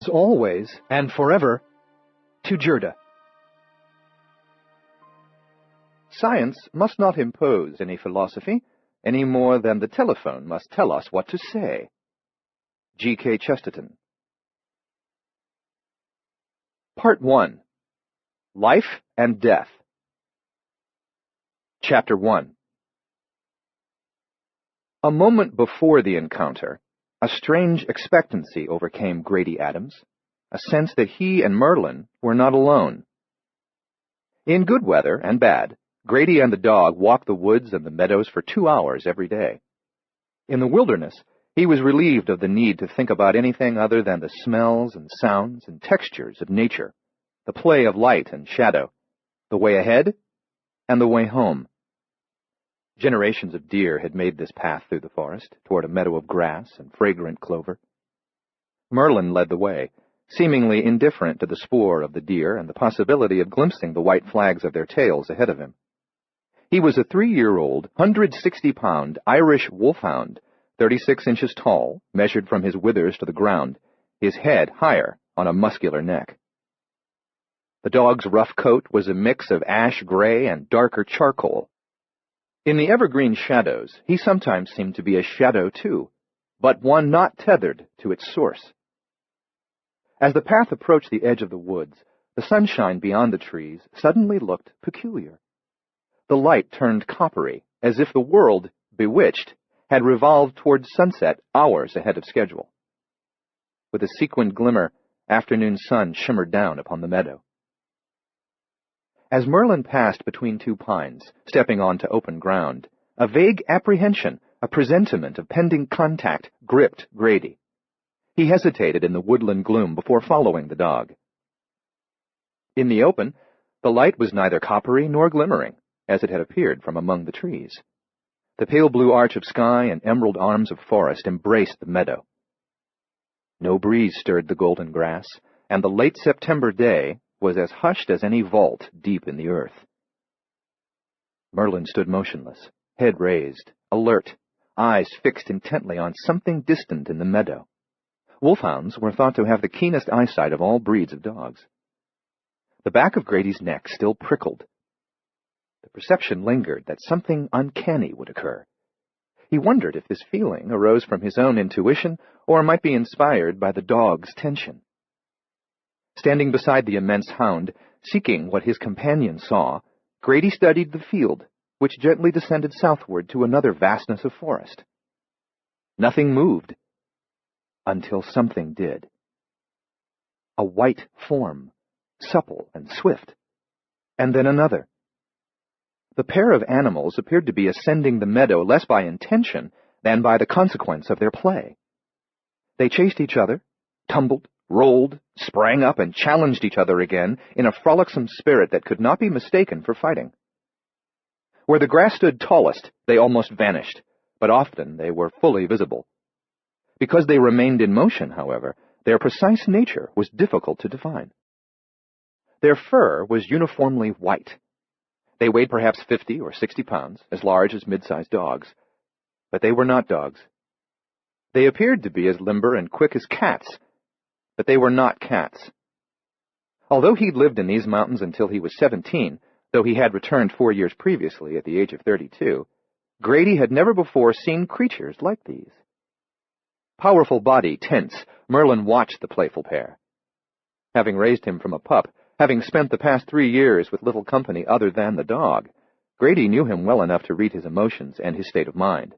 always and forever to Gerda. Science must not impose any philosophy any more than the telephone must tell us what to say. G.K. Chesterton. Part 1. Life and Death. Chapter 1. A moment before the encounter, a strange expectancy overcame Grady Adams, a sense that he and Merlin were not alone. In good weather and bad, Grady and the dog walked the woods and the meadows for 2 hours every day. In the wilderness, he was relieved of the need to think about anything other than the smells and sounds and textures of nature, the play of light and shadow, the way ahead and the way home. Generations of deer had made this path through the forest, toward a meadow of grass and fragrant clover. Merlin led the way, seemingly indifferent to the spoor of the deer and the possibility of glimpsing the white flags of their tails ahead of him. He was a 3-year-old, 160-pound Irish wolfhound, 36 inches tall, measured from his withers to the ground, his head higher on a muscular neck. The dog's rough coat was a mix of ash-gray and darker charcoal. In the evergreen shadows, he sometimes seemed to be a shadow too, but one not tethered to its source. As the path approached the edge of the woods, the sunshine beyond the trees suddenly looked peculiar. The light turned coppery, as if the world, bewitched, had revolved toward sunset hours ahead of schedule. With a sequined glimmer, afternoon sun shimmered down upon the meadow. As Merlin passed between 2 pines, stepping onto open ground, a vague apprehension, a presentiment of pending contact, gripped Grady. He hesitated in the woodland gloom before following the dog. In the open, the light was neither coppery nor glimmering, as it had appeared from among the trees. The pale blue arch of sky and emerald arms of forest embraced the meadow. No breeze stirred the golden grass, and the late September day was as hushed as any vault deep in the earth. Merlin stood motionless, head raised, alert, eyes fixed intently on something distant in the meadow. Wolfhounds were thought to have the keenest eyesight of all breeds of dogs. The back of Grady's neck still prickled. The perception lingered that something uncanny would occur. He wondered if this feeling arose from his own intuition or might be inspired by the dog's tension. Standing beside the immense hound, seeking what his companion saw, Grady studied the field, which gently descended southward to another vastness of forest. Nothing moved, until something did. A white form, supple and swift, and then another. The pair of animals appeared to be ascending the meadow less by intention than by the consequence of their play. They chased each other, tumbled, rolled, sprang up, and challenged each other again in a frolicsome spirit that could not be mistaken for fighting. Where the grass stood tallest, they almost vanished, but often they were fully visible. Because they remained in motion, however, their precise nature was difficult to define. Their fur was uniformly white. They weighed perhaps 50 or 60 pounds, as large as mid-sized dogs. But they were not dogs. They appeared to be as limber and quick as cats, but they were not cats. Although he'd lived in these mountains until he was 17, though he had returned 4 years previously at the age of 32, Grady had never before seen creatures like these. Powerful body tense, Merlin watched the playful pair. Having raised him from a pup, having spent the past 3 years with little company other than the dog, Grady knew him well enough to read his emotions and his state of mind.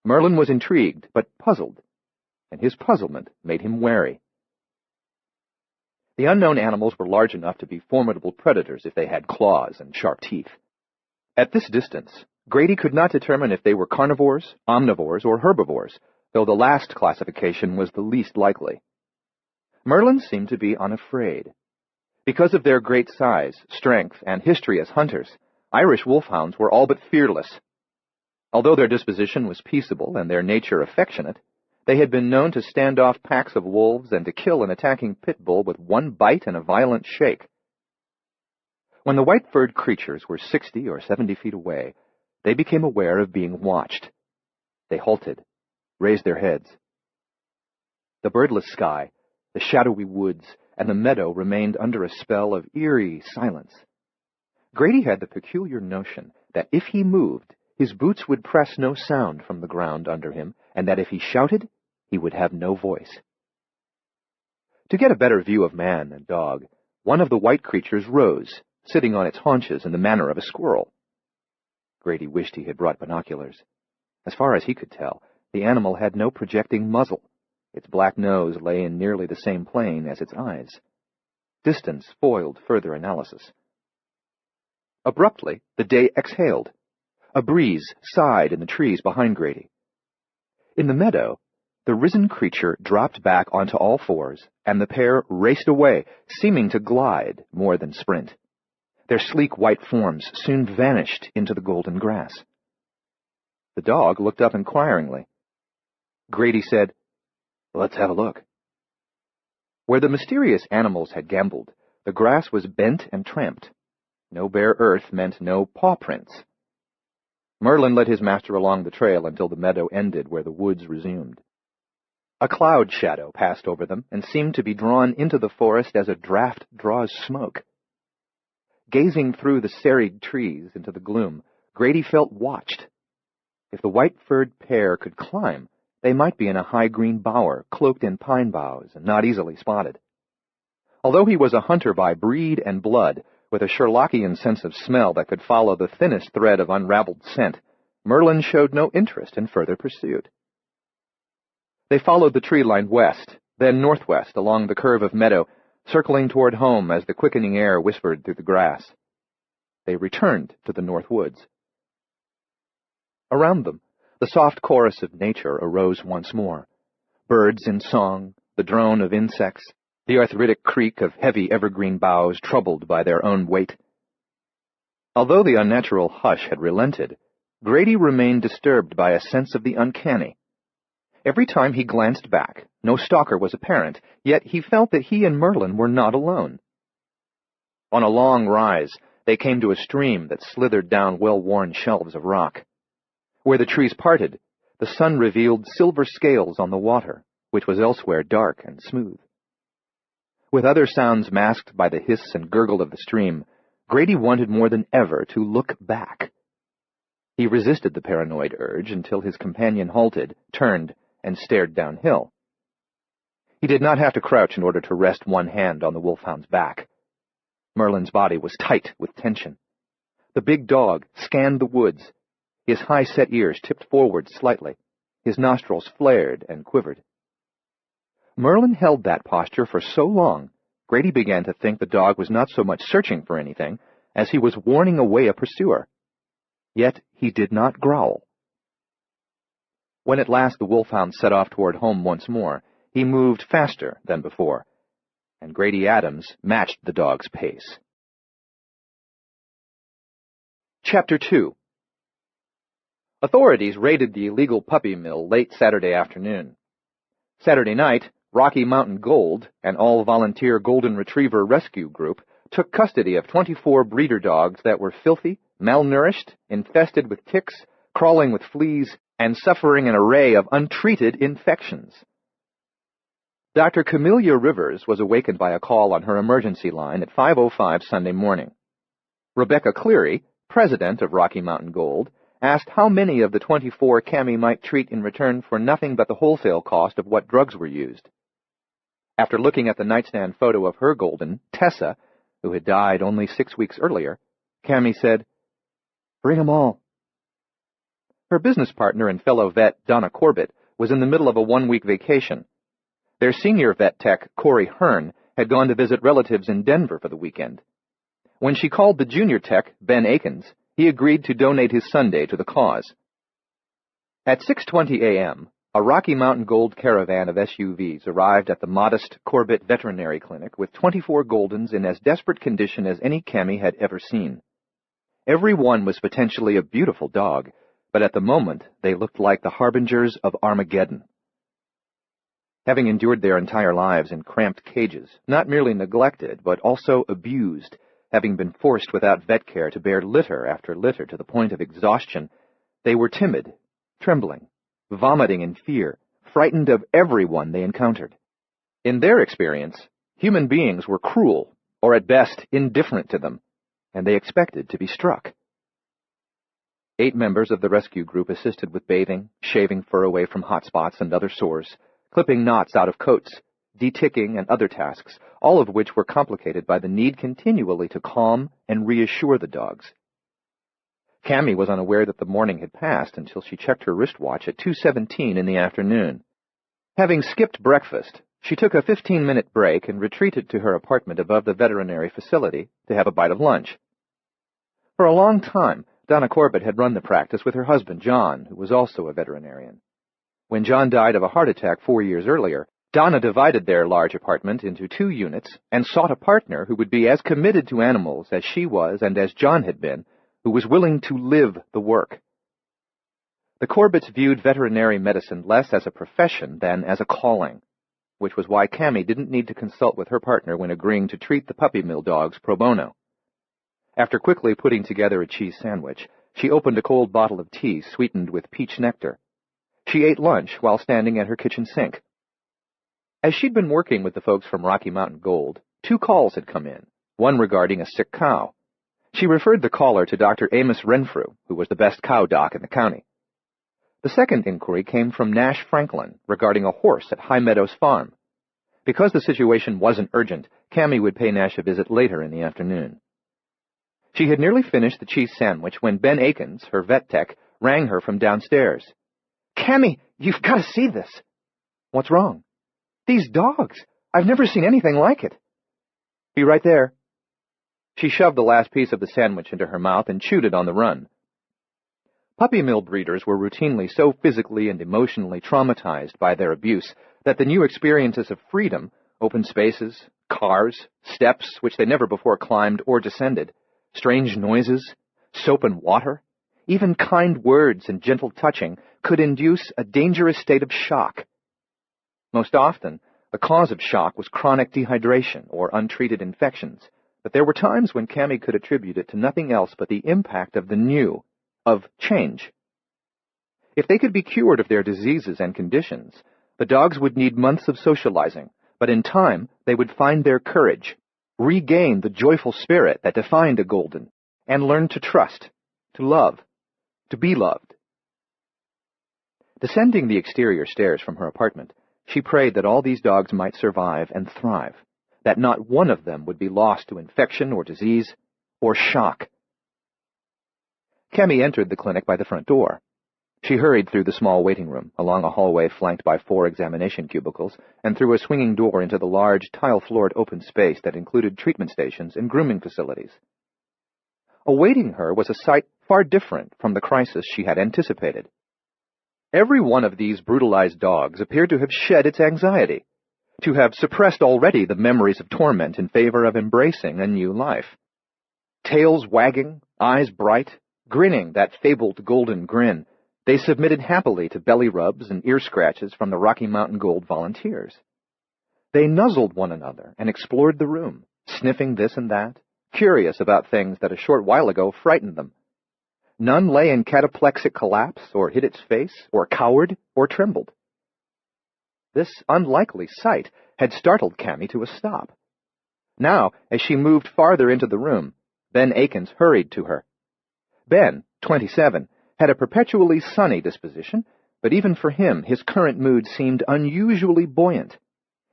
Merlin was intrigued, but puzzled, and his puzzlement made him wary. The unknown animals were large enough to be formidable predators if they had claws and sharp teeth. At this distance, Grady could not determine if they were carnivores, omnivores, or herbivores, though the last classification was the least likely. Merlin seemed to be unafraid. Because of their great size, strength, and history as hunters, Irish wolfhounds were all but fearless. Although their disposition was peaceable and their nature affectionate, they had been known to stand off packs of wolves and to kill an attacking pit bull with one bite and a violent shake. When the white-furred creatures were 60 or 70 feet away, they became aware of being watched. They halted, raised their heads. The birdless sky, The shadowy woods and the meadow remained under a spell of eerie silence. Grady had the peculiar notion that if he moved, his boots would press no sound from the ground under him, and that if he shouted, he would have no voice. To get a better view of man and dog, one of the white creatures rose, sitting on its haunches in the manner of a squirrel. Grady wished he had brought binoculars. As far as he could tell, the animal had no projecting muzzle. Its black nose lay in nearly the same plane as its eyes. Distance foiled further analysis. Abruptly, the day exhaled. A breeze sighed in the trees behind Grady. In the meadow, the risen creature dropped back onto all fours, and the pair raced away, seeming to glide more than sprint. Their sleek white forms soon vanished into the golden grass. The dog looked up inquiringly. Grady said, "Let's have a look." Where the mysterious animals had gambled, the grass was bent and tramped. No bare earth meant no paw prints. Merlin led his master along the trail until the meadow ended where the woods resumed. A cloud shadow passed over them and seemed to be drawn into the forest as a draft draws smoke. Gazing through the serried trees into the gloom, Grady felt watched. If the white-furred pair could climb, they might be in a high green bower, cloaked in pine boughs and not easily spotted. Although he was a hunter by breed and blood, with a Sherlockian sense of smell that could follow the thinnest thread of unraveled scent, Merlin showed no interest in further pursuit. They followed the tree line west, then northwest along the curve of meadow, circling toward home as the quickening air whispered through the grass. They returned to the north woods. Around them, the soft chorus of nature arose once more. Birds in song, the drone of insects, the arthritic creak of heavy evergreen boughs troubled by their own weight. Although the unnatural hush had relented, Grady remained disturbed by a sense of the uncanny. Every time he glanced back, no stalker was apparent, yet he felt that he and Merlin were not alone. On a long rise, they came to a stream that slithered down well-worn shelves of rock. Where the trees parted, the sun revealed silver scales on the water, which was elsewhere dark and smooth. With other sounds masked by the hiss and gurgle of the stream, Grady wanted more than ever to look back. He resisted the paranoid urge until his companion halted, turned, and stared downhill. He did not have to crouch in order to rest one hand on the wolfhound's back. Merlin's body was tight with tension. The big dog scanned the woods. His high-set ears tipped forward slightly. His nostrils flared and quivered. Merlin held that posture for so long, Grady began to think the dog was not so much searching for anything as he was warning away a pursuer. Yet he did not growl. When at last the wolfhound set off toward home once more, he moved faster than before, and Grady Adams matched the dog's pace. Chapter 2. Authorities raided the illegal puppy mill late Saturday afternoon. Saturday night, Rocky Mountain Gold, an all-volunteer golden retriever rescue group, took custody of 24 breeder dogs that were filthy, malnourished, infested with ticks, crawling with fleas, and suffering an array of untreated infections. Dr. Camellia Rivers was awakened by a call on her emergency line at 5:05 Sunday morning. Rebecca Cleary, president of Rocky Mountain Gold, asked how many of the 24 Cammy might treat in return for nothing but the wholesale cost of what drugs were used. After looking at the nightstand photo of her golden, Tessa, who had died only 6 weeks earlier, Cammy said, "Bring 'em all." Her business partner and fellow vet, Donna Corbett, was in the middle of a one-week vacation. Their senior vet tech, Corey Hearn, had gone to visit relatives in Denver for the weekend. When she called the junior tech, Ben Akins, he agreed to donate his Sunday to the cause. At 6:20 a.m., a Rocky Mountain Gold caravan of SUVs arrived at the modest Corbett Veterinary Clinic with 24 Goldens in as desperate condition as any Cammy had ever seen. Every one was potentially a beautiful dog, but at the moment they looked like the harbingers of Armageddon. Having endured their entire lives in cramped cages, not merely neglected, but also abused, having been forced without vet care to bear litter after litter to the point of exhaustion, they were timid, trembling, vomiting in fear, frightened of everyone they encountered. In their experience, human beings were cruel, or at best indifferent to them, and they expected to be struck. 8 members of the rescue group assisted with bathing, shaving fur away from hot spots and other sores, clipping knots out of coats, deticking, and other tasks, all of which were complicated by the need continually to calm and reassure the dogs. Cammy was unaware that the morning had passed until she checked her wristwatch at 2:17 in the afternoon. Having skipped breakfast, she took a 15-minute break and retreated to her apartment above the veterinary facility to have a bite of lunch. For a long time, Donna Corbett had run the practice with her husband, John, who was also a veterinarian. When John died of a heart attack 4 years earlier, Donna divided their large apartment into 2 units and sought a partner who would be as committed to animals as she was and as John had been, who was willing to live the work. The Corbetts viewed veterinary medicine less as a profession than as a calling, which was why Cammy didn't need to consult with her partner when agreeing to treat the puppy mill dogs pro bono. After quickly putting together a cheese sandwich, she opened a cold bottle of tea sweetened with peach nectar. She ate lunch while standing at her kitchen sink. As she'd been working with the folks from Rocky Mountain Gold, 2 calls had come in, one regarding a sick cow. She referred the caller to Dr. Amos Renfrew, who was the best cow doc in the county. The second inquiry came from Nash Franklin regarding a horse at High Meadows Farm. Because the situation wasn't urgent, Cammy would pay Nash a visit later in the afternoon. She had nearly finished the cheese sandwich when Ben Akins, her vet tech, rang her from downstairs. "Cammy, you've got to see this." "What's wrong?" "These dogs. I've never seen anything like it." "Be right there." She shoved the last piece of the sandwich into her mouth and chewed it on the run. Puppy mill breeders were routinely so physically and emotionally traumatized by their abuse that the new experiences of freedom, open spaces, cars, steps which they never before climbed or descended, strange noises, soap and water, even kind words and gentle touching could induce a dangerous state of shock. Most often, the cause of shock was chronic dehydration or untreated infections, but there were times when Cammy could attribute it to nothing else but the impact of the new, of change. If they could be cured of their diseases and conditions, the dogs would need months of socializing, but in time they would find their courage, regain the joyful spirit that defined a golden, and learn to trust, to love, to be loved. Descending the exterior stairs from her apartment, she prayed that all these dogs might survive and thrive, that not one of them would be lost to infection or disease or shock. Cammy entered the clinic by the front door. She hurried through the small waiting room, along a hallway flanked by 4 examination cubicles, and through a swinging door into the large, tile-floored open space that included treatment stations and grooming facilities. Awaiting her was a sight far different from the crisis she had anticipated. Every one of these brutalized dogs appeared to have shed its anxiety, to have suppressed already the memories of torment in favor of embracing a new life. Tails wagging, eyes bright, grinning that fabled golden grin, they submitted happily to belly rubs and ear scratches from the Rocky Mountain Gold volunteers. They nuzzled one another and explored the room, sniffing this and that, curious about things that a short while ago frightened them. None lay in cataplexic collapse, or hid its face, or cowered, or trembled. This unlikely sight had startled Cammy to a stop. Now, as she moved farther into the room, Ben Akins hurried to her. Ben, 27, had a perpetually sunny disposition, but even for him his current mood seemed unusually buoyant.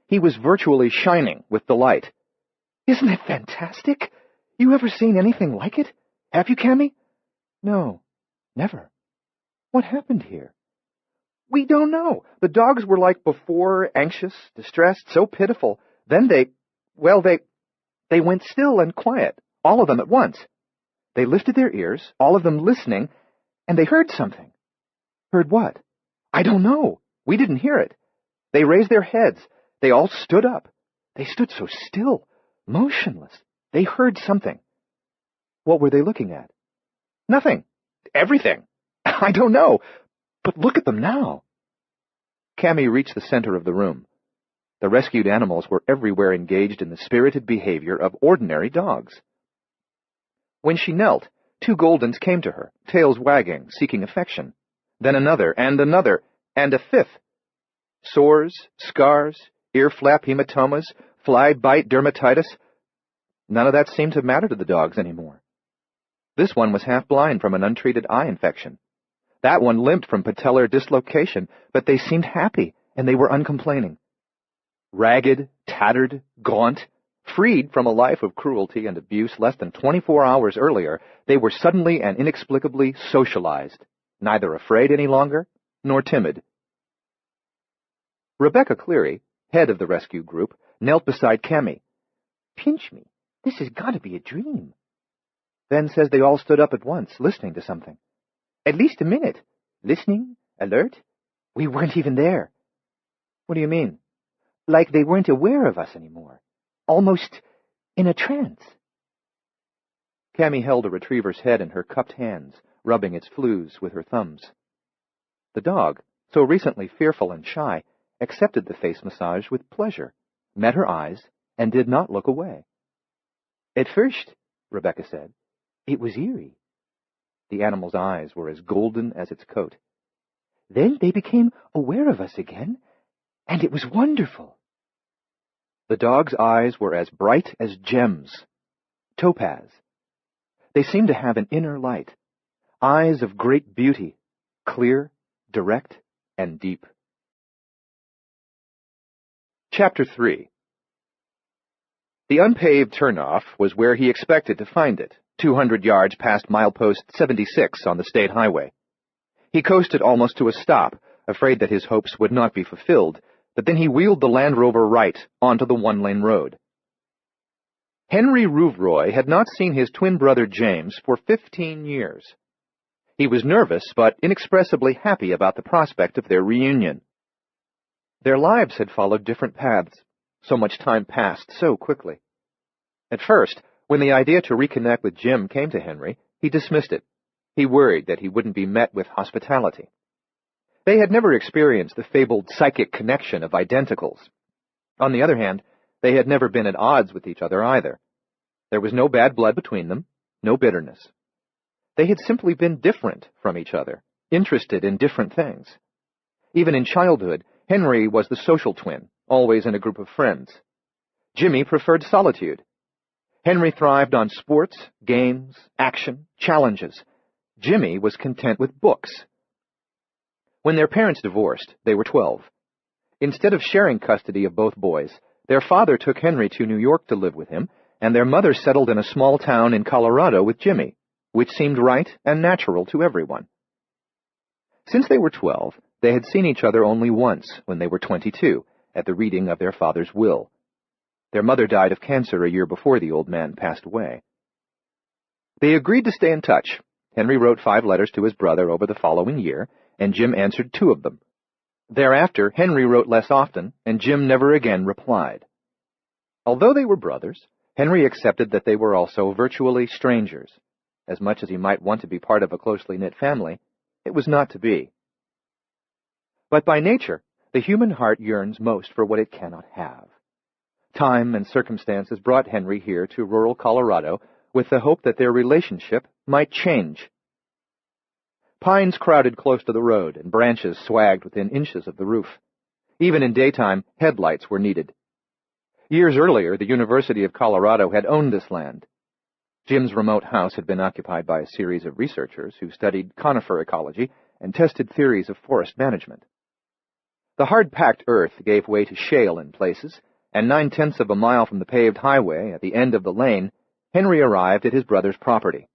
He was virtually shining with delight. "Isn't it fantastic? You ever seen anything like it? Have you, Cammy?" "No, never." "What happened here?" "We don't know. The dogs were like before, anxious, distressed, so pitiful. Then they went still and quiet, all of them at once. They lifted their ears, all of them listening, and they heard something." "Heard what?" "I don't know. We didn't hear it. They raised their heads. They all stood up. They stood so still, motionless. They heard something." "What were they looking at?" "Nothing. Everything. I don't know. But look at them now." Cammy reached the center of the room. The rescued animals were everywhere engaged in the spirited behavior of ordinary dogs. When she knelt, 2 Goldens came to her, tails wagging, seeking affection. Then another, and a 5th. Sores, scars, ear flap hematomas, fly bite dermatitis. None of that seemed to matter to the dogs anymore. This one was half blind from an untreated eye infection. That one limped from patellar dislocation, but they seemed happy, and they were uncomplaining. Ragged, tattered, gaunt, freed from a life of cruelty and abuse less than 24 hours earlier, they were suddenly and inexplicably socialized, neither afraid any longer, nor timid. Rebecca Cleary, head of the rescue group, knelt beside Cammy. "Pinch me. This has got to be a dream." Then says they all stood up at once, listening to something. "At least a minute. Listening? Alert? We weren't even there." "What do you mean?" "Like they weren't aware of us anymore. Almost in a trance." Cammy held a retriever's head in her cupped hands, rubbing its flews with her thumbs. The dog, so recently fearful and shy, accepted the face massage with pleasure, met her eyes, and did not look away. "At first," Rebecca said, "it was eerie." The animal's eyes were as golden as its coat. "Then they became aware of us again, and it was wonderful." The dog's eyes were as bright as gems, topaz. They seemed to have an inner light, eyes of great beauty, clear, direct, and deep. Chapter 3. The unpaved turnoff was where he expected to find it, 200 yards past milepost 76 on the state highway. He coasted almost to a stop, afraid that his hopes would not be fulfilled, but then he wheeled the Land Rover right onto the one-lane road. Henry Rouvroy had not seen his twin brother James for 15 years. He was nervous but inexpressibly happy about the prospect of their reunion. Their lives had followed different paths. So much time passed so quickly. At first, when the idea to reconnect with Jim came to Henry, he dismissed it. He worried that he wouldn't be met with hospitality. They had never experienced the fabled psychic connection of identicals. On the other hand, they had never been at odds with each other either. There was no bad blood between them, no bitterness. They had simply been different from each other, interested in different things. Even in childhood, Henry was the social twin, always in a group of friends. Jimmy preferred solitude. Henry thrived on sports, games, action, challenges. Jimmy was content with books. When their parents divorced, they were 12. Instead of sharing custody of both boys, their father took Henry to New York to live with him, and their mother settled in a small town in Colorado with Jimmy, which seemed right and natural to everyone. Since they were 12, they had seen each other only once when they were 22, at the reading of their father's will. Their mother died of cancer a year before the old man passed away. They agreed to stay in touch. Henry wrote 5 letters to his brother over the following year, and Jim answered 2 of them. Thereafter, Henry wrote less often, and Jim never again replied. Although they were brothers, Henry accepted that they were also virtually strangers. As much as he might want to be part of a closely knit family, it was not to be. But by nature, the human heart yearns most for what it cannot have. Time and circumstances brought Henry here to rural Colorado with the hope that their relationship might change. Pines crowded close to the road, and branches swagged within inches of the roof. Even in daytime, headlights were needed. Years earlier, the University of Colorado had owned this land. Jim's remote house had been occupied by a series of researchers who studied conifer ecology and tested theories of forest management. The hard-packed earth gave way to shale in places, and 9/10 of a mile from the paved highway, at the end of the lane, Henry arrived at his brother's property.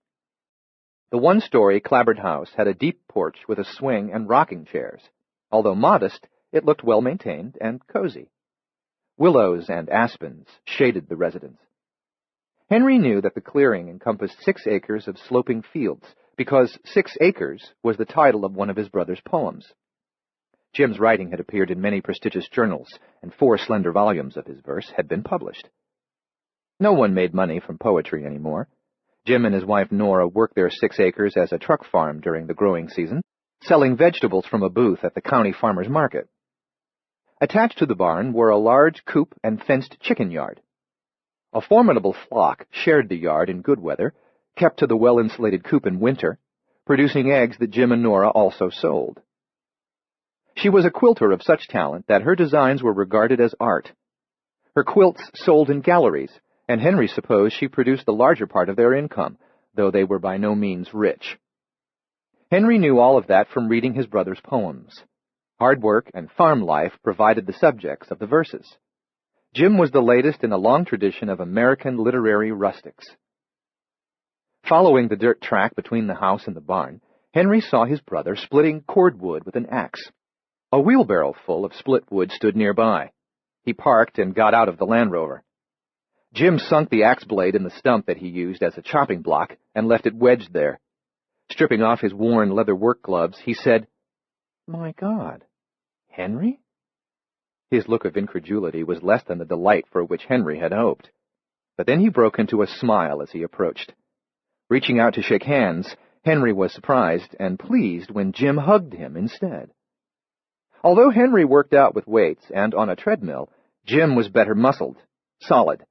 The one-story clapboard house had a deep porch with a swing and rocking chairs. Although modest, it looked well-maintained and cozy. Willows and aspens shaded the residence. Henry knew that the clearing encompassed 6 acres of sloping fields, because 6 acres was the title of one of his brother's poems. Jim's writing had appeared in many prestigious journals, and 4 slender volumes of his verse had been published. No one made money from poetry anymore. Jim and his wife Nora worked their 6 acres as a truck farm during the growing season, selling vegetables from a booth at the county farmer's market. Attached to the barn were a large coop and fenced chicken yard. A formidable flock shared the yard in good weather, kept to the well-insulated coop in winter, producing eggs that Jim and Nora also sold. She was a quilter of such talent that her designs were regarded as art. Her quilts sold in galleries, and Henry supposed she produced the larger part of their income, though they were by no means rich. Henry knew all of that from reading his brother's poems. Hard work and farm life provided the subjects of the verses. Jim was the latest in a long tradition of American literary rustics. Following the dirt track between the house and the barn, Henry saw his brother splitting cordwood with an axe. A wheelbarrow full of split wood stood nearby. He parked and got out of the Land Rover. Jim sunk the axe blade in the stump that he used as a chopping block and left it wedged there. Stripping off his worn leather work gloves, he said, "My God, Henry?" His look of incredulity was less than the delight for which Henry had hoped. But then he broke into a smile as he approached. Reaching out to shake hands, Henry was surprised and pleased when Jim hugged him instead. Although Henry worked out with weights and on a treadmill, Jim was better muscled, solid.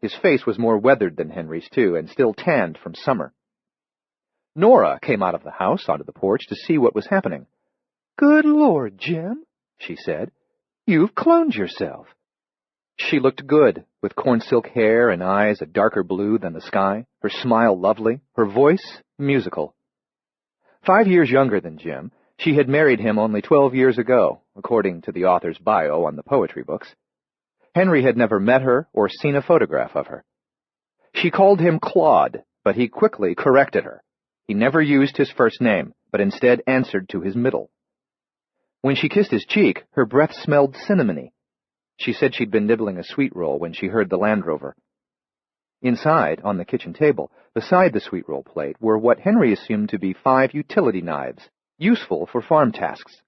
His face was more weathered than Henry's, too, and still tanned from summer. Nora came out of the house onto the porch to see what was happening. "Good Lord, Jim," she said. "You've cloned yourself." She looked good, with corn-silk hair and eyes a darker blue than the sky, her smile lovely, her voice musical. 5 years younger than Jim, she had married him only 12 years ago, according to the author's bio on the poetry books. Henry had never met her or seen a photograph of her. She called him Claude, but he quickly corrected her. He never used his first name, but instead answered to his middle. When she kissed his cheek, her breath smelled cinnamony. She said she'd been nibbling a sweet roll when she heard the Land Rover. Inside, on the kitchen table, beside the sweet roll plate, were what Henry assumed to be 5 utility knives, useful for farm tasks.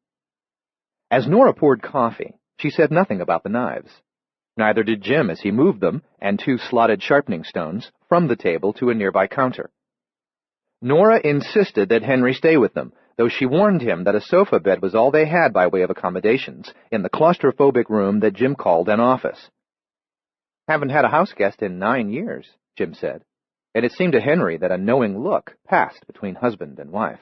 As Nora poured coffee, she said nothing about the knives. Neither did Jim as he moved them, and 2 slotted sharpening stones, from the table to a nearby counter. Nora insisted that Henry stay with them, though she warned him that a sofa bed was all they had by way of accommodations in the claustrophobic room that Jim called an office. "Haven't had a house guest in 9 years, Jim said, and it seemed to Henry that a knowing look passed between husband and wife.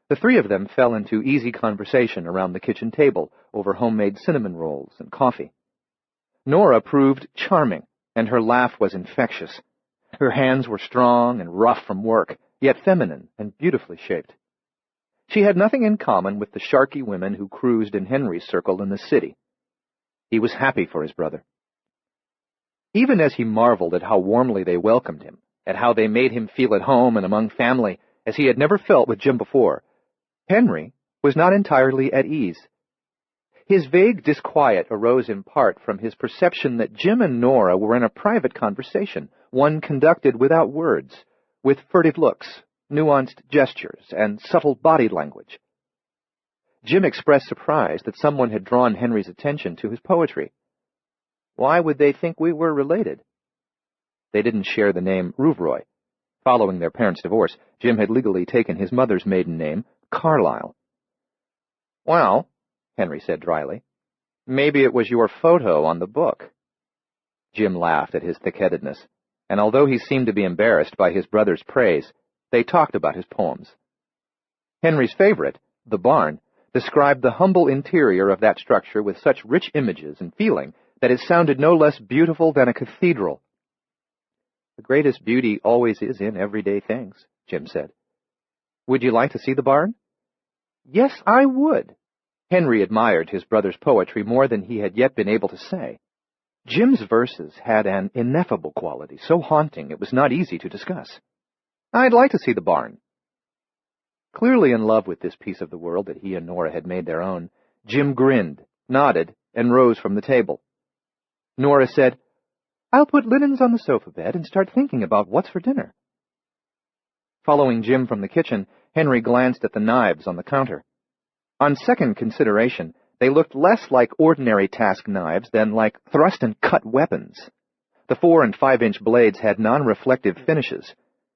The 3 of them fell into easy conversation around the kitchen table over homemade cinnamon rolls and coffee. Nora proved charming, and her laugh was infectious. Her hands were strong and rough from work, yet feminine and beautifully shaped. She had nothing in common with the sharky women who cruised in Henry's circle in the city. He was happy for his brother. Even as he marveled at how warmly they welcomed him, at how they made him feel at home and among family, as he had never felt with Jim before, Henry was not entirely at ease. His vague disquiet arose in part from his perception that Jim and Nora were in a private conversation, one conducted without words, with furtive looks, nuanced gestures, and subtle body language. Jim expressed surprise that someone had drawn Henry's attention to his poetry. "Why would they think we were related?" They didn't share the name Rouvroy. Following their parents' divorce, Jim had legally taken his mother's maiden name, Carlyle. "Well," Henry said dryly, "maybe it was your photo on the book." Jim laughed at his thick-headedness, and although he seemed to be embarrassed by his brother's praise, they talked about his poems. Henry's favorite, The Barn, described the humble interior of that structure with such rich images and feeling that it sounded no less beautiful than a cathedral. "The greatest beauty always is in everyday things," Jim said. "Would you like to see the barn?" "Yes, I would." Henry admired his brother's poetry more than he had yet been able to say. Jim's verses had an ineffable quality, so haunting it was not easy to discuss. "I'd like to see the barn." Clearly in love with this piece of the world that he and Nora had made their own, Jim grinned, nodded, and rose from the table. Nora said, "I'll put linens on the sofa bed and start thinking about what's for dinner." Following Jim from the kitchen, Henry glanced at the knives on the counter. On second consideration, they looked less like ordinary task knives than like thrust-and-cut weapons. The 4- and 5-inch blades had non-reflective finishes.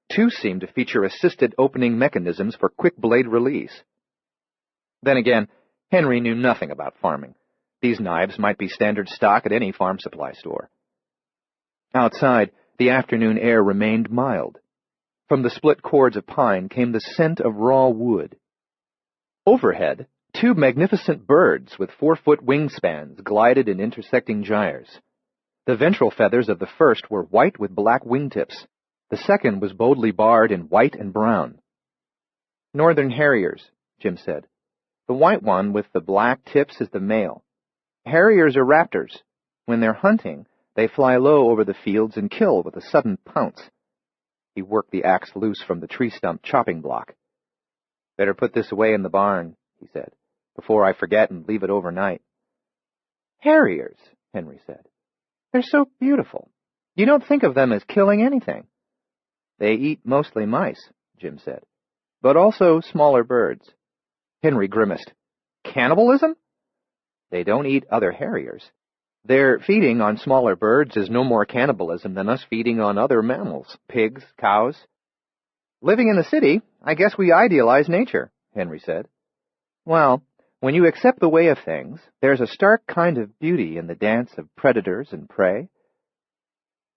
2 seemed to feature assisted opening mechanisms for quick blade release. Then again, Henry knew nothing about farming. These knives might be standard stock at any farm supply store. Outside, the afternoon air remained mild. From the split cords of pine came the scent of raw wood. Overhead, 2 magnificent birds with 4-foot wingspans glided in intersecting gyres. The ventral feathers of the first were white with black wingtips. The second was boldly barred in white and brown. "Northern Harriers," Jim said. "The white one with the black tips is the male. Harriers are raptors. When they're hunting, they fly low over the fields and kill with a sudden pounce." He worked the axe loose from the tree stump chopping block. "Better put this away in the barn," he said, "before I forget and leave it overnight." "Harriers," Henry said. "They're so beautiful. You don't think of them as killing anything." "They eat mostly mice," Jim said, "but also smaller birds." Henry grimaced. "Cannibalism?" "They don't eat other harriers. Their feeding on smaller birds is no more cannibalism than us feeding on other mammals, pigs, cows." "Living in the city, I guess we idealize nature," Henry said. "Well, when you accept the way of things, there's a stark kind of beauty in the dance of predators and prey."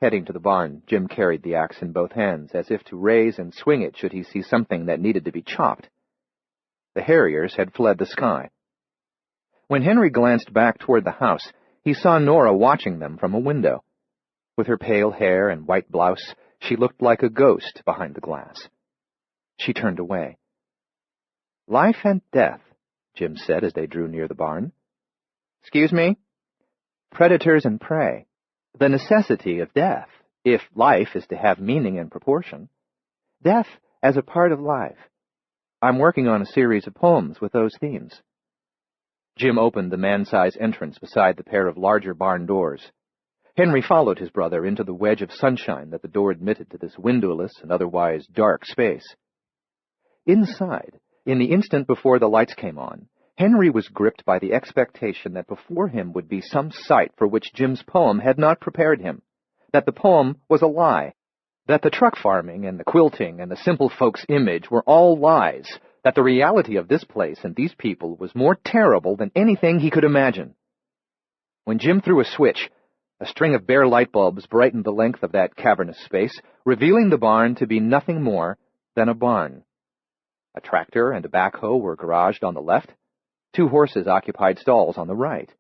Heading to the barn, Jim carried the axe in both hands, as if to raise and swing it should he see something that needed to be chopped. The harriers had fled the sky. When Henry glanced back toward the house, he saw Nora watching them from a window. With her pale hair and white blouse, she looked like a ghost behind the glass. She turned away. "Life and death," Jim said as they drew near the barn. "Excuse me?" "Predators and prey. The necessity of death, if life is to have meaning and proportion. Death as a part of life. I'm working on a series of poems with those themes." Jim opened the man-sized entrance beside the pair of larger barn doors. Henry followed his brother into the wedge of sunshine that the door admitted to this windowless and otherwise dark space. Inside, in the instant before the lights came on, Henry was gripped by the expectation that before him would be some sight for which Jim's poem had not prepared him, that the poem was a lie, that the truck farming and the quilting and the simple folks' image were all lies, that the reality of this place and these people was more terrible than anything he could imagine. When Jim threw a switch, a string of bare light bulbs brightened the length of that cavernous space, revealing the barn to be nothing more than a barn. A tractor and a backhoe were garaged on the left. 2 horses occupied stalls on the right.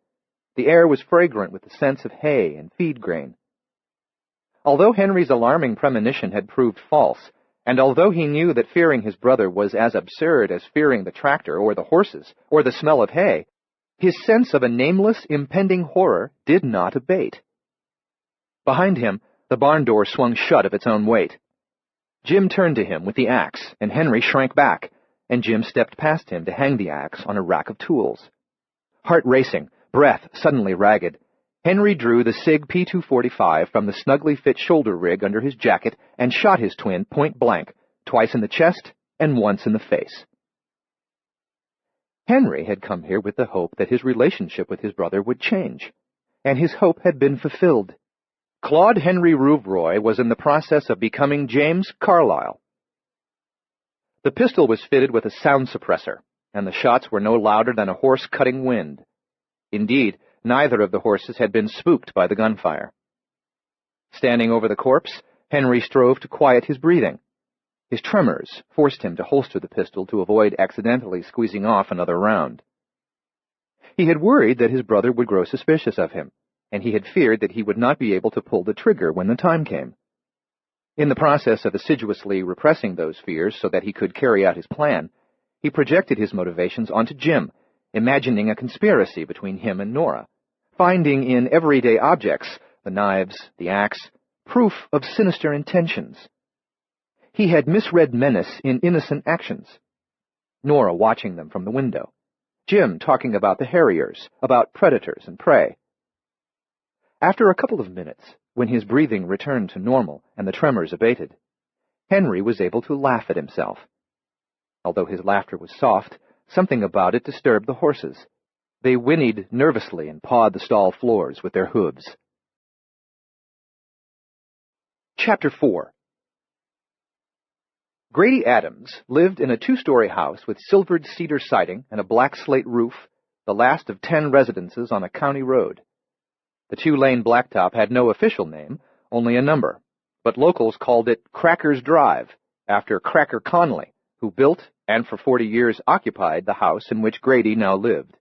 The air was fragrant with the scents of hay and feed grain. Although Henry's alarming premonition had proved false, and although he knew that fearing his brother was as absurd as fearing the tractor or the horses or the smell of hay, his sense of a nameless, impending horror did not abate. Behind him, the barn door swung shut of its own weight. Jim turned to him with the axe, and Henry shrank back, and Jim stepped past him to hang the axe on a rack of tools. Heart racing, breath suddenly ragged, Henry drew the SIG P245 from the snugly fit shoulder rig under his jacket and shot his twin point blank, twice in the chest and once in the face. Henry had come here with the hope that his relationship with his brother would change, and his hope had been fulfilled. Claude Henry Rouvroy was in the process of becoming James Carlyle. The pistol was fitted with a sound suppressor, and the shots were no louder than a horse cutting wind. Indeed, neither of the horses had been spooked by the gunfire. Standing over the corpse, Henry strove to quiet his breathing. His tremors forced him to holster the pistol to avoid accidentally squeezing off another round. He had worried that his brother would grow suspicious of him, and he had feared that he would not be able to pull the trigger when the time came. In the process of assiduously repressing those fears so that he could carry out his plan, he projected his motivations onto Jim, imagining a conspiracy between him and Nora, finding in everyday objects, the knives, the axe, proof of sinister intentions. He had misread menace in innocent actions. Nora watching them from the window. Jim talking about the harriers, about predators and prey. After a couple of minutes, when his breathing returned to normal and the tremors abated, Henry was able to laugh at himself. Although his laughter was soft, something about it disturbed the horses. They whinnied nervously and pawed the stall floors with their hooves. Chapter 4. Grady Adams lived in a 2-story house with silvered cedar siding and a black slate roof, the last of 10 residences on a county road. The 2-lane blacktop had no official name, only a number, but locals called it Cracker's Drive, after Cracker Conley, who built and for 40 years occupied the house in which Grady now lived.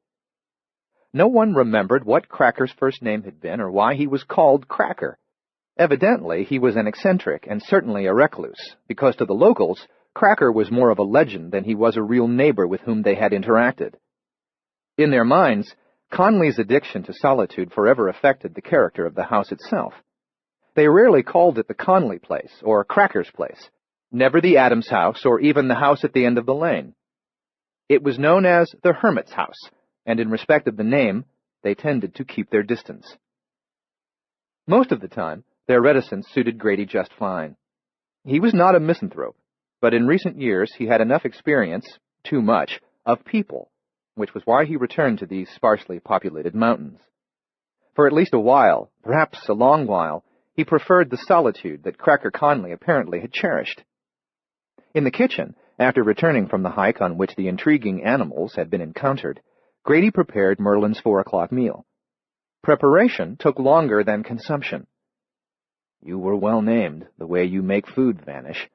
No one remembered what Cracker's first name had been or why he was called Cracker. Evidently, he was an eccentric and certainly a recluse, because to the locals, Cracker was more of a legend than he was a real neighbor with whom they had interacted. In their minds, Conley's addiction to solitude forever affected the character of the house itself. They rarely called it the Conley place or Cracker's place, never the Adams house or even the house at the end of the lane. It was known as the Hermit's house, and in respect of the name, they tended to keep their distance. Most of the time, their reticence suited Grady just fine. He was not a misanthrope, but in recent years he had enough experience, too much, of people, which was why he returned to these sparsely populated mountains. For at least a while, perhaps a long while, he preferred the solitude that Cracker Conley apparently had cherished. In the kitchen, after returning from the hike on which the intriguing animals had been encountered, Grady prepared Merlin's 4 o'clock meal. Preparation took longer than consumption. "You were well named, the way you make food, Vanish."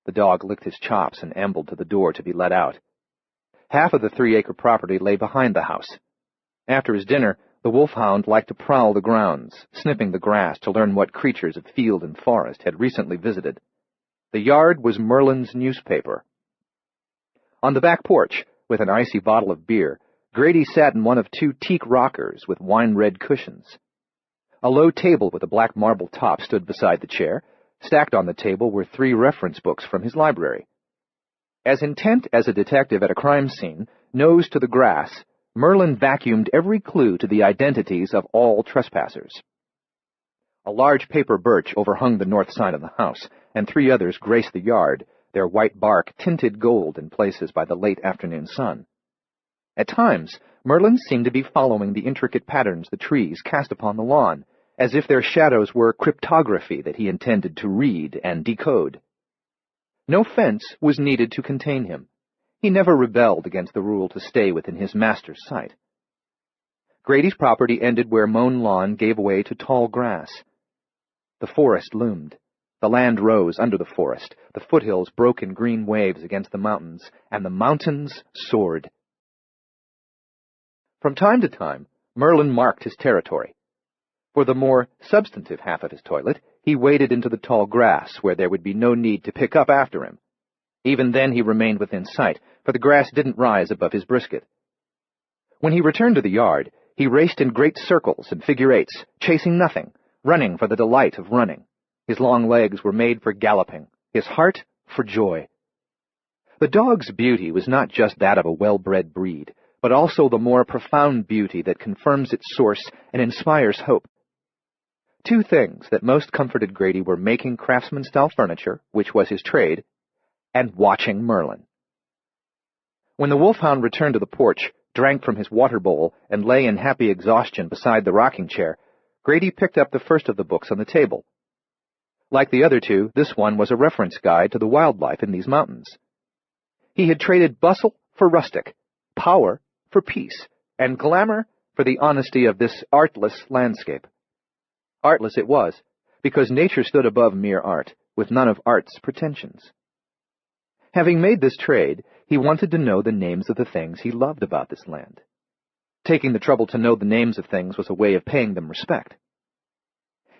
The dog licked his chops and ambled to the door to be let out. Half of the 3-acre property lay behind the house. After his dinner, the wolfhound liked to prowl the grounds, sniffing the grass to learn what creatures of field and forest had recently visited. The yard was Merlin's newspaper. On the back porch, with an icy bottle of beer, Grady sat in one of 2 teak rockers with wine-red cushions. A low table with a black marble top stood beside the chair. Stacked on the table were 3 reference books from his library. As intent as a detective at a crime scene, nose to the grass, Merlin vacuumed every clue to the identities of all trespassers. A large paper birch overhung the north side of the house, and 3 others graced the yard, their white bark tinted gold in places by the late afternoon sun. At times, Merlin seemed to be following the intricate patterns the trees cast upon the lawn, as if their shadows were cryptography that he intended to read and decode. No fence was needed to contain him. He never rebelled against the rule to stay within his master's sight. Grady's property ended where mown lawn gave way to tall grass. The forest loomed. The land rose under the forest, the foothills broke in green waves against the mountains, and the mountains soared. From time to time, Merlin marked his territory. For the more substantive half of his toilet, he waded into the tall grass, where there would be no need to pick up after him. Even then he remained within sight, for the grass didn't rise above his brisket. When he returned to the yard, he raced in great circles and figure-eights, chasing nothing, running for the delight of running. His long legs were made for galloping, his heart for joy. The dog's beauty was not just that of a well-bred breed, but also the more profound beauty that confirms its source and inspires hope. 2 things that most comforted Grady were making craftsman-style furniture, which was his trade, and watching Merlin. When the wolfhound returned to the porch, drank from his water bowl, and lay in happy exhaustion beside the rocking chair, Grady picked up the first of the books on the table. Like the other 2, this one was a reference guide to the wildlife in these mountains. He had traded bustle for rustic, power for peace, and glamour for the honesty of this artless landscape. Artless it was, because nature stood above mere art, with none of art's pretensions. Having made this trade, he wanted to know the names of the things he loved about this land. Taking the trouble to know the names of things was a way of paying them respect.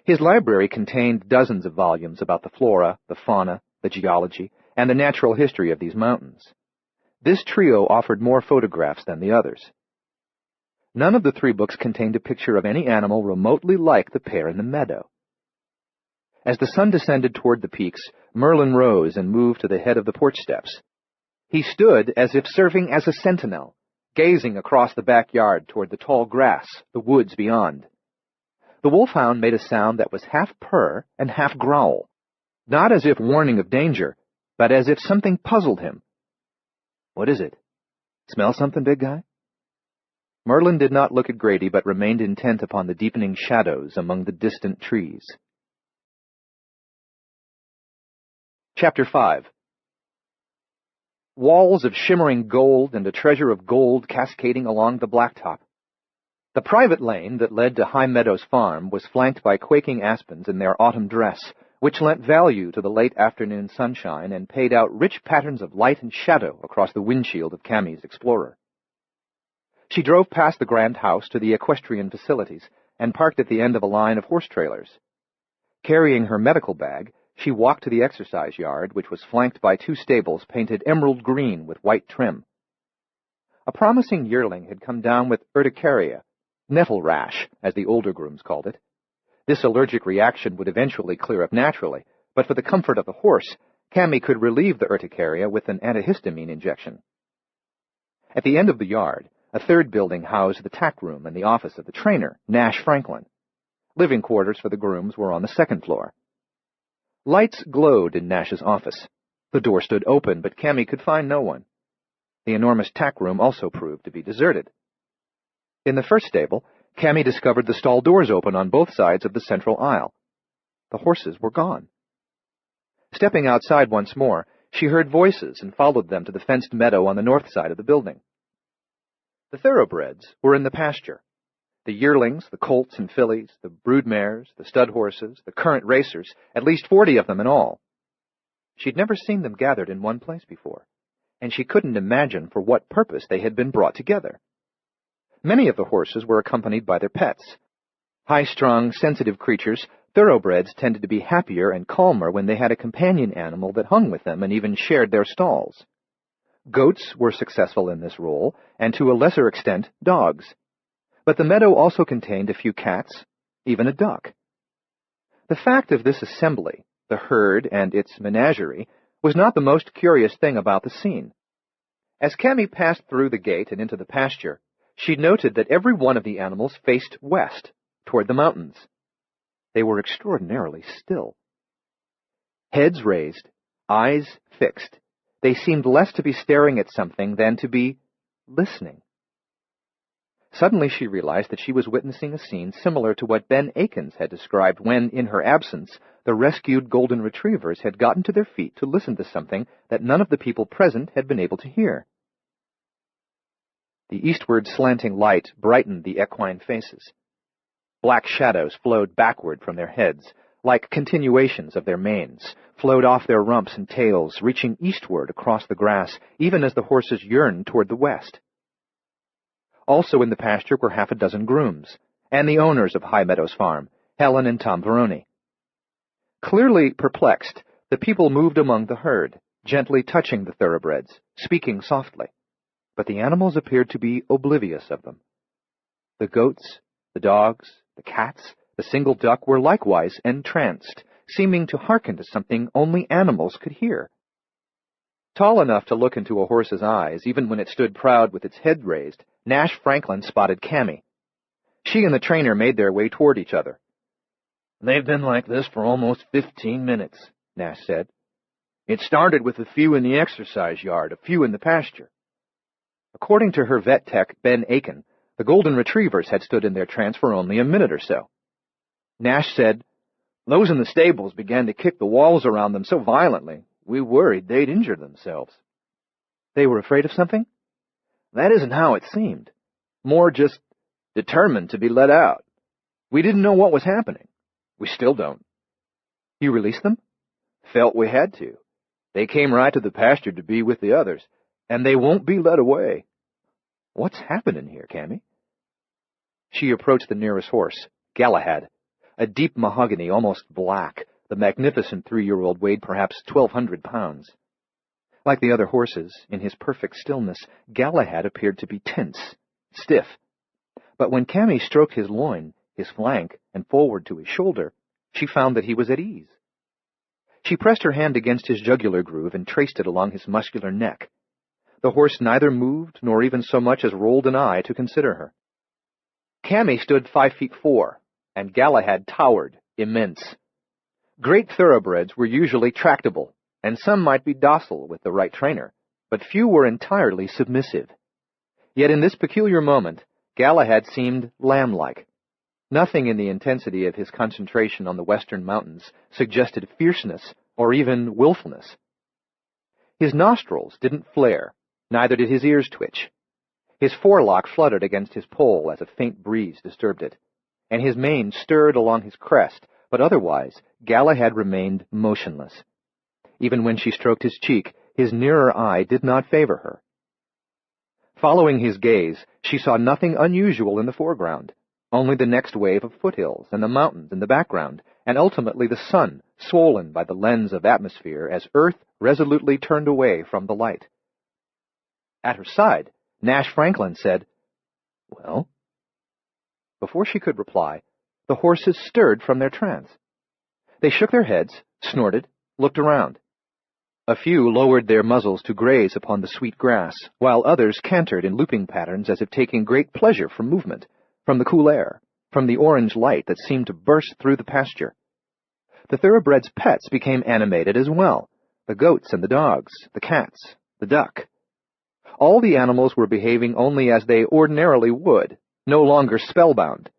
His library contained dozens of volumes about the flora, the fauna, the geology, and the natural history of these mountains. This trio offered more photographs than the others. None of the 3 books contained a picture of any animal remotely like the pair in the meadow. As the sun descended toward the peaks, Merlin rose and moved to the head of the porch steps. He stood as if serving as a sentinel, gazing across the backyard toward the tall grass, the woods beyond. The wolfhound made a sound that was half purr and half growl, not as if warning of danger, but as if something puzzled him. "What is it? Smell something, big guy?" Merlin did not look at Grady, but remained intent upon the deepening shadows among the distant trees. Chapter 5. Walls of shimmering gold and a treasure of gold cascading along the blacktop. The private lane that led to High Meadows Farm was flanked by quaking aspens in their autumn dress, which lent value to the late afternoon sunshine and paid out rich patterns of light and shadow across the windshield of Cammie's Explorer. She drove past the grand house to the equestrian facilities and parked at the end of a line of horse trailers. Carrying her medical bag, she walked to the exercise yard, which was flanked by 2 stables painted emerald green with white trim. A promising yearling had come down with urticaria, nettle rash, as the older grooms called it. This allergic reaction would eventually clear up naturally, but for the comfort of the horse, Cammy could relieve the urticaria with an antihistamine injection. At the end of the yard, a 3rd building housed the tack room and the office of the trainer, Nash Franklin. Living quarters for the grooms were on the 2nd floor. Lights glowed in Nash's office. The door stood open, but Cammy could find no one. The enormous tack room also proved to be deserted. In the 1st stable, Cammy discovered the stall doors open on both sides of the central aisle. The horses were gone. Stepping outside once more, she heard voices and followed them to the fenced meadow on the north side of the building. The thoroughbreds were in the pasture. The yearlings, the colts and fillies, the broodmares, the stud horses, the current racers, at least 40 of them in all. She'd never seen them gathered in one place before, and she couldn't imagine for what purpose they had been brought together. Many of the horses were accompanied by their pets. High-strung, sensitive creatures, thoroughbreds tended to be happier and calmer when they had a companion animal that hung with them and even shared their stalls. Goats were successful in this role, and to a lesser extent, dogs. But the meadow also contained a few cats, even a duck. The fact of this assembly, the herd and its menagerie, was not the most curious thing about the scene. As Cammy passed through the gate and into the pasture, she noted that every one of the animals faced west, toward the mountains. They were extraordinarily still. Heads raised, eyes fixed, they seemed less to be staring at something than to be listening. Suddenly she realized that she was witnessing a scene similar to what Ben Akins had described when, in her absence, the rescued golden retrievers had gotten to their feet to listen to something that none of the people present had been able to hear. The eastward slanting light brightened the equine faces. Black shadows flowed backward from their heads, like continuations of their manes, flowed off their rumps and tails, reaching eastward across the grass, even as the horses yearned toward the west. Also in the pasture were 6 grooms, and the owners of High Meadows Farm, Helen and Tom Veroni. Clearly perplexed, the people moved among the herd, gently touching the thoroughbreds, speaking softly. But the animals appeared to be oblivious of them. The goats, the dogs, the cats, the single duck were likewise entranced, seeming to hearken to something only animals could hear. Tall enough to look into a horse's eyes, even when it stood proud with its head raised, Nash Franklin spotted Cammy. She and the trainer made their way toward each other. "They've been like this for almost 15 minutes, Nash said. "It started with a few in the exercise yard, a few in the pasture." According to her vet tech, Ben Aiken, the golden retrievers had stood in their trance for only a minute or so. Nash said, "Those in the stables began to kick the walls around them so violently, we worried they'd injure themselves." "They were afraid of something?" "That isn't how it seemed. More just determined to be let out. We didn't know what was happening. We still don't." "You released them?" "Felt we had to. They came right to the pasture to be with the others, and they won't be led away." "What's happening here, Cammy?" She approached the nearest horse, Galahad, a deep mahogany, almost black. The magnificent 3-year-old weighed perhaps 1,200 pounds. Like the other horses, in his perfect stillness, Galahad appeared to be tense, stiff. But when Cammy stroked his loin, his flank, and forward to his shoulder, she found that he was at ease. She pressed her hand against his jugular groove and traced it along his muscular neck. The horse neither moved nor even so much as rolled an eye to consider her. Cammy stood 5'4", and Galahad towered, immense. Great thoroughbreds were usually tractable, and some might be docile with the right trainer, but few were entirely submissive. Yet in this peculiar moment, Galahad seemed lamb-like. Nothing in the intensity of his concentration on the western mountains suggested fierceness or even willfulness. His nostrils didn't flare, neither did his ears twitch. His forelock fluttered against his poll as a faint breeze disturbed it, and his mane stirred along his crest, but otherwise Galahad remained motionless. Even when she stroked his cheek, his nearer eye did not favor her. Following his gaze, she saw nothing unusual in the foreground, only the next wave of foothills and the mountains in the background, and ultimately the sun, swollen by the lens of atmosphere as Earth resolutely turned away from the light. At her side, Nash Franklin said, "Well?" Before she could reply, the horses stirred from their trance. They shook their heads, snorted, looked around. A few lowered their muzzles to graze upon the sweet grass, while others cantered in looping patterns as if taking great pleasure from movement, from the cool air, from the orange light that seemed to burst through the pasture. The thoroughbreds' pets became animated as well, the goats and the dogs, the cats, the duck. All the animals were behaving only as they ordinarily would, no longer spellbound.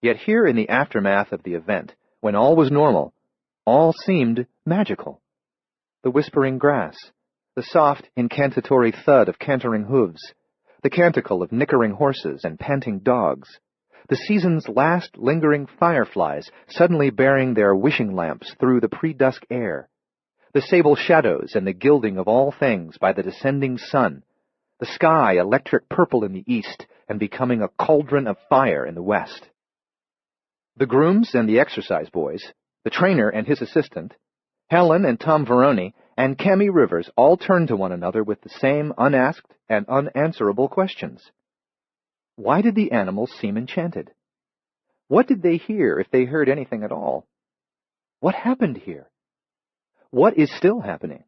Yet here in the aftermath of the event, when all was normal, all seemed magical. The whispering grass, the soft, incantatory thud of cantering hooves, the canticle of nickering horses and panting dogs, the season's last lingering fireflies suddenly bearing their wishing lamps through the pre-dusk air, the sable shadows and the gilding of all things by the descending sun, the sky electric purple in the east and becoming a cauldron of fire in the west. The grooms and the exercise boys, the trainer and his assistant, Helen and Tom Veroni, and Cammy Rivers all turned to one another with the same unasked and unanswerable questions. Why did the animals seem enchanted? What did they hear if they heard anything at all? What happened here? What is still happening?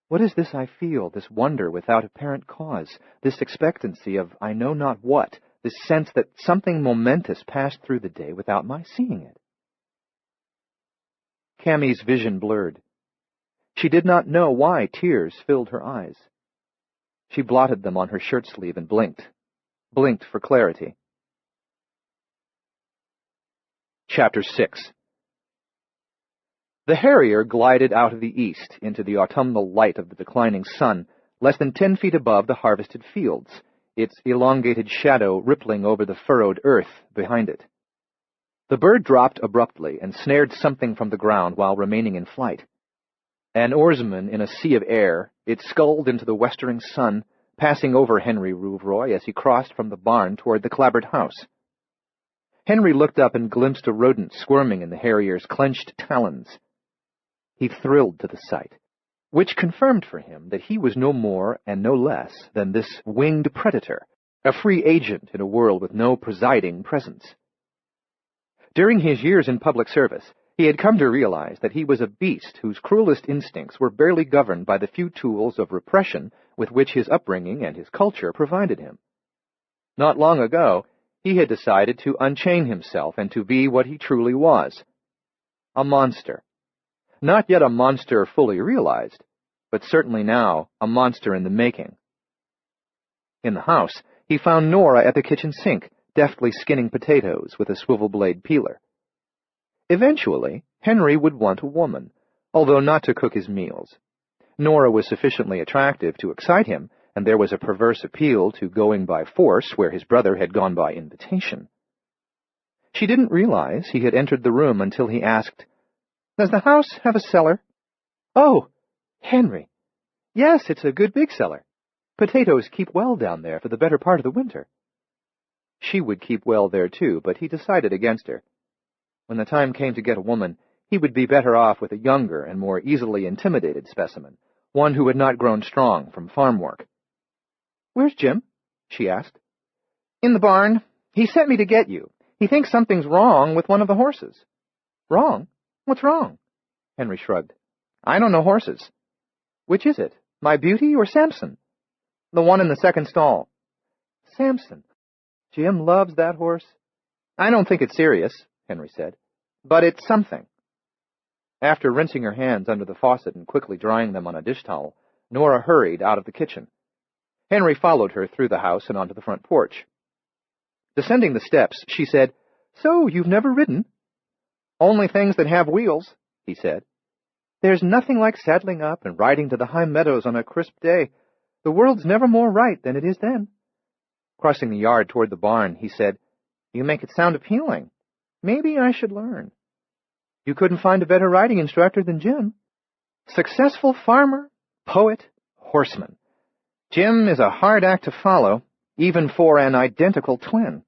What is this I feel, this wonder without apparent cause, this expectancy of I know not what, this sense that something momentous passed through the day without my seeing it? Cammy's vision blurred. She did not know why tears filled her eyes. She blotted them on her shirt sleeve and blinked for clarity. Chapter 6. The Harrier glided out of the east into the autumnal light of the declining sun, less than 10 feet above the harvested fields, its elongated shadow rippling over the furrowed earth behind it. The bird dropped abruptly and snared something from the ground while remaining in flight. An oarsman in a sea of air, it sculled into the westering sun, passing over Henry Rouvroy as he crossed from the barn toward the clapboard house. Henry looked up and glimpsed a rodent squirming in the Harrier's clenched talons. He thrilled to the sight, which confirmed for him that he was no more and no less than this winged predator, a free agent in a world with no presiding presence. During his years in public service, he had come to realize that he was a beast whose cruelest instincts were barely governed by the few tools of repression with which his upbringing and his culture provided him. Not long ago, he had decided to unchain himself and to be what he truly was, a monster. Not yet a monster fully realized, but certainly now a monster in the making. In the house, he found Nora at the kitchen sink, deftly skinning potatoes with a swivel-blade peeler. Eventually, Henry would want a woman, although not to cook his meals. Nora was sufficiently attractive to excite him, and there was a perverse appeal to going by force where his brother had gone by invitation. She didn't realize he had entered the room until he asked, "Does the house have a cellar?" "Oh, Henry. Yes, it's a good big cellar. Potatoes keep well down there for the better part of the winter." She would keep well there too, but he decided against her. When the time came to get a woman, he would be better off with a younger and more easily intimidated specimen, one who had not grown strong from farm work. "Where's Jim?" she asked. "In the barn. He sent me to get you. He thinks something's wrong with one of the horses." "Wrong? What's wrong?" Henry shrugged. "I don't know horses." "Which is it, my Beauty or Samson?" "The one in the second stall." "Samson. Jim loves that horse." "I don't think it's serious," Henry said, "but it's something." After rinsing her hands under the faucet and quickly drying them on a dish towel, Nora hurried out of the kitchen. Henry followed her through the house and onto the front porch. Descending the steps, she said, "So, you've never ridden?" "Only things that have wheels," he said. "There's nothing like saddling up and riding to the high meadows on a crisp day. The world's never more right than it is then." Crossing the yard toward the barn, he said, "You make it sound appealing. Maybe I should learn." "You couldn't find a better riding instructor than Jim. Successful farmer, poet, horseman. Jim is a hard act to follow, even for an identical twin.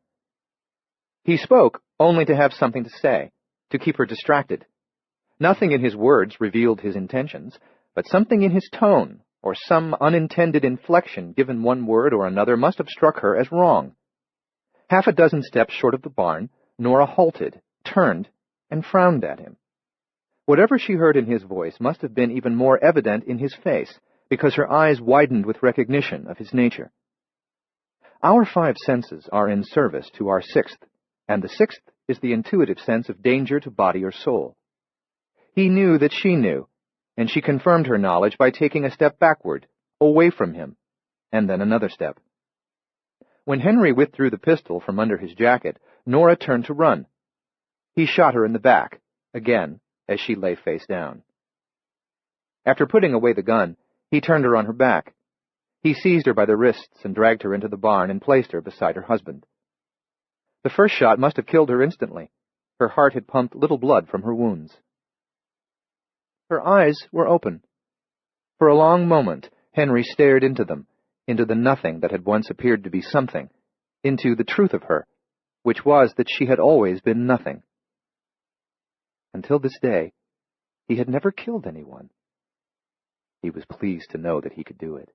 He spoke only to have something to say, to keep her distracted. Nothing in his words revealed his intentions, but something in his tone, or some unintended inflection given one word or another, must have struck her as wrong. Half a dozen steps short of the barn, Nora halted, turned, and frowned at him. Whatever she heard in his voice must have been even more evident in his face, because her eyes widened with recognition of his nature. Our 5 senses are in service to our 6th, and the 6th is the intuitive sense of danger to body or soul. He knew that she knew, and she confirmed her knowledge by taking a step backward, away from him, and then another step. When Henry withdrew the pistol from under his jacket, Nora turned to run. He shot her in the back, again, as she lay face down. After putting away the gun, he turned her on her back. He seized her by the wrists and dragged her into the barn and placed her beside her husband. The first shot must have killed her instantly. Her heart had pumped little blood from her wounds. Her eyes were open. For a long moment, Henry stared into them, into the nothing that had once appeared to be something, into the truth of her, which was that she had always been nothing. Until this day, he had never killed anyone. He was pleased to know that he could do it.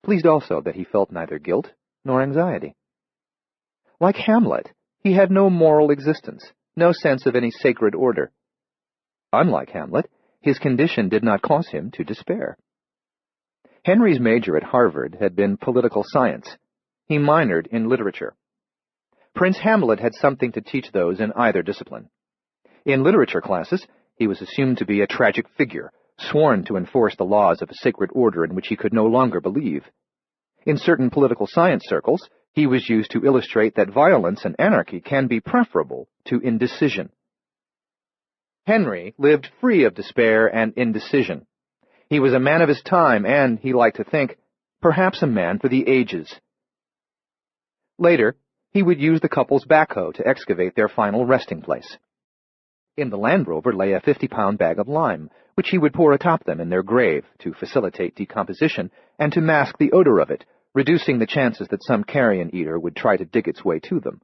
Pleased also that he felt neither guilt nor anxiety. Like Hamlet, he had no moral existence, no sense of any sacred order. Unlike Hamlet, his condition did not cause him to despair. Henry's major at Harvard had been political science. He minored in literature. Prince Hamlet had something to teach those in either discipline. In literature classes, he was assumed to be a tragic figure, sworn to enforce the laws of a sacred order in which he could no longer believe. In certain political science circles, he was used to illustrate that violence and anarchy can be preferable to indecision. Henry lived free of despair and indecision. He was a man of his time and, he liked to think, perhaps a man for the ages. Later, he would use the couple's backhoe to excavate their final resting place. In the Land Rover lay a 50-pound bag of lime, which he would pour atop them in their grave to facilitate decomposition and to mask the odor of it, reducing the chances that some carrion eater would try to dig its way to them.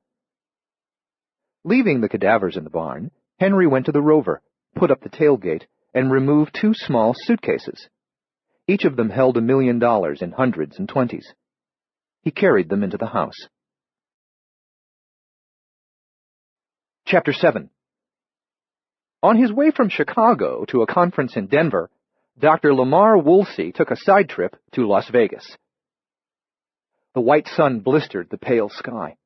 Leaving the cadavers in the barn, Henry went to the Rover, put up the tailgate, and removed 2 small suitcases. Each of them held $1 million in hundreds and twenties. He carried them into the house. Chapter 7. On his way from Chicago to a conference in Denver, Dr. Lamar Woolsey took a side trip to Las Vegas. The white sun blistered the pale sky.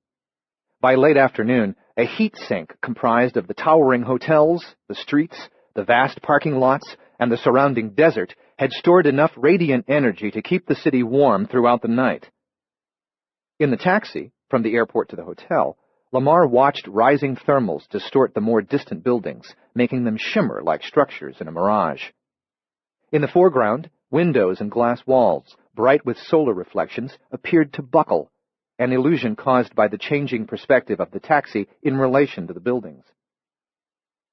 By late afternoon, a heat sink comprised of the towering hotels, the streets, the vast parking lots, and the surrounding desert had stored enough radiant energy to keep the city warm throughout the night. In the taxi, from the airport to the hotel, Lamar watched rising thermals distort the more distant buildings, making them shimmer like structures in a mirage. In the foreground, windows and glass walls, bright with solar reflections, appeared to buckle, an illusion caused by the changing perspective of the taxi in relation to the buildings.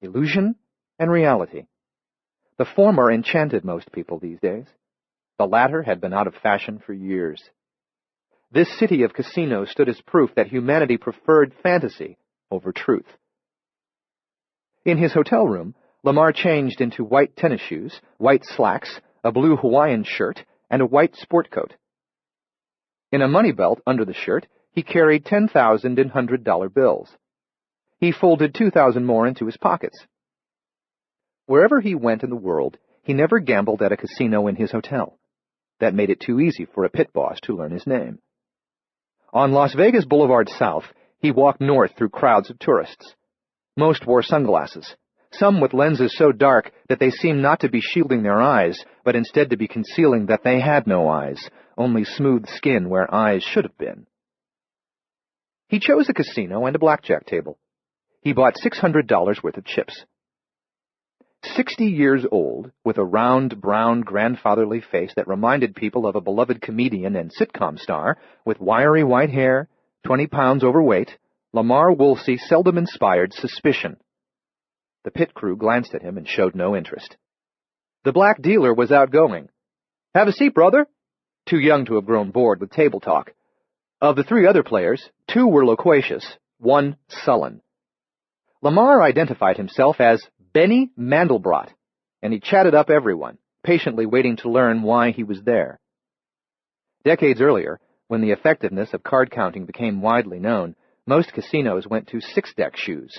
Illusion and reality. The former enchanted most people these days. The latter had been out of fashion for years. This city of casinos stood as proof that humanity preferred fantasy over truth. In his hotel room, Lamar changed into white tennis shoes, white slacks, a blue Hawaiian shirt, and a white sport coat. In a money belt under the shirt, he carried 10,000 in $100 bills. He folded 2,000 more into his pockets. Wherever he went in the world, he never gambled at a casino in his hotel. That made it too easy for a pit boss to learn his name. On Las Vegas Boulevard South, he walked north through crowds of tourists. Most wore sunglasses, some with lenses so dark that they seemed not to be shielding their eyes, but instead to be concealing that they had no eyes, only smooth skin where eyes should have been. He chose a casino and a blackjack table. He bought $600 worth of chips. 60 years old, with a round, brown, grandfatherly face that reminded people of a beloved comedian and sitcom star, with wiry white hair, 20 pounds overweight, Lamar Woolsey seldom inspired suspicion. The pit crew glanced at him and showed no interest. The black dealer was outgoing. "Have a seat, brother." too young to have grown bored with table talk. Of the 3 other players, 2 were loquacious, 1 sullen. Lamar identified himself as Benny Mandelbrot, and he chatted up everyone, patiently waiting to learn why he was there. Decades earlier, when the effectiveness of card counting became widely known, most casinos went to 6-deck shoes.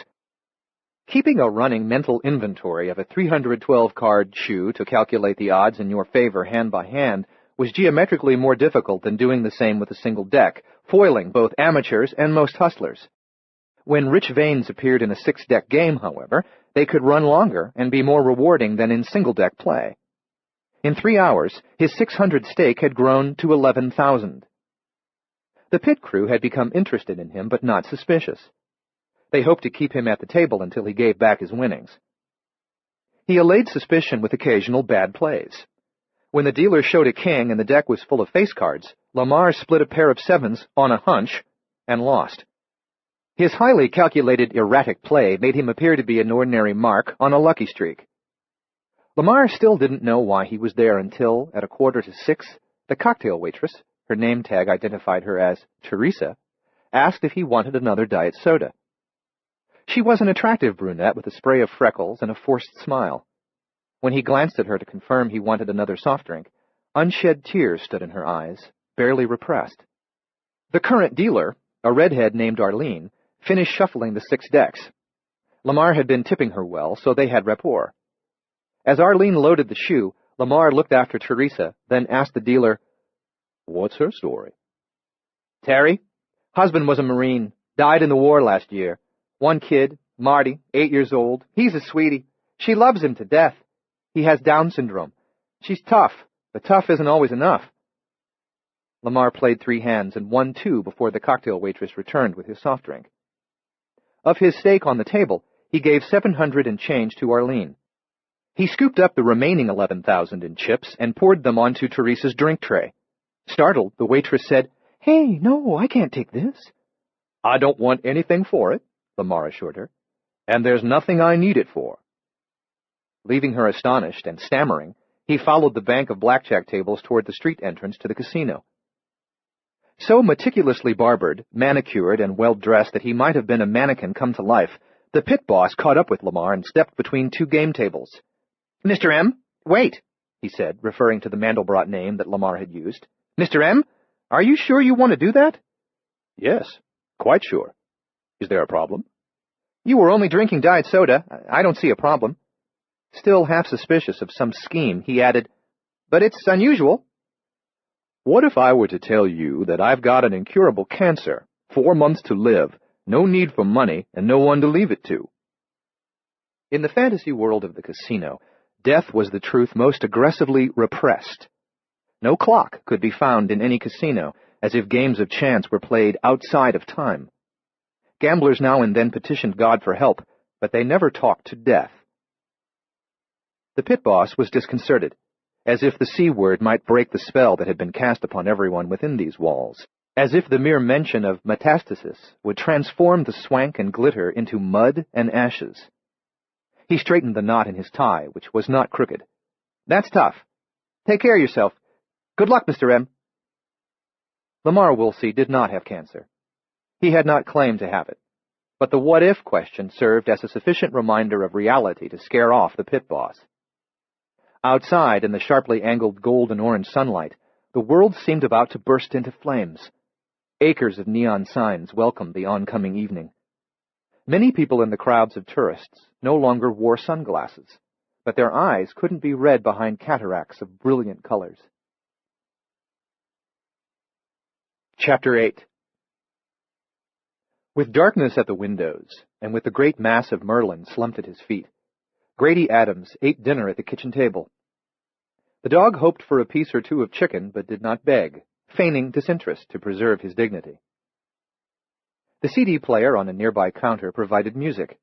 Keeping a running mental inventory of a 312-card shoe to calculate the odds in your favor hand by hand was geometrically more difficult than doing the same with a single deck, foiling both amateurs and most hustlers. When rich veins appeared in a 6-deck game, however, they could run longer and be more rewarding than in single-deck play. In 3 hours, his 600 stake had grown to 11,000. The pit crew had become interested in him, but not suspicious. They hoped to keep him at the table until he gave back his winnings. He allayed suspicion with occasional bad plays. When the dealer showed a king and the deck was full of face cards, Lamar split a pair of 7s on a hunch and lost. His highly calculated erratic play made him appear to be an ordinary mark on a lucky streak. Lamar still didn't know why he was there until, at 5:45, the cocktail waitress, her name tag identified her as Teresa, asked if he wanted another diet soda. She was an attractive brunette with a spray of freckles and a forced smile. When he glanced at her to confirm he wanted another soft drink, unshed tears stood in her eyes, barely repressed. The current dealer, a redhead named Arlene, finished shuffling the 6 decks. Lamar had been tipping her well, so they had rapport. As Arlene loaded the shoe, Lamar looked after Teresa, then asked the dealer, "What's her story?" "Terry. Husband was a Marine. Died in the war last year. 1 kid, Marty, 8 years old. He's a sweetie. She loves him to death. He has Down syndrome. She's tough, but tough isn't always enough." Lamar played 3 hands and won 2 before the cocktail waitress returned with his soft drink. Of his stake on the table, he gave 700 and change to Arlene. He scooped up the remaining 11,000 in chips and poured them onto Teresa's drink tray. Startled, the waitress said, "Hey, no, I can't take this." "I don't want anything for it," Lamar assured her, "and there's nothing I need it for." Leaving her astonished and stammering, he followed the bank of blackjack tables toward the street entrance to the casino. So meticulously barbered, manicured, and well-dressed that he might have been a mannequin come to life, the pit boss caught up with Lamar and stepped between 2 game tables. "Mr. M, wait," he said, referring to the Mandelbrot name that Lamar had used. "Mr. M, are you sure you want to do that?" "Yes, quite sure. Is there a problem?" "You were only drinking diet soda. I don't see a problem." Still half suspicious of some scheme, he added, "But it's unusual." "What if I were to tell you that I've got an incurable cancer, 4 months to live, no need for money, and no one to leave it to?" In the fantasy world of the casino, death was the truth most aggressively repressed. No clock could be found in any casino, as if games of chance were played outside of time. Gamblers now and then petitioned God for help, but they never talked to death. The pit boss was disconcerted, as if the C word might break the spell that had been cast upon everyone within these walls, as if the mere mention of metastasis would transform the swank and glitter into mud and ashes. He straightened the knot in his tie, which was not crooked. "That's tough. Take care of yourself. Good luck, Mr. M." Lamar Woolsey did not have cancer. He had not claimed to have it, but the what-if question served as a sufficient reminder of reality to scare off the pit boss. Outside, in the sharply angled gold and orange sunlight, the world seemed about to burst into flames. Acres of neon signs welcomed the oncoming evening. Many people in the crowds of tourists no longer wore sunglasses, but their eyes couldn't be read behind cataracts of brilliant colors. Chapter 8. With darkness at the windows, and with the great mass of Merlin slumped at his feet, Grady Adams ate dinner at the kitchen table. The dog hoped for a piece or 2 of chicken, but did not beg, feigning disinterest to preserve his dignity. The CD player on a nearby counter provided music.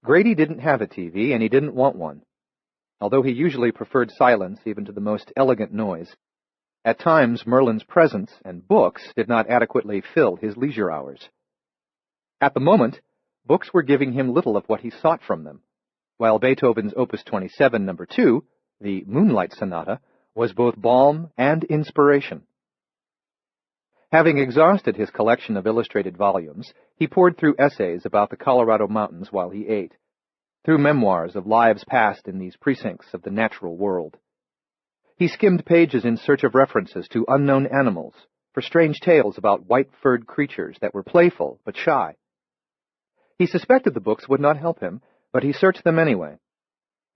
Grady didn't have a TV, and he didn't want one. Although he usually preferred silence even to the most elegant noise, at times Merlin's presence and books did not adequately fill his leisure hours. At the moment, books were giving him little of what he sought from them, while Beethoven's Opus 27, No. 2, the Moonlight Sonata, was both balm and inspiration. Having exhausted his collection of illustrated volumes, he pored through essays about the Colorado mountains while he ate, through memoirs of lives passed in these precincts of the natural world. He skimmed pages in search of references to unknown animals, for strange tales about white-furred creatures that were playful but shy. He suspected the books would not help him, but he searched them anyway.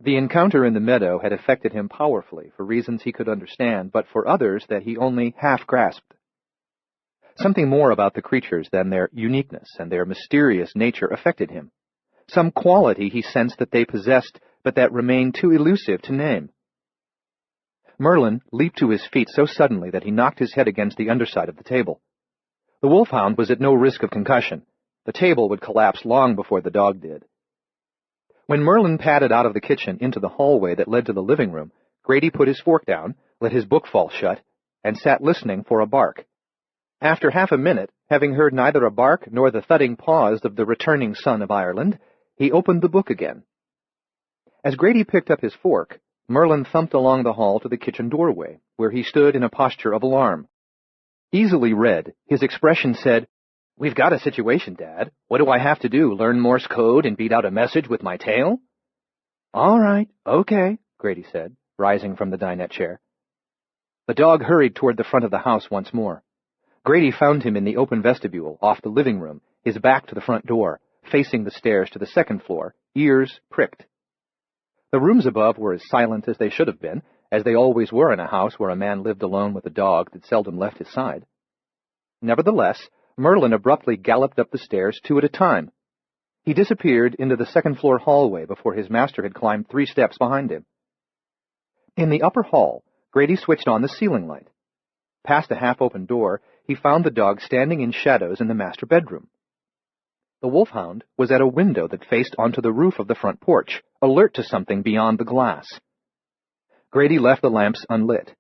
The encounter in the meadow had affected him powerfully for reasons he could understand, but for others that he only half-grasped. Something more about the creatures than their uniqueness and their mysterious nature affected him. Some quality he sensed that they possessed, but that remained too elusive to name. Merlin leaped to his feet so suddenly that he knocked his head against the underside of the table. The wolfhound was at no risk of concussion. The table would collapse long before the dog did. When Merlin padded out of the kitchen into the hallway that led to the living room, Grady put his fork down, let his book fall shut, and sat listening for a bark. After half a minute, having heard neither a bark nor the thudding paws of the returning son of Ireland, he opened the book again. As Grady picked up his fork, Merlin thumped along the hall to the kitchen doorway, where he stood in a posture of alarm. Easily read, his expression said, "We've got a situation, Dad. What do I have to do, learn Morse code and beat out a message with my tail?" "All right, okay," Grady said, rising from the dinette chair. The dog hurried toward the front of the house once more. Grady found him in the open vestibule, off the living room, his back to the front door, facing the stairs to the second floor, ears pricked. The rooms above were as silent as they should have been, as they always were in a house where a man lived alone with a dog that seldom left his side. Nevertheless, Merlin abruptly galloped up the stairs 2 at a time. He disappeared into the second-floor hallway before his master had climbed 3 steps behind him. In the upper hall, Grady switched on the ceiling light. Past a half-open door, he found the dog standing in shadows in the master bedroom. The wolfhound was at a window that faced onto the roof of the front porch, alert to something beyond the glass. Grady left the lamps unlit.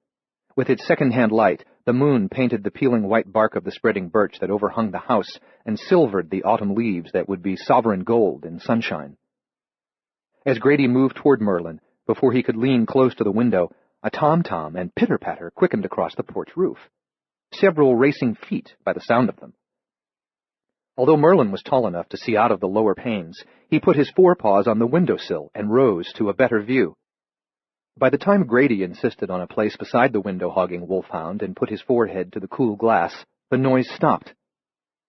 With its second-hand light, the moon painted the peeling white bark of the spreading birch that overhung the house and silvered the autumn leaves that would be sovereign gold in sunshine. As Grady moved toward Merlin, before he could lean close to the window, a tom-tom and pitter-patter quickened across the porch roof. Several racing feet by the sound of them. Although Merlin was tall enough to see out of the lower panes, he put his forepaws on the windowsill and rose to a better view. By the time Grady insisted on a place beside the window-hogging wolfhound and put his forehead to the cool glass, the noise stopped.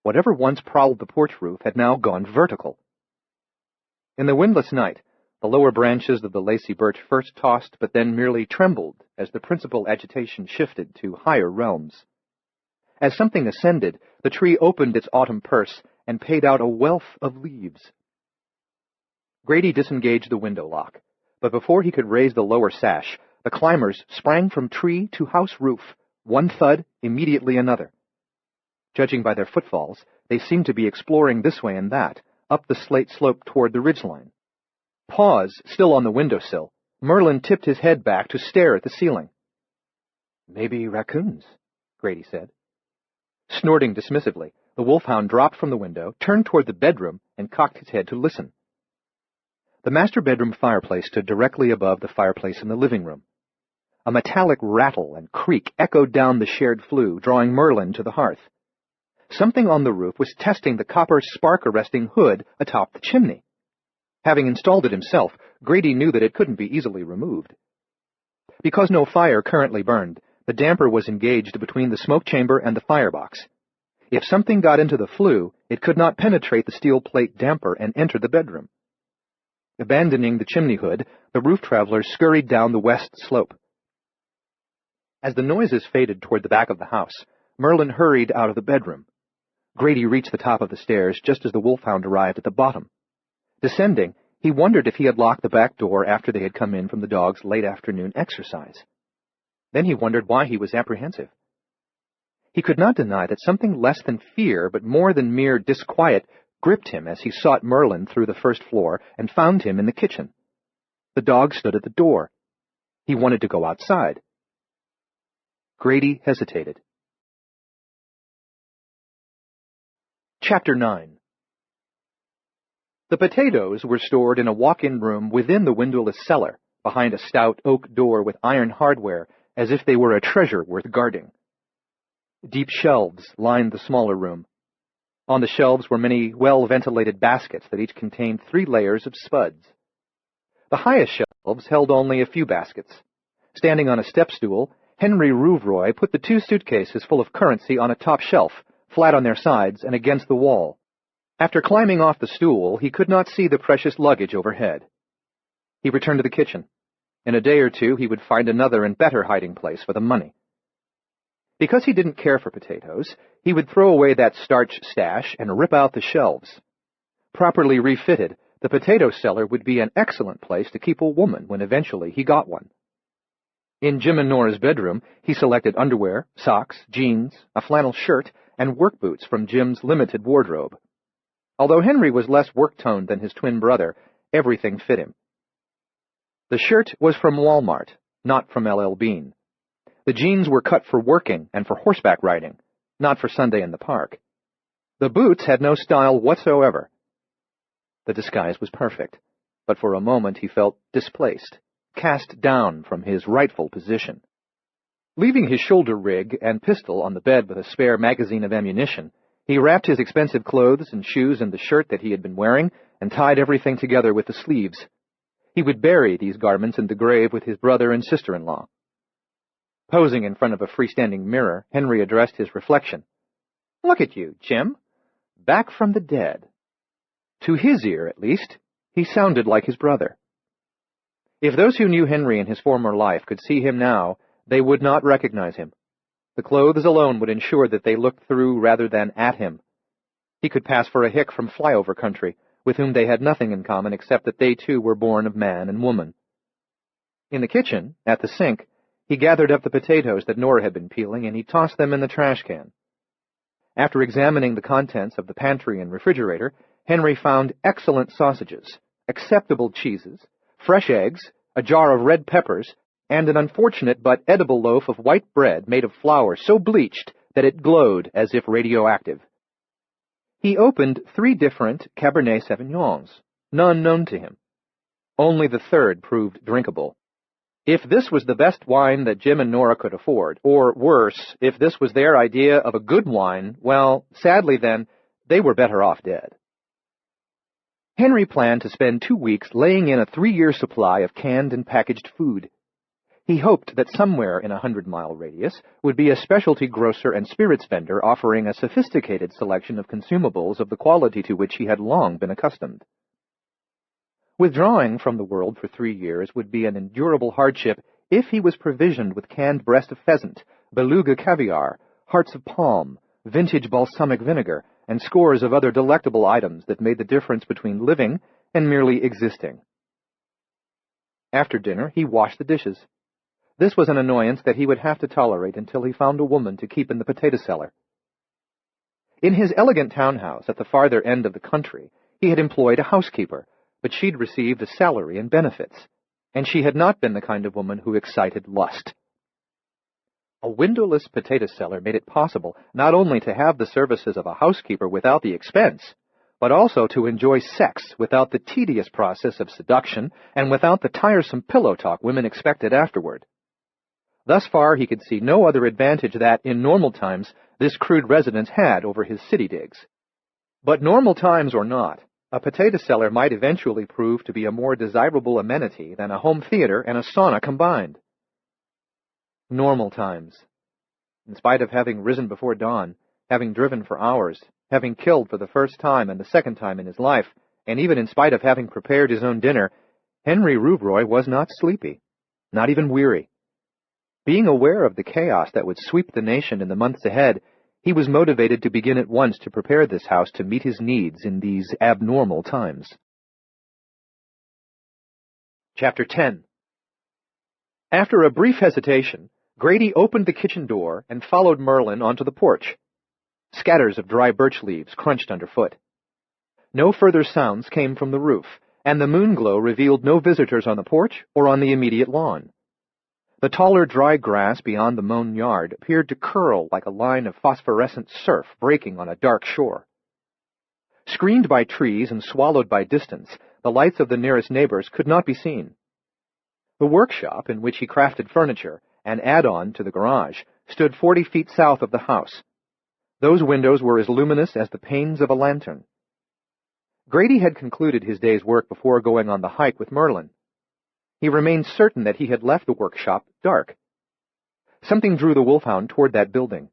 Whatever once prowled the porch roof had now gone vertical. In the windless night, the lower branches of the lacy birch first tossed but then merely trembled as the principal agitation shifted to higher realms. As something ascended, the tree opened its autumn purse and paid out a wealth of leaves. Grady disengaged the window lock, but before he could raise the lower sash, the climbers sprang from tree to house roof, one thud, immediately another. Judging by their footfalls, they seemed to be exploring this way and that, up the slate slope toward the ridgeline. Paws still on the windowsill, Merlin tipped his head back to stare at the ceiling. "Maybe raccoons," Grady said. Snorting dismissively, the wolfhound dropped from the window, turned toward the bedroom, and cocked his head to listen. The master bedroom fireplace stood directly above the fireplace in the living room. A metallic rattle and creak echoed down the shared flue, drawing Merlin to the hearth. Something on the roof was testing the copper spark-arresting hood atop the chimney. Having installed it himself, Grady knew that it couldn't be easily removed. Because no fire currently burned, the damper was engaged between the smoke chamber and the firebox. If something got into the flue, it could not penetrate the steel plate damper and enter the bedroom. Abandoning the chimney hood, the roof travelers scurried down the west slope. As the noises faded toward the back of the house, Merlin hurried out of the bedroom. Grady reached the top of the stairs just as the wolfhound arrived at the bottom. Descending, he wondered if he had locked the back door after they had come in from the dog's late afternoon exercise. Then he wondered why he was apprehensive. He could not deny that something less than fear, but more than mere disquiet, gripped him as he sought Merlin through the first floor and found him in the kitchen. The dog stood at the door. He wanted to go outside. Grady hesitated. Chapter 9. The potatoes were stored in a walk-in room within the windowless cellar, behind a stout oak door with iron hardware as if they were a treasure worth guarding. Deep shelves lined the smaller room. On the shelves were many well-ventilated baskets that each contained 3 layers of spuds. The highest shelves held only a few baskets. Standing on a step stool, Henry Rouvroy put the 2 suitcases full of currency on a top shelf, flat on their sides and against the wall. After climbing off the stool, he could not see the precious luggage overhead. He returned to the kitchen. In a day or 2, he would find another and better hiding place for the money. Because he didn't care for potatoes, he would throw away that starch stash and rip out the shelves. Properly refitted, the potato cellar would be an excellent place to keep a woman when eventually he got one. In Jim and Nora's bedroom, he selected underwear, socks, jeans, a flannel shirt, and work boots from Jim's limited wardrobe. Although Henry was less work-toned than his twin brother, everything fit him. The shirt was from Walmart, not from L.L. Bean. The jeans were cut for working and for horseback riding, not for Sunday in the park. The boots had no style whatsoever. The disguise was perfect, but for a moment he felt displaced, cast down from his rightful position. Leaving his shoulder rig and pistol on the bed with a spare magazine of ammunition, he wrapped his expensive clothes and shoes in the shirt that he had been wearing and tied everything together with the sleeves. He would bury these garments in the grave with his brother and sister-in-law. Posing in front of a freestanding mirror, Henry addressed his reflection. "Look at you, Jim. Back from the dead." To his ear, at least, he sounded like his brother. If those who knew Henry in his former life could see him now, they would not recognize him. The clothes alone would ensure that they looked through rather than at him. He could pass for a hick from flyover country, with whom they had nothing in common except that they too were born of man and woman. In the kitchen, at the sink, he gathered up the potatoes that Nora had been peeling, and he tossed them in the trash can. After examining the contents of the pantry and refrigerator, Henry found excellent sausages, acceptable cheeses, fresh eggs, a jar of red peppers, and an unfortunate but edible loaf of white bread made of flour so bleached that it glowed as if radioactive. He opened 3 different Cabernet Sauvignons, none known to him. Only the third proved drinkable. If this was the best wine that Jim and Nora could afford, or worse, if this was their idea of a good wine, well, sadly then, they were better off dead. Henry planned to spend 2 weeks laying in a 3-year supply of canned and packaged food. He hoped that somewhere in a 100-mile radius would be a specialty grocer and spirits vendor offering a sophisticated selection of consumables of the quality to which he had long been accustomed. Withdrawing from the world for 3 years would be an endurable hardship if he was provisioned with canned breast of pheasant, beluga caviar, hearts of palm, vintage balsamic vinegar, and scores of other delectable items that made the difference between living and merely existing. After dinner, he washed the dishes. This was an annoyance that he would have to tolerate until he found a woman to keep in the potato cellar. In his elegant townhouse at the farther end of the country, he had employed a housekeeper, but she'd received a salary and benefits, and she had not been the kind of woman who excited lust. A windowless potato cellar made it possible not only to have the services of a housekeeper without the expense, but also to enjoy sex without the tedious process of seduction and without the tiresome pillow talk women expected afterward. Thus far, he could see no other advantage that, in normal times, this crude residence had over his city digs. But normal times or not, a potato cellar might eventually prove to be a more desirable amenity than a home theater and a sauna combined. Normal times. In spite of having risen before dawn, having driven for hours, having killed for the first time and the second time in his life, and even in spite of having prepared his own dinner, Henry Rouvroy was not sleepy, not even weary. Being aware of the chaos that would sweep the nation in the months ahead, he was motivated to begin at once to prepare this house to meet his needs in these abnormal times. Chapter 10. After a brief hesitation, Grady opened the kitchen door and followed Merlin onto the porch. Scatters of dry birch leaves crunched underfoot. No further sounds came from the roof, and the moon glow revealed no visitors on the porch or on the immediate lawn. The taller dry grass beyond the mown yard appeared to curl like a line of phosphorescent surf breaking on a dark shore. Screened by trees and swallowed by distance, the lights of the nearest neighbors could not be seen. The workshop in which he crafted furniture, an add-on to the garage, stood 40 feet south of the house. Those windows were as luminous as the panes of a lantern. Grady had concluded his day's work before going on the hike with Merlin. He remained certain that he had left the workshop dark. Something drew the wolfhound toward that building.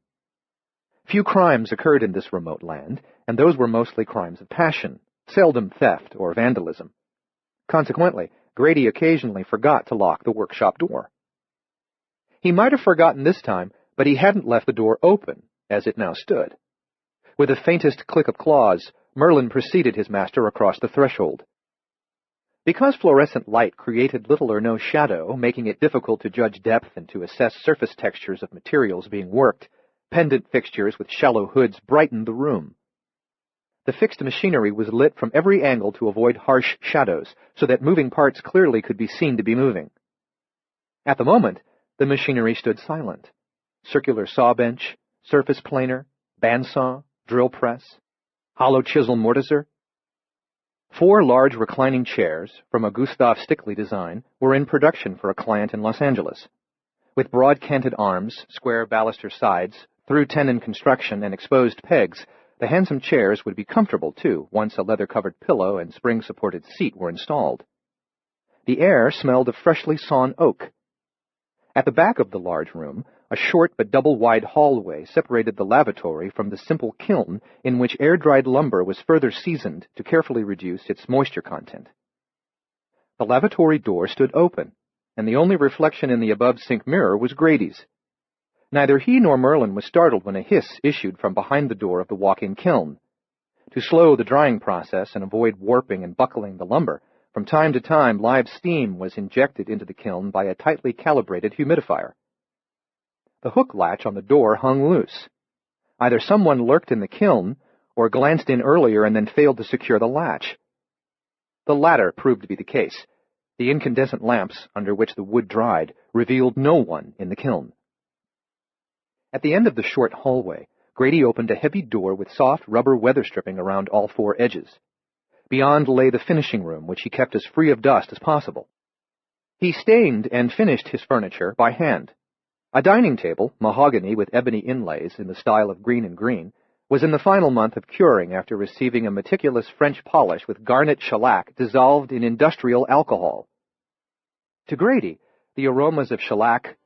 Few crimes occurred in this remote land, and those were mostly crimes of passion, seldom theft or vandalism. Consequently, Grady occasionally forgot to lock the workshop door. He might have forgotten this time, but he hadn't left the door open, as it now stood. With the faintest click of claws, Merlin preceded his master across the threshold. Because fluorescent light created little or no shadow, making it difficult to judge depth and to assess surface textures of materials being worked, pendant fixtures with shallow hoods brightened the room. The fixed machinery was lit from every angle to avoid harsh shadows, so that moving parts clearly could be seen to be moving. At the moment, the machinery stood silent. Circular saw bench, surface planer, bandsaw, drill press, hollow chisel mortiser. 4 large reclining chairs, from a Gustav Stickley design, were in production for a client in Los Angeles. With broad-canted arms, square baluster sides, through-tenon construction, and exposed pegs, the handsome chairs would be comfortable, too, once a leather-covered pillow and spring-supported seat were installed. The air smelled of freshly sawn oak. At the back of the large room, a short but double-wide hallway separated the lavatory from the simple kiln in which air-dried lumber was further seasoned to carefully reduce its moisture content. The lavatory door stood open, and the only reflection in the above-sink mirror was Grady's. Neither he nor Merlin was startled when a hiss issued from behind the door of the walk-in kiln. To slow the drying process and avoid warping and buckling the lumber, from time to time live steam was injected into the kiln by a tightly calibrated humidifier. The hook latch on the door hung loose. Either someone lurked in the kiln, or glanced in earlier and then failed to secure the latch. The latter proved to be the case. The incandescent lamps, under which the wood dried, revealed no one in the kiln. At the end of the short hallway, Grady opened a heavy door with soft rubber weather stripping around all 4 edges. Beyond lay the finishing room, which he kept as free of dust as possible. He stained and finished his furniture by hand. A dining table, mahogany with ebony inlays in the style of green and green, was in the final month of curing after receiving a meticulous French polish with garnet shellac dissolved in industrial alcohol. To Grady, the aromas of shellac...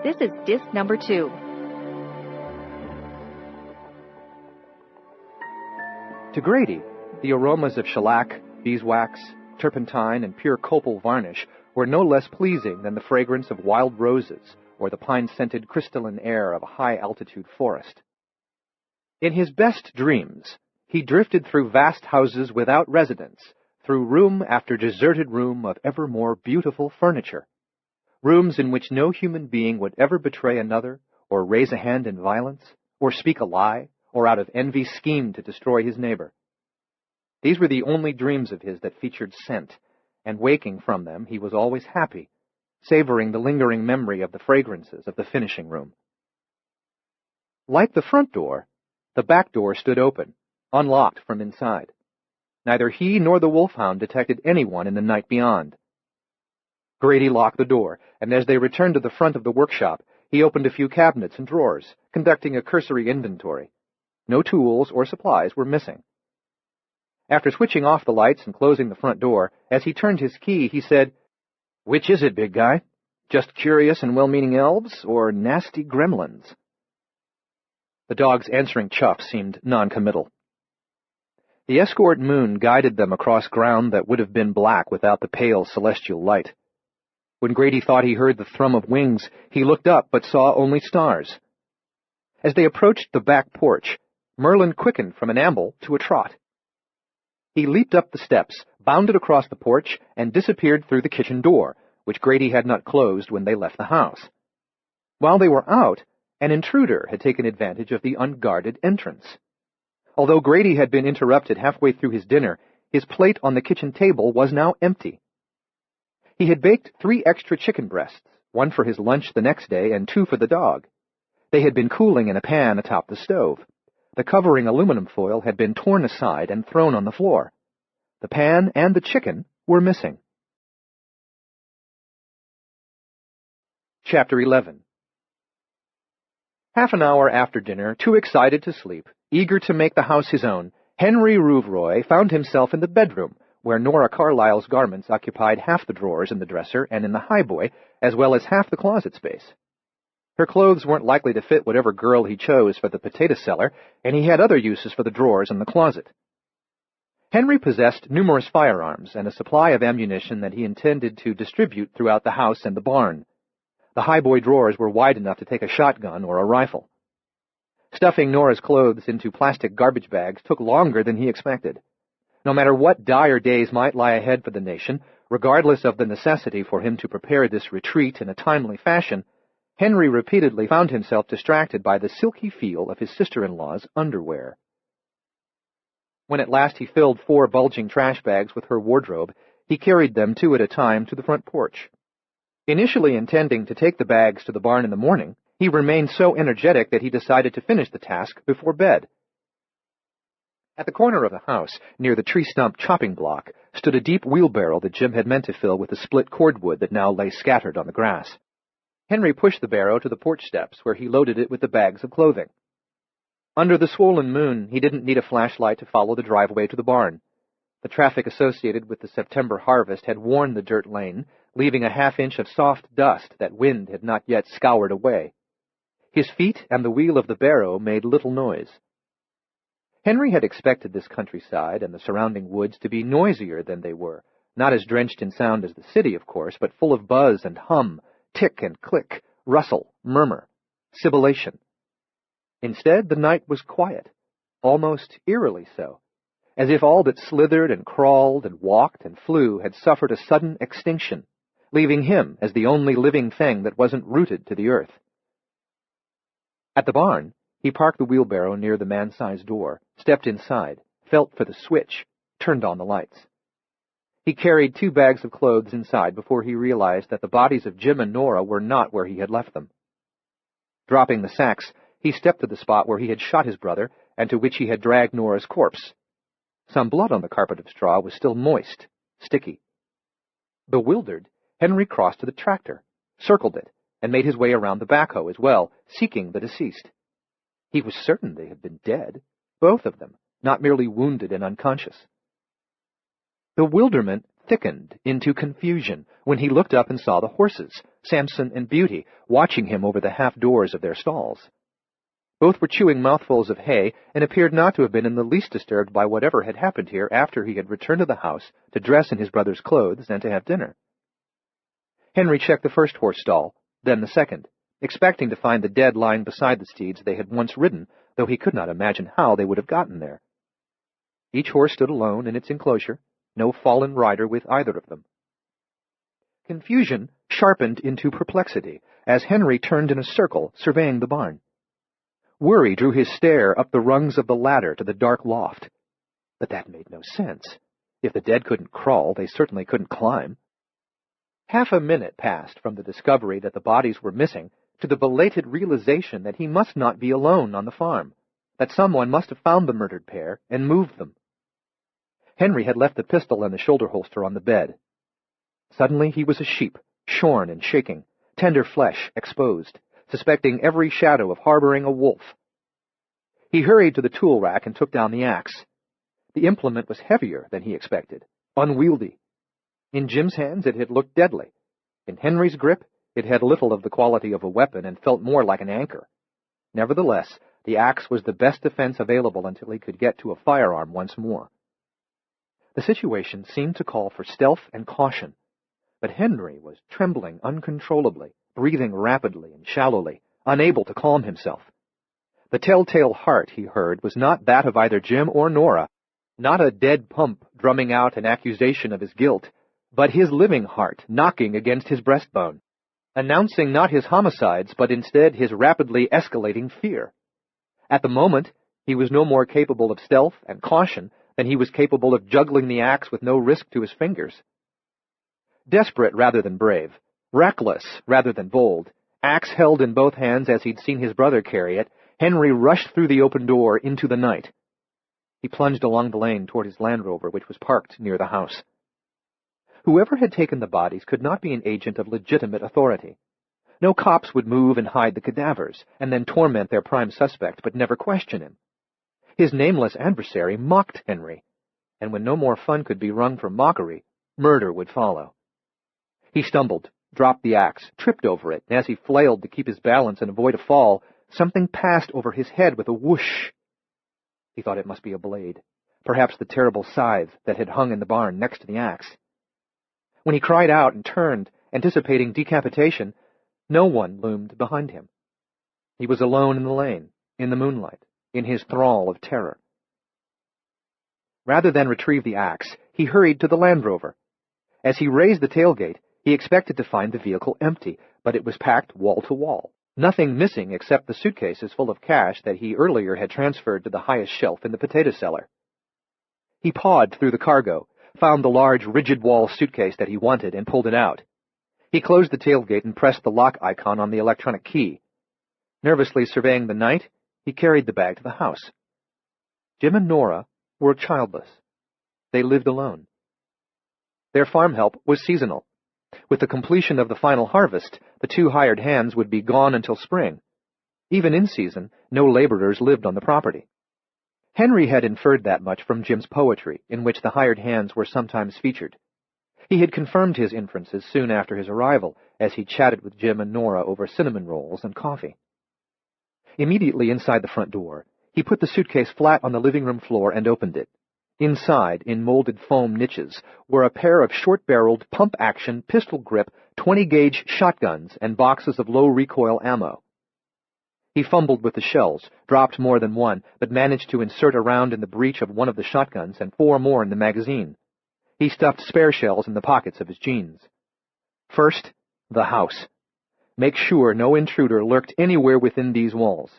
This is disc number 2. To Grady, the aromas of shellac, beeswax, turpentine, and pure copal varnish were no less pleasing than the fragrance of wild roses or the pine-scented crystalline air of a high-altitude forest. In his best dreams, he drifted through vast houses without residence, through room after deserted room of ever more beautiful furniture, rooms in which no human being would ever betray another, or raise a hand in violence, or speak a lie, or out of envy scheme to destroy his neighbor. These were the only dreams of his that featured scent, and waking from them he was always happy, savoring the lingering memory of the fragrances of the finishing room. Like the front door, the back door stood open, unlocked from inside. Neither he nor the wolfhound detected anyone in the night beyond. Grady locked the door, and as they returned to the front of the workshop, he opened a few cabinets and drawers, conducting a cursory inventory. No tools or supplies were missing. After switching off the lights and closing the front door, as he turned his key, he said, "Which is it, big guy? Just curious and well-meaning elves, or nasty gremlins?" The dog's answering chuff seemed non-committal. The escort moon guided them across ground that would have been black without the pale celestial light. When Grady thought he heard the thrum of wings, he looked up but saw only stars. As they approached the back porch, Merlin quickened from an amble to a trot. He leaped up the steps, bounded across the porch, and disappeared through the kitchen door, which Grady had not closed when they left the house. While they were out, an intruder had taken advantage of the unguarded entrance. Although Grady had been interrupted halfway through his dinner, his plate on the kitchen table was now empty. He had baked 3 extra chicken breasts, 1 for his lunch the next day and 2 for the dog. They had been cooling in a pan atop the stove. The covering aluminum foil had been torn aside and thrown on the floor. The pan and the chicken were missing. Chapter 11. Half an hour after dinner, too excited to sleep, eager to make the house his own, Henry Rouvroy found himself in the bedroom, where Nora Carlyle's garments occupied half the drawers in the dresser and in the highboy, as well as half the closet space. Her clothes weren't likely to fit whatever girl he chose for the potato cellar, and he had other uses for the drawers in the closet. Henry possessed numerous firearms and a supply of ammunition that he intended to distribute throughout the house and the barn. The highboy drawers were wide enough to take a shotgun or a rifle. Stuffing Nora's clothes into plastic garbage bags took longer than he expected. No matter what dire days might lie ahead for the nation, regardless of the necessity for him to prepare this retreat in a timely fashion, Henry repeatedly found himself distracted by the silky feel of his sister-in-law's underwear. When at last he filled 4 bulging trash bags with her wardrobe, he carried them 2 at a time to the front porch. Initially intending to take the bags to the barn in the morning, he remained so energetic that he decided to finish the task before bed. At the corner of the house, near the tree stump chopping block, stood a deep wheelbarrow that Jim had meant to fill with the split cordwood that now lay scattered on the grass. Henry pushed the barrow to the porch steps, where he loaded it with the bags of clothing. Under the swollen moon, he didn't need a flashlight to follow the driveway to the barn. The traffic associated with the September harvest had worn the dirt lane, leaving a half-inch of soft dust that wind had not yet scoured away. His feet and the wheel of the barrow made little noise. Henry had expected this countryside and the surrounding woods to be noisier than they were, not as drenched in sound as the city, of course, but full of buzz and hum, tick and click, rustle, murmur, sibilation. Instead, the night was quiet, almost eerily so, as if all that slithered and crawled and walked and flew had suffered a sudden extinction, leaving him as the only living thing that wasn't rooted to the earth. At the barn, he parked the wheelbarrow near the man-sized door, stepped inside, felt for the switch, turned on the lights. He carried 2 bags of clothes inside before he realized that the bodies of Jim and Nora were not where he had left them. Dropping the sacks, he stepped to the spot where he had shot his brother and to which he had dragged Nora's corpse. Some blood on the carpet of straw was still moist, sticky. Bewildered, Henry crossed to the tractor, circled it, and made his way around the backhoe as well, seeking the deceased. He was certain they had been dead, both of them, not merely wounded and unconscious. Bewilderment thickened into confusion when he looked up and saw the horses, Samson and Beauty, watching him over the half-doors of their stalls. Both were chewing mouthfuls of hay and appeared not to have been in the least disturbed by whatever had happened here after he had returned to the house to dress in his brother's clothes and to have dinner. Henry checked the first horse stall, then the second, expecting to find the dead lying beside the steeds they had once ridden, though he could not imagine how they would have gotten there. Each horse stood alone in its enclosure, no fallen rider with either of them. Confusion sharpened into perplexity as Henry turned in a circle, surveying the barn. Worry drew his stare up the rungs of the ladder to the dark loft. But that made no sense. If the dead couldn't crawl, they certainly couldn't climb. Half a minute passed from the discovery that the bodies were missing to the belated realization that he must not be alone on the farm, that someone must have found the murdered pair and moved them. Henry had left the pistol and the shoulder holster on the bed. Suddenly he was a sheep, shorn and shaking, tender flesh exposed, suspecting every shadow of harboring a wolf. He hurried to the tool rack and took down the axe. The implement was heavier than he expected, unwieldy. In Jim's hands it had looked deadly. In Henry's grip it had little of the quality of a weapon and felt more like an anchor. Nevertheless, the axe was the best defense available until he could get to a firearm once more. The situation seemed to call for stealth and caution, but Henry was trembling uncontrollably, breathing rapidly and shallowly, unable to calm himself. The telltale heart, he heard, was not that of either Jim or Nora, not a dead pump drumming out an accusation of his guilt, but his living heart knocking against his breastbone, announcing not his homicides, but instead his rapidly escalating fear. At the moment, he was no more capable of stealth and caution than he was capable of juggling the axe with no risk to his fingers. Desperate rather than brave, reckless rather than bold, axe held in both hands as he'd seen his brother carry it, Henry rushed through the open door into the night. He plunged along the lane toward his Land Rover, which was parked near the house. Whoever had taken the bodies could not be an agent of legitimate authority. No cops would move and hide the cadavers, and then torment their prime suspect, but never question him. His nameless adversary mocked Henry, and when no more fun could be wrung from mockery, murder would follow. He stumbled, dropped the axe, tripped over it, and as he flailed to keep his balance and avoid a fall, something passed over his head with a whoosh. He thought it must be a blade, perhaps the terrible scythe that had hung in the barn next to the axe. When he cried out and turned, anticipating decapitation, no one loomed behind him. He was alone in the lane, in the moonlight, in his thrall of terror. Rather than retrieve the axe, he hurried to the Land Rover. As he raised the tailgate, he expected to find the vehicle empty, but it was packed wall to wall. Nothing missing except the suitcases full of cash that he earlier had transferred to the highest shelf in the potato cellar. He pawed through the cargo, found the large, rigid-wall suitcase that he wanted, and pulled it out. He closed the tailgate and pressed the lock icon on the electronic key. Nervously surveying the night, he carried the bag to the house. Jim and Nora were childless. They lived alone. Their farm help was seasonal. With the completion of the final harvest, the 2 hired hands would be gone until spring. Even in season, no laborers lived on the property. Henry had inferred that much from Jim's poetry, in which the hired hands were sometimes featured. He had confirmed his inferences soon after his arrival, as he chatted with Jim and Nora over cinnamon rolls and coffee. Immediately inside the front door, he put the suitcase flat on the living room floor and opened it. Inside, in molded foam niches, were a pair of short-barreled, pump-action, pistol-grip, 20-gauge shotguns and boxes of low-recoil ammo. He fumbled with the shells, dropped more than one, but managed to insert a round in the breech of one of the shotguns and 4 more in the magazine. He stuffed spare shells in the pockets of his jeans. First, the house. Make sure no intruder lurked anywhere within these walls.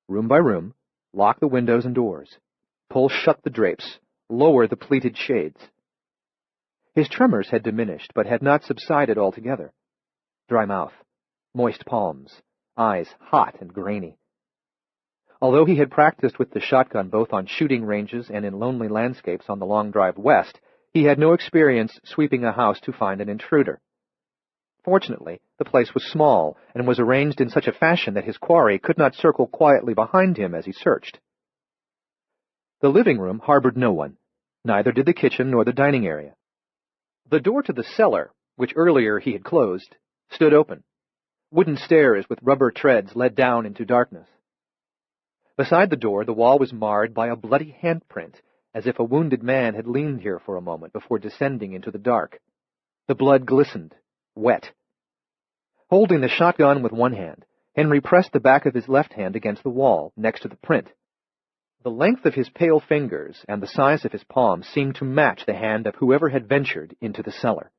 Room by room, lock the windows and doors. Pull shut the drapes. Lower the pleated shades. His tremors had diminished, but had not subsided altogether. Dry mouth, moist palms, eyes hot and grainy. Although he had practiced with the shotgun both on shooting ranges and in lonely landscapes on the long drive west, he had no experience sweeping a house to find an intruder. Fortunately, the place was small and was arranged in such a fashion that his quarry could not circle quietly behind him as he searched. The living room harbored no one. Neither did the kitchen nor the dining area. The door to the cellar, which earlier he had closed, stood open. Wooden stairs with rubber treads led down into darkness. Beside the door, the wall was marred by a bloody handprint, as if a wounded man had leaned here for a moment before descending into the dark. The blood glistened, wet. Holding the shotgun with one hand, Henry pressed the back of his left hand against the wall, next to the print. The length of his pale fingers and the size of his palm seemed to match the hand of whoever had ventured into the cellar.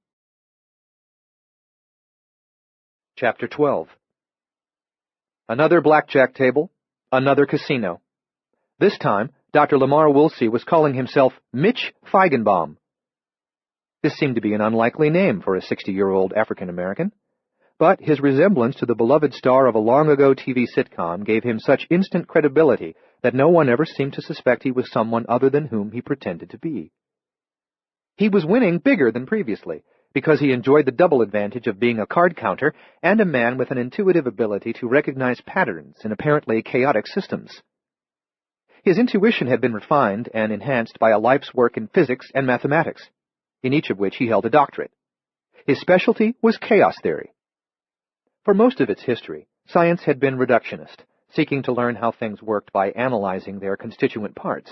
Chapter 12. Another blackjack table, another casino. This time, Dr. Lamar Woolsey was calling himself Mitch Feigenbaum. This seemed to be an unlikely name for a 60-year-old African-American, but his resemblance to the beloved star of a long-ago TV sitcom gave him such instant credibility that no one ever seemed to suspect he was someone other than whom he pretended to be. He was winning bigger than previously, because he enjoyed the double advantage of being a card counter and a man with an intuitive ability to recognize patterns in apparently chaotic systems. His intuition had been refined and enhanced by a life's work in physics and mathematics, in each of which he held a doctorate. His specialty was chaos theory. For most of its history, science had been reductionist, seeking to learn how things worked by analyzing their constituent parts.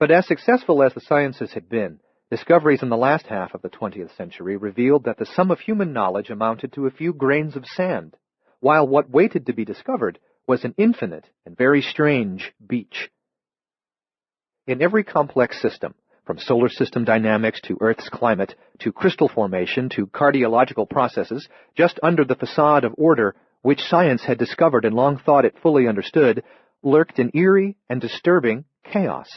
But as successful as the sciences had been, discoveries in the last half of the 20th century revealed that the sum of human knowledge amounted to a few grains of sand, while what waited to be discovered was an infinite and very strange beach. In every complex system, from solar system dynamics to Earth's climate, to crystal formation to cardiological processes, just under the facade of order which science had discovered and long thought it fully understood, lurked an eerie and disturbing chaos.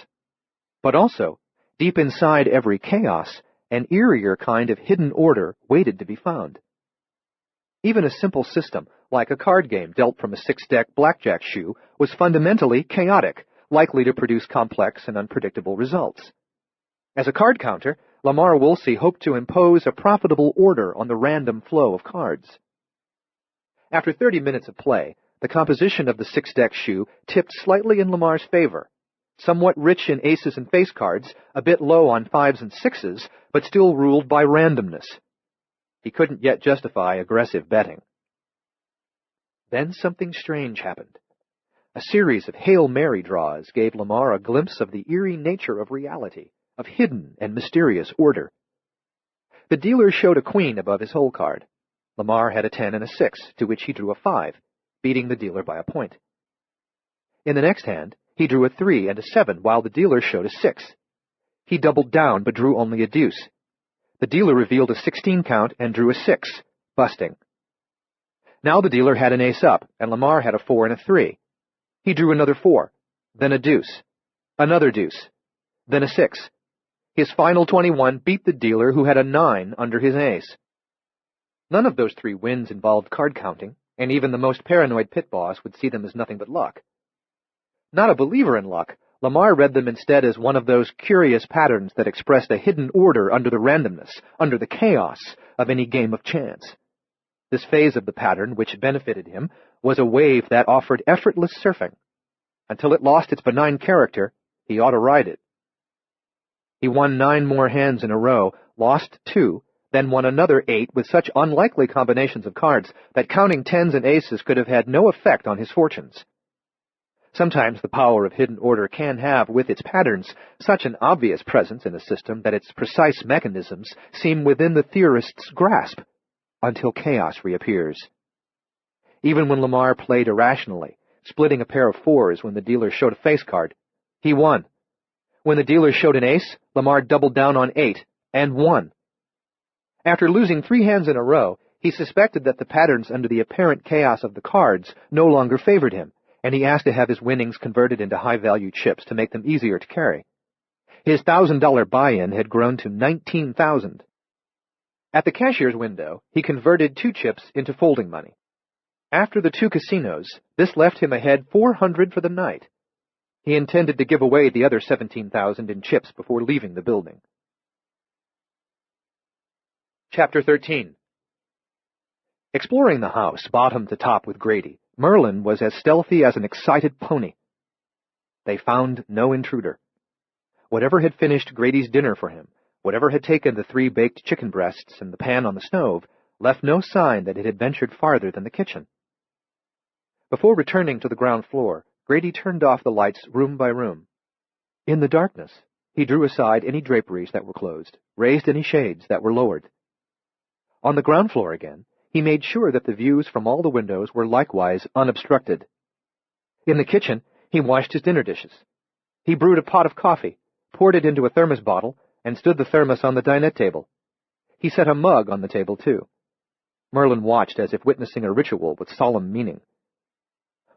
But also, deep inside every chaos, an eerier kind of hidden order waited to be found. Even a simple system, like a card game dealt from a 6-deck blackjack shoe, was fundamentally chaotic, likely to produce complex and unpredictable results. As a card counter, Lamar Woolsey hoped to impose a profitable order on the random flow of cards. After 30 minutes of play, the composition of the six-deck shoe tipped slightly in Lamar's favor, somewhat rich in aces and face cards, a bit low on fives and sixes, but still ruled by randomness. He couldn't yet justify aggressive betting. Then something strange happened. A series of Hail Mary draws gave Lamar a glimpse of the eerie nature of reality, of hidden and mysterious order. The dealer showed a queen above his hole card. Lamar had a 10 and a 6, to which he drew a 5, beating the dealer by a point. In the next hand, he drew a 3 and a 7, while the dealer showed a 6. He doubled down, but drew only a deuce. The dealer revealed a 16 count and drew a 6, busting. Now the dealer had an ace up, and Lamar had a 4 and a 3. He drew another 4, then a deuce, another deuce, then a 6. His final 21 beat the dealer, who had a 9 under his ace. None of those 3 wins involved card counting, and even the most paranoid pit boss would see them as nothing but luck. Not a believer in luck, Lamar read them instead as one of those curious patterns that expressed a hidden order under the randomness, under the chaos of any game of chance. This phase of the pattern, which benefited him, was a wave that offered effortless surfing. Until it lost its benign character, he ought to ride it. He won 9 more hands in a row, lost 2, then won another 8 with such unlikely combinations of cards that counting 10s and aces could have had no effect on his fortunes. Sometimes the power of hidden order can have, with its patterns, such an obvious presence in a system that its precise mechanisms seem within the theorist's grasp, until chaos reappears. Even when Lamar played irrationally, splitting a pair of 4s when the dealer showed a face card, he won. When the dealer showed an ace, Lamar doubled down on 8, and won. After losing 3 hands in a row, he suspected that the patterns under the apparent chaos of the cards no longer favored him, and he asked to have his winnings converted into high-value chips to make them easier to carry. His $1,000 buy-in had grown to $19,000. At the cashier's window, he converted 2 chips into folding money. After the 2 casinos, this left him ahead $400 for the night. He intended to give away the other $17,000 in chips before leaving the building. Chapter 13. Exploring the house, bottom to top with Grady, Merlin was as stealthy as an excited pony. They found no intruder. Whatever had finished Grady's dinner for him, whatever had taken the 3 baked chicken breasts and the pan on the stove, left no sign that it had ventured farther than the kitchen. Before returning to the ground floor, Grady turned off the lights room by room. In the darkness, he drew aside any draperies that were closed, raised any shades that were lowered. On the ground floor again, he made sure that the views from all the windows were likewise unobstructed. In the kitchen, he washed his dinner dishes. He brewed a pot of coffee, poured it into a thermos bottle, and stood the thermos on the dinette table. He set a mug on the table, too. Merlin watched as if witnessing a ritual with solemn meaning.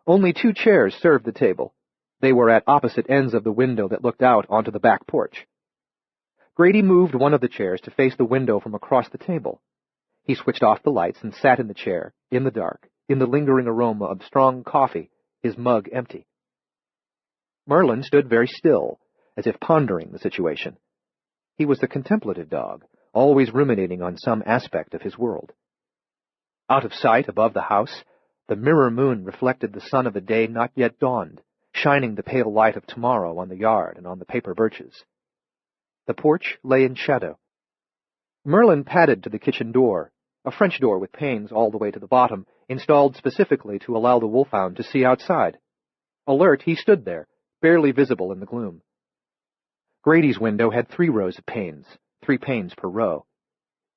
Only 2 chairs served the table. They were at opposite ends of the window that looked out onto the back porch. Grady moved one of the chairs to face the window from across the table. He switched off the lights and sat in the chair, in the dark, in the lingering aroma of strong coffee, his mug empty. Merlin stood very still, as if pondering the situation. He was the contemplative dog, always ruminating on some aspect of his world. Out of sight above the house, the mirror moon reflected the sun of a day not yet dawned, shining the pale light of tomorrow on the yard and on the paper birches. The porch lay in shadow. Merlin padded to the kitchen door, a French door with panes all the way to the bottom, installed specifically to allow the wolfhound to see outside. Alert, he stood there, barely visible in the gloom. Grady's window had 3 rows of panes, 3 panes per row.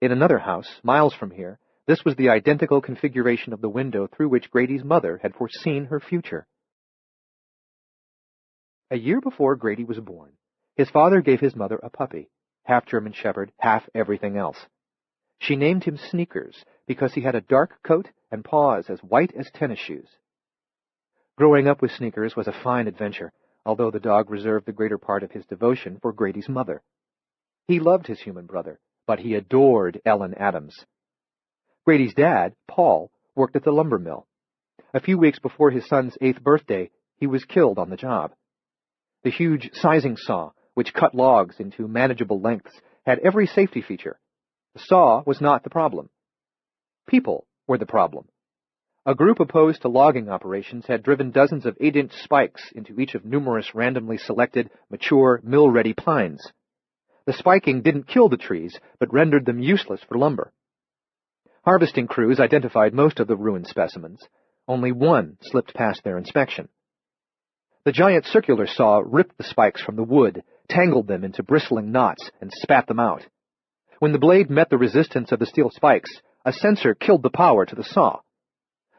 In another house, miles from here, this was the identical configuration of the window through which Grady's mother had foreseen her future. A year before Grady was born, his father gave his mother a puppy, half German Shepherd, half everything else. She named him Sneakers because he had a dark coat and paws as white as tennis shoes. Growing up with Sneakers was a fine adventure, although the dog reserved the greater part of his devotion for Grady's mother. He loved his human brother, but he adored Ellen Adams. Grady's dad, Paul, worked at the lumber mill. A few weeks before his son's 8th birthday, he was killed on the job. The huge sizing saw, which cut logs into manageable lengths, had every safety feature. The saw was not the problem. People were the problem. A group opposed to logging operations had driven dozens of 8-inch spikes into each of numerous randomly selected, mature, mill-ready pines. The spiking didn't kill the trees, but rendered them useless for lumber. Harvesting crews identified most of the ruined specimens. Only one slipped past their inspection. The giant circular saw ripped the spikes from the wood, tangled them into bristling knots, and spat them out. When the blade met the resistance of the steel spikes, a sensor killed the power to the saw.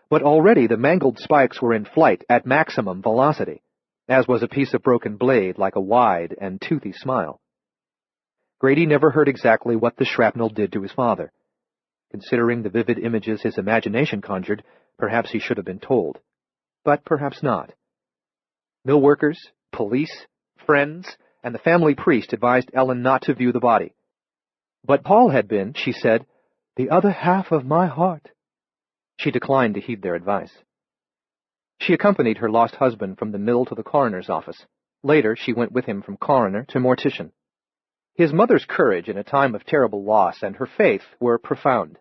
But already the mangled spikes were in flight at maximum velocity, as was a piece of broken blade like a wide and toothy smile. Grady never heard exactly what the shrapnel did to his father. Considering the vivid images his imagination conjured, perhaps he should have been told. But perhaps not. Mill workers, police, friends, and the family priest advised Ellen not to view the body. But Paul had been, she said, the other half of my heart. She declined to heed their advice. She accompanied her lost husband from the mill to the coroner's office. Later, she went with him from coroner to mortician. His mother's courage in a time of terrible loss and her faith were profound.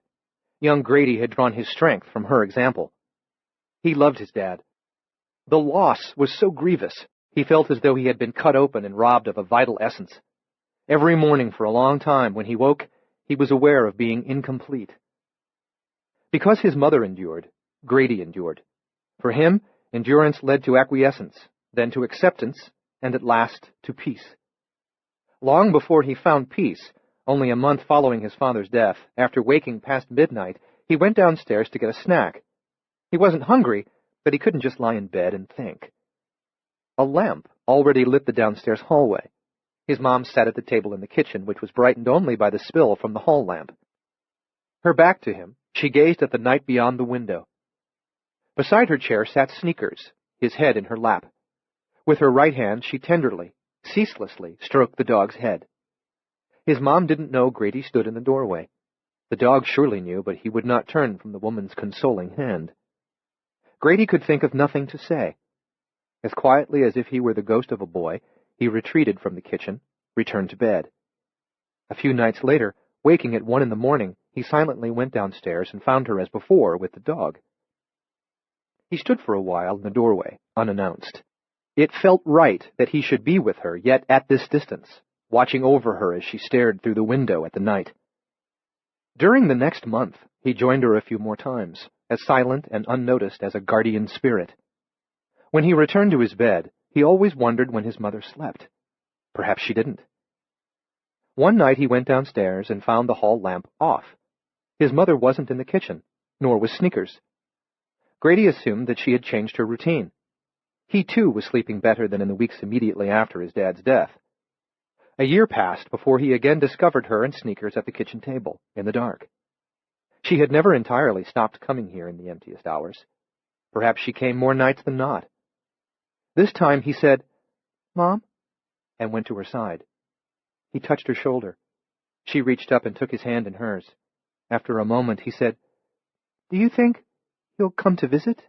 Young Grady had drawn his strength from her example. He loved his dad. The loss was so grievous, he felt as though he had been cut open and robbed of a vital essence. Every morning for a long time, when he woke, he was aware of being incomplete. Because his mother endured, Grady endured. For him, endurance led to acquiescence, then to acceptance, and at last to peace. Long before he found peace, only a month following his father's death, after waking past midnight, he went downstairs to get a snack. He wasn't hungry, but he couldn't just lie in bed and think. A lamp already lit the downstairs hallway. His mom sat at the table in the kitchen, which was brightened only by the spill from the hall lamp. Her back to him, she gazed at the night beyond the window. Beside her chair sat Sneakers, his head in her lap. With her right hand, she tenderly, ceaselessly stroked the dog's head. His mom didn't know Grady stood in the doorway. The dog surely knew, but he would not turn from the woman's consoling hand. Grady could think of nothing to say. As quietly as if he were the ghost of a boy, he retreated from the kitchen, returned to bed. A few nights later, waking at 1 a.m, he silently went downstairs and found her as before with the dog. He stood for a while in the doorway, unannounced. It felt right that he should be with her, yet at this distance, watching over her as she stared through the window at the night. During the next month, he joined her a few more times, as silent and unnoticed as a guardian spirit. When he returned to his bed, he always wondered when his mother slept. Perhaps she didn't. One night he went downstairs and found the hall lamp off. His mother wasn't in the kitchen, nor was Sneakers. Grady assumed that she had changed her routine. He, too, was sleeping better than in the weeks immediately after his dad's death. A year passed before he again discovered her and Sneakers at the kitchen table, in the dark. She had never entirely stopped coming here in the emptiest hours. Perhaps she came more nights than not. This time he said, "Mom," and went to her side. He touched her shoulder. She reached up and took his hand in hers. After a moment, he said, "Do you think he'll come to visit?"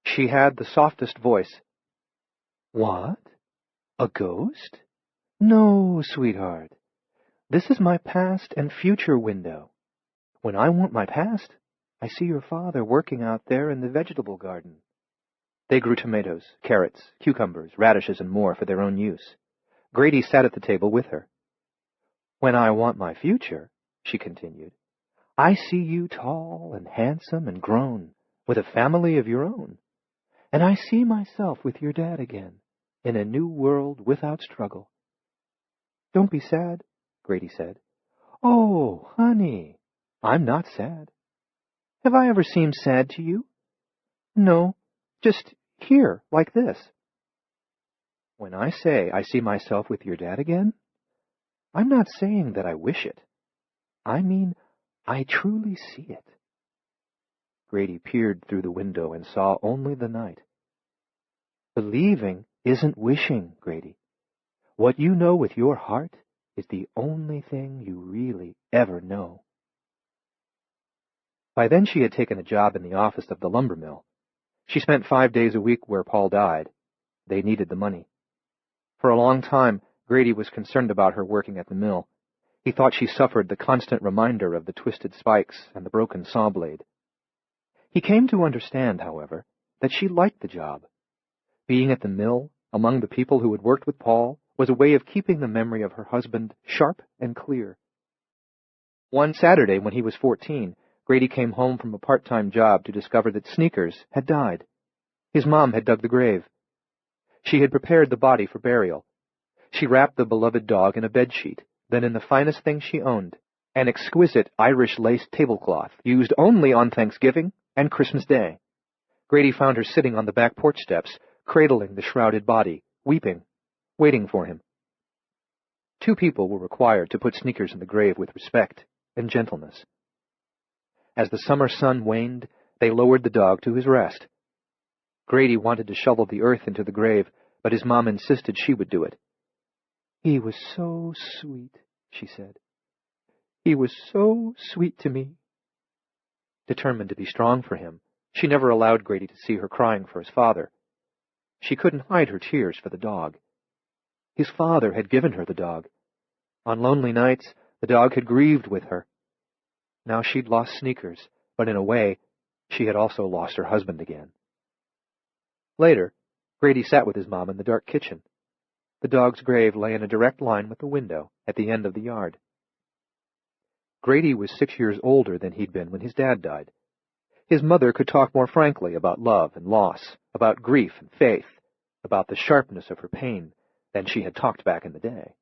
She had the softest voice. "What? A ghost? No, sweetheart. This is my past and future window. When I want my past, I see your father working out there in the vegetable garden." They grew tomatoes, carrots, cucumbers, radishes, and more for their own use. Grady sat at the table with her. "When I want my future," she continued, "I see you tall and handsome and grown, with a family of your own. And I see myself with your dad again, in a new world without struggle." "Don't be sad," Grady said. "Oh, honey, I'm not sad. Have I ever seemed sad to you?" "No, just here, like this." "When I say I see myself with your dad again, I'm not saying that I wish it. I mean, I truly see it." Grady peered through the window and saw only the night. "Believing isn't wishing, Grady. What you know with your heart is the only thing you really ever know." By then she had taken a job in the office of the lumber mill. She spent 5 days a week where Paul died. They needed the money. For a long time, Grady was concerned about her working at the mill. He thought she suffered the constant reminder of the twisted spikes and the broken saw blade. He came to understand, however, that she liked the job. Being at the mill, among the people who had worked with Paul, was a way of keeping the memory of her husband sharp and clear. One Saturday, when he was 14, Grady came home from a part-time job to discover that Sneakers had died. His mom had dug the grave. She had prepared the body for burial. She wrapped the beloved dog in a bedsheet, then in the finest thing she owned, an exquisite Irish lace tablecloth used only on Thanksgiving and Christmas Day. Grady found her sitting on the back porch steps, cradling the shrouded body, weeping, waiting for him. 2 people were required to put Sneakers in the grave with respect and gentleness. As the summer sun waned, they lowered the dog to his rest. Grady wanted to shovel the earth into the grave, but his mom insisted she would do it. "He was so sweet," she said. "He was so sweet to me." Determined to be strong for him, she never allowed Grady to see her crying for his father. She couldn't hide her tears for the dog. His father had given her the dog. On lonely nights, the dog had grieved with her. Now she'd lost Sneakers, but in a way, she had also lost her husband again. Later, Grady sat with his mom in the dark kitchen. The dog's grave lay in a direct line with the window at the end of the yard. Grady was 6 years older than he'd been when his dad died. His mother could talk more frankly about love and loss, about grief and faith, about the sharpness of her pain than she had talked back in the day.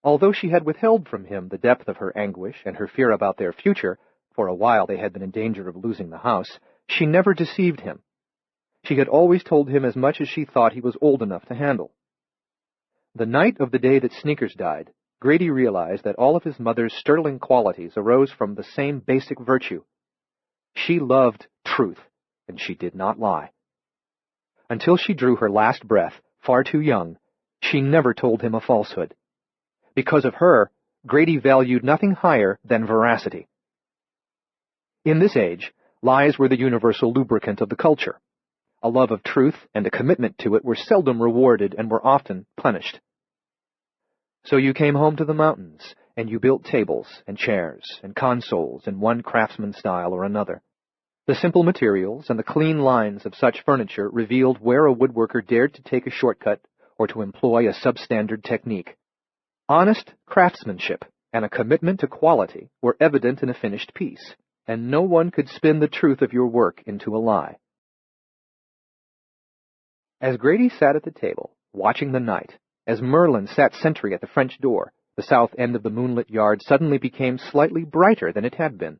Although she had withheld from him the depth of her anguish and her fear about their future, for a while they had been in danger of losing the house, she never deceived him. She had always told him as much as she thought he was old enough to handle. The night of the day that Sneakers died, Grady realized that all of his mother's sterling qualities arose from the same basic virtue. She loved truth, and she did not lie. Until she drew her last breath, far too young, she never told him a falsehood. Because of her, Grady valued nothing higher than veracity. In this age, lies were the universal lubricant of the culture. A love of truth and a commitment to it were seldom rewarded and were often punished. So you came home to the mountains, and you built tables and chairs and consoles in one craftsman style or another. The simple materials and the clean lines of such furniture revealed where a woodworker dared to take a shortcut or to employ a substandard technique. Honest craftsmanship and a commitment to quality were evident in a finished piece, and no one could spin the truth of your work into a lie. As Grady sat at the table, watching the night, as Merlin sat sentry at the French door, the south end of the moonlit yard suddenly became slightly brighter than it had been.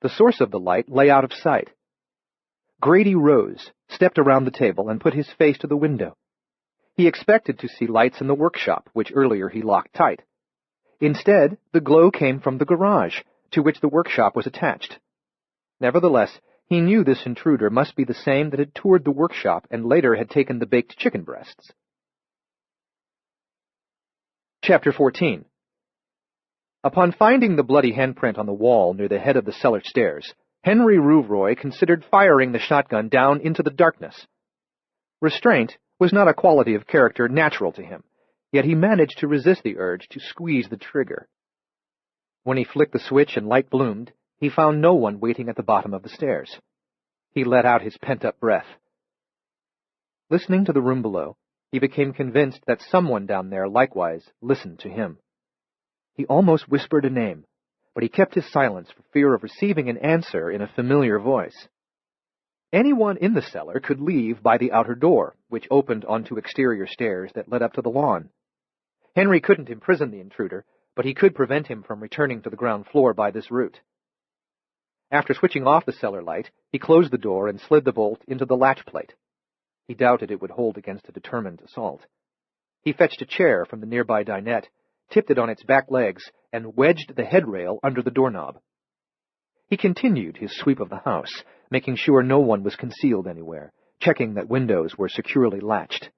The source of the light lay out of sight. Grady rose, stepped around the table, and put his face to the window. He expected to see lights in the workshop, which earlier he locked tight. Instead, the glow came from the garage, to which the workshop was attached. Nevertheless, he knew this intruder must be the same that had toured the workshop and later had taken the baked chicken breasts. Chapter 14. Upon finding the bloody handprint on the wall near the head of the cellar stairs, Henry Rouvroy considered firing the shotgun down into the darkness. Restraint was not a quality of character natural to him, yet he managed to resist the urge to squeeze the trigger. When he flicked the switch and light bloomed, he found no one waiting at the bottom of the stairs. He let out his pent-up breath. Listening to the room below, he became convinced that someone down there likewise listened to him. He almost whispered a name, but he kept his silence for fear of receiving an answer in a familiar voice. Anyone in the cellar could leave by the outer door, which opened onto exterior stairs that led up to the lawn. Henry couldn't imprison the intruder, but he could prevent him from returning to the ground floor by this route. After switching off the cellar light, he closed the door and slid the bolt into the latch plate. He doubted it would hold against a determined assault. He fetched a chair from the nearby dinette, tipped it on its back legs, and wedged the headrail under the doorknob. He continued his sweep of the house, making sure no one was concealed anywhere, checking that windows were securely latched.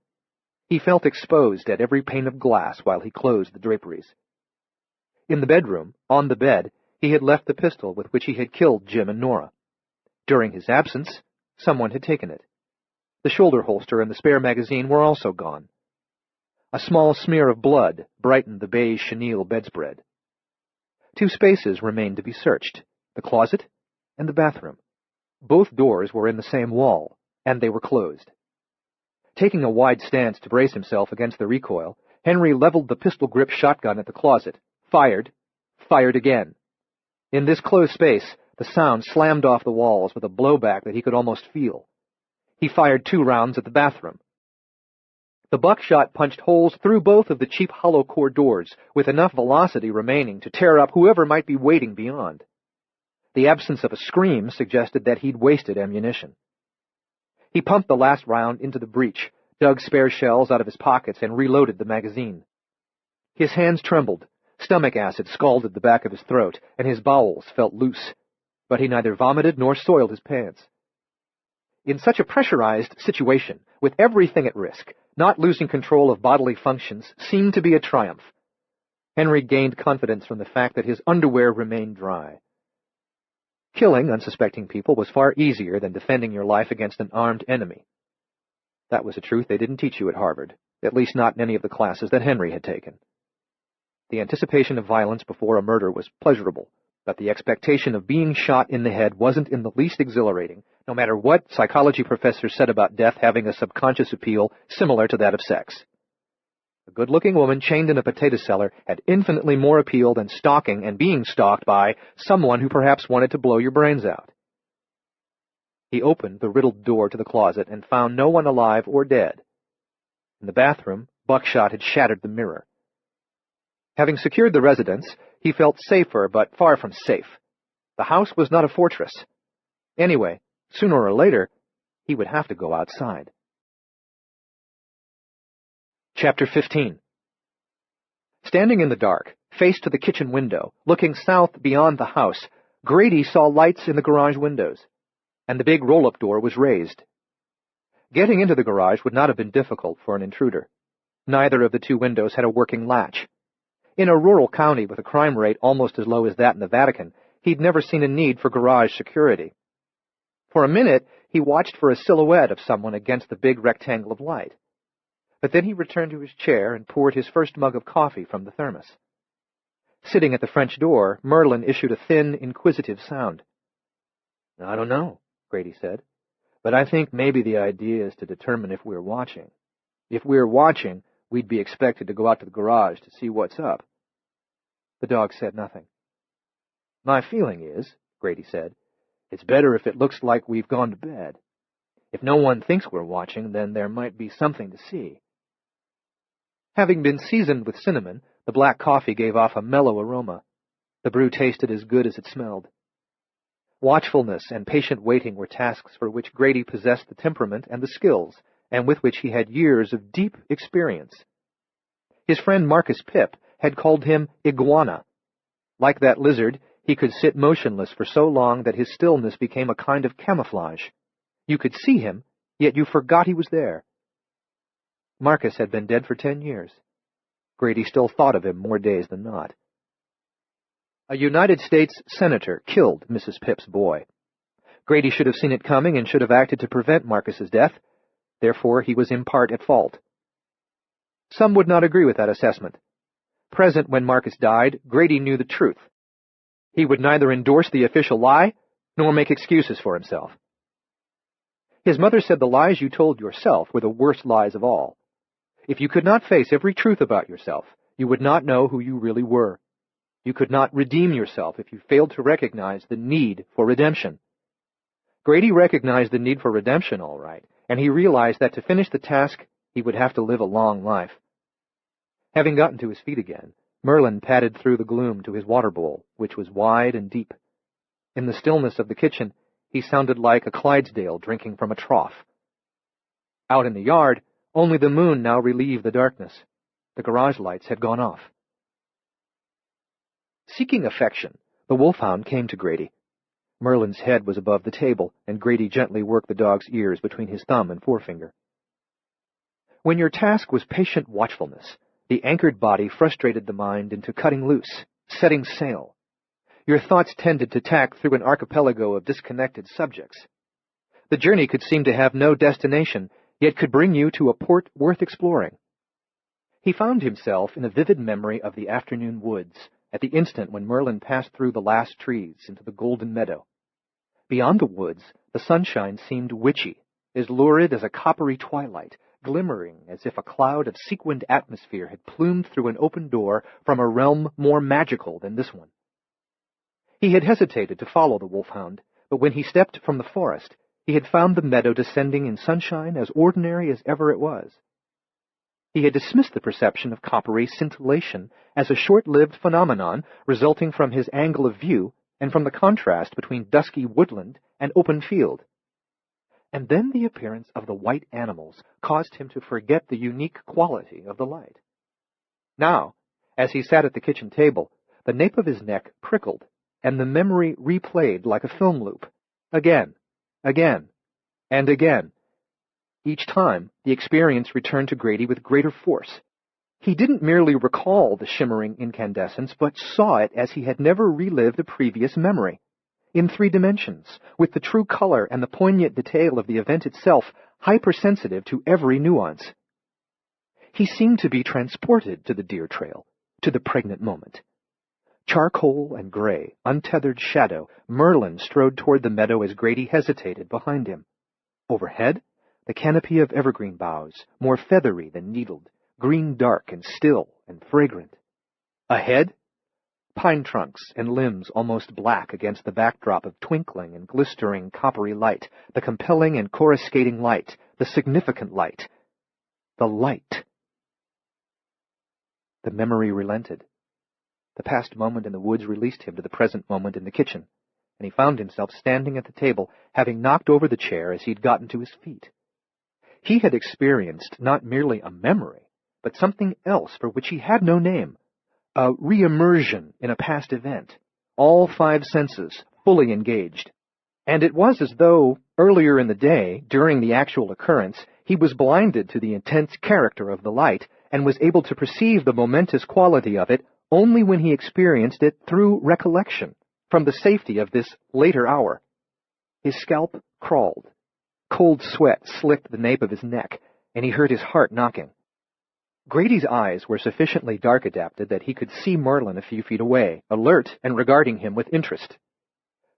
He felt exposed at every pane of glass while he closed the draperies. In the bedroom, on the bed, he had left the pistol with which he had killed Jim and Nora. During his absence, someone had taken it. The shoulder holster and the spare magazine were also gone. A small smear of blood brightened the beige chenille bedspread. 2 spaces remained to be searched, the closet and the bathroom. Both doors were in the same wall, and they were closed. Taking a wide stance to brace himself against the recoil, Henry leveled the pistol-grip shotgun at the closet, fired again. In this closed space, the sound slammed off the walls with a blowback that he could almost feel. He fired 2 rounds at the bathroom. The buckshot punched holes through both of the cheap hollow-core doors, with enough velocity remaining to tear up whoever might be waiting beyond. The absence of a scream suggested that he'd wasted ammunition. He pumped the last round into the breech, dug spare shells out of his pockets, and reloaded the magazine. His hands trembled, stomach acid scalded the back of his throat, and his bowels felt loose, but he neither vomited nor soiled his pants. In such a pressurized situation, with everything at risk, not losing control of bodily functions seemed to be a triumph. Henry gained confidence from the fact that his underwear remained dry. Killing unsuspecting people was far easier than defending your life against an armed enemy. That was a truth they didn't teach you at Harvard, at least not in any of the classes that Henry had taken. The anticipation of violence before a murder was pleasurable, but the expectation of being shot in the head wasn't in the least exhilarating, no matter what psychology professors said about death having a subconscious appeal similar to that of sex. A good-looking woman chained in a potato cellar had infinitely more appeal than stalking and being stalked by someone who perhaps wanted to blow your brains out. He opened the riddled door to the closet and found no one alive or dead. In the bathroom, buckshot had shattered the mirror. Having secured the residence, he felt safer but far from safe. The house was not a fortress. Anyway, sooner or later, he would have to go outside. Chapter 15. Standing in the dark, face to the kitchen window, looking south beyond the house, Grady saw lights in the garage windows, and the big roll-up door was raised. Getting into the garage would not have been difficult for an intruder. Neither of the 2 windows had a working latch. In a rural county with a crime rate almost as low as that in the Vatican, he'd never seen a need for garage security. For a minute, he watched for a silhouette of someone against the big rectangle of light. But then he returned to his chair and poured his first mug of coffee from the thermos. Sitting at the French door, Merlin issued a thin, inquisitive sound. "I don't know," Grady said, "but I think maybe the idea is to determine if we're watching. If we're watching, we'd be expected to go out to the garage to see what's up." The dog said nothing. "My feeling is," Grady said, "it's better if it looks like we've gone to bed. If no one thinks we're watching, then there might be something to see." Having been seasoned with cinnamon, the black coffee gave off a mellow aroma. The brew tasted as good as it smelled. Watchfulness and patient waiting were tasks for which Grady possessed the temperament and the skills, and with which he had years of deep experience. His friend Marcus Pip had called him iguana. Like that lizard, he could sit motionless for so long that his stillness became a kind of camouflage. You could see him, yet you forgot he was there. Marcus had been dead for 10 years. Grady still thought of him more days than not. A United States senator killed Mrs. Pip's boy. Grady should have seen it coming and should have acted to prevent Marcus's death. Therefore, he was in part at fault. Some would not agree with that assessment. Present when Marcus died, Grady knew the truth. He would neither endorse the official lie nor make excuses for himself. His mother said the lies you told yourself were the worst lies of all. If you could not face every truth about yourself, you would not know who you really were. You could not redeem yourself if you failed to recognize the need for redemption. Grady recognized the need for redemption, all right, and he realized that to finish the task, he would have to live a long life. Having gotten to his feet again, Merlin padded through the gloom to his water bowl, which was wide and deep. In the stillness of the kitchen, he sounded like a Clydesdale drinking from a trough. Out in the yard, only the moon now relieved the darkness. The garage lights had gone off. Seeking affection, the wolfhound came to Grady. Merlin's head was above the table, and Grady gently worked the dog's ears between his thumb and forefinger. When your task was patient watchfulness, the anchored body frustrated the mind into cutting loose, setting sail. Your thoughts tended to tack through an archipelago of disconnected subjects. The journey could seem to have no destination, yet could bring you to a port worth exploring. He found himself in a vivid memory of the afternoon woods, at the instant when Merlin passed through the last trees into the golden meadow. Beyond the woods, The sunshine seemed witchy, as lurid as a coppery twilight, glimmering as if a cloud of sequined atmosphere had plumed through an open door from a realm more magical than this one. He had hesitated to follow the wolfhound, but when he stepped from the forest, he had found the meadow descending in sunshine as ordinary as ever it was. He had dismissed the perception of coppery scintillation as a short-lived phenomenon resulting from his angle of view and from the contrast between dusky woodland and open field. And then the appearance of the white animals caused him to forget the unique quality of the light. Now, as he sat at the kitchen table, the nape of his neck prickled, and the memory replayed like a film loop, again, and again. Each time, the experience returned to Grady with greater force. He didn't merely recall the shimmering incandescence, but saw it as he had never relived a previous memory, in 3 dimensions, with the true color and the poignant detail of the event itself hypersensitive to every nuance. He seemed to be transported to the deer trail, to the pregnant moment. Charcoal and gray, untethered shadow, Merlin strode toward the meadow as Grady hesitated behind him. Overhead, the canopy of evergreen boughs, more feathery than needled, green dark and still and fragrant. Ahead, pine trunks and limbs almost black against the backdrop of twinkling and glistering coppery light, the compelling and coruscating light, the significant light. The light. The memory relented. The past moment in the woods released him to the present moment in the kitchen, and he found himself standing at the table, having knocked over the chair as he'd gotten to his feet. He had experienced not merely a memory, but something else for which he had no name, a re-immersion in a past event, all 5 senses fully engaged. And it was as though, earlier in the day, during the actual occurrence, he was blinded to the intense character of the light, and was able to perceive the momentous quality of it only when he experienced it through recollection, from the safety of this later hour. His scalp crawled. Cold sweat slicked the nape of his neck, and he heard his heart knocking. Grady's eyes were sufficiently dark adapted that he could see Merlin a few feet away, alert and regarding him with interest.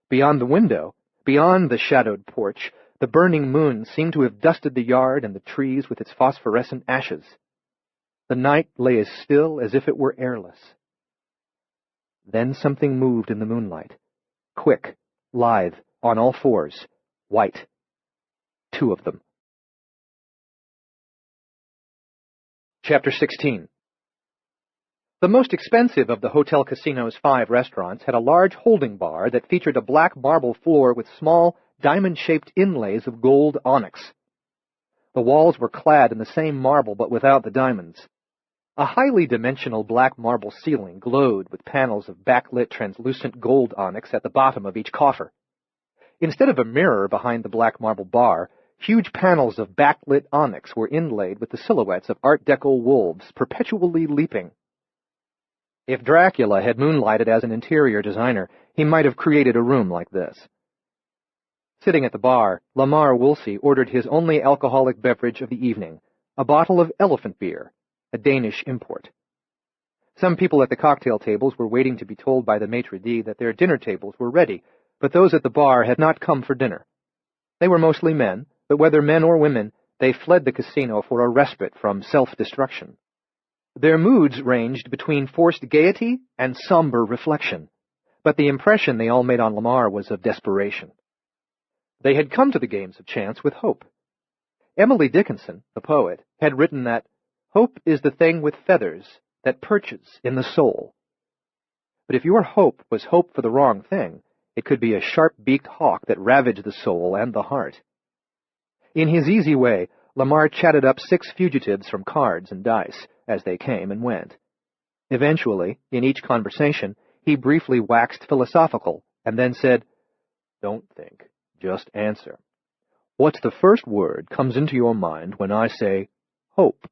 Beyond the window, beyond the shadowed porch, the burning moon seemed to have dusted the yard and the trees with its phosphorescent ashes. The night lay as still as if it were airless. Then something moved in the moonlight. Quick, lithe, on all 4s, white. 2 of them. Chapter 16. The most expensive of the Hotel Casino's 5 restaurants had a large holding bar that featured a black marble floor with small, diamond-shaped inlays of gold onyx. The walls were clad in the same marble but without the diamonds. A highly dimensional black marble ceiling glowed with panels of backlit translucent gold onyx at the bottom of each coffer. Instead of a mirror behind the black marble bar, huge panels of backlit onyx were inlaid with the silhouettes of Art Deco wolves perpetually leaping. If Dracula had moonlighted as an interior designer, he might have created a room like this. Sitting at the bar, Lamar Woolsey ordered his only alcoholic beverage of the evening, a bottle of elephant beer, a Danish import. Some people at the cocktail tables were waiting to be told by the maitre d' that their dinner tables were ready, but those at the bar had not come for dinner. They were mostly men, but whether men or women, they fled the casino for a respite from self-destruction. Their moods ranged between forced gaiety and somber reflection, but the impression they all made on Lamar was of desperation. They had come to the games of chance with hope. Emily Dickinson, the poet, had written that hope is the thing with feathers that perches in the soul. But if your hope was hope for the wrong thing, it could be a sharp-beaked hawk that ravaged the soul and the heart. In his easy way, Lamar chatted up 6 fugitives from cards and dice as they came and went. Eventually, in each conversation, he briefly waxed philosophical and then said, "Don't think, just answer. What's the first word comes into your mind when I say hope?"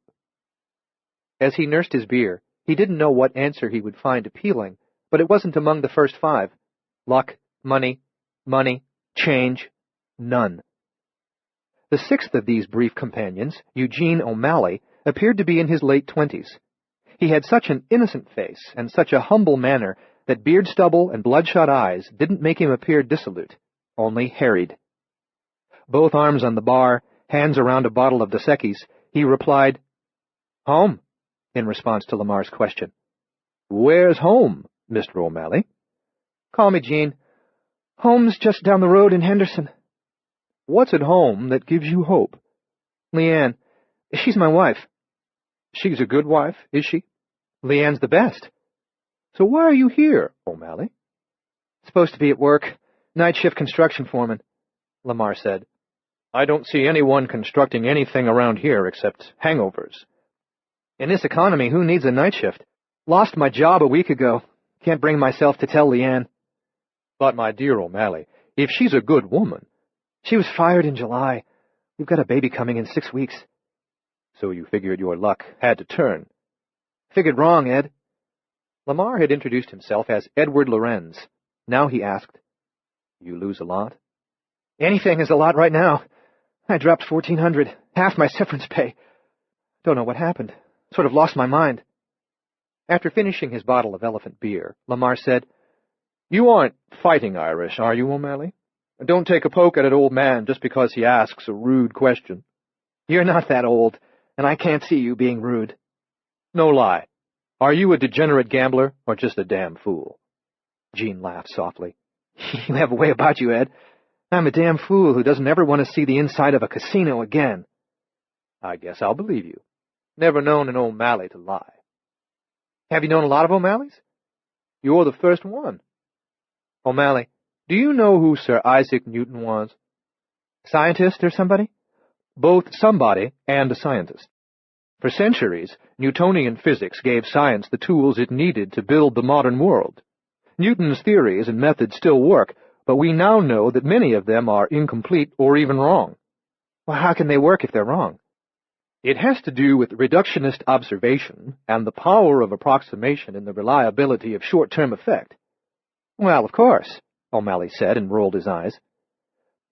As he nursed his beer, he didn't know what answer he would find appealing, but it wasn't among the first 5. Luck, money, change, none. The 6th of these brief companions, Eugene O'Malley, appeared to be in his late 20s. He had such an innocent face and such a humble manner that beard stubble and bloodshot eyes didn't make him appear dissolute, only harried. both arms on the bar, hands around a bottle of Dos Equis, he replied, "Home," in response to Lamar's question. "Where's home, Mr. O'Malley?" "Call me Jean. Home's just down the road in Henderson." "What's at home that gives you hope?" "Leanne. She's my wife." "She's a good wife, is she?" "Leanne's the best." "So why are you here, O'Malley?" "Supposed to be at work. Night shift construction foreman," Lamar said. "I don't see anyone constructing anything around here except hangovers." "In this economy, who needs a night shift? Lost my job a week ago. Can't bring myself to tell Leanne." "But, my dear O'Malley, if she's a good woman—" "She was fired in July. We've got a baby coming in 6 weeks." "So you figured your luck had to turn." "Figured wrong, Ed." Lamar had introduced himself as Edward Lorenz. Now he asked, "You lose a lot?" "Anything is a lot right now. I dropped $1,400, half my severance pay. Don't know what happened. Sort of lost my mind." After finishing his bottle of elephant beer, Lamar said, "You aren't fighting Irish, are you, O'Malley? Don't take a poke at an old man just because he asks a rude question." "You're not that old, and I can't see you being rude." "No lie. Are you a degenerate gambler or just a damn fool?" Jean laughed softly. "You have a way about you, Ed. I'm a damn fool who doesn't ever want to see the inside of a casino again." "I guess I'll believe you. Never known an O'Malley to lie." "Have you known a lot of O'Malleys?" "You're the first one." "O'Malley, do you know who Sir Isaac Newton was?" "Scientist or somebody?" "Both somebody and a scientist. For centuries, Newtonian physics gave science the tools it needed to build the modern world. Newton's theories and methods still work, but we now know that many of them are incomplete or even wrong." "Well, how can they work if they're wrong?" "It has to do with reductionist observation and the power of approximation in the reliability of short-term effect." "Well, of course," O'Malley said and rolled his eyes.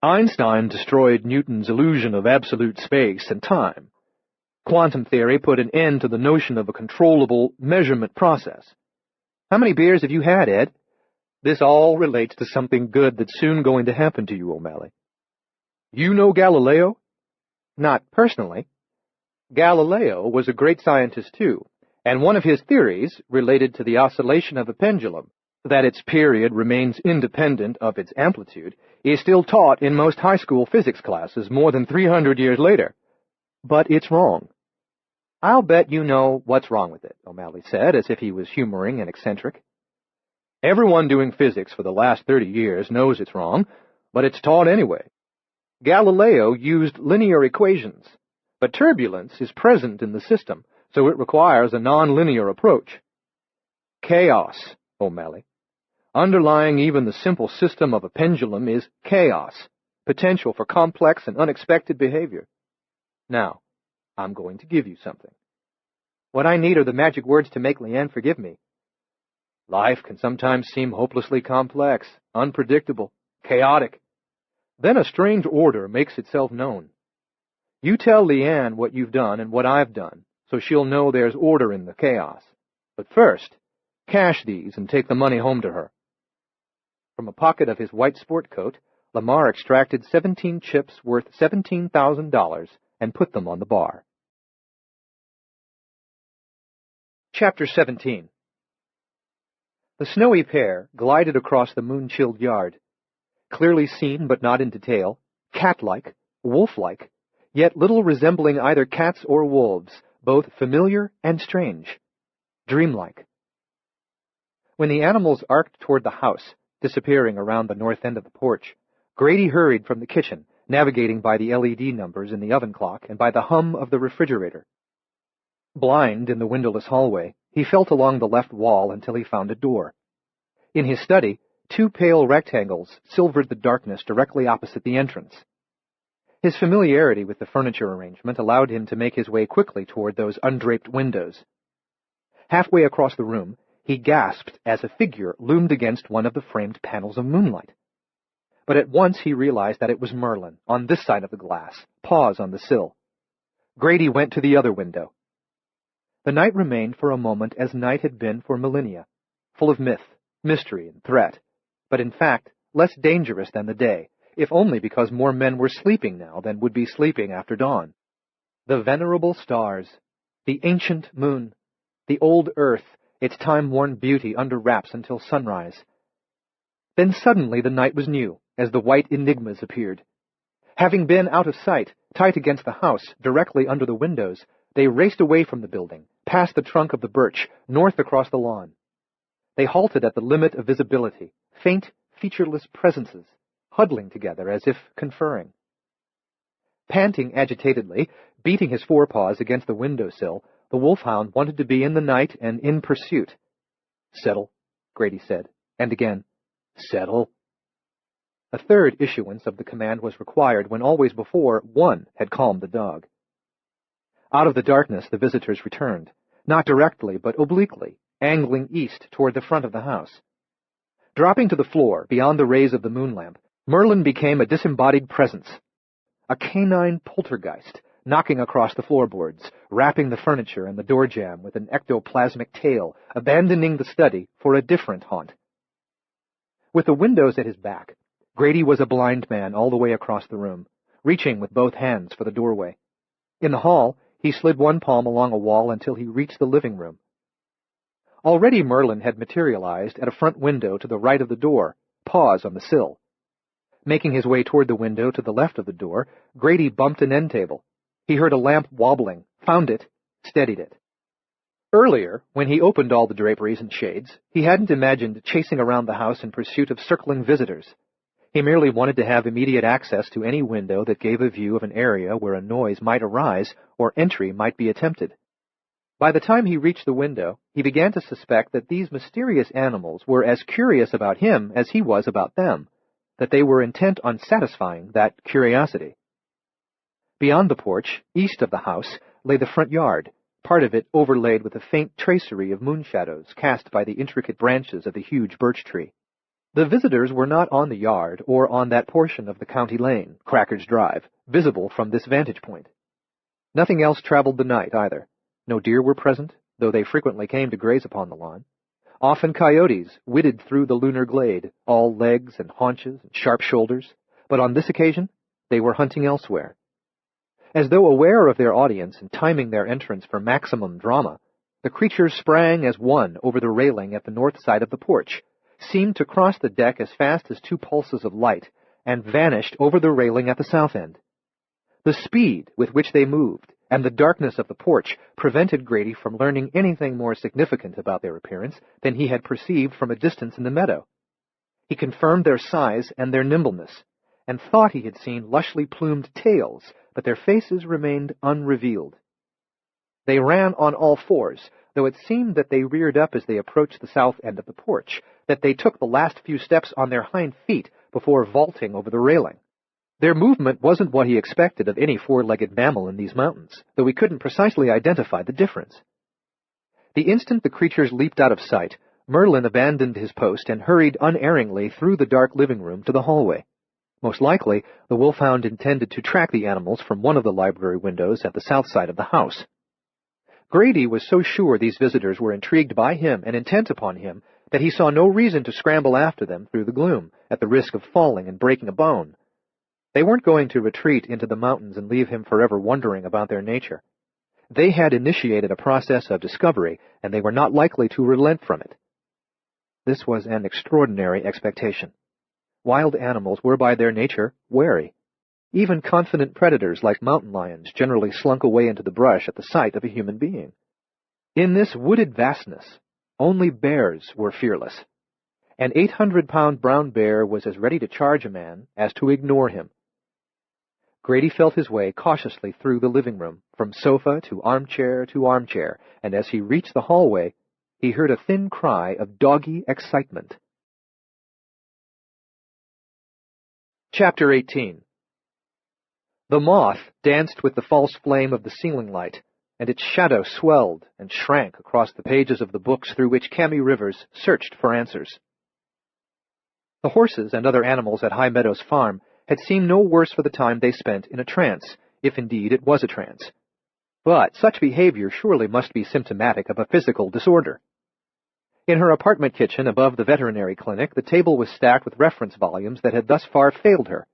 "Einstein destroyed Newton's illusion of absolute space and time. Quantum theory put an end to the notion of a controllable measurement process." "How many beers have you had, Ed?" "This all relates to something good that's soon going to happen to you, O'Malley. You know Galileo?" "Not personally." "Galileo was a great scientist, too, and one of his theories related to the oscillation of a pendulum, that its period remains independent of its amplitude, is still taught in most high school physics classes more than 300 years later. But it's wrong." "I'll bet you know what's wrong with it," O'Malley said, as if he was humoring an eccentric. "Everyone doing physics for the last 30 years knows it's wrong, but it's taught anyway. Galileo used linear equations, but turbulence is present in the system, so it requires a nonlinear approach. Chaos, O'Malley. Underlying even the simple system of a pendulum is chaos, potential for complex and unexpected behavior. Now, I'm going to give you something." "What I need are the magic words to make Leanne forgive me." "Life can sometimes seem hopelessly complex, unpredictable, chaotic. Then a strange order makes itself known. You tell Leanne what you've done and what I've done, so she'll know there's order in the chaos. But first, cash these and take the money home to her." From a pocket of his white sport coat, Lamar extracted 17 chips worth $17,000 and put them on the bar. Chapter 17. The snowy pair glided across the moon-chilled yard. Clearly seen but not in detail, cat-like, wolf-like, yet little resembling either cats or wolves, both familiar and strange, dreamlike. When the animals arced toward the house, disappearing around the north end of the porch, Grady hurried from the kitchen, navigating by the LED numbers in the oven clock and by the hum of the refrigerator. Blind in the windowless hallway, he felt along the left wall until he found a door. In his study, 2 pale rectangles silvered the darkness directly opposite the entrance. His familiarity with the furniture arrangement allowed him to make his way quickly toward those undraped windows. Halfway across the room, he gasped as a figure loomed against one of the framed panels of moonlight. But at once he realized that it was Merlin, on this side of the glass, paws on the sill. Grady went to the other window. The night remained for a moment as night had been for millennia, full of myth, mystery, and threat, but in fact less dangerous than the day, if only because more men were sleeping now than would be sleeping after dawn. The venerable stars, the ancient moon, the old earth, its time-worn beauty under wraps until sunrise. Then suddenly the night was new, as the white enigmas appeared. Having been out of sight, tight against the house, directly under the windows, they raced away from the building, past the trunk of the birch, north across the lawn. They halted at the limit of visibility, faint, featureless presences, huddling together as if conferring. Panting agitatedly, beating his forepaws against the windowsill, the wolfhound wanted to be in the night and in pursuit. "Settle," Grady said, and again, "Settle." A third issuance of the command was required when always before one had calmed the dog. Out of the darkness the visitors returned, not directly but obliquely, angling east toward the front of the house. Dropping to the floor, beyond the rays of the moon lamp, Merlin became a disembodied presence, a canine poltergeist, knocking across the floorboards, rapping the furniture and the door jamb with an ectoplasmic tail, abandoning the study for a different haunt. With the windows at his back, Grady was a blind man all the way across the room, reaching with both hands for the doorway. In the hall, he slid one palm along a wall until he reached the living room. Already Merlin had materialized at a front window to the right of the door, paws on the sill. Making his way toward the window to the left of the door, Grady bumped an end table. He heard a lamp wobbling, found it, steadied it. Earlier, when he opened all the draperies and shades, he hadn't imagined chasing around the house in pursuit of circling visitors. He merely wanted to have immediate access to any window that gave a view of an area where a noise might arise or entry might be attempted. By the time he reached the window, he began to suspect that these mysterious animals were as curious about him as he was about them, that they were intent on satisfying that curiosity. Beyond the porch, east of the house, lay the front yard, part of it overlaid with a faint tracery of moon shadows cast by the intricate branches of the huge birch tree. The visitors were not on the yard or on that portion of the county lane, Cracker's Drive, visible from this vantage point. Nothing else traveled the night, either. No deer were present, though they frequently came to graze upon the lawn. Often coyotes whitted through the lunar glade, all legs and haunches and sharp shoulders, but on this occasion they were hunting elsewhere. As though aware of their audience and timing their entrance for maximum drama, the creatures sprang as one over the railing at the north side of the porch, seemed to cross the deck as fast as two pulses of light, and vanished over the railing at the south end. The speed with which they moved, and the darkness of the porch, prevented Grady from learning anything more significant about their appearance than he had perceived from a distance in the meadow. He confirmed their size and their nimbleness, and thought he had seen lushly plumed tails, but their faces remained unrevealed. They ran on all fours, though it seemed that they reared up as they approached the south end of the porch, that they took the last few steps on their hind feet before vaulting over the railing. Their movement wasn't what he expected of any four-legged mammal in these mountains, though he couldn't precisely identify the difference. The instant the creatures leaped out of sight, Merlin abandoned his post and hurried unerringly through the dark living room to the hallway. Most likely, the wolfhound intended to track the animals from one of the library windows at the south side of the house. Grady was so sure these visitors were intrigued by him and intent upon him that he saw no reason to scramble after them through the gloom, at the risk of falling and breaking a bone. They weren't going to retreat into the mountains and leave him forever wondering about their nature. They had initiated a process of discovery, and they were not likely to relent from it. This was an extraordinary expectation. Wild animals were by their nature wary. Even confident predators like mountain lions generally slunk away into the brush at the sight of a human being. In this wooded vastness, only bears were fearless. An 800-pound brown bear was as ready to charge a man as to ignore him. Grady felt his way cautiously through the living room, from sofa to armchair, and as he reached the hallway, he heard a thin cry of doggy excitement. Chapter 18. The moth danced with the false flame of the ceiling light, and its shadow swelled and shrank across the pages of the books through which Cami Rivers searched for answers. The horses and other animals at High Meadows Farm had seemed no worse for the time they spent in a trance, if indeed it was a trance. But such behavior surely must be symptomatic of a physical disorder. In her apartment kitchen above the veterinary clinic, the table was stacked with reference volumes that had thus far failed her.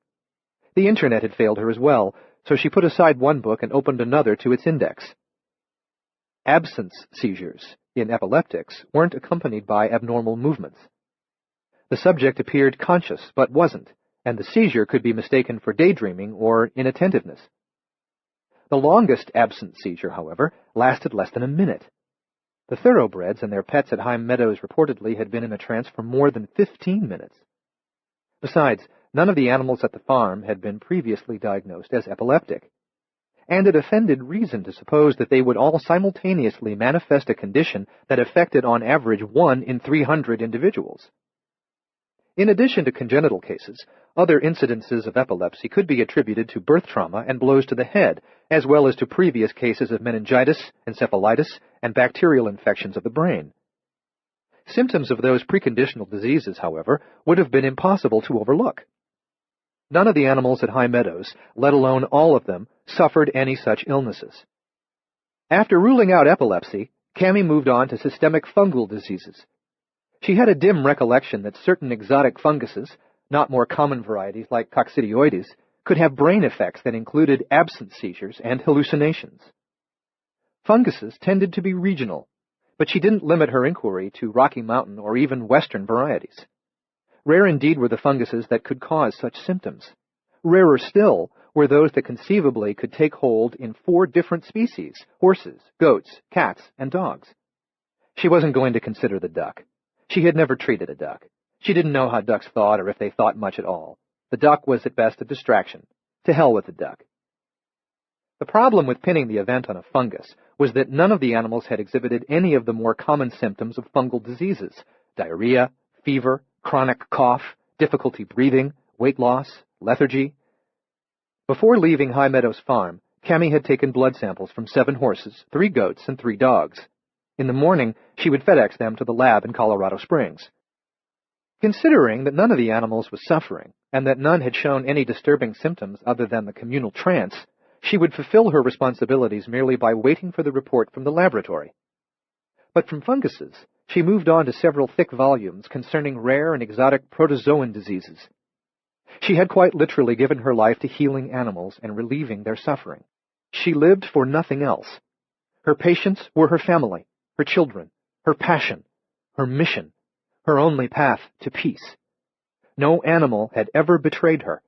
The internet had failed her as well, so she put aside one book and opened another to its index. Absence seizures in epileptics weren't accompanied by abnormal movements. The subject appeared conscious but wasn't, and the seizure could be mistaken for daydreaming or inattentiveness. The longest absence seizure, however, lasted less than a minute. The thoroughbreds and their pets at High Meadows reportedly had been in a trance for more than 15 minutes. Besides, none of the animals at the farm had been previously diagnosed as epileptic, and it offended reason to suppose that they would all simultaneously manifest a condition that affected on average 1 in 300 individuals. In addition to congenital cases, other incidences of epilepsy could be attributed to birth trauma and blows to the head, as well as to previous cases of meningitis, encephalitis, and bacterial infections of the brain. Symptoms of those preconditional diseases, however, would have been impossible to overlook. None of the animals at High Meadows, let alone all of them, suffered any such illnesses. After ruling out epilepsy, Cammy moved on to systemic fungal diseases. She had a dim recollection that certain exotic funguses, not more common varieties like coccidioides, could have brain effects that included absence seizures and hallucinations. Funguses tended to be regional, but she didn't limit her inquiry to Rocky Mountain or even Western varieties. Rare indeed were the funguses that could cause such symptoms. Rarer still were those that conceivably could take hold in 4 different species: horses, goats, cats, and dogs. She wasn't going to consider the duck. She had never treated a duck. She didn't know how ducks thought or if they thought much at all. The duck was at best a distraction. To hell with the duck. The problem with pinning the event on a fungus was that none of the animals had exhibited any of the more common symptoms of fungal diseases: diarrhea, fever, chronic cough, difficulty breathing, weight loss, lethargy. Before leaving High Meadows Farm, Cammy had taken blood samples from 7 horses, 3 goats, and 3 dogs. In the morning, she would FedEx them to the lab in Colorado Springs. Considering that none of the animals was suffering, and that none had shown any disturbing symptoms other than the communal trance, she would fulfill her responsibilities merely by waiting for the report from the laboratory. But from funguses, she moved on to several thick volumes concerning rare and exotic protozoan diseases. She had quite literally given her life to healing animals and relieving their suffering. She lived for nothing else. Her patients were her family, her children, her passion, her mission, her only path to peace. No animal had ever betrayed her.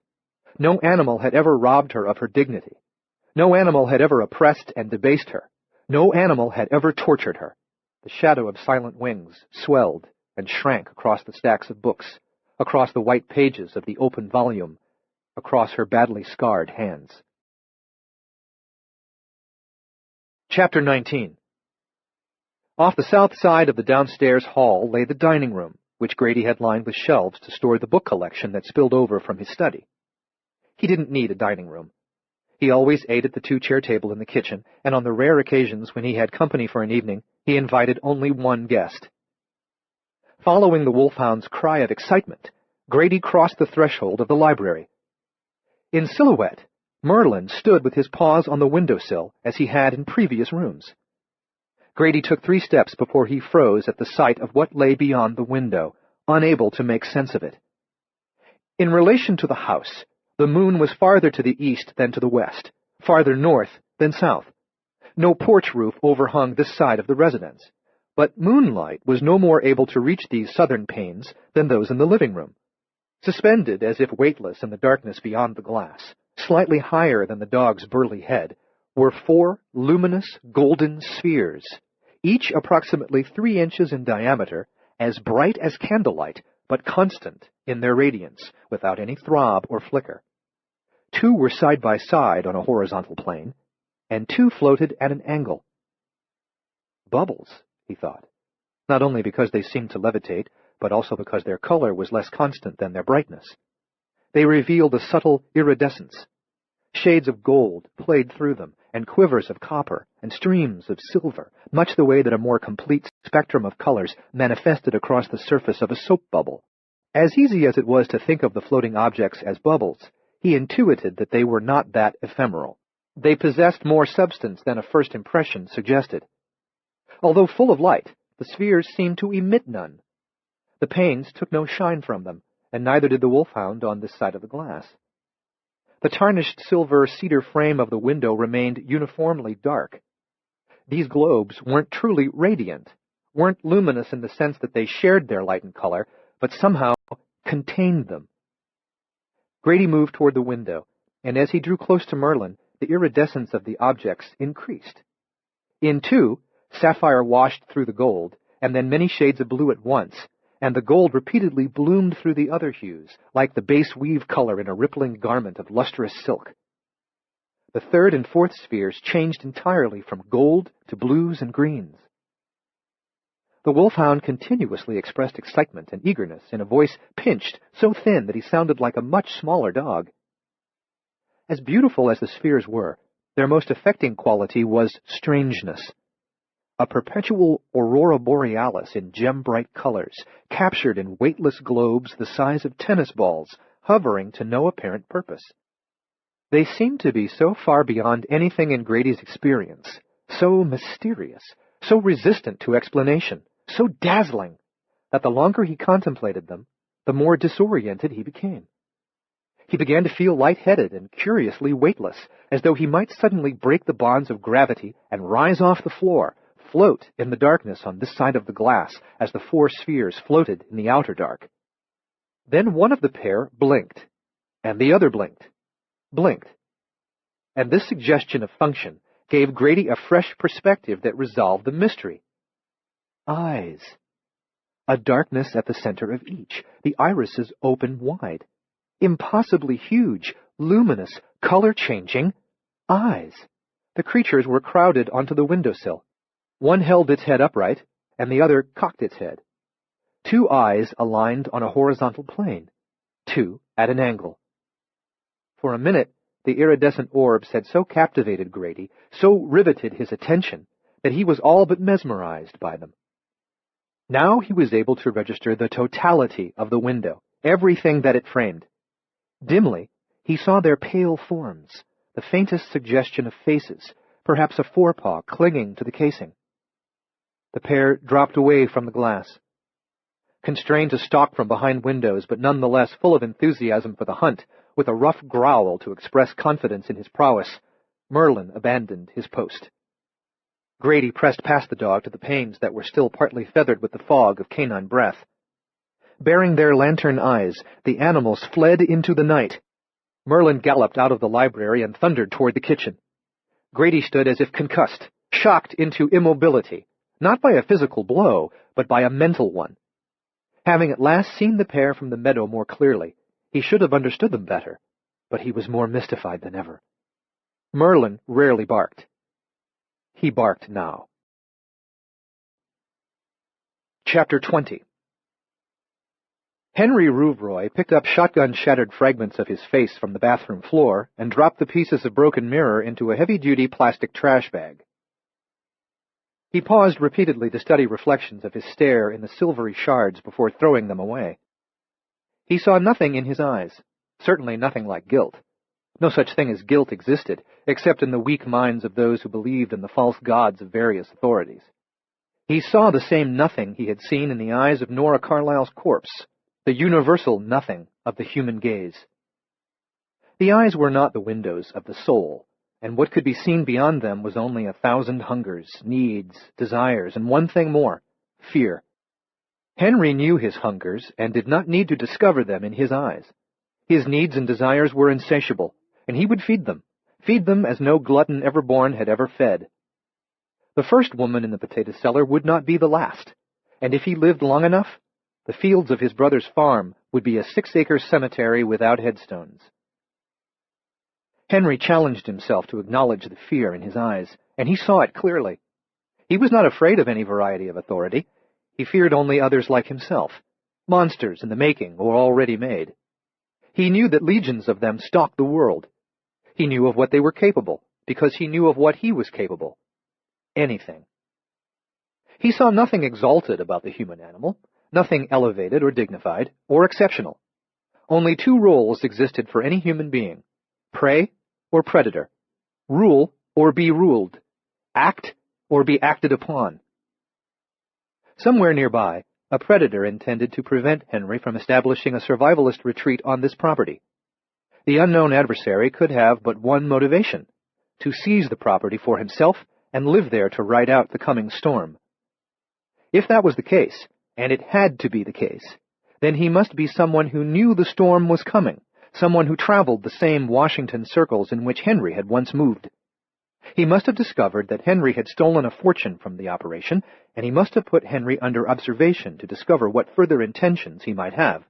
No animal had ever robbed her of her dignity. No animal had ever oppressed and debased her. No animal had ever tortured her. The shadow of silent wings swelled and shrank across the stacks of books, across the white pages of the open volume, across her badly scarred hands. Chapter 19. Off the south side of the downstairs hall lay the dining room, which Grady had lined with shelves to store the book collection that spilled over from his study. He didn't need a dining room. He always ate at the 2-chair table in the kitchen, and on the rare occasions when he had company for an evening, he invited only one guest. Following the wolfhound's cry of excitement, Grady crossed the threshold of the library. In silhouette, Merlin stood with his paws on the windowsill as he had in previous rooms. Grady took 3 steps before he froze at the sight of what lay beyond the window, unable to make sense of it. In relation to the house, the moon was farther to the east than to the west, farther north than south. No porch roof overhung this side of the residence, but moonlight was no more able to reach these southern panes than those in the living room. Suspended as if weightless in the darkness beyond the glass, slightly higher than the dog's burly head, were 4 luminous golden spheres, each approximately 3 inches in diameter, as bright as candlelight, but constant in their radiance, without any throb or flicker. 2 were side by side on a horizontal plane, and 2 floated at an angle. Bubbles, he thought, not only because they seemed to levitate, but also because their color was less constant than their brightness. They revealed a subtle iridescence. Shades of gold played through them, and quivers of copper, and streams of silver, much the way that a more complete spectrum of colors manifested across the surface of a soap bubble. As easy as it was to think of the floating objects as bubbles, he intuited that they were not that ephemeral. They possessed more substance than a first impression suggested. Although full of light, the spheres seemed to emit none. The panes took no shine from them, and neither did the wolfhound on this side of the glass. The tarnished silver cedar frame of the window remained uniformly dark. These globes weren't truly radiant, weren't luminous in the sense that they shared their light and color, but somehow contained them. Grady moved toward the window, and as he drew close to Merlin, the iridescence of the objects increased. In two, sapphire washed through the gold, and then many shades of blue at once, and the gold repeatedly bloomed through the other hues, like the base weave color in a rippling garment of lustrous silk. The third and fourth spheres changed entirely from gold to blues and greens. The wolfhound continuously expressed excitement and eagerness in a voice pinched, so thin that he sounded like a much smaller dog. As beautiful as the spheres were, their most affecting quality was strangeness. A perpetual aurora borealis in gem-bright colors, captured in weightless globes the size of tennis balls, hovering to no apparent purpose. They seemed to be so far beyond anything in Grady's experience, so mysterious, so resistant to explanation, so dazzling, that the longer he contemplated them, the more disoriented he became. He began to feel lightheaded and curiously weightless, as though he might suddenly break the bonds of gravity and rise off the floor, float in the darkness on this side of the glass as the four spheres floated in the outer dark. Then one of the pair blinked, and the other blinked, and this suggestion of function gave Grady a fresh perspective that resolved the mystery. Eyes. A darkness at the center of each, the irises open wide. Impossibly huge, luminous, color-changing eyes. The creatures were crowded onto the windowsill. One held its head upright, and the other cocked its head. Two eyes aligned on a horizontal plane, two at an angle. For a minute, the iridescent orbs had so captivated Grady, so riveted his attention, that he was all but mesmerized by them. Now he was able to register the totality of the window, everything that it framed. Dimly, he saw their pale forms, the faintest suggestion of faces, perhaps a forepaw clinging to the casing. The pair dropped away from the glass. Constrained to stalk from behind windows, but nonetheless full of enthusiasm for the hunt, with a rough growl to express confidence in his prowess, Merlin abandoned his post. Grady pressed past the dog to the panes that were still partly feathered with the fog of canine breath. Bearing their lantern eyes, the animals fled into the night. Merlin galloped out of the library and thundered toward the kitchen. Grady stood as if concussed, shocked into immobility, not by a physical blow, but by a mental one. Having at last seen the pair from the meadow more clearly, he should have understood them better, but he was more mystified than ever. Merlin rarely barked. He barked now. Chapter 20. Henry Rouvroy picked up shotgun-shattered fragments of his face from the bathroom floor and dropped the pieces of broken mirror into a heavy-duty plastic trash bag. He paused repeatedly to study reflections of his stare in the silvery shards before throwing them away. He saw nothing in his eyes, certainly nothing like guilt. No such thing as guilt existed, except in the weak minds of those who believed in the false gods of various authorities. He saw the same nothing he had seen in the eyes of Nora Carlyle's corpse, the universal nothing of the human gaze. The eyes were not the windows of the soul, and what could be seen beyond them was only 1,000 hungers, needs, desires, and one thing more, fear. Henry knew his hungers and did not need to discover them in his eyes. His needs and desires were insatiable, and he would feed them as no glutton ever born had ever fed. The first woman in the potato cellar would not be the last, and if he lived long enough, the fields of his brother's farm would be a 6-acre cemetery without headstones. Henry challenged himself to acknowledge the fear in his eyes, and he saw it clearly. He was not afraid of any variety of authority. He feared only others like himself, monsters in the making or already made. He knew that legions of them stalked the world. He knew of what they were capable, because he knew of what he was capable. Anything. He saw nothing exalted about the human animal, nothing elevated or dignified or exceptional. Only two roles existed for any human being: prey or predator, rule or be ruled, act or be acted upon. Somewhere nearby, a predator intended to prevent Henry from establishing a survivalist retreat on this property. The unknown adversary could have but one motivation: to seize the property for himself and live there to ride out the coming storm. If that was the case, and it had to be the case, then he must be someone who knew the storm was coming, someone who traveled the same Washington circles in which Henry had once moved. He must have discovered that Henry had stolen a fortune from the operation, and he must have put Henry under observation to discover what further intentions he might have.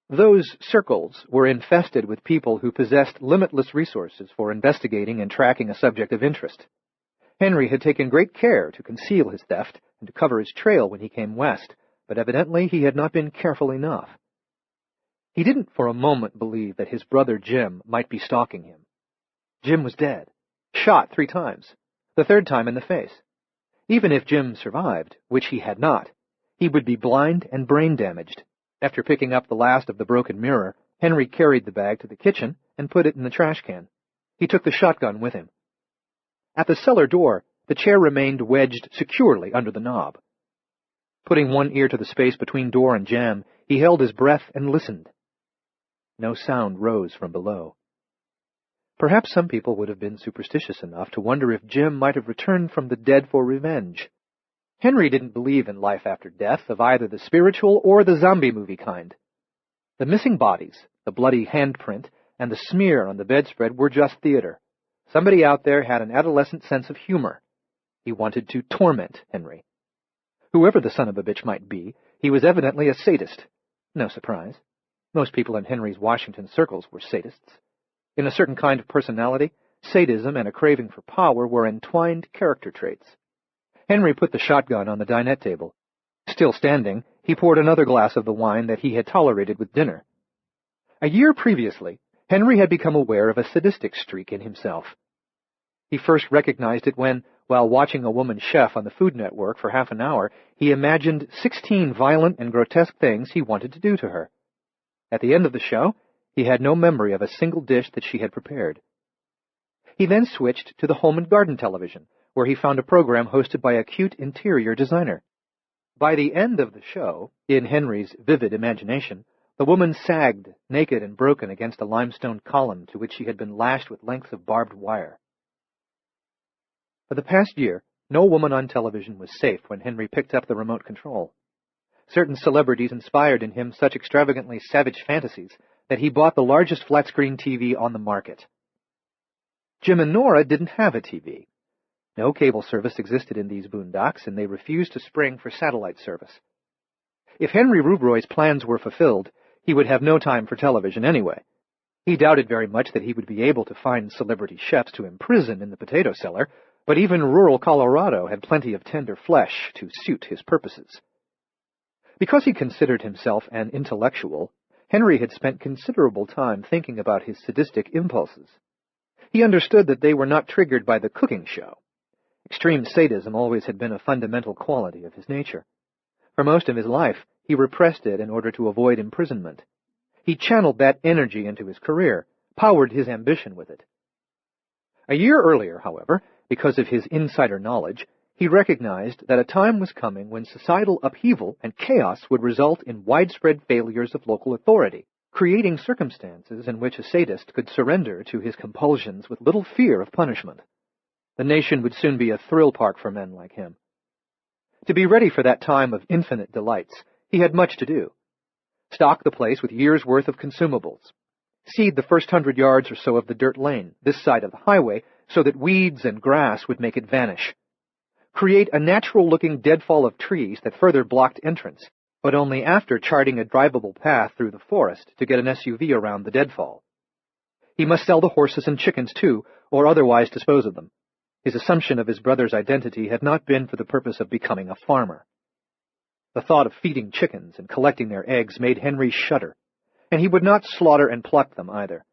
Those circles were infested with people who possessed limitless resources for investigating and tracking a subject of interest. Henry had taken great care to conceal his theft and to cover his trail when he came west, but evidently he had not been careful enough. He didn't for a moment believe that his brother Jim might be stalking him. Jim was dead, shot 3 times, the 3rd time in the face. Even if Jim survived, which he had not, he would be blind and brain damaged. After picking up the last of the broken mirror, Henry carried the bag to the kitchen and put it in the trash can. He took the shotgun with him. At the cellar door, the chair remained wedged securely under the knob. Putting one ear to the space between door and jamb, he held his breath and listened. No sound rose from below. Perhaps some people would have been superstitious enough to wonder if Jim might have returned from the dead for revenge. Henry didn't believe in life after death of either the spiritual or the zombie movie kind. The missing bodies, the bloody handprint, and the smear on the bedspread were just theater. Somebody out there had an adolescent sense of humor. He wanted to torment Henry. Whoever the son of a bitch might be, he was evidently a sadist. No surprise. Most people in Henry's Washington circles were sadists. In a certain kind of personality, sadism and a craving for power were entwined character traits. Henry put the shotgun on the dinette table. Still standing, he poured another glass of the wine that he had tolerated with dinner. A year previously, Henry had become aware of a sadistic streak in himself. He first recognized it when, while watching a woman chef on the Food Network for half an hour, he imagined 16 violent and grotesque things he wanted to do to her. At the end of the show, he had no memory of a single dish that she had prepared. He then switched to the home and garden television, where he found a program hosted by a cute interior designer. By the end of the show, in Henry's vivid imagination, the woman sagged, naked and broken, against a limestone column to which she had been lashed with lengths of barbed wire. For the past year, no woman on television was safe when Henry picked up the remote control. Certain celebrities inspired in him such extravagantly savage fantasies that he bought the largest flat-screen TV on the market. Jim and Nora didn't have a TV. No cable service existed in these boondocks, and they refused to spring for satellite service. If Henry Rouvroy's plans were fulfilled, he would have no time for television anyway. He doubted very much that he would be able to find celebrity chefs to imprison in the potato cellar, but even rural Colorado had plenty of tender flesh to suit his purposes. Because he considered himself an intellectual, Henry had spent considerable time thinking about his sadistic impulses. He understood that they were not triggered by the cooking show. Extreme sadism always had been a fundamental quality of his nature. For most of his life, he repressed it in order to avoid imprisonment. He channeled that energy into his career, powered his ambition with it. A year earlier, however, because of his insider knowledge, he recognized that a time was coming when societal upheaval and chaos would result in widespread failures of local authority, creating circumstances in which a sadist could surrender to his compulsions with little fear of punishment. The nation would soon be a thrill park for men like him. To be ready for that time of infinite delights, he had much to do. Stock the place with years' worth of consumables. Seed the first 100 yards or so of the dirt lane, this side of the highway, so that weeds and grass would make it vanish. Create a natural-looking deadfall of trees that further blocked entrance, but only after charting a drivable path through the forest to get an SUV around the deadfall. He must sell the horses and chickens, too, or otherwise dispose of them. His assumption of his brother's identity had not been for the purpose of becoming a farmer. The thought of feeding chickens and collecting their eggs made Henry shudder, and he would not slaughter and pluck them either.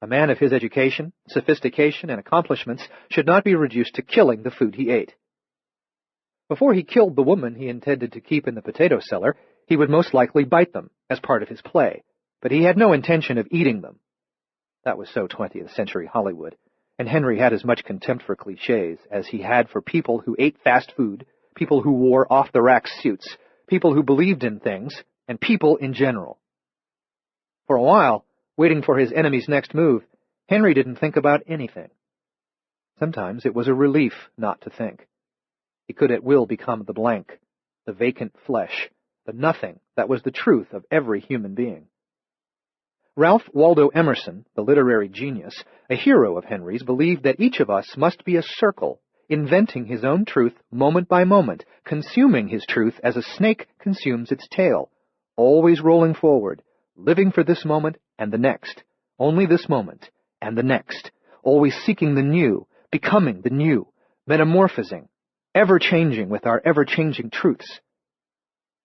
A man of his education, sophistication, and accomplishments should not be reduced to killing the food he ate. Before he killed the woman he intended to keep in the potato cellar, he would most likely bite them as part of his play, but he had no intention of eating them. That was so 20th century Hollywood, and Henry had as much contempt for cliches as he had for people who ate fast food, people who wore off-the-rack suits, people who believed in things, and people in general. For a while, Waiting for his enemy's next move, Henry didn't think about anything. Sometimes it was a relief not to think. He could at will become the blank, the vacant flesh, the nothing that was the truth of every human being. Ralph Waldo Emerson, the literary genius, a hero of Henry's, believed that each of us must be a circle, inventing his own truth moment by moment, consuming his truth as a snake consumes its tail, always rolling forward, living for this moment and the next, only this moment and the next, always seeking the new, becoming the new, metamorphosing, ever-changing with our ever-changing truths.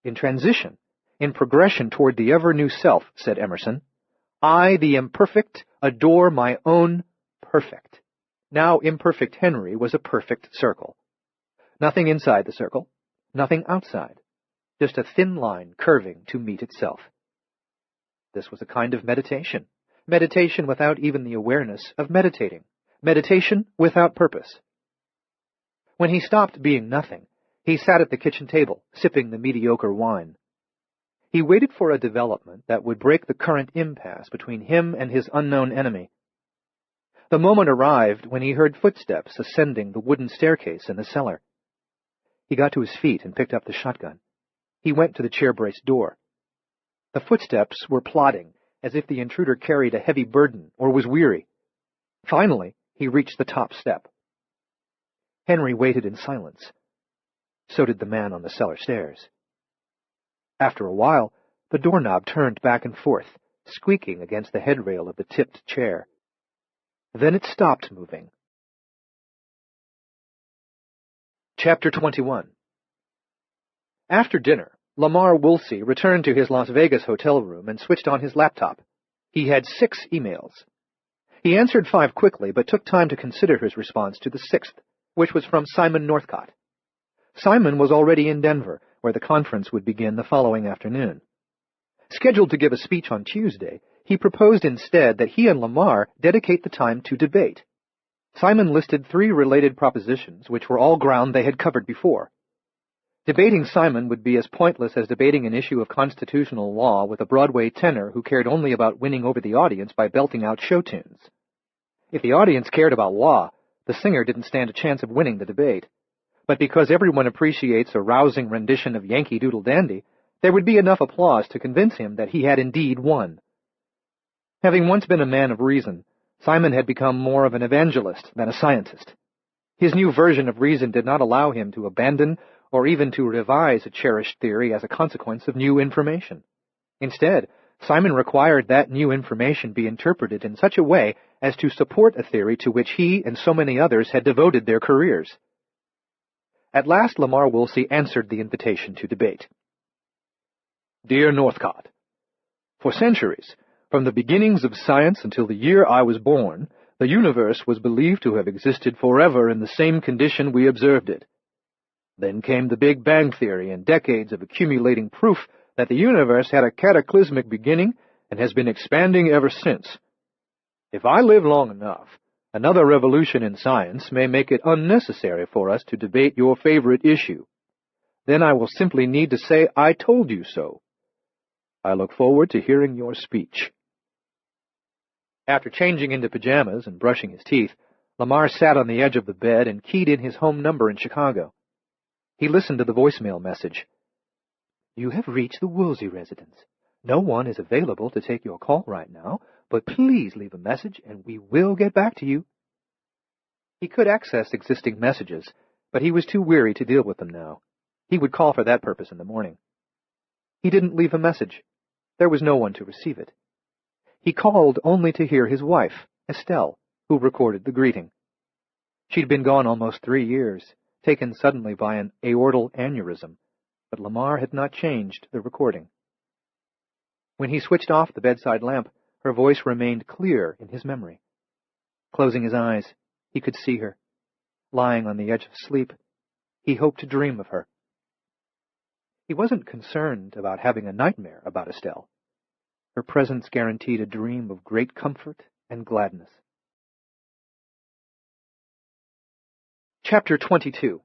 In transition, in progression toward the ever-new self, said Emerson, I, the imperfect, adore my own perfect. Now imperfect Henry was a perfect circle. Nothing inside the circle, nothing outside, just a thin line curving to meet itself. This was a kind of meditation, meditation without even the awareness of meditating, meditation without purpose. When he stopped being nothing, he sat at the kitchen table, sipping the mediocre wine. He waited for a development that would break the current impasse between him and his unknown enemy. The moment arrived when he heard footsteps ascending the wooden staircase in the cellar. He got to his feet and picked up the shotgun. He went to the chair-braced door. The footsteps were plodding, as if the intruder carried a heavy burden or was weary. Finally, he reached the top step. Henry waited in silence. So did the man on the cellar stairs. After a while, the doorknob turned back and forth, squeaking against the headrail of the tipped chair. Then it stopped moving. Chapter 21. After dinner, Lamar Woolsey returned to his Las Vegas hotel room and switched on his laptop. He had 6 emails. He answered 5 quickly, but took time to consider his response to the 6th, which was from Simon Northcott. Simon was already in Denver, where the conference would begin the following afternoon. Scheduled to give a speech on Tuesday, he proposed instead that he and Lamar dedicate the time to debate. Simon listed 3 related propositions, which were all ground they had covered before. Debating Simon would be as pointless as debating an issue of constitutional law with a Broadway tenor who cared only about winning over the audience by belting out show tunes. If the audience cared about law, the singer didn't stand a chance of winning the debate. But because everyone appreciates a rousing rendition of Yankee Doodle Dandy, there would be enough applause to convince him that he had indeed won. Having once been a man of reason, Simon had become more of an evangelist than a scientist. His new version of reason did not allow him to abandon or even to revise a cherished theory as a consequence of new information. Instead, Simon required that new information be interpreted in such a way as to support a theory to which he and so many others had devoted their careers. At last Lamar Woolsey answered the invitation to debate. Dear Northcott, for centuries, from the beginnings of science until the year I was born, the universe was believed to have existed forever in the same condition we observed it. Then came the Big Bang Theory and decades of accumulating proof that the universe had a cataclysmic beginning and has been expanding ever since. If I live long enough, another revolution in science may make it unnecessary for us to debate your favorite issue. Then I will simply need to say, I told you so. I look forward to hearing your speech. After changing into pajamas and brushing his teeth, Lamar sat on the edge of the bed and keyed in his home number in Chicago. He listened to the voicemail message. You have reached the Woolsey residence. No one is available to take your call right now, but please leave a message and we will get back to you. He could access existing messages, but he was too weary to deal with them now. He would call for that purpose in the morning. He didn't leave a message. There was no one to receive it. He called only to hear his wife, Estelle, who recorded the greeting. She'd been gone almost 3 years, taken suddenly by an aortal aneurysm, but Lamar had not changed the recording. When he switched off the bedside lamp, her voice remained clear in his memory. Closing his eyes, he could see her. Lying on the edge of sleep, he hoped to dream of her. He wasn't concerned about having a nightmare about Estelle. Her presence guaranteed a dream of great comfort and gladness. Chapter 22.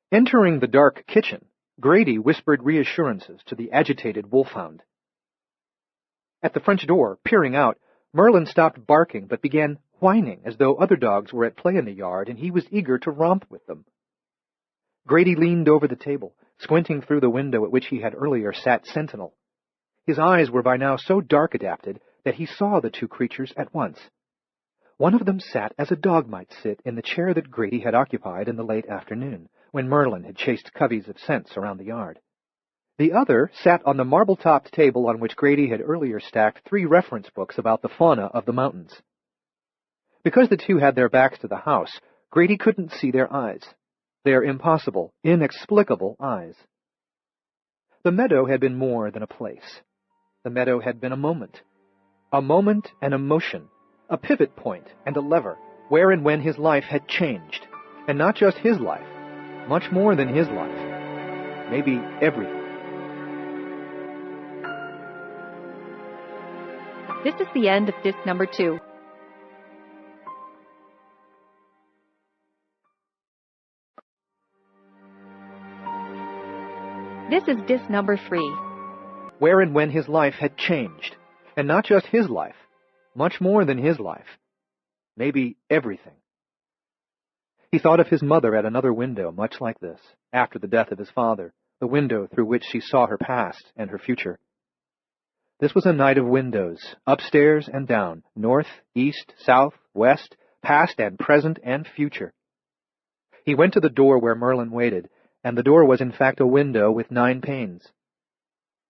Entering the dark kitchen, Grady whispered reassurances to the agitated wolfhound. At the French door, peering out, Merlin stopped barking but began whining as though other dogs were at play in the yard and he was eager to romp with them. Grady leaned over the table, squinting through the window at which he had earlier sat sentinel. His eyes were by now so dark adapted that he saw the two creatures at once. One of them sat as a dog might sit in the chair that Grady had occupied in the late afternoon, when Merlin had chased coveys of scents around the yard. The other sat on the marble-topped table on which Grady had earlier stacked 3 reference books about the fauna of the mountains. Because the two had their backs to the house, Grady couldn't see their eyes. Their impossible, inexplicable eyes. The meadow had been more than a place. The meadow had been a moment and a motion, a pivot point and a lever, where and when his life had changed. And not just his life, much more than his life. Maybe everything. This is the end of disc number 2. This is disc number 3. Where and when his life had changed. And not just his life, much more than his life. Maybe everything. He thought of his mother at another window much like this, after the death of his father, the window through which she saw her past and her future. This was a night of windows, upstairs and down, north, east, south, west, past and present and future. He went to the door where Merlin waited, and the door was in fact a window with 9 panes.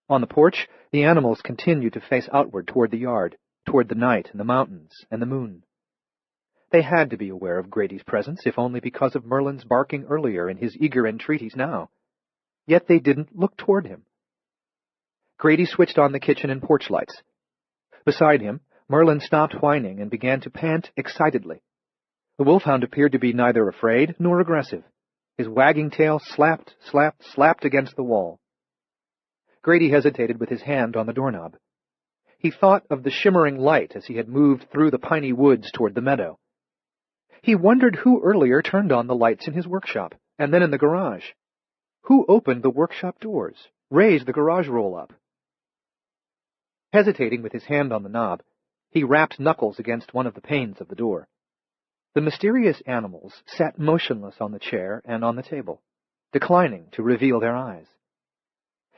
On the porch, the animals continued to face outward toward the yard, toward the night and the mountains and the moon. They had to be aware of Grady's presence, if only because of Merlin's barking earlier and his eager entreaties now. Yet they didn't look toward him. Grady switched on the kitchen and porch lights. Beside him, Merlin stopped whining and began to pant excitedly. The wolfhound appeared to be neither afraid nor aggressive. His wagging tail slapped against the wall. Grady hesitated with his hand on the doorknob. He thought of the shimmering light as he had moved through the piney woods toward the meadow. He wondered who earlier turned on the lights in his workshop, and then in the garage. Who opened the workshop doors, raised the garage roll-up? Hesitating with his hand on the knob, he rapped knuckles against one of the panes of the door. The mysterious animals sat motionless on the chair and on the table, declining to reveal their eyes.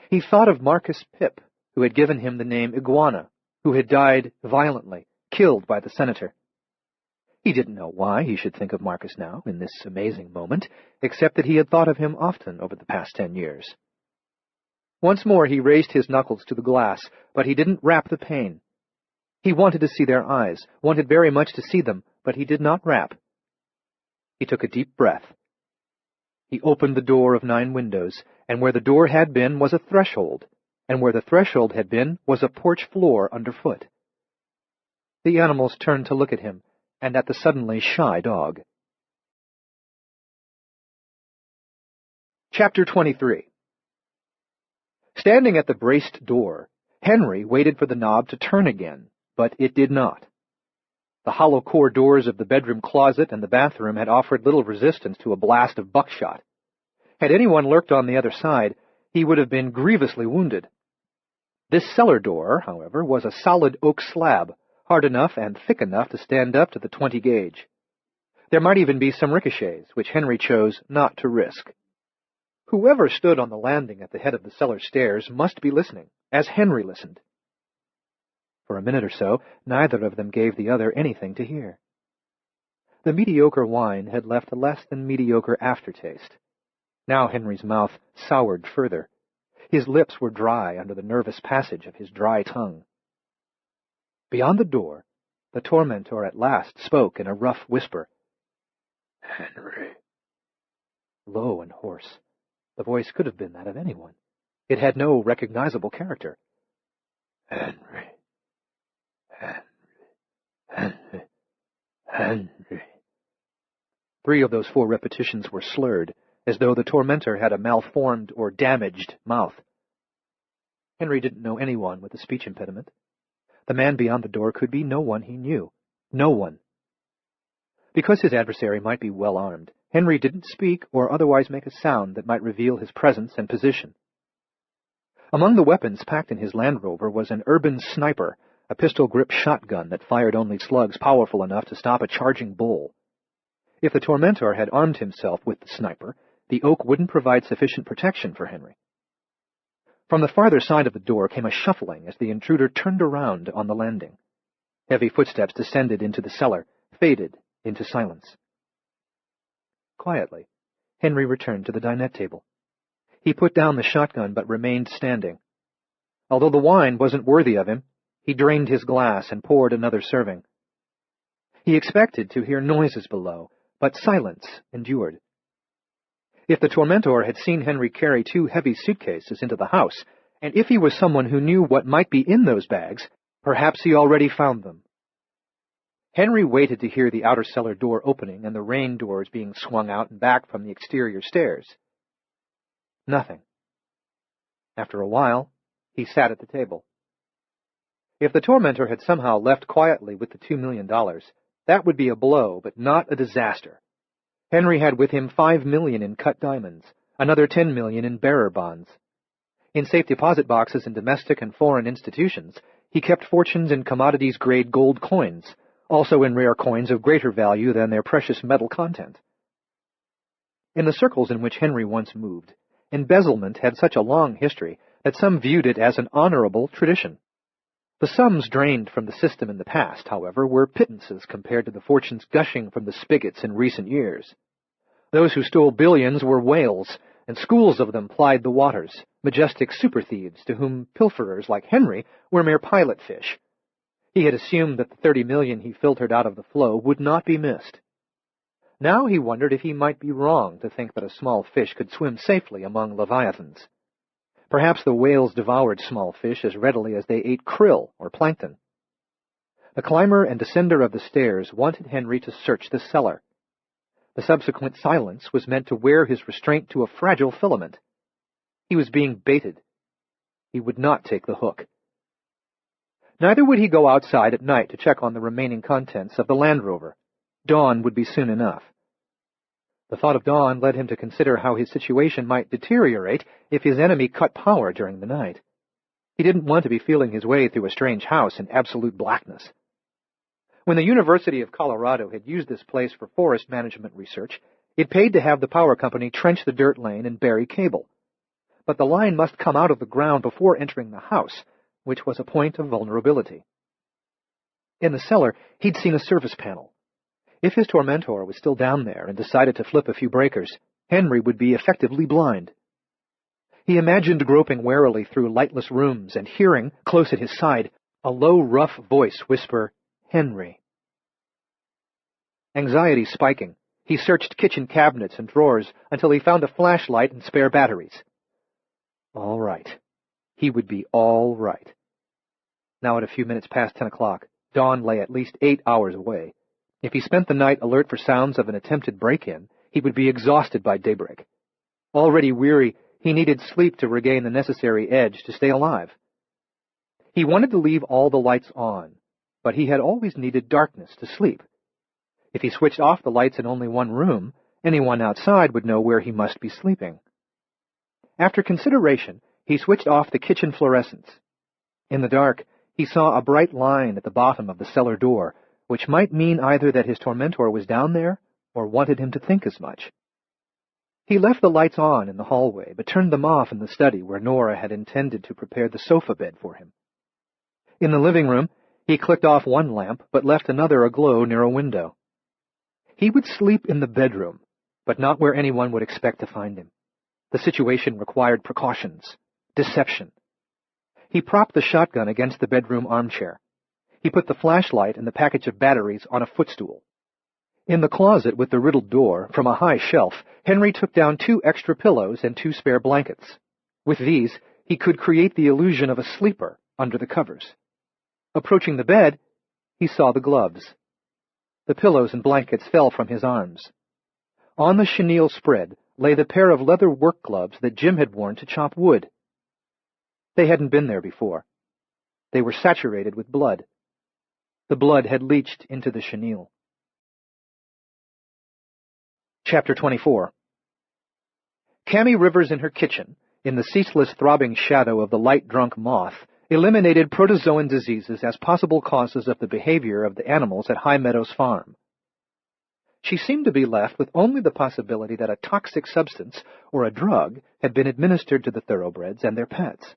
He thought of Marcus Pip, who had given him the name Iguana, who had died violently, killed by the senator. He didn't know why he should think of Marcus now, in this amazing moment, except that he had thought of him often over the past 10 years. Once more he raised his knuckles to the glass, but he didn't rap the pane. He wanted to see their eyes, wanted very much to see them, but he did not rap. He took a deep breath. He opened the door of 9 windows, and where the door had been was a threshold, and where the threshold had been was a porch floor underfoot. The animals turned to look at him, and at the suddenly shy dog. Chapter 23. Standing at the braced door, Henry waited for the knob to turn again, but it did not. The hollow core doors of the bedroom closet and the bathroom had offered little resistance to a blast of buckshot. Had anyone lurked on the other side, he would have been grievously wounded. This cellar door, however, was a solid oak slab, hard enough and thick enough to stand up to the 20 gauge. There might even be some ricochets, which Henry chose not to risk. Whoever stood on the landing at the head of the cellar stairs must be listening, as Henry listened. For a minute or so, neither of them gave the other anything to hear. The mediocre wine had left a less than mediocre aftertaste. Now Henry's mouth soured further. His lips were dry under the nervous passage of his dry tongue. Beyond the door, the tormentor at last spoke in a rough whisper. "Henry." Low and hoarse. The voice could have been that of anyone. It had no recognizable character. "Henry. Henry. Henry." 3 of those 4 repetitions were slurred, as though the tormentor had a malformed or damaged mouth. Henry didn't know anyone with a speech impediment. The man beyond the door could be no one he knew. No one. Because his adversary might be well armed, Henry didn't speak or otherwise make a sound that might reveal his presence and position. Among the weapons packed in his Land Rover was an urban sniper, a pistol-grip shotgun that fired only slugs powerful enough to stop a charging bull. If the tormentor had armed himself with the sniper, the oak wouldn't provide sufficient protection for Henry. From the farther side of the door came a shuffling as the intruder turned around on the landing. Heavy footsteps descended into the cellar, faded into silence. Quietly, Henry returned to the dinette table. He put down the shotgun but remained standing. Although the wine wasn't worthy of him, he drained his glass and poured another serving. He expected to hear noises below, but silence endured. If the tormentor had seen Henry carry 2 heavy suitcases into the house, and if he was someone who knew what might be in those bags, perhaps he already found them. Henry waited to hear the outer cellar door opening and the rain doors being swung out and back from the exterior stairs. Nothing. After a while, he sat at the table. If the tormentor had somehow left quietly with the $2 million, that would be a blow, but not a disaster. Henry had with him $5 million in cut diamonds, another $10 million in bearer bonds. In safe deposit boxes in domestic and foreign institutions, he kept fortunes in commodities-grade gold coins, also in rare coins of greater value than their precious metal content. In the circles in which Henry once moved, embezzlement had such a long history that some viewed it as an honorable tradition. The sums drained from the system in the past, however, were pittances compared to the fortunes gushing from the spigots in recent years. Those who stole billions were whales, and schools of them plied the waters, majestic super-thieves to whom pilferers like Henry were mere pilot fish. He had assumed that the $30 million he filtered out of the flow would not be missed. Now he wondered if he might be wrong to think that a small fish could swim safely among leviathans. Perhaps the whales devoured small fish as readily as they ate krill or plankton. The climber and descender of the stairs wanted Henry to search the cellar. The subsequent silence was meant to wear his restraint to a fragile filament. He was being baited. He would not take the hook. Neither would he go outside at night to check on the remaining contents of the Land Rover. Dawn would be soon enough. The thought of dawn led him to consider how his situation might deteriorate if his enemy cut power during the night. He didn't want to be feeling his way through a strange house in absolute blackness. When the University of Colorado had used this place for forest management research, it paid to have the power company trench the dirt lane and bury cable. But the line must come out of the ground before entering the house, which was a point of vulnerability. In the cellar, he'd seen a service panel. If his tormentor was still down there and decided to flip a few breakers, Henry would be effectively blind. He imagined groping warily through lightless rooms and hearing, close at his side, a low, rough voice whisper, "Henry." Anxiety spiking, he searched kitchen cabinets and drawers until he found a flashlight and spare batteries. All right. He would be all right. Now at a few minutes past 10 o'clock, dawn lay at least 8 hours away. If he spent the night alert for sounds of an attempted break-in, he would be exhausted by daybreak. Already weary, he needed sleep to regain the necessary edge to stay alive. He wanted to leave all the lights on, but he had always needed darkness to sleep. If he switched off the lights in only one room, anyone outside would know where he must be sleeping. After consideration, he switched off the kitchen fluorescents. In the dark, he saw a bright line at the bottom of the cellar door, which might mean either that his tormentor was down there or wanted him to think as much. He left the lights on in the hallway, but turned them off in the study where Nora had intended to prepare the sofa bed for him. In the living room, he clicked off one lamp, but left another aglow near a window. He would sleep in the bedroom, but not where anyone would expect to find him. The situation required precautions, deception. He propped the shotgun against the bedroom armchair. He put the flashlight and the package of batteries on a footstool. In the closet with the riddled door, from a high shelf, Henry took down 2 extra pillows and 2 spare blankets. With these, he could create the illusion of a sleeper under the covers. Approaching the bed, he saw the gloves. The pillows and blankets fell from his arms. On the chenille spread lay the pair of leather work gloves that Jim had worn to chop wood. They hadn't been there before. They were saturated with blood. The blood had leached into the chenille. Chapter 24. Cammy Rivers in her kitchen, in the ceaseless throbbing shadow of the light-drunk moth, eliminated protozoan diseases as possible causes of the behavior of the animals at High Meadows Farm. She seemed to be left with only the possibility that a toxic substance or a drug had been administered to the thoroughbreds and their pets.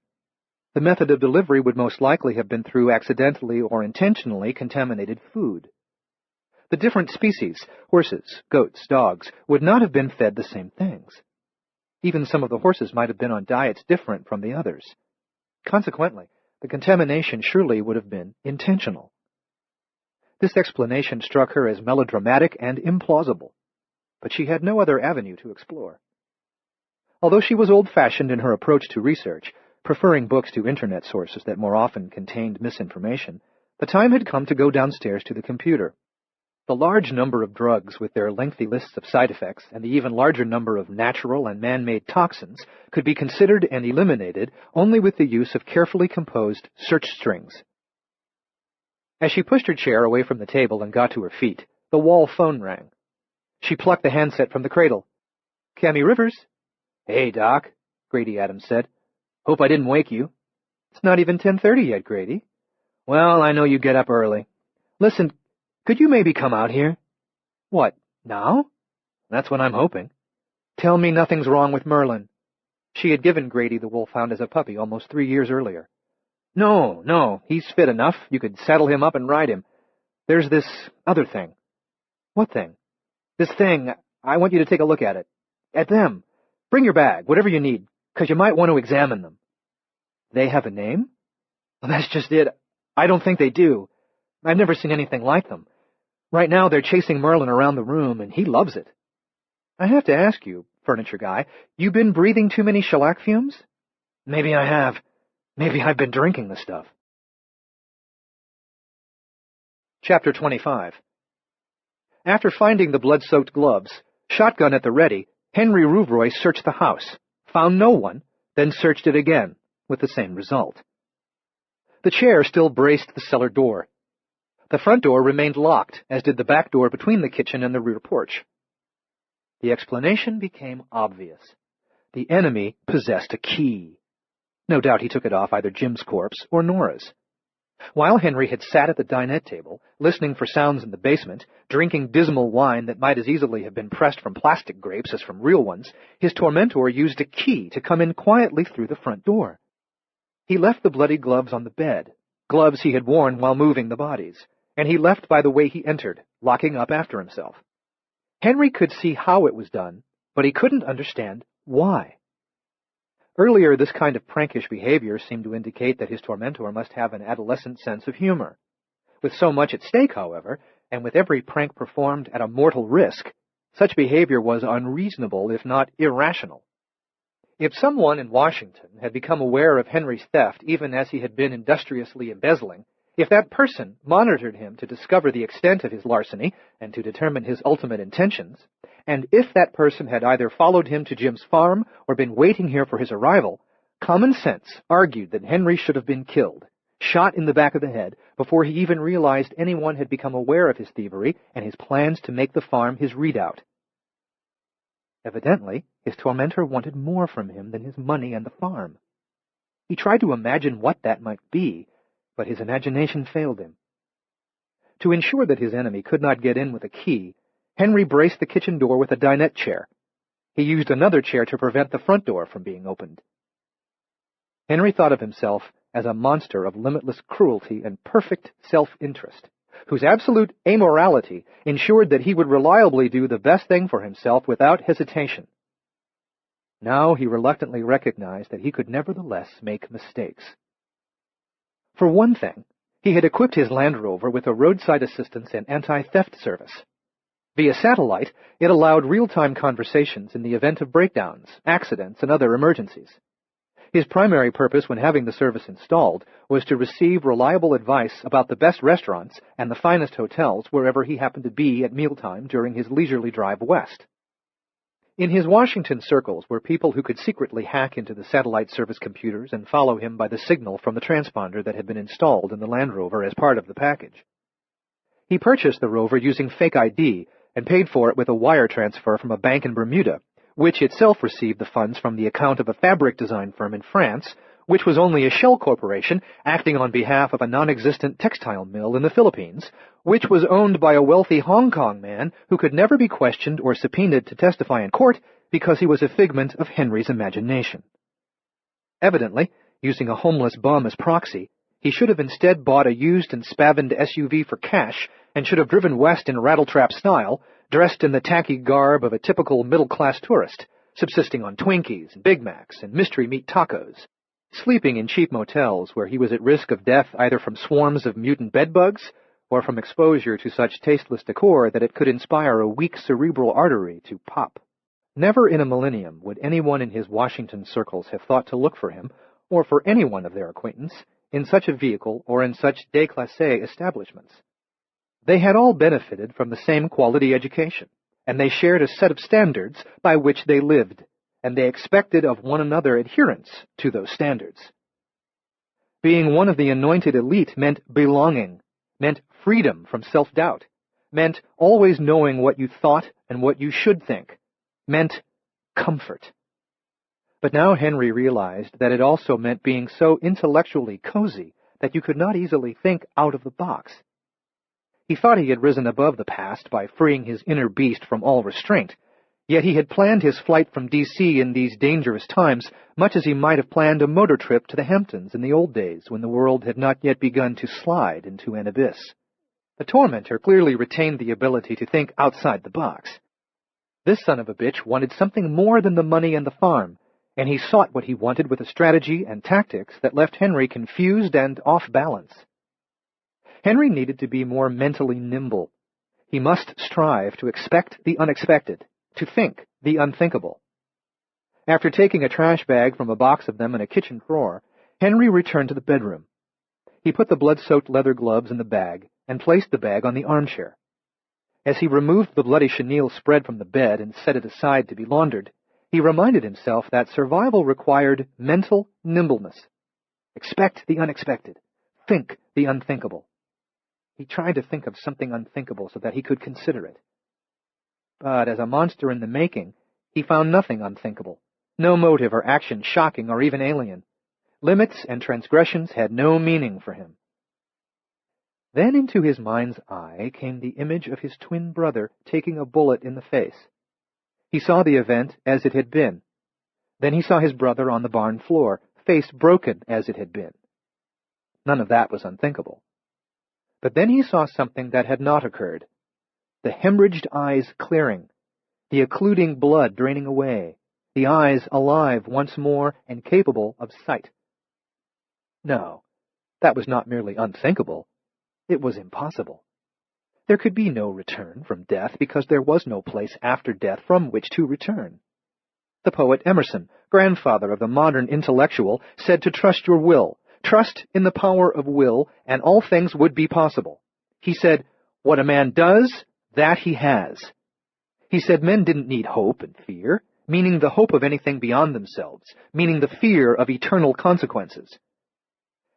The method of delivery would most likely have been through accidentally or intentionally contaminated food. The different species, horses, goats, dogs, would not have been fed the same things. Even some of the horses might have been on diets different from the others. Consequently, the contamination surely would have been intentional. This explanation struck her as melodramatic and implausible, but she had no other avenue to explore. Although she was old-fashioned in her approach to research, preferring books to internet sources that more often contained misinformation, the time had come to go downstairs to the computer. The large number of drugs with their lengthy lists of side effects and the even larger number of natural and man-made toxins could be considered and eliminated only with the use of carefully composed search strings. As she pushed her chair away from the table and got to her feet, the wall phone rang. She plucked the handset from the cradle. "Cammy Rivers." "Hey, Doc," Grady Adams said. "Hope I didn't wake you." "It's not even 10:30 yet, Grady." "Well, I know you get up early. Listen, could you maybe come out here?" "What, now?" "That's what I'm hoping." "Tell me nothing's wrong with Merlin." She had given Grady the wolfhound as a puppy almost 3 years earlier. No, he's fit enough. You could saddle him up and ride him. There's this other thing." "What thing?" "This thing. I want you to take a look at it. At them. Bring your bag, whatever you need, 'cause you might want to examine them." "They have a name?" "Well, that's just it. I don't think they do. I've never seen anything like them. Right now they're chasing Merlin around the room, and he loves it." "I have to ask you, furniture guy, you been breathing too many shellac fumes?" "Maybe I have. Maybe I've been drinking the stuff." Chapter 25. After finding the blood-soaked gloves, shotgun at the ready, Henry Rouvroy searched the house, found no one, then searched it again, with the same result. The chair still braced the cellar door. The front door remained locked, as did the back door between the kitchen and the rear porch. The explanation became obvious. The enemy possessed a key. No doubt he took it off either Jim's corpse or Nora's. While Henry had sat at the dinette table, listening for sounds in the basement, drinking dismal wine that might as easily have been pressed from plastic grapes as from real ones, his tormentor used a key to come in quietly through the front door. He left the bloody gloves on the bed, gloves he had worn while moving the bodies, and he left by the way he entered, locking up after himself. Henry could see how it was done, but he couldn't understand why. Earlier, this kind of prankish behavior seemed to indicate that his tormentor must have an adolescent sense of humor. With so much at stake, however, and with every prank performed at a mortal risk, such behavior was unreasonable, if not irrational. If someone in Washington had become aware of Henry's theft even as he had been industriously embezzling, if that person monitored him to discover the extent of his larceny and to determine his ultimate intentions, and if that person had either followed him to Jim's farm or been waiting here for his arrival, common sense argued that Henry should have been killed, shot in the back of the head, before he even realized anyone had become aware of his thievery and his plans to make the farm his redoubt. Evidently, his tormentor wanted more from him than his money and the farm. He tried to imagine what that might be, but his imagination failed him. To ensure that his enemy could not get in with a key, Henry braced the kitchen door with a dinette chair. He used another chair to prevent the front door from being opened. Henry thought of himself as a monster of limitless cruelty and perfect self-interest, whose absolute amorality ensured that he would reliably do the best thing for himself without hesitation. Now he reluctantly recognized that he could nevertheless make mistakes. For one thing, he had equipped his Land Rover with a roadside assistance and anti-theft service. Via satellite, it allowed real-time conversations in the event of breakdowns, accidents, and other emergencies. His primary purpose when having the service installed was to receive reliable advice about the best restaurants and the finest hotels wherever he happened to be at mealtime during his leisurely drive west. In his Washington circles were people who could secretly hack into the satellite service computers and follow him by the signal from the transponder that had been installed in the Land Rover as part of the package. He purchased the Rover using fake ID and paid for it with a wire transfer from a bank in Bermuda, which itself received the funds from the account of a fabric design firm in France, which was only a shell corporation acting on behalf of a non-existent textile mill in the Philippines, which was owned by a wealthy Hong Kong man who could never be questioned or subpoenaed to testify in court because he was a figment of Henry's imagination. Evidently, using a homeless bum as proxy, he should have instead bought a used and spavined SUV for cash and should have driven west in rattletrap style, dressed in the tacky garb of a typical middle-class tourist, subsisting on Twinkies and Big Macs and mystery meat tacos, sleeping in cheap motels where he was at risk of death either from swarms of mutant bedbugs or from exposure to such tasteless decor that it could inspire a weak cerebral artery to pop. Never in a millennium would anyone in his Washington circles have thought to look for him, or for anyone of their acquaintance, in such a vehicle or in such déclassé establishments. They had all benefited from the same quality education, and they shared a set of standards by which they lived, and they expected of one another adherence to those standards. Being one of the anointed elite meant belonging, meant freedom from self-doubt, meant always knowing what you thought and what you should think, meant comfort. But now Henry realized that it also meant being so intellectually cozy that you could not easily think out of the box. He thought he had risen above the past by freeing his inner beast from all restraint, yet he had planned his flight from D.C. in these dangerous times much as he might have planned a motor trip to the Hamptons in the old days when the world had not yet begun to slide into an abyss. The tormentor clearly retained the ability to think outside the box. This son of a bitch wanted something more than the money and the farm, and he sought what he wanted with a strategy and tactics that left Henry confused and off balance. Henry needed to be more mentally nimble. He must strive to expect the unexpected, to think the unthinkable. After taking a trash bag from a box of them in a kitchen drawer, Henry returned to the bedroom. He put the blood-soaked leather gloves in the bag and placed the bag on the armchair. As he removed the bloody chenille spread from the bed and set it aside to be laundered, he reminded himself that survival required mental nimbleness. Expect the unexpected. Think the unthinkable. He tried to think of something unthinkable so that he could consider it. But as a monster in the making, he found nothing unthinkable, no motive or action shocking or even alien. Limits and transgressions had no meaning for him. Then into his mind's eye came the image of his twin brother taking a bullet in the face. He saw the event as it had been. Then he saw his brother on the barn floor, face broken as it had been. None of that was unthinkable. But then he saw something that had not occurred. The hemorrhaged eyes clearing, the occluding blood draining away, the eyes alive once more and capable of sight. No, that was not merely unthinkable. It was impossible. There could be no return from death because there was no place after death from which to return. The poet Emerson, grandfather of the modern intellectual, said to trust your will. Trust in the power of will, and all things would be possible. He said, what a man does, that he has. He said men didn't need hope and fear, meaning the hope of anything beyond themselves, meaning the fear of eternal consequences.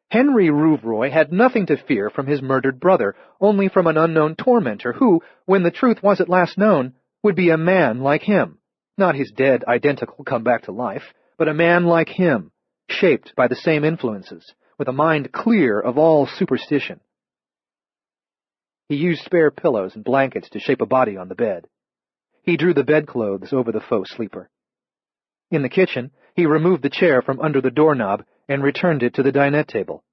Henry Rouvroy had nothing to fear from his murdered brother, only from an unknown tormentor who, when the truth was at last known, would be a man like him, not his dead identical come back to life, but a man like him, shaped by the same influences, with a mind clear of all superstition. He used spare pillows and blankets to shape a body on the bed. He drew the bedclothes over the faux sleeper. In the kitchen, he removed the chair from under the doorknob and returned it to the dinette table.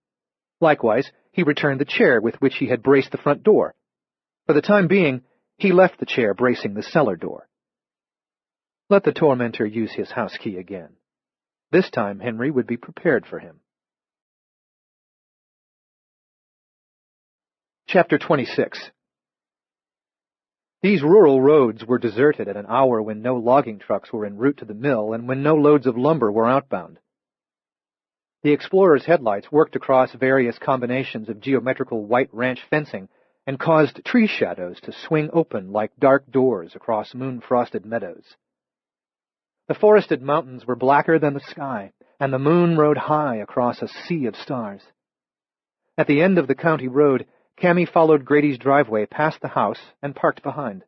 Likewise, he returned the chair with which he had braced the front door. For the time being, he left the chair bracing the cellar door. Let the tormentor use his house key again. This time Henry would be prepared for him. Chapter 26. These rural roads were deserted at an hour when no logging trucks were en route to the mill and when no loads of lumber were outbound. The explorer's headlights worked across various combinations of geometrical white ranch fencing and caused tree shadows to swing open like dark doors across moon-frosted meadows. The forested mountains were blacker than the sky, and the moon rode high across a sea of stars. At the end of the county road, Cammy followed Grady's driveway past the house and parked behind.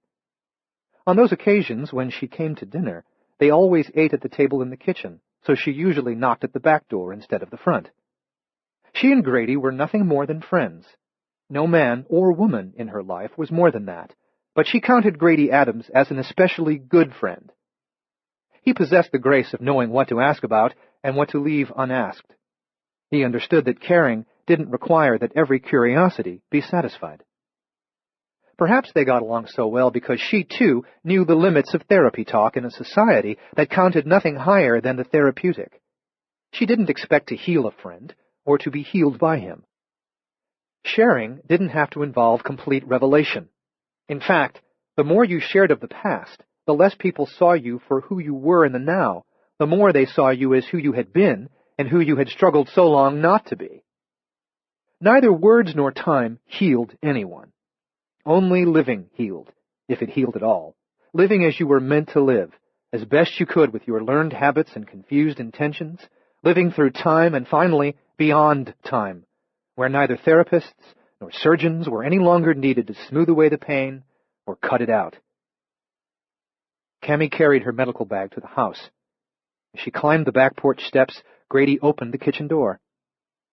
On those occasions when she came to dinner, they always ate at the table in the kitchen, so she usually knocked at the back door instead of the front. She and Grady were nothing more than friends. No man or woman in her life was more than that, but she counted Grady Adams as an especially good friend. He possessed the grace of knowing what to ask about and what to leave unasked. He understood that caring didn't require that every curiosity be satisfied. Perhaps they got along so well because she, too, knew the limits of therapy talk in a society that counted nothing higher than the therapeutic. She didn't expect to heal a friend or to be healed by him. Sharing didn't have to involve complete revelation. In fact, the more you shared of the past, the less people saw you for who you were in the now, the more they saw you as who you had been and who you had struggled so long not to be. Neither words nor time healed anyone. Only living healed, if it healed at all, living as you were meant to live, as best you could with your learned habits and confused intentions, living through time and finally beyond time, where neither therapists nor surgeons were any longer needed to smooth away the pain or cut it out. Cammy carried her medical bag to the house. As she climbed the back porch steps, Grady opened the kitchen door.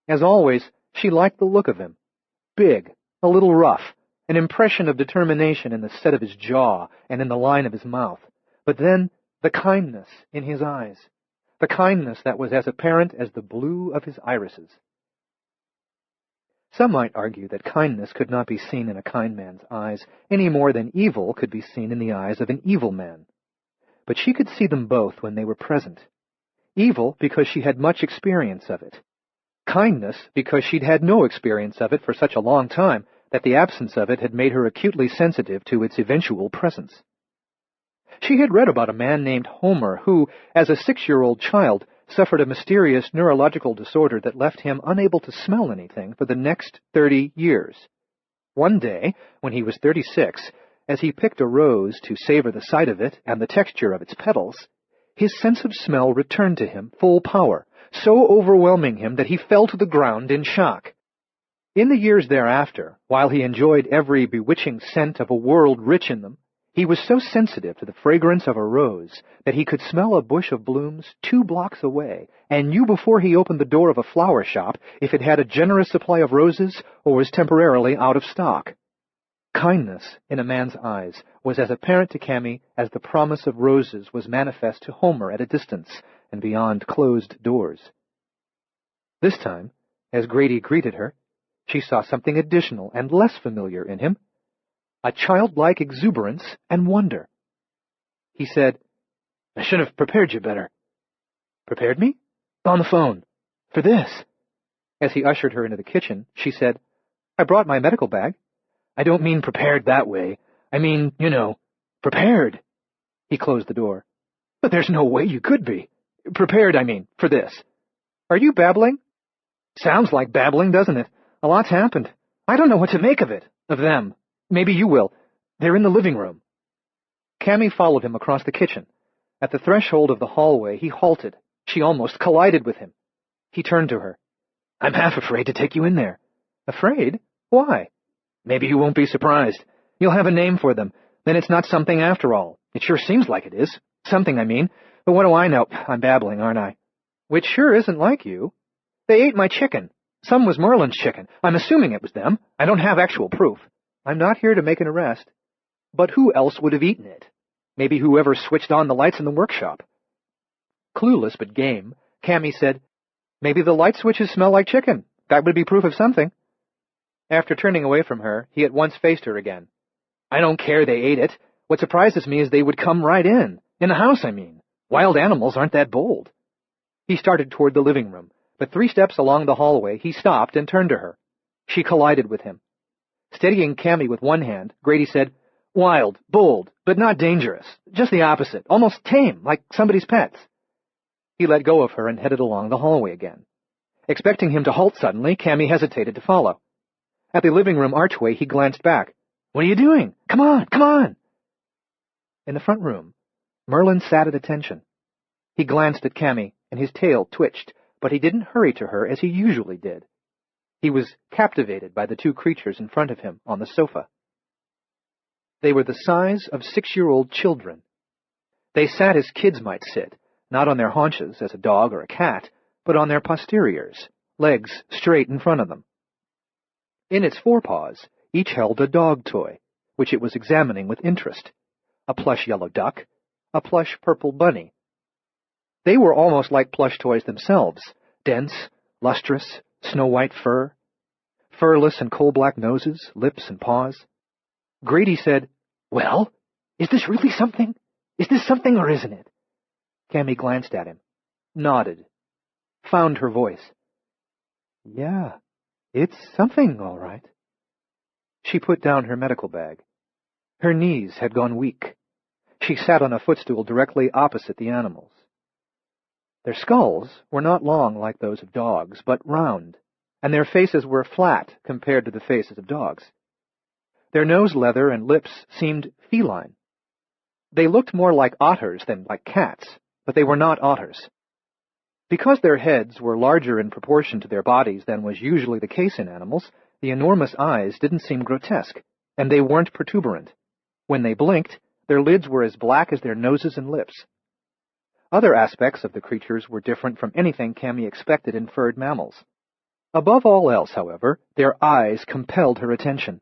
As always, she liked the look of him. Big, a little rough, an impression of determination in the set of his jaw and in the line of his mouth, but then the kindness in his eyes, the kindness that was as apparent as the blue of his irises. Some might argue that kindness could not be seen in a kind man's eyes any more than evil could be seen in the eyes of an evil man. But she could see them both when they were present. Evil because she had much experience of it. Kindness because she'd had no experience of it for such a long time that the absence of it had made her acutely sensitive to its eventual presence. She had read about a man named Homer who, as a 6-year-old child, suffered a mysterious neurological disorder that left him unable to smell anything for the next 30 years. One day, when he was 36, as he picked a rose to savor the sight of it and the texture of its petals, his sense of smell returned to him full power, so overwhelming him that he fell to the ground in shock. In the years thereafter, while he enjoyed every bewitching scent of a world rich in them, he was so sensitive to the fragrance of a rose that he could smell a bush of blooms 2 blocks away and knew before he opened the door of a flower shop if it had a generous supply of roses or was temporarily out of stock. Kindness in a man's eyes was as apparent to Cammy as the promise of roses was manifest to Homer at a distance and beyond closed doors. This time, as Grady greeted her, she saw something additional and less familiar in him, a childlike exuberance and wonder. He said, "I should have prepared you better." "Prepared me?" "On the phone. For this." As he ushered her into the kitchen, she said, "I brought my medical bag." "I don't mean prepared that way. I mean, prepared." He closed the door. "But there's no way you could be. Prepared, I mean, for this." "Are you babbling?" "Sounds like babbling, doesn't it? A lot's happened. I don't know what to make of it, of them. Maybe you will. They're in the living room." Cammy followed him across the kitchen. At the threshold of the hallway, he halted. She almost collided with him. He turned to her. "I'm half afraid to take you in there." "Afraid? Why?" "Maybe you won't be surprised. You'll have a name for them. Then it's not something after all. It sure seems like it is. Something, I mean. But what do I know? I'm babbling, aren't I?" "Which sure isn't like you. They ate my chicken. Some was Merlin's chicken. I'm assuming it was them. I don't have actual proof. I'm not here to make an arrest. But who else would have eaten it? Maybe whoever switched on the lights in the workshop." Clueless but game, Cammy said, "Maybe the light switches smell like chicken. That would be proof of something." After turning away from her, he at once faced her again. "I don't care they ate it. What surprises me is they would come right in. In the house, I mean. Wild animals aren't that bold." He started toward the living room, but 3 steps along the hallway, he stopped and turned to her. She collided with him. Steadying Cammy with one hand, Grady said, "Wild, bold, but not dangerous. Just the opposite. Almost tame, like somebody's pets." He let go of her and headed along the hallway again. Expecting him to halt suddenly, Cammy hesitated to follow. At the living room archway, he glanced back. "What are you doing? Come on, come on!" In the front room, Merlin sat at attention. He glanced at Cammy, and his tail twitched, but he didn't hurry to her as he usually did. He was captivated by the 2 creatures in front of him on the sofa. They were the size of 6-year-old children. They sat as kids might sit, not on their haunches as a dog or a cat, but on their posteriors, legs straight in front of them. In its forepaws, each held a dog toy, which it was examining with interest, a plush yellow duck, a plush purple bunny. They were almost like plush toys themselves, dense, lustrous, snow-white fur, furless and coal-black noses, lips, and paws. Grady said, "Well, is this really something? Is this something or isn't it?" Cammy glanced at him, nodded, found her voice. "Yeah, it's something, all right." She put down her medical bag. Her knees had gone weak. She sat on a footstool directly opposite the animals. Their skulls were not long like those of dogs, but round, and their faces were flat compared to the faces of dogs. Their nose leather and lips seemed feline. They looked more like otters than like cats, but they were not otters. Because their heads were larger in proportion to their bodies than was usually the case in animals, the enormous eyes didn't seem grotesque, and they weren't protuberant. When they blinked, their lids were as black as their noses and lips. Other aspects of the creatures were different from anything Cammy expected in furred mammals. Above all else, however, their eyes compelled her attention.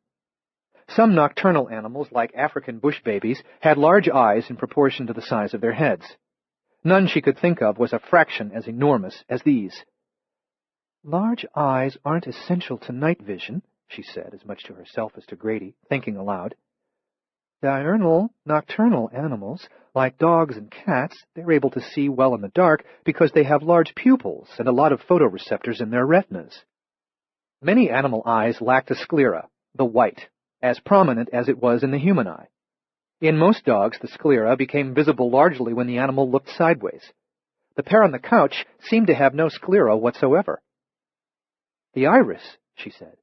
Some nocturnal animals, like African bush babies, had large eyes in proportion to the size of their heads. None she could think of was a fraction as enormous as these. "Large eyes aren't essential to night vision," she said, as much to herself as to Grady, thinking aloud. "Diurnal, nocturnal animals, like dogs and cats, they're able to see well in the dark because they have large pupils and a lot of photoreceptors in their retinas." Many animal eyes lacked a sclera, the white, as prominent as it was in the human eye. In most dogs, the sclera became visible largely when the animal looked sideways. The pair on the couch seemed to have no sclera whatsoever. "The iris," she said,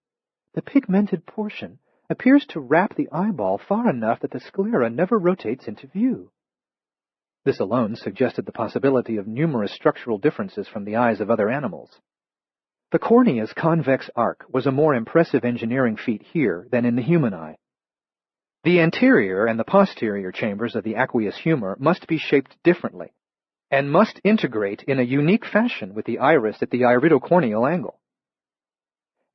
"the pigmented portion, appears to wrap the eyeball far enough that the sclera never rotates into view." This alone suggested the possibility of numerous structural differences from the eyes of other animals. The cornea's convex arc was a more impressive engineering feat here than in the human eye. The anterior and the posterior chambers of the aqueous humor must be shaped differently, and must integrate in a unique fashion with the iris at the iridocorneal angle.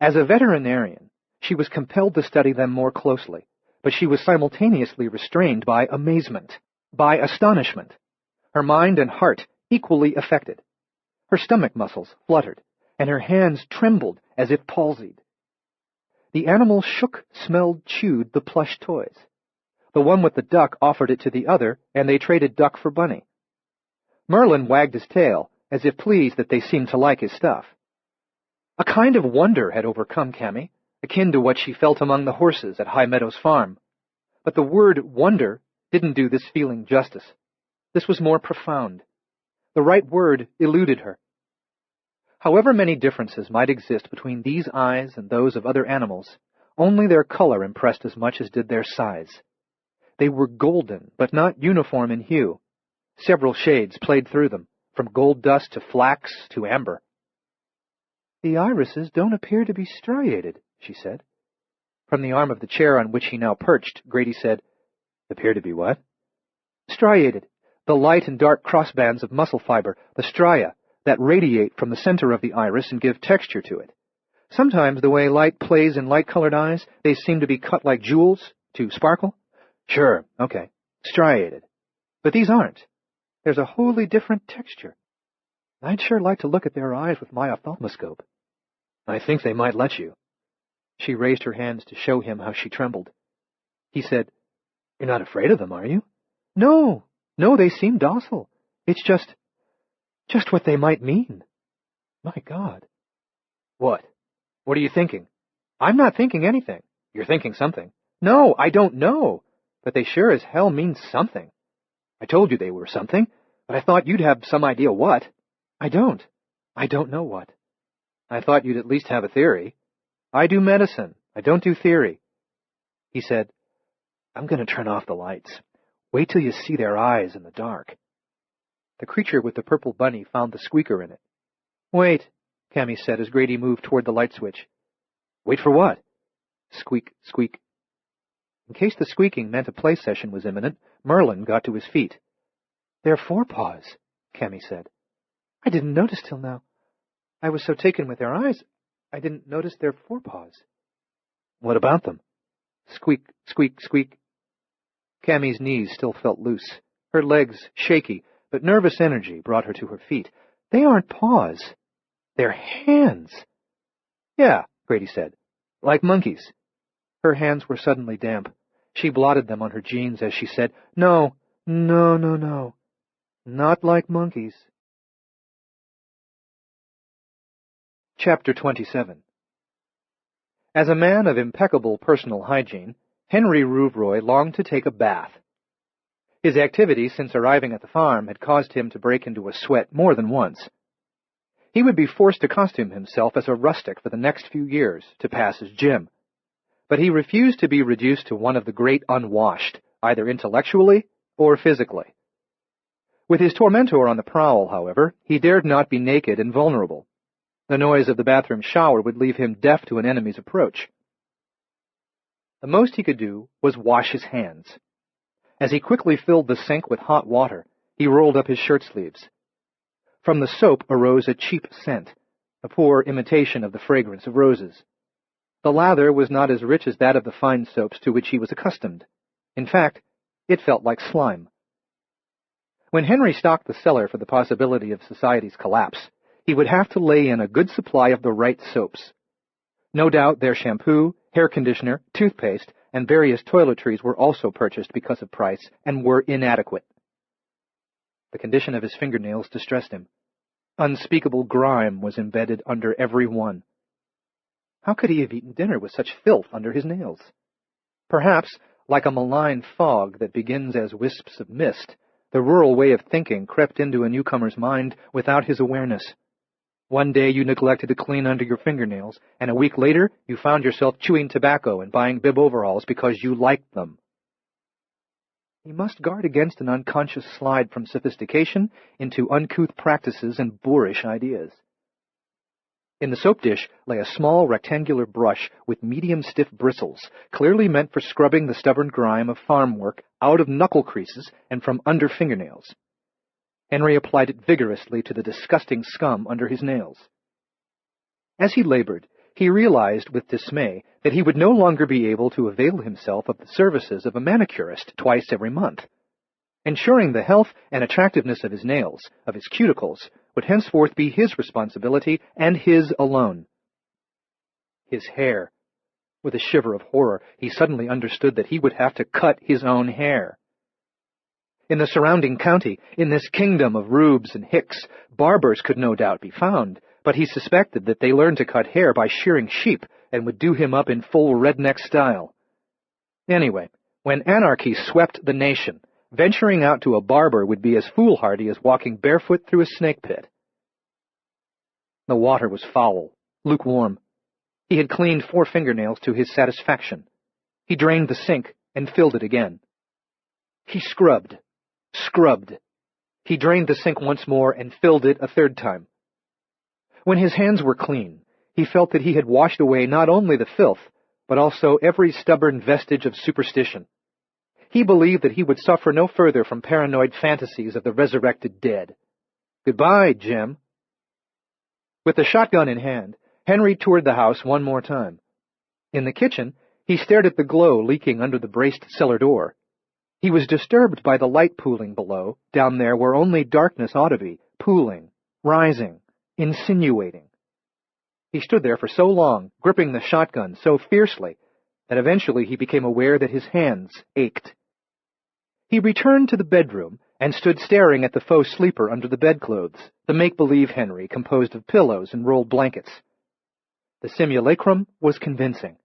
As a veterinarian, she was compelled to study them more closely, but she was simultaneously restrained by amazement, by astonishment, her mind and heart equally affected. Her stomach muscles fluttered, and her hands trembled as if palsied. The animal shook, smelled, chewed the plush toys. The one with the duck offered it to the other, and they traded duck for bunny. Merlin wagged his tail, as if pleased that they seemed to like his stuff. A kind of wonder had overcome Cammy, akin to what she felt among the horses at High Meadows Farm. But the word wonder didn't do this feeling justice. This was more profound. The right word eluded her. However many differences might exist between these eyes and those of other animals, only their color impressed as much as did their size. They were golden, but not uniform in hue. Several shades played through them, from gold dust to flax to amber. "The irises don't appear to be striated," she said. From the arm of the chair on which he now perched, Grady said, "Appear to be what?" "Striated. The light and dark crossbands of muscle fiber, the stria, that radiate from the center of the iris and give texture to it. Sometimes the way light plays in light-colored eyes, they seem to be cut like jewels, to sparkle." "Sure, okay. Striated. But these aren't. There's a wholly different texture. I'd sure like to look at their eyes with my ophthalmoscope." "I think they might let you." She raised her hands to show him how she trembled. He said, "You're not afraid of them, are you?" No, they seem docile. It's just what they might mean." "My God." "What? What are you thinking?" "I'm not thinking anything." "You're thinking something." "No, I don't know. But they sure as hell mean something. I told you they were something, but I thought you'd have some idea what." I don't know what." "I thought you'd at least have a theory." "I do medicine. I don't do theory." He said, "I'm going to turn off the lights. Wait till you see their eyes in the dark." The creature with the purple bunny found the squeaker in it. "Wait," Cammy said as Grady moved toward the light switch. "Wait for what?" Squeak, squeak. In case the squeaking meant a play session was imminent, Merlin got to his feet. "They're forepaws," Cammy said. I didn't notice till now. I was so taken with their eyes, I didn't notice their forepaws. What about them? Squeak, squeak, squeak. Cammy's knees still felt loose, her legs shaky, but nervous energy brought her to her feet. They aren't paws. They're hands. Yeah, Grady said. Like monkeys. Her hands were suddenly damp. She blotted them on her jeans as she said, No. Not like monkeys. Chapter 27. As a man of impeccable personal hygiene, Henry Rouvroy longed to take a bath. His activity since arriving at the farm had caused him to break into a sweat more than once. He would be forced to costume himself as a rustic for the next few years to pass as Jim. But he refused to be reduced to one of the great unwashed, either intellectually or physically. With his tormentor on the prowl, however, he dared not be naked and vulnerable. The noise of the bathroom shower would leave him deaf to an enemy's approach. The most he could do was wash his hands. As he quickly filled the sink with hot water, he rolled up his shirt sleeves. From the soap arose a cheap scent, a poor imitation of the fragrance of roses. The lather was not as rich as that of the fine soaps to which he was accustomed. In fact, it felt like slime. When Henry stocked the cellar for the possibility of society's collapse, he would have to lay in a good supply of the right soaps. No doubt their shampoo, hair conditioner, toothpaste, and various toiletries were also purchased because of price and were inadequate. The condition of his fingernails distressed him. Unspeakable grime was embedded under every one. How could he have eaten dinner with such filth under his nails? Perhaps, like a malign fog that begins as wisps of mist, the rural way of thinking crept into a newcomer's mind without his awareness. One day you neglected to clean under your fingernails, and a week later you found yourself chewing tobacco and buying bib overalls because you liked them. He must guard against an unconscious slide from sophistication into uncouth practices and boorish ideas. In the soap dish lay a small rectangular brush with medium stiff bristles, clearly meant for scrubbing the stubborn grime of farm work out of knuckle creases and from under fingernails. Henry applied it vigorously to the disgusting scum under his nails. As he labored, he realized with dismay that he would no longer be able to avail himself of the services of a manicurist twice every month. Ensuring the health and attractiveness of his nails, of his cuticles, would henceforth be his responsibility and his alone. His hair. With a shiver of horror, he suddenly understood that he would have to cut his own hair. In the surrounding county, in this kingdom of rubes and hicks, barbers could no doubt be found, but he suspected that they learned to cut hair by shearing sheep and would do him up in full redneck style. Anyway, when anarchy swept the nation, venturing out to a barber would be as foolhardy as walking barefoot through a snake pit. The water was foul, lukewarm. He had cleaned 4 fingernails to his satisfaction. He drained the sink and filled it again. He scrubbed. He drained the sink once more and filled it a 3rd time. When his hands were clean, he felt that he had washed away not only the filth, but also every stubborn vestige of superstition. He believed that he would suffer no further from paranoid fantasies of the resurrected dead. Goodbye, Jim. With the shotgun in hand, Henry toured the house one more time. In the kitchen, he stared at the glow leaking under the braced cellar door. He was disturbed by the light pooling below, down there where only darkness ought to be, pooling, rising, insinuating. He stood there for so long, gripping the shotgun so fiercely, that eventually he became aware that his hands ached. He returned to the bedroom and stood staring at the faux sleeper under the bedclothes, the make-believe Henry composed of pillows and rolled blankets. The simulacrum was convincing.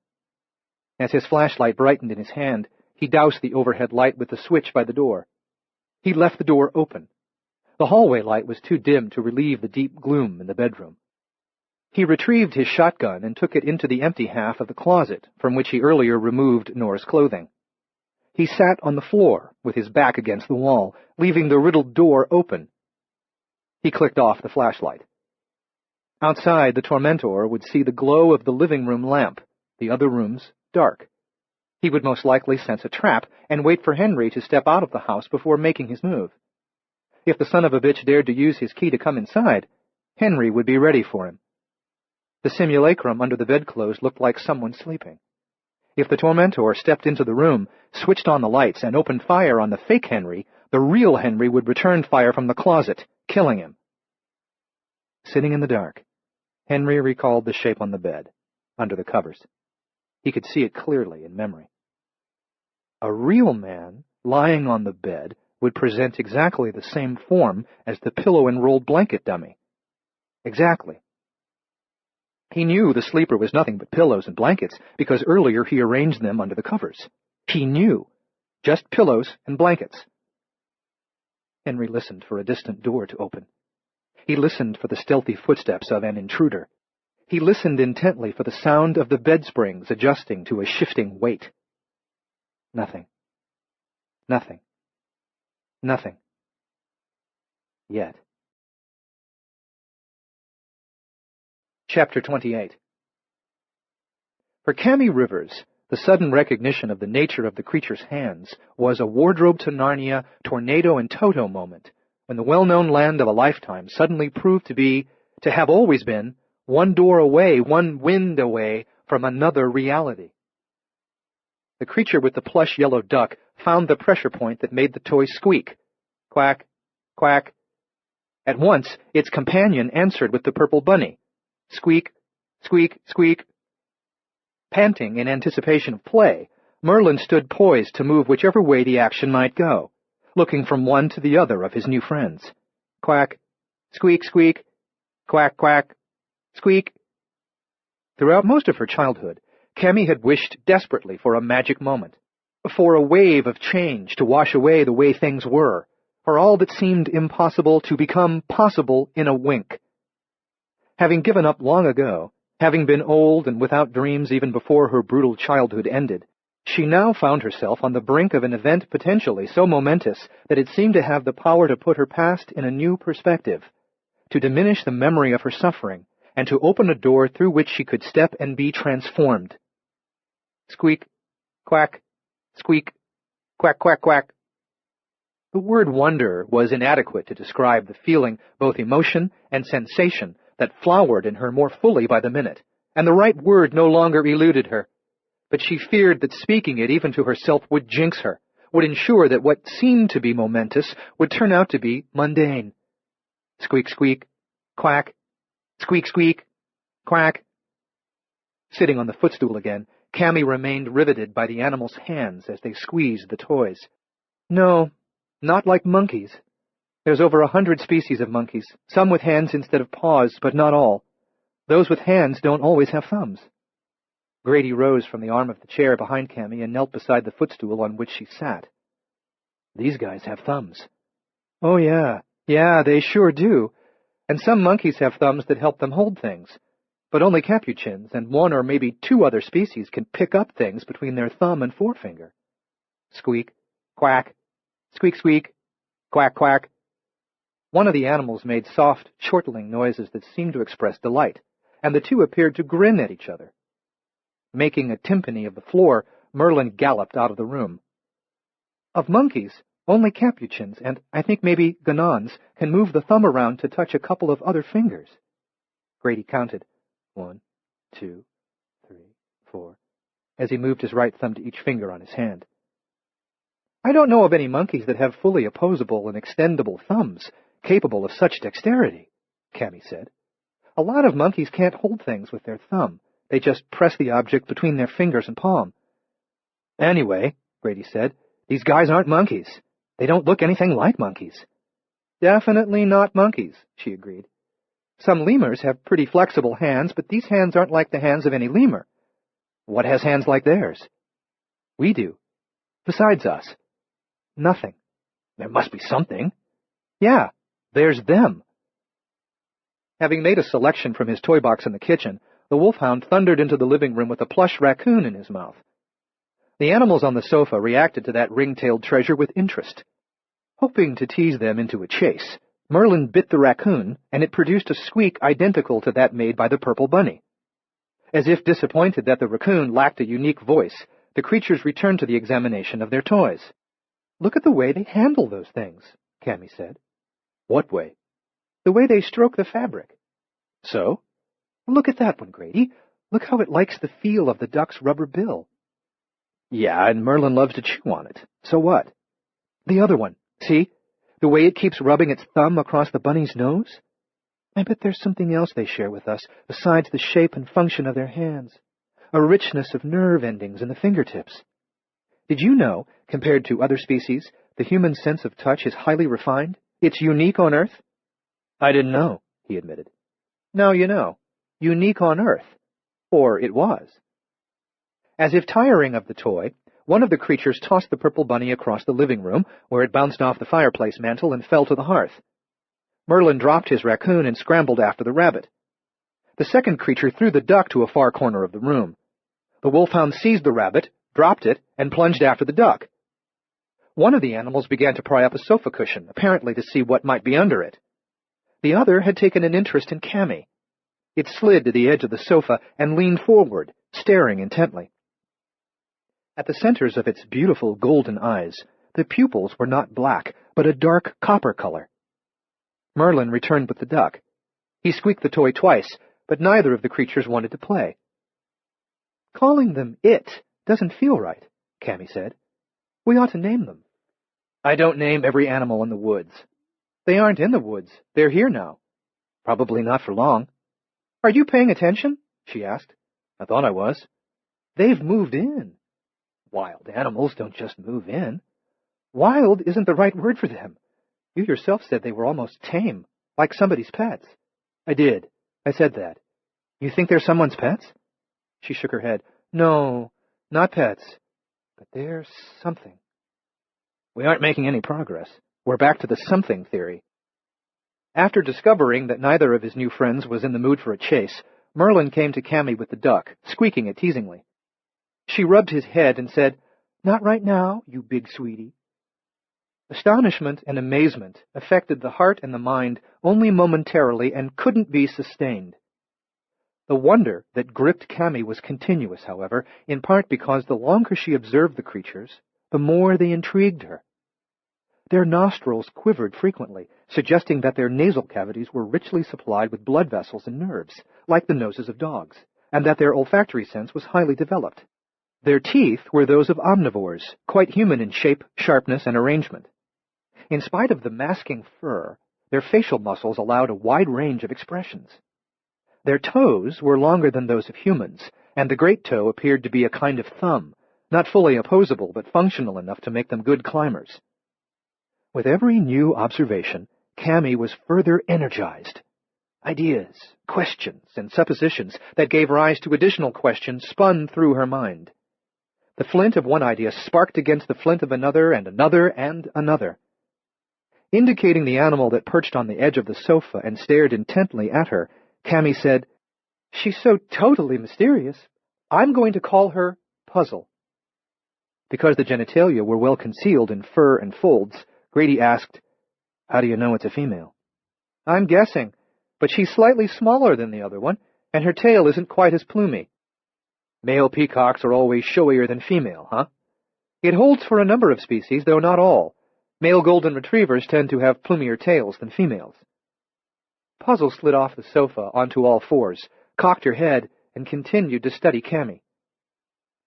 As his flashlight brightened in his hand, he doused the overhead light with the switch by the door. He left the door open. The hallway light was too dim to relieve the deep gloom in the bedroom. He retrieved his shotgun and took it into the empty half of the closet from which he earlier removed Nora's clothing. He sat on the floor with his back against the wall, leaving the riddled door open. He clicked off the flashlight. Outside, the tormentor would see the glow of the living room lamp, the other rooms dark. He would most likely sense a trap and wait for Henry to step out of the house before making his move. If the son of a bitch dared to use his key to come inside, Henry would be ready for him. The simulacrum under the bedclothes looked like someone sleeping. If the tormentor stepped into the room, switched on the lights, and opened fire on the fake Henry, the real Henry would return fire from the closet, killing him. Sitting in the dark, Henry recalled the shape on the bed, under the covers. He could see it clearly in memory. A real man, lying on the bed, would present exactly the same form as the pillow and rolled blanket dummy. Exactly. He knew the sleeper was nothing but pillows and blankets because earlier he arranged them under the covers. He knew. Just pillows and blankets. Henry listened for a distant door to open. He listened for the stealthy footsteps of an intruder. He listened intently for the sound of the bed springs adjusting to a shifting weight. Nothing. Nothing. Nothing. Yet. Chapter 28. For Cammy Rivers, the sudden recognition of the nature of the creature's hands was a wardrobe to Narnia, tornado and Toto moment, when the well-known land of a lifetime suddenly proved to have always been, one door away, one wind away from another reality. The creature with the plush yellow duck found the pressure point that made the toy squeak. Quack, quack. At once, its companion answered with the purple bunny. Squeak, squeak, squeak. Panting in anticipation of play, Merlin stood poised to move whichever way the action might go, looking from one to the other of his new friends. Quack, squeak, squeak, quack, quack, squeak. Throughout most of her childhood, Cammy had wished desperately for a magic moment, for a wave of change to wash away the way things were, for all that seemed impossible to become possible in a wink. Having given up long ago, having been old and without dreams even before her brutal childhood ended, she now found herself on the brink of an event potentially so momentous that it seemed to have the power to put her past in a new perspective, to diminish the memory of her suffering, and to open a door through which she could step and be transformed. Squeak, quack, squeak, quack, quack, quack. The word wonder was inadequate to describe the feeling, both emotion and sensation, that flowered in her more fully by the minute, and the right word no longer eluded her. But she feared that speaking it even to herself would jinx her, would ensure that what seemed to be momentous would turn out to be mundane. Squeak, squeak, quack, squeak, squeak, quack. Sitting on the footstool again, Cammy remained riveted by the animal's hands as they squeezed the toys. No, not like monkeys. There's over 100 species of monkeys, some with hands instead of paws, but not all. Those with hands don't always have thumbs. Grady rose from the arm of the chair behind Cammy and knelt beside the footstool on which she sat. These guys have thumbs. Oh, yeah, they sure do. And some monkeys have thumbs that help them hold things. But only capuchins and one or maybe two other species can pick up things between their thumb and forefinger. Squeak, quack, squeak, squeak, quack, quack. One of the animals made soft, chortling noises that seemed to express delight, and the two appeared to grin at each other. Making a timpani of the floor, Merlin galloped out of the room. Of monkeys, only capuchins and, I think maybe, ganons can move the thumb around to touch a couple of other fingers. Grady counted 1, 2, 3, 4, as he moved his right thumb to each finger on his hand. I don't know of any monkeys that have fully opposable and extendable thumbs, capable of such dexterity, Cammy said. A lot of monkeys can't hold things with their thumb. They just press the object between their fingers and palm. Anyway, Grady said, these guys aren't monkeys. They don't look anything like monkeys. Definitely not monkeys, she agreed. Some lemurs have pretty flexible hands, but these hands aren't like the hands of any lemur. What has hands like theirs? We do. Besides us. Nothing. There must be something. Yeah, there's them. Having made a selection from his toy box in the kitchen, the wolfhound thundered into the living room with a plush raccoon in his mouth. The animals on the sofa reacted to that ring-tailed treasure with interest. Hoping to tease them into a chase, Merlin bit the raccoon, and it produced a squeak identical to that made by the purple bunny. As if disappointed that the raccoon lacked a unique voice, the creatures returned to the examination of their toys. Look at the way they handle those things, Cammy said. What way? The way they stroke the fabric. So? Look at that one, Grady. Look how it likes the feel of the duck's rubber bill. Yeah, and Merlin loves to chew on it. So what? The other one. See? The way it keeps rubbing its thumb across the bunny's nose? I bet there's something else they share with us besides the shape and function of their hands. A richness of nerve endings in the fingertips. Did you know, compared to other species, the human sense of touch is highly refined? It's unique on Earth? I didn't know, he admitted. Now you know. Unique on Earth. Or it was. As if tiring of the toy, one of the creatures tossed the purple bunny across the living room, where it bounced off the fireplace mantel and fell to the hearth. Merlin dropped his raccoon and scrambled after the rabbit. The second creature threw the duck to a far corner of the room. The wolfhound seized the rabbit, dropped it, and plunged after the duck. One of the animals began to pry up a sofa cushion, apparently to see what might be under it. The other had taken an interest in Cammy. It slid to the edge of the sofa and leaned forward, staring intently. At the centers of its beautiful golden eyes, the pupils were not black, but a dark copper color. Merlin returned with the duck. He squeaked the toy twice, but neither of the creatures wanted to play. Calling them it doesn't feel right, Cammy said. We ought to name them. I don't name every animal in the woods. They aren't in the woods. They're here now. Probably not for long. Are you paying attention? She asked. I thought I was. They've moved in. Wild animals don't just move in. Wild isn't the right word for them. You yourself said they were almost tame, like somebody's pets. I did. I said that. You think they're someone's pets? She shook her head. No, not pets. But they're something. We aren't making any progress. We're back to the something theory. After discovering that neither of his new friends was in the mood for a chase, Merlin came to Cammy with the duck, squeaking it teasingly. She rubbed his head and said, Not right now, you big sweetie. Astonishment and amazement affected the heart and the mind only momentarily and couldn't be sustained. The wonder that gripped Cammy was continuous, however, in part because the longer she observed the creatures, the more they intrigued her. Their nostrils quivered frequently, suggesting that their nasal cavities were richly supplied with blood vessels and nerves, like the noses of dogs, and that their olfactory sense was highly developed. Their teeth were those of omnivores, quite human in shape, sharpness, and arrangement. In spite of the masking fur, their facial muscles allowed a wide range of expressions. Their toes were longer than those of humans, and the great toe appeared to be a kind of thumb, not fully opposable but functional enough to make them good climbers. With every new observation, Cammy was further energized. Ideas, questions, and suppositions that gave rise to additional questions spun through her mind. The flint of one idea sparked against the flint of another and another and another. Indicating the animal that perched on the edge of the sofa and stared intently at her, Cammy said, She's so totally mysterious. I'm going to call her Puzzle. Because the genitalia were well concealed in fur and folds, Grady asked, How do you know it's a female? I'm guessing, but she's slightly smaller than the other one, and her tail isn't quite as plumy. Male peacocks are always showier than female, huh? It holds for a number of species, though not all. Male golden retrievers tend to have plumier tails than females. Puzzle slid off the sofa onto all fours, cocked her head, and continued to study Cammy.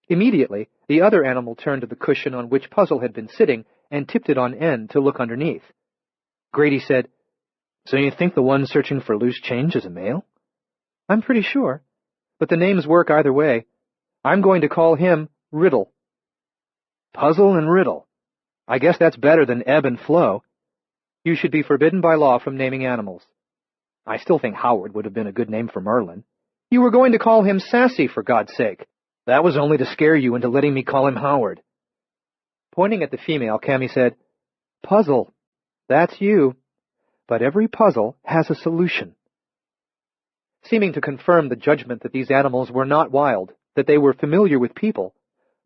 Immediately, the other animal turned to the cushion on which Puzzle had been sitting and tipped it on end to look underneath. Grady said, So you think the one searching for loose change is a male? I'm pretty sure, but the names work either way. I'm going to call him Riddle. Puzzle and Riddle. I guess that's better than Ebb and Flow. You should be forbidden by law from naming animals. I still think Howard would have been a good name for Merlin. You were going to call him Sassy, for God's sake. That was only to scare you into letting me call him Howard. Pointing at the female, Cammy said, Puzzle. That's you. But every puzzle has a solution. Seeming to confirm the judgment that these animals were not wild, that they were familiar with people,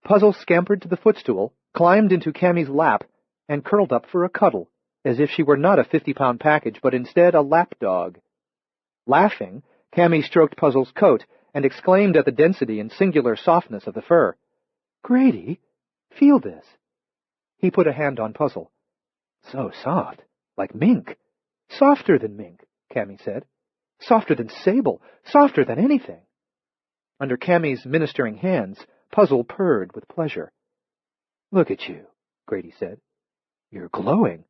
Puzzle scampered to the footstool, climbed into Cammy's lap, and curled up for a cuddle, as if she were not a 50-pound package, but instead a lapdog. Laughing, Cammy stroked Puzzle's coat and exclaimed at the density and singular softness of the fur. Grady, feel this. He put a hand on Puzzle. So soft, like mink. Softer than mink, Cammy said. Softer than sable. Softer than anything. Under Cammy's ministering hands, Puzzle purred with pleasure. Look at you, Grady said. You're glowing.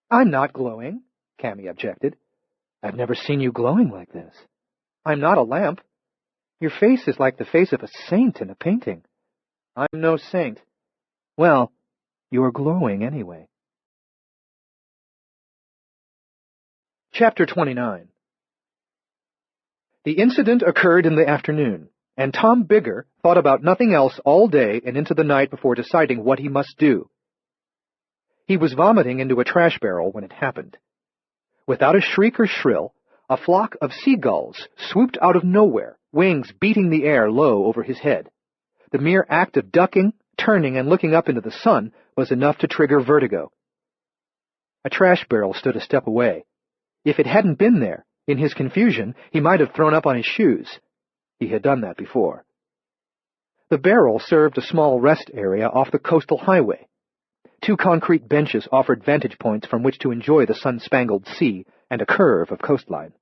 I'm not glowing, Cammy objected. I've never seen you glowing like this. I'm not a lamp. Your face is like the face of a saint in a painting. I'm no saint. Well, you're glowing anyway. Chapter 29. The incident occurred in the afternoon, and Tom Bigger thought about nothing else all day and into the night before deciding what he must do. He was vomiting into a trash barrel when it happened. Without a shriek or shrill, a flock of seagulls swooped out of nowhere, wings beating the air low over his head. The mere act of ducking, turning, and looking up into the sun was enough to trigger vertigo. A trash barrel stood a step away. If it hadn't been there, in his confusion, he might have thrown up on his shoes. He had done that before. The barrel served a small rest area off the coastal highway. 2 concrete benches offered vantage points from which to enjoy the sun-spangled sea and a curve of coastline.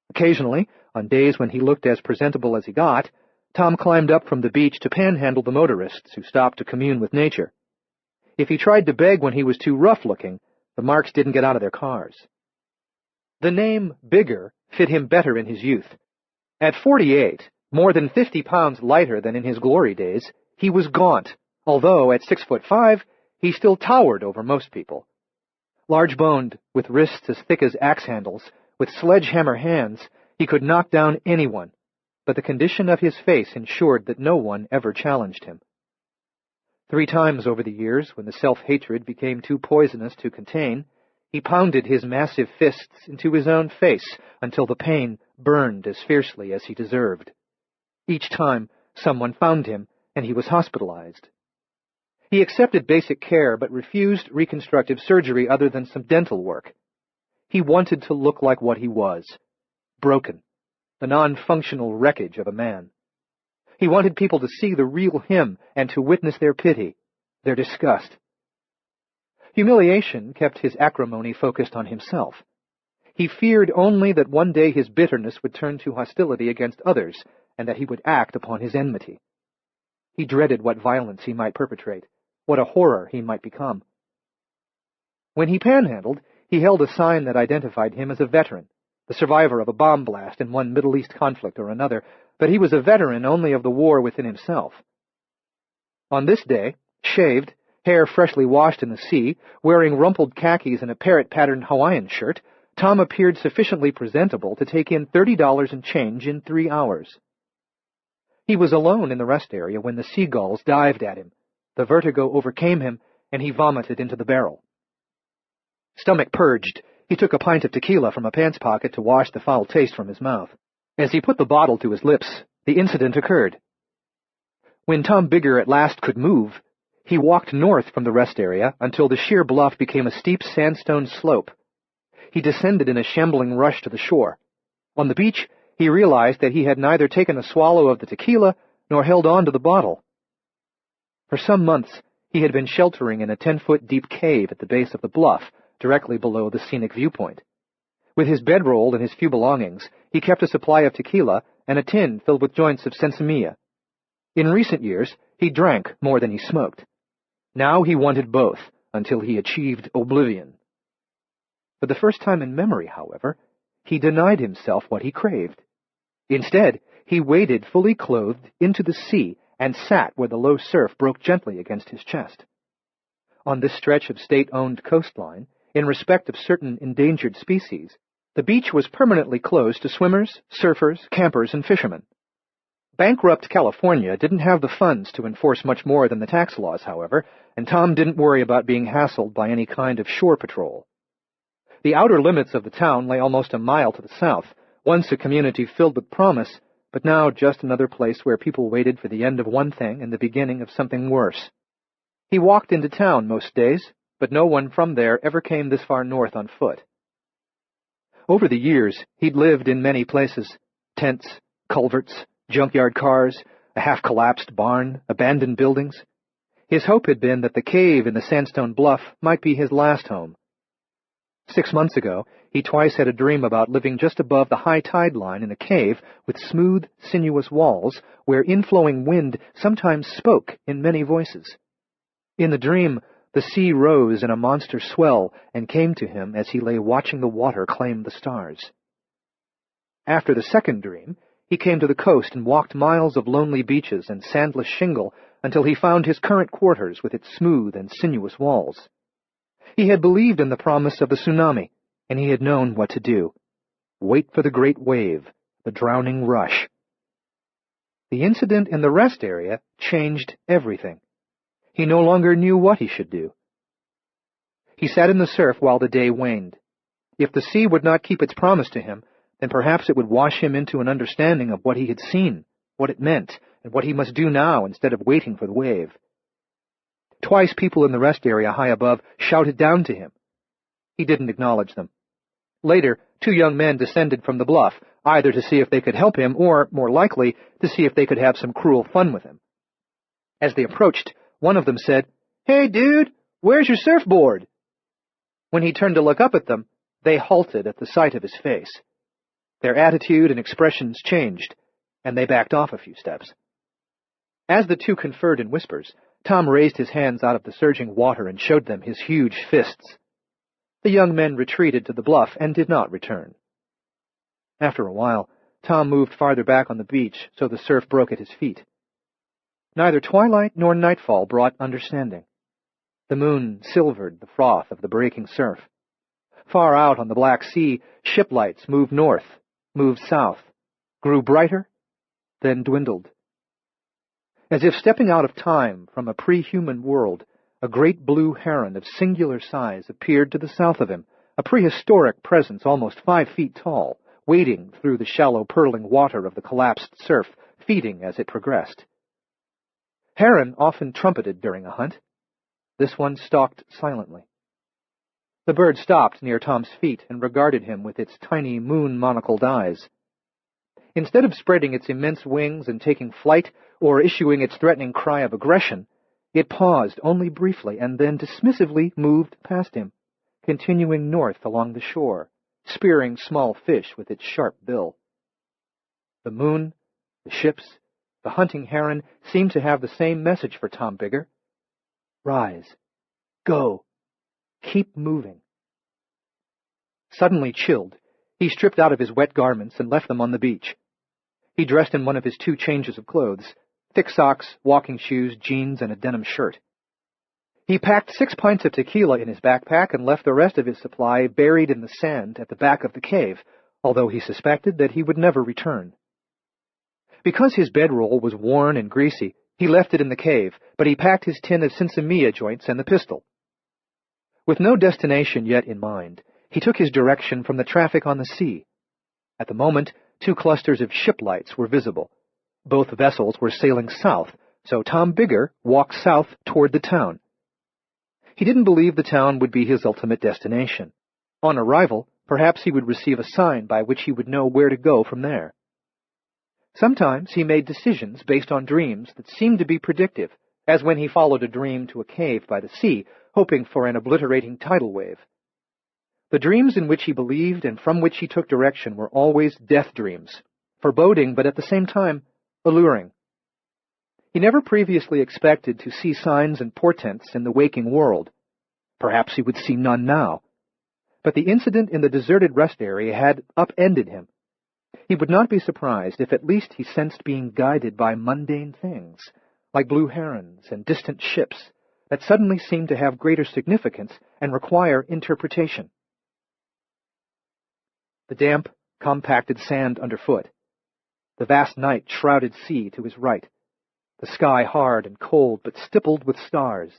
Occasionally, on days when he looked as presentable as he got, Tom climbed up from the beach to panhandle the motorists who stopped to commune with nature. If he tried to beg when he was too rough-looking, the marks didn't get out of their cars. The name Bigger fit him better in his youth. At 48, more than 50 pounds lighter than in his glory days, he was gaunt, although at 6'5", he still towered over most people. Large-boned, with wrists as thick as axe handles, with sledgehammer hands, he could knock down anyone, but the condition of his face ensured that no one ever challenged him. 3 times over the years, when the self-hatred became too poisonous to contain, he pounded his massive fists into his own face until the pain burned as fiercely as he deserved. Each time, someone found him, and he was hospitalized. He accepted basic care but refused reconstructive surgery other than some dental work. He wanted to look like what he was, broken, the non-functional wreckage of a man. He wanted people to see the real him and to witness their pity, their disgust. Humiliation kept his acrimony focused on himself. He feared only that one day his bitterness would turn to hostility against others, and that he would act upon his enmity. He dreaded what violence he might perpetrate, what a horror he might become. When he panhandled, he held a sign that identified him as a veteran, the survivor of a bomb blast in one Middle East conflict or another, but he was a veteran only of the war within himself. On this day, shaved, hair freshly washed in the sea, wearing rumpled khakis and a parrot-patterned Hawaiian shirt, Tom appeared sufficiently presentable to take in $30 and change in 3 hours. He was alone in the rest area when the seagulls dived at him. The vertigo overcame him, and he vomited into the barrel. Stomach purged, he took a pint of tequila from a pants pocket to wash the foul taste from his mouth. As he put the bottle to his lips, the incident occurred. When Tom Bigger at last could move, he walked north from the rest area until the sheer bluff became a steep sandstone slope. He descended in a shambling rush to the shore. On the beach, he realized that he had neither taken a swallow of the tequila nor held on to the bottle. For some months, he had been sheltering in a 10-foot deep cave at the base of the bluff, directly below the scenic viewpoint. With his bedroll and his few belongings, he kept a supply of tequila and a tin filled with joints of sensimilla. In recent years, he drank more than he smoked. Now he wanted both, until he achieved oblivion. For the first time in memory, however, he denied himself what he craved. Instead, he waded fully clothed into the sea and sat where the low surf broke gently against his chest. On this stretch of state-owned coastline, in respect of certain endangered species, the beach was permanently closed to swimmers, surfers, campers, and fishermen. Bankrupt California didn't have the funds to enforce much more than the tax laws, however, and Tom didn't worry about being hassled by any kind of shore patrol. The outer limits of the town lay almost a mile to the south, once a community filled with promise, but now just another place where people waited for the end of one thing and the beginning of something worse. He walked into town most days, but no one from there ever came this far north on foot. Over the years, he'd lived in many places: tents, culverts, junkyard cars, a half-collapsed barn, abandoned buildings. His hope had been that the cave in the sandstone bluff might be his last home. 6 months ago, he twice had a dream about living just above the high tide line in a cave with smooth, sinuous walls where inflowing wind sometimes spoke in many voices. In the dream, the sea rose in a monster swell and came to him as he lay watching the water claim the stars. After the second dream, he came to the coast and walked miles of lonely beaches and sandless shingle until he found his current quarters with its smooth and sinuous walls. He had believed in the promise of the tsunami, and he had known what to do. Wait for the great wave, the drowning rush. The incident in the rest area changed everything. He no longer knew what he should do. He sat in the surf while the day waned. If the sea would not keep its promise to him, then perhaps it would wash him into an understanding of what he had seen, what it meant, and what he must do now instead of waiting for the wave. Twice people in the rest area high above shouted down to him. He didn't acknowledge them. Later, 2 young men descended from the bluff, either to see if they could help him or, more likely, to see if they could have some cruel fun with him. As they approached, one of them said, "Hey, dude, where's your surfboard?" When he turned to look up at them, they halted at the sight of his face. Their attitude and expressions changed, and they backed off a few steps. As the 2 conferred in whispers, Tom raised his hands out of the surging water and showed them his huge fists. The young men retreated to the bluff and did not return. After a while, Tom moved farther back on the beach so the surf broke at his feet. Neither twilight nor nightfall brought understanding. The moon silvered the froth of the breaking surf. Far out on the Black Sea, ship lights moved north, moved south, grew brighter, then dwindled. As if stepping out of time from a pre-human world, a great blue heron of singular size appeared to the south of him, a prehistoric presence almost 5 feet tall, wading through the shallow purling water of the collapsed surf, feeding as it progressed. Heron often trumpeted during a hunt. This one stalked silently. The bird stopped near Tom's feet and regarded him with its tiny moon-monocled eyes. Instead of spreading its immense wings and taking flight, or issuing its threatening cry of aggression, it paused only briefly and then dismissively moved past him, continuing north along the shore, spearing small fish with its sharp bill. The moon, the ships, the hunting heron seemed to have the same message for Tom Bigger. Rise. Go. Keep moving. Suddenly chilled, he stripped out of his wet garments and left them on the beach. He dressed in one of his 2 changes of clothes, thick socks, walking shoes, jeans, and a denim shirt. He packed 6 pints of tequila in his backpack and left the rest of his supply buried in the sand at the back of the cave, although he suspected that he would never return. Because his bedroll was worn and greasy, he left it in the cave, but he packed his tin of sinsemilla joints and the pistol. With no destination yet in mind, he took his direction from the traffic on the sea. At the moment, 2 clusters of ship lights were visible. Both vessels were sailing south, so Tom Bigger walked south toward the town. He didn't believe the town would be his ultimate destination. On arrival, perhaps he would receive a sign by which he would know where to go from there. Sometimes he made decisions based on dreams that seemed to be predictive, as when he followed a dream to a cave by the sea, hoping for an obliterating tidal wave. The dreams in which he believed and from which he took direction were always death dreams, foreboding but at the same time alluring. He never previously expected to see signs and portents in the waking world. Perhaps he would see none now. But the incident in the deserted rest area had upended him. He would not be surprised if at least he sensed being guided by mundane things, like blue herons and distant ships, that suddenly seemed to have greater significance and require interpretation. The damp, compacted sand underfoot. The vast night-shrouded sea to his right. The sky hard and cold but stippled with stars.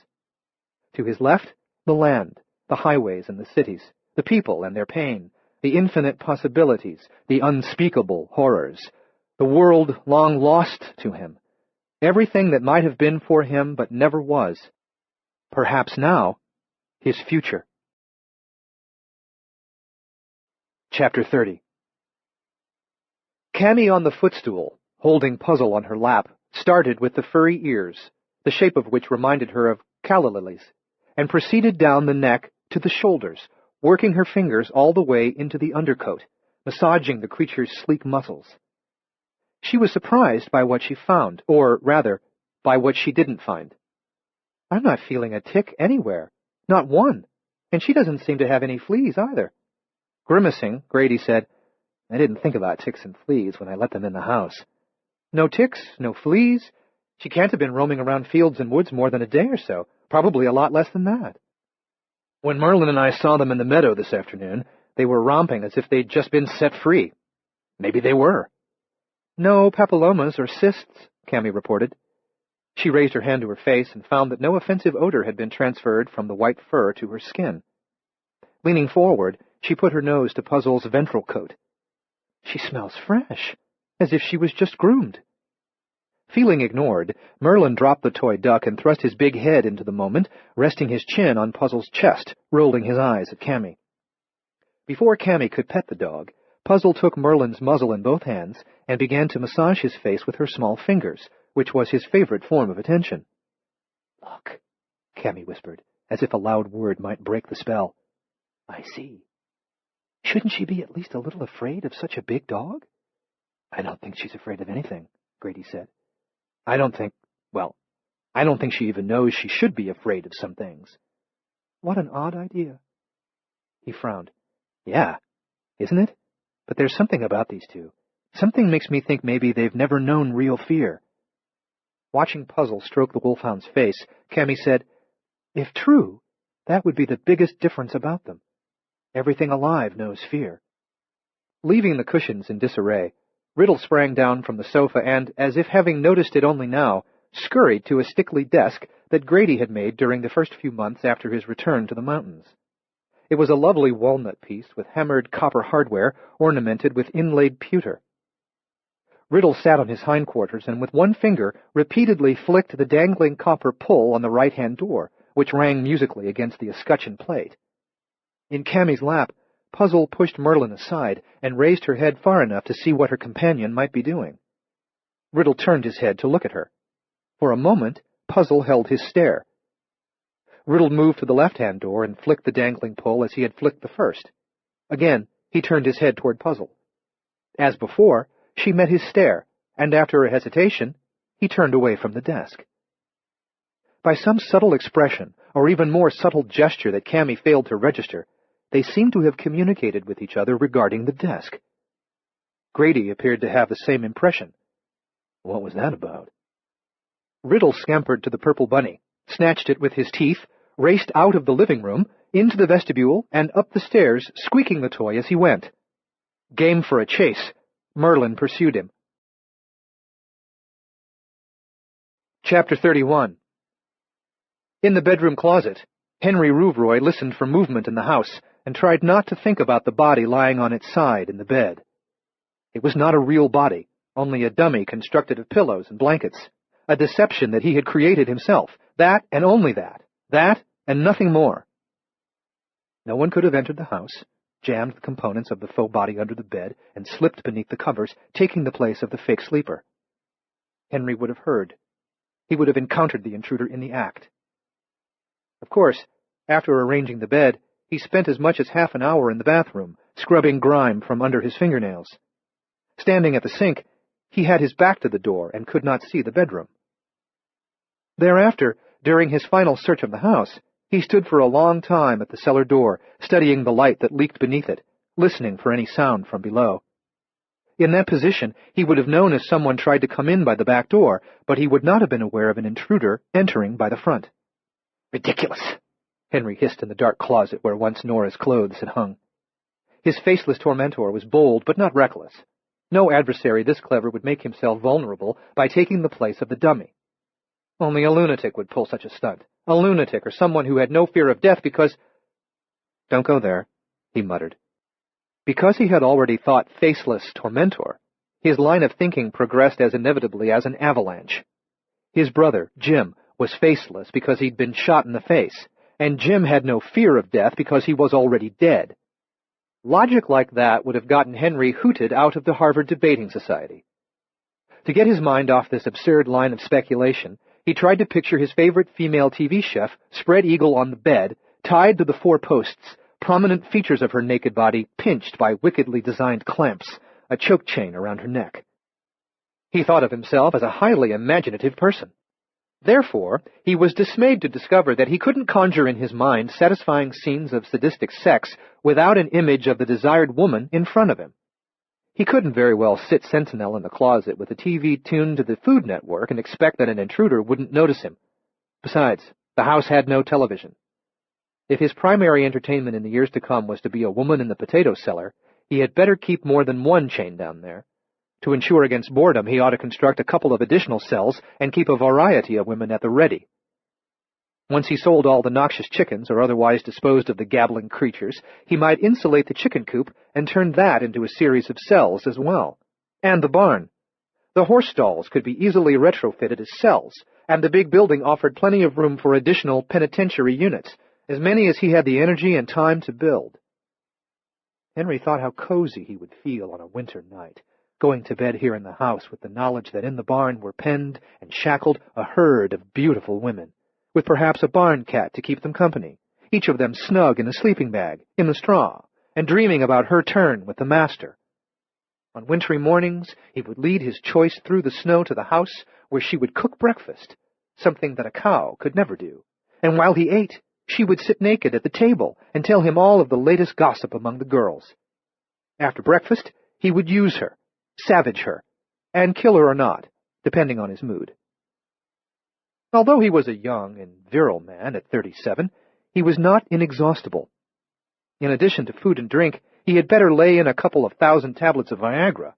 To his left, the land, the highways and the cities, the people and their pain, the infinite possibilities, the unspeakable horrors, the world long lost to him, everything that might have been for him but never was. Perhaps now, his future. Chapter 30. Cammy on the footstool, holding Puzzle on her lap, started with the furry ears, the shape of which reminded her of calla lilies, and proceeded down the neck to the shoulders, working her fingers all the way into the undercoat, massaging the creature's sleek muscles. She was surprised by what she found, or, rather, by what she didn't find. "I'm not feeling a tick anywhere. Not one. And she doesn't seem to have any fleas either." Grimacing, Grady said, "I didn't think about ticks and fleas when I let them in the house." "No ticks, no fleas? She can't have been roaming around fields and woods more than a day or so, probably a lot less than that. When Merlin and I saw them in the meadow this afternoon, they were romping as if they'd just been set free. Maybe they were." "No papillomas or cysts," Cammy reported. She raised her hand to her face and found that no offensive odor had been transferred from the white fur to her skin. Leaning forward, she put her nose to Puzzle's ventral coat. "She smells fresh, as if she was just groomed." Feeling ignored, Merlin dropped the toy duck and thrust his big head into the moment, resting his chin on Puzzle's chest, rolling his eyes at Cammy. Before Cammy could pet the dog, Puzzle took Merlin's muzzle in both hands and began to massage his face with her small fingers, which was his favorite form of attention. "Look," Cammy whispered, as if a loud word might break the spell. "I see. Shouldn't she be at least a little afraid of such a big dog?" "I don't think she's afraid of anything," Grady said. I don't think she even knows she should be afraid of some things." "What an odd idea." He frowned. "Yeah, isn't it? But there's something about these two. Something makes me think maybe they've never known real fear." Watching Puzzle stroke the wolfhound's face, Cammy said, "If true, that would be the biggest difference about them. Everything alive knows fear." Leaving the cushions in disarray, Riddle sprang down from the sofa and, as if having noticed it only now, scurried to a stickly desk that Grady had made during the first few months after his return to the mountains. It was a lovely walnut piece with hammered copper hardware ornamented with inlaid pewter. Riddle sat on his hindquarters and with one finger repeatedly flicked the dangling copper pull on the right-hand door, which rang musically against the escutcheon plate. In Cammy's lap, Puzzle pushed Merlin aside and raised her head far enough to see what her companion might be doing. Riddle turned his head to look at her. For a moment, Puzzle held his stare. Riddle moved to the left-hand door and flicked the dangling pull as he had flicked the first. Again, he turned his head toward Puzzle. As before, she met his stare, and after a hesitation, he turned away from the desk. By some subtle expression, or even more subtle gesture that Cammy failed to register, they seemed to have communicated with each other regarding the desk. Grady appeared to have the same impression. What was that about? Riddle scampered to the purple bunny, snatched it with his teeth, raced out of the living room, into the vestibule, and up the stairs, squeaking the toy as he went. Game for a chase, Merlin pursued him. Chapter 31. In the bedroom closet, Henry Rouvroy listened for movement in the house and tried not to think about the body lying on its side in the bed. It was not a real body, only a dummy constructed of pillows and blankets, a deception that he had created himself, that and only that and nothing more. No one could have entered the house, jammed the components of the faux body under the bed, and slipped beneath the covers, taking the place of the fake sleeper. Henry would have heard. He would have encountered the intruder in the act. Of course, after arranging the bed, he spent as much as half an hour in the bathroom, scrubbing grime from under his fingernails. Standing at the sink, he had his back to the door and could not see the bedroom. Thereafter, during his final search of the house, he stood for a long time at the cellar door, studying the light that leaked beneath it, listening for any sound from below. In that position, he would have known if someone tried to come in by the back door, but he would not have been aware of an intruder entering by the front. "Ridiculous!" Henry hissed in the dark closet where once Nora's clothes had hung. His faceless tormentor was bold but not reckless. No adversary this clever would make himself vulnerable by taking the place of the dummy. Only a lunatic would pull such a stunt. A lunatic or someone who had no fear of death because— "Don't go there," he muttered. Because he had already thought faceless tormentor, his line of thinking progressed as inevitably as an avalanche. His brother, Jim, was faceless because he'd been shot in the face, and Jim had no fear of death because he was already dead. Logic like that would have gotten Henry hooted out of the Harvard Debating Society. To get his mind off this absurd line of speculation, he tried to picture his favorite female TV chef spread eagle on the bed, tied to the 4 posts, prominent features of her naked body pinched by wickedly designed clamps, a choke chain around her neck. He thought of himself as a highly imaginative person. Therefore, he was dismayed to discover that he couldn't conjure in his mind satisfying scenes of sadistic sex without an image of the desired woman in front of him. He couldn't very well sit sentinel in the closet with the TV tuned to the Food Network and expect that an intruder wouldn't notice him. Besides, the house had no television. If his primary entertainment in the years to come was to be a woman in the potato cellar, he had better keep more than one chained down there. To ensure against boredom, he ought to construct a couple of additional cells and keep a variety of women at the ready. Once he sold all the noxious chickens or otherwise disposed of the gabbling creatures, he might insulate the chicken coop and turn that into a series of cells as well. And the barn. The horse stalls could be easily retrofitted as cells, and the big building offered plenty of room for additional penitentiary units, as many as he had the energy and time to build. Henry thought how cozy he would feel on a winter night, going to bed here in the house with the knowledge that in the barn were penned and shackled a herd of beautiful women, with perhaps a barn cat to keep them company, each of them snug in a sleeping bag, in the straw, and dreaming about her turn with the master. On wintry mornings, he would lead his choice through the snow to the house where she would cook breakfast, something that a cow could never do, and while he ate, she would sit naked at the table and tell him all of the latest gossip among the girls. After breakfast, he would use her, savage her, and kill her or not, depending on his mood. Although he was a young and virile man at 37, he was not inexhaustible. In addition to food and drink, he had better lay in a couple of 1,000 tablets of Viagra.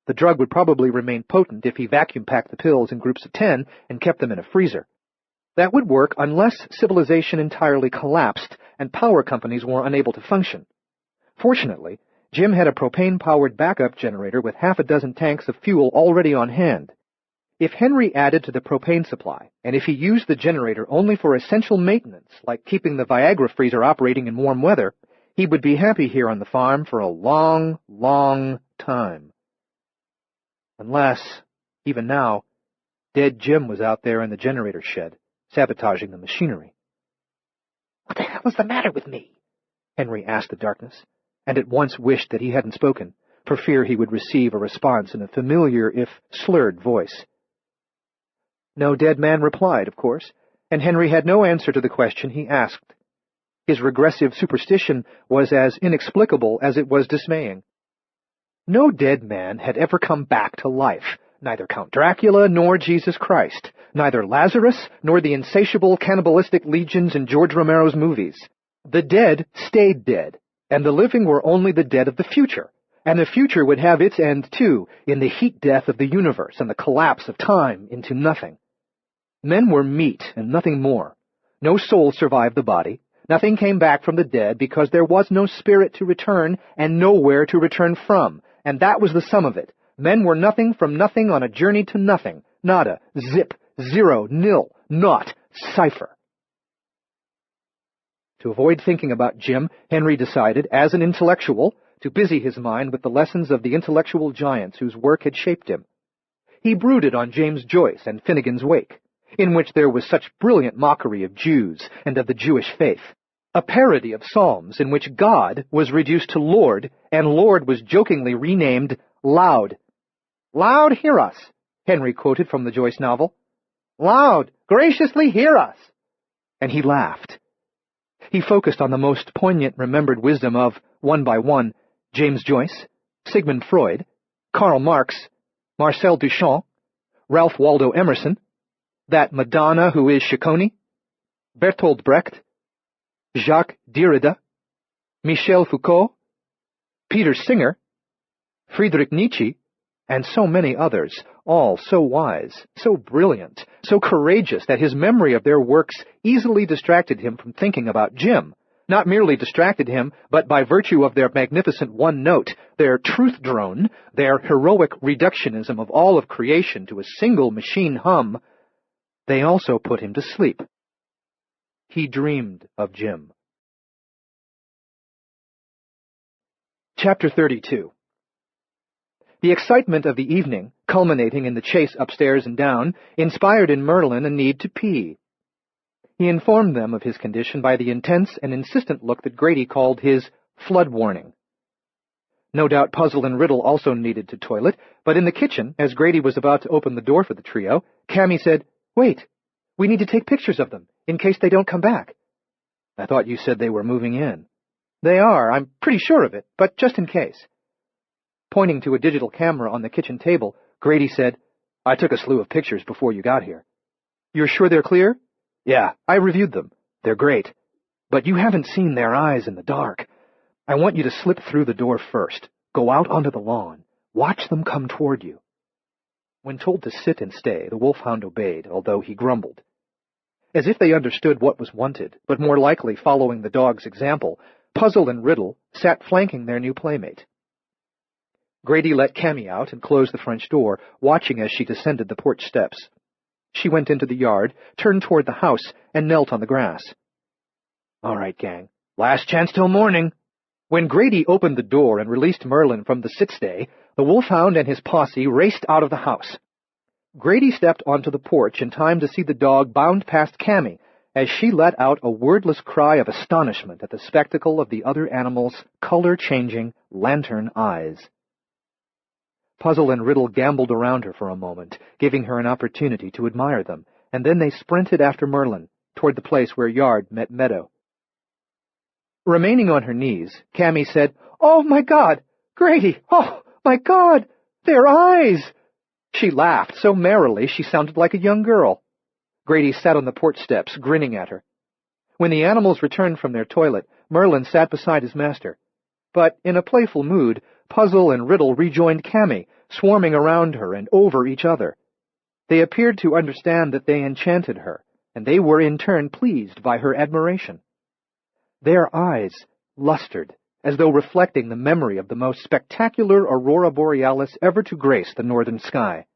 The drug would probably remain potent if he vacuum-packed the pills in groups of 10 and kept them in a freezer. That would work unless civilization entirely collapsed and power companies were unable to function. Fortunately, Jim had a propane-powered backup generator with half a dozen tanks of fuel already on hand. If Henry added to the propane supply, and if he used the generator only for essential maintenance, like keeping the Viagra freezer operating in warm weather, he would be happy here on the farm for a long, long time. Unless, even now, dead Jim was out there in the generator shed, sabotaging the machinery. "What the hell is the matter with me?" Henry asked the darkness, and at once wished that he hadn't spoken, for fear he would receive a response in a familiar, if slurred, voice. No dead man replied, of course, and Henry had no answer to the question he asked. His regressive superstition was as inexplicable as it was dismaying. No dead man had ever come back to life, neither Count Dracula nor Jesus Christ, neither Lazarus nor the insatiable cannibalistic legions in George Romero's movies. The dead stayed dead, and the living were only the dead of the future, and the future would have its end, too, in the heat death of the universe and the collapse of time into nothing. Men were meat and nothing more. No soul survived the body. Nothing came back from the dead because there was no spirit to return and nowhere to return from, and that was the sum of it. Men were nothing from nothing on a journey to nothing. Nada, zip, zero, nil, naught, cipher. To avoid thinking about Jim, Henry decided, as an intellectual, to busy his mind with the lessons of the intellectual giants whose work had shaped him. He brooded on James Joyce and Finnegan's Wake, in which there was such brilliant mockery of Jews and of the Jewish faith, a parody of Psalms in which God was reduced to Lord, and Lord was jokingly renamed Loud. "Loud, hear us," Henry quoted from the Joyce novel. "Loud, graciously hear us." And he laughed. He focused on the most poignant remembered wisdom of, one by one, James Joyce, Sigmund Freud, Karl Marx, Marcel Duchamp, Ralph Waldo Emerson, that Madonna who is Ciccone, Bertolt Brecht, Jacques Derrida, Michel Foucault, Peter Singer, Friedrich Nietzsche, and so many others, all so wise, so brilliant, so courageous that his memory of their works easily distracted him from thinking about Jim. Not merely distracted him, but by virtue of their magnificent one note, their truth drone, their heroic reductionism of all of creation to a single machine hum, they also put him to sleep. He dreamed of Jim. Chapter 32. The excitement of the evening, culminating in the chase upstairs and down, inspired in Merlin a need to pee. He informed them of his condition by the intense and insistent look that Grady called his flood warning. No doubt Puzzle and Riddle also needed to toilet, but in the kitchen, as Grady was about to open the door for the trio, Cammy said, "Wait, we need to take pictures of them, in case they don't come back." "I thought you said they were moving in." "They are, I'm pretty sure of it, but just in case." Pointing to a digital camera on the kitchen table, Grady said, "I took a slew of pictures before you got here." "You're sure they're clear?" "Yeah, I reviewed them. They're great. But you haven't seen their eyes in the dark. I want you to slip through the door first, go out onto the lawn, watch them come toward you." When told to sit and stay, the wolfhound obeyed, although he grumbled. As if they understood what was wanted, but more likely following the dog's example, Puzzle and Riddle sat flanking their new playmate. Grady let Cammy out and closed the French door, watching as she descended the porch steps. She went into the yard, turned toward the house, and knelt on the grass. "All right, gang. Last chance till morning." When Grady opened the door and released Merlin from the sit-stay, the wolfhound and his posse raced out of the house. Grady stepped onto the porch in time to see the dog bound past Cammy as she let out a wordless cry of astonishment at the spectacle of the other animals' color-changing, lantern eyes. Puzzle and Riddle gambled around her for a moment, giving her an opportunity to admire them, and then they sprinted after Merlin, toward the place where yard met meadow. Remaining on her knees, Cammy said, "Oh, my God! Grady! Oh, my God! Their eyes!" She laughed so merrily she sounded like a young girl. Grady sat on the porch steps, grinning at her. When the animals returned from their toilet, Merlin sat beside his master. But in a playful mood, Puzzle and Riddle rejoined Cammy, swarming around her and over each other. They appeared to understand that they enchanted her, and they were in turn pleased by her admiration. Their eyes lustered, as though reflecting the memory of the most spectacular aurora borealis ever to grace the northern sky.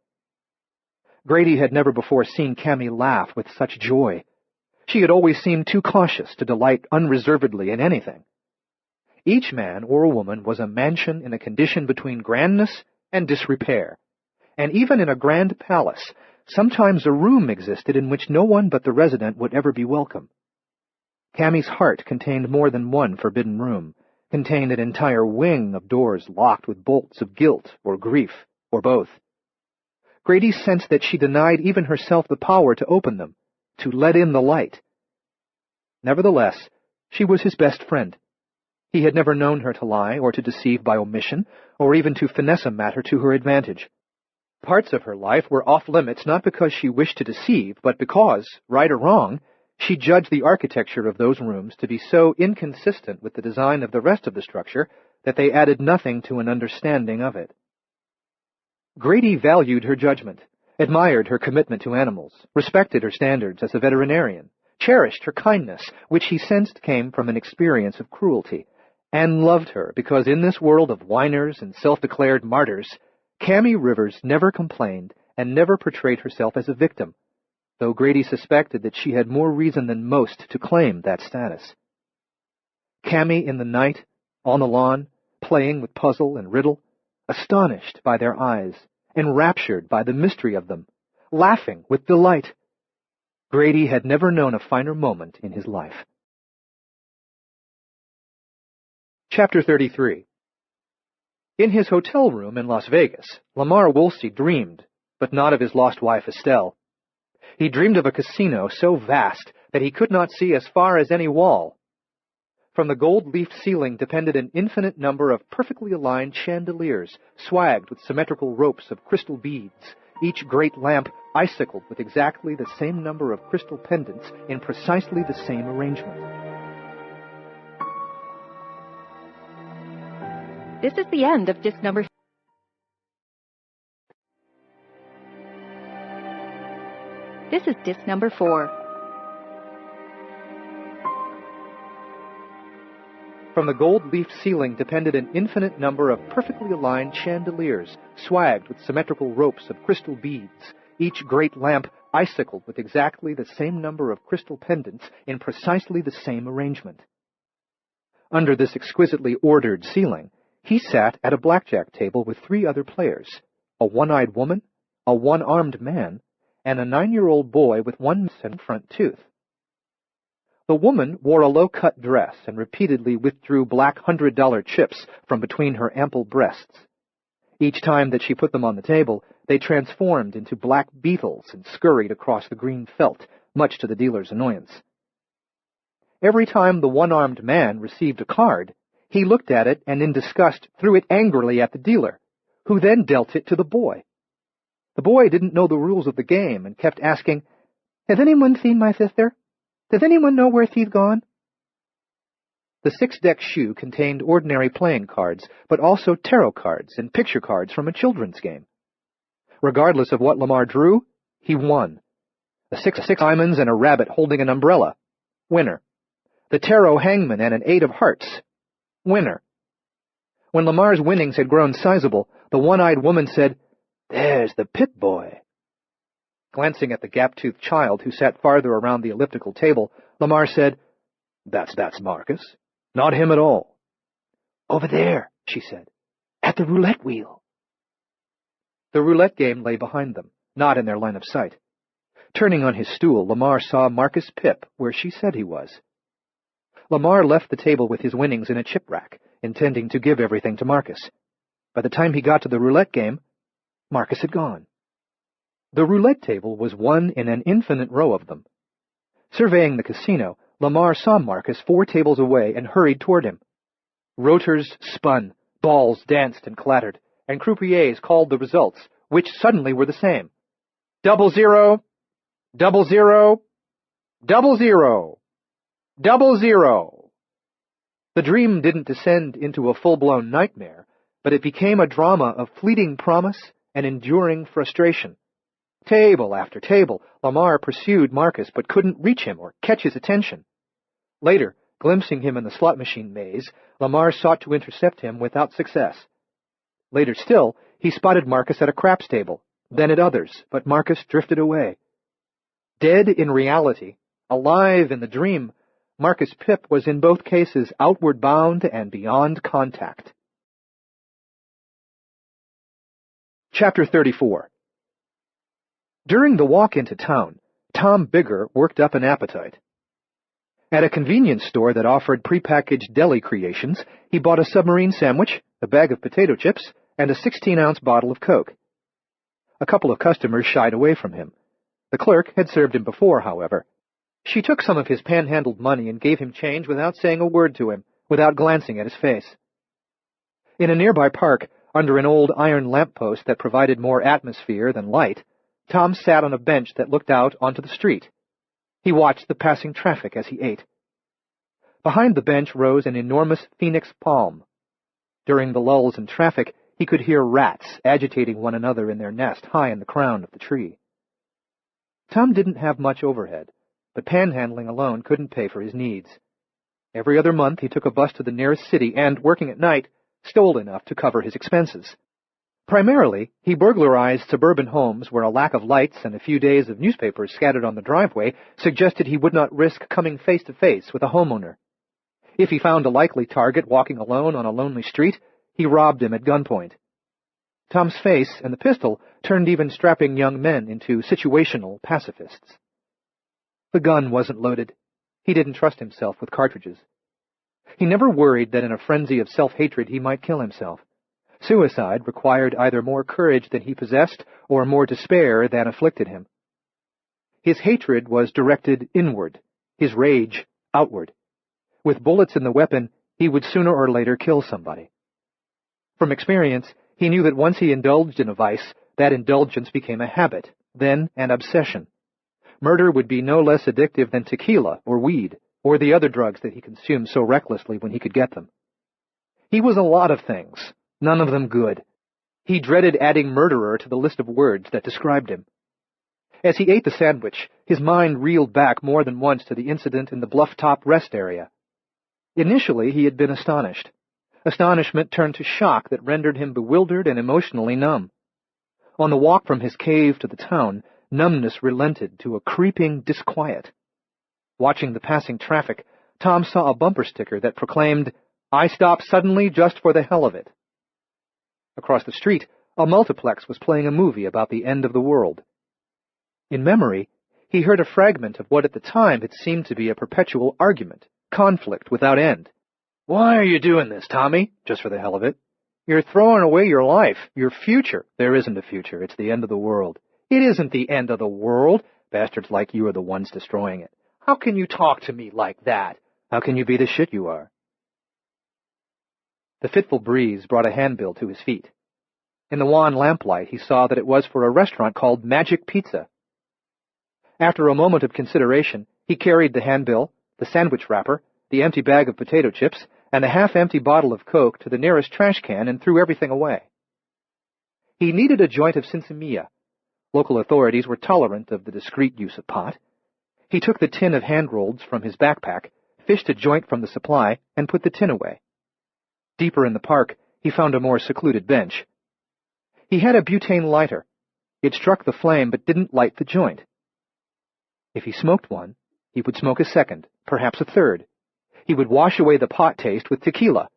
Grady had never before seen Cammy laugh with such joy. She had always seemed too cautious to delight unreservedly in anything. Each man or woman was a mansion in a condition between grandness and disrepair, and even in a grand palace, sometimes a room existed in which no one but the resident would ever be welcome. Cammy's heart contained more than one forbidden room, contained an entire wing of doors locked with bolts of guilt or grief, or both. Grady sensed that she denied even herself the power to open them, to let in the light. Nevertheless, she was his best friend. He had never known her to lie or to deceive by omission, or even to finesse a matter to her advantage. Parts of her life were off-limits not because she wished to deceive, but because, right or wrong, she judged the architecture of those rooms to be so inconsistent with the design of the rest of the structure that they added nothing to an understanding of it. Grady valued her judgment, admired her commitment to animals, respected her standards as a veterinarian, cherished her kindness, which he sensed came from an experience of cruelty, and loved her because in this world of whiners and self-declared martyrs, Cammy Rivers never complained and never portrayed herself as a victim, though Grady suspected that she had more reason than most to claim that status. Cammy in the night, on the lawn, playing with Puzzle and Riddle, astonished by their eyes, enraptured by the mystery of them, laughing with delight. Grady had never known a finer moment in his life. Chapter 33. In his hotel room in Las Vegas, Lamar Woolsey dreamed, but not of his lost wife Estelle. He dreamed of a casino so vast that he could not see as far as any wall. From the gold-leafed ceiling depended an infinite number of perfectly aligned chandeliers, swagged with symmetrical ropes of crystal beads, each great lamp icicled with exactly the same number of crystal pendants in precisely the same arrangement. This is the end of disc number. This is disc number 4. From the gold-leafed ceiling depended an infinite number of perfectly aligned chandeliers, swagged with symmetrical ropes of crystal beads, each great lamp icicled with exactly the same number of crystal pendants in precisely the same arrangement. Under this exquisitely ordered ceiling, he sat at a blackjack table with 3 other players, a one-eyed woman, a one-armed man, and a 9-year-old boy with one missing front tooth. The woman wore a low-cut dress and repeatedly withdrew black $100 chips from between her ample breasts. Each time that she put them on the table, they transformed into black beetles and scurried across the green felt, much to the dealer's annoyance. Every time the one-armed man received a card, he looked at it and in disgust threw it angrily at the dealer, who then dealt it to the boy. The boy didn't know the rules of the game and kept asking, "Has anyone seen my sister? Does anyone know where she's gone?" The 6-deck shoe contained ordinary playing cards, but also tarot cards and picture cards from a children's game. Regardless of what Lamar drew, he won. The six diamonds and a rabbit holding an umbrella. Winner. The tarot hangman and an 8 of hearts. Winner. When Lamar's winnings had grown sizable, the one-eyed woman said, "There's the pit boy." Glancing at the gap-toothed child who sat farther around the elliptical table, Lamar said, That's Marcus. Not him at all." "Over there," she said, "at the roulette wheel." The roulette game lay behind them, not in their line of sight. Turning on his stool, Lamar saw Marcus Pip where she said he was. Lamar left the table with his winnings in a chip rack, intending to give everything to Marcus. By the time he got to the roulette game, Marcus had gone. The roulette table was one in an infinite row of them. Surveying the casino, Lamar saw Marcus 4 tables away and hurried toward him. Rotors spun, balls danced and clattered, and croupiers called the results, which suddenly were the same. 00, 00, 00, 00. The dream didn't descend into a full-blown nightmare, but it became a drama of fleeting promise and enduring frustration. Table after table, Lamar pursued Marcus but couldn't reach him or catch his attention. Later, glimpsing him in the slot machine maze, Lamar sought to intercept him without success. Later still, he spotted Marcus at a craps table, then at others, but Marcus drifted away. Dead in reality, alive in the dream, Marcus Pip was in both cases outward bound and beyond contact. Chapter 34. During the walk into town, Tom Bigger worked up an appetite. At a convenience store that offered prepackaged deli creations, he bought a submarine sandwich, a bag of potato chips, and a 16-ounce bottle of Coke. A couple of customers shied away from him. The clerk had served him before, however. She took some of his panhandled money and gave him change without saying a word to him, without glancing at his face. In a nearby park, under an old iron lamppost that provided more atmosphere than light, Tom sat on a bench that looked out onto the street. He watched the passing traffic as he ate. Behind the bench rose an enormous phoenix palm. During the lulls in traffic, he could hear rats agitating one another in their nest high in the crown of the tree. Tom didn't have much overhead, but panhandling alone couldn't pay for his needs. Every other month he took a bus to the nearest city and, working at night, stole enough to cover his expenses. Primarily, he burglarized suburban homes where a lack of lights and a few days of newspapers scattered on the driveway suggested he would not risk coming face-to-face with a homeowner. If he found a likely target walking alone on a lonely street, he robbed him at gunpoint. Tom's face and the pistol turned even strapping young men into situational pacifists. The gun wasn't loaded. He didn't trust himself with cartridges. He never worried that in a frenzy of self-hatred he might kill himself. Suicide required either more courage than he possessed or more despair than afflicted him. His hatred was directed inward, his rage outward. With bullets in the weapon, he would sooner or later kill somebody. From experience, he knew that once he indulged in a vice, that indulgence became a habit, then an obsession. Murder would be no less addictive than tequila or weed, or the other drugs that he consumed so recklessly when he could get them. He was a lot of things, none of them good. He dreaded adding murderer to the list of words that described him. As he ate the sandwich, his mind reeled back more than once to the incident in the bluff-top rest area. Initially, he had been astonished. Astonishment turned to shock that rendered him bewildered and emotionally numb. On the walk from his cave to the town, numbness relented to a creeping disquiet. Watching the passing traffic, Tom saw a bumper sticker that proclaimed, "I stop suddenly just for the hell of it." Across the street, a multiplex was playing a movie about the end of the world. In memory, he heard a fragment of what at the time had seemed to be a perpetual argument, conflict without end. "Why are you doing this, Tommy? Just for the hell of it. You're throwing away your life, your future." "There isn't a future. It's the end of the world." "It isn't the end of the world. Bastards like you are the ones destroying it." "How can you talk to me like that?" "How can you be the shit you are?" The fitful breeze brought a handbill to his feet. In the wan lamplight, he saw that it was for a restaurant called Magic Pizza. After a moment of consideration, he carried the handbill, the sandwich wrapper, the empty bag of potato chips, and the half-empty bottle of Coke to the nearest trash can and threw everything away. He needed a joint of sinsemilla. Local authorities were tolerant of the discreet use of pot. He took the tin of hand-rolls from his backpack, fished a joint from the supply, and put the tin away. Deeper in the park, he found a more secluded bench. He had a butane lighter. It struck the flame but didn't light the joint. If he smoked one, he would smoke a second, perhaps a third. He would wash away the pot taste with tequila.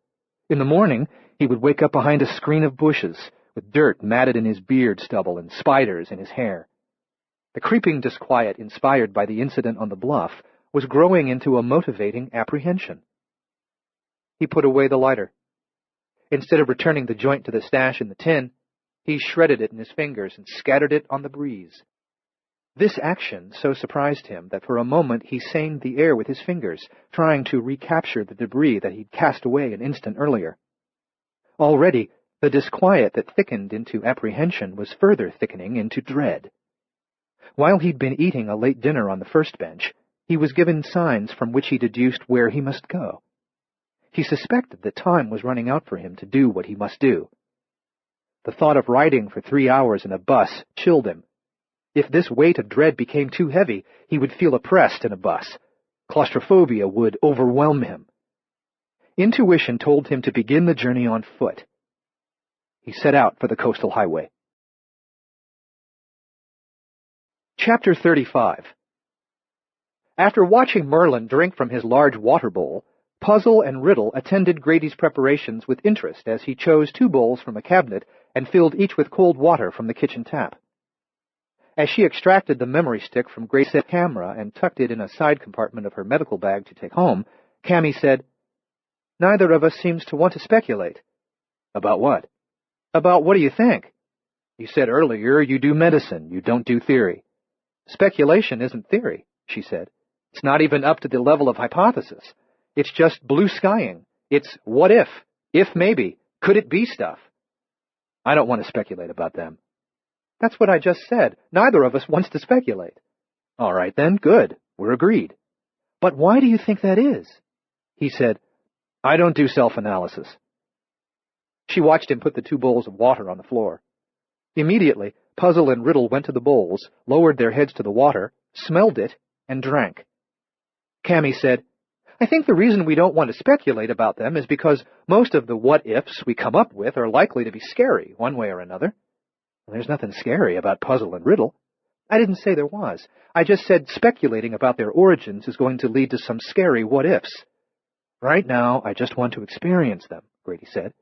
In the morning, he would wake up behind a screen of bushes, with dirt matted in his beard stubble and spiders in his hair. The creeping disquiet inspired by the incident on the bluff was growing into a motivating apprehension. He put away the lighter. Instead of returning the joint to the stash in the tin, he shredded it in his fingers and scattered it on the breeze. This action so surprised him that for a moment he seined the air with his fingers, trying to recapture the debris that he'd cast away an instant earlier. Already, the disquiet that thickened into apprehension was further thickening into dread. While he'd been eating a late dinner on the first bench, he was given signs from which he deduced where he must go. He suspected that time was running out for him to do what he must do. The thought of riding for 3 hours in a bus chilled him. If this weight of dread became too heavy, he would feel oppressed in a bus. Claustrophobia would overwhelm him. Intuition told him to begin the journey on foot. He set out for the coastal highway. Chapter 35. After watching Merlin drink from his large water bowl, Puzzle and Riddle attended Grady's preparations with interest as he chose 2 bowls from a cabinet and filled each with cold water from the kitchen tap. As she extracted the memory stick from Grady's camera and tucked it in a side compartment of her medical bag to take home, Cammy said, "Neither of us seems to want to speculate." "About what?" "About what do you think? You said earlier you do medicine, you don't do theory." "Speculation isn't theory," she said. "It's not even up to the level of hypothesis. It's just blue skying. It's what if maybe, could it be stuff." "I don't want to speculate about them." "That's what I just said. Neither of us wants to speculate." "All right then, good. We're agreed." "But why do you think that is?" He said, "I don't do self-analysis." She watched him put the 2 bowls of water on the floor. Immediately, Puzzle and Riddle went to the bowls, lowered their heads to the water, smelled it, and drank. Cammy said, "I think the reason we don't want to speculate about them is because most of the what-ifs we come up with are likely to be scary, one way or another." "There's nothing scary about Puzzle and Riddle." "I didn't say there was. I just said speculating about their origins is going to lead to some scary what-ifs." "Right now, I just want to experience them," Grady said.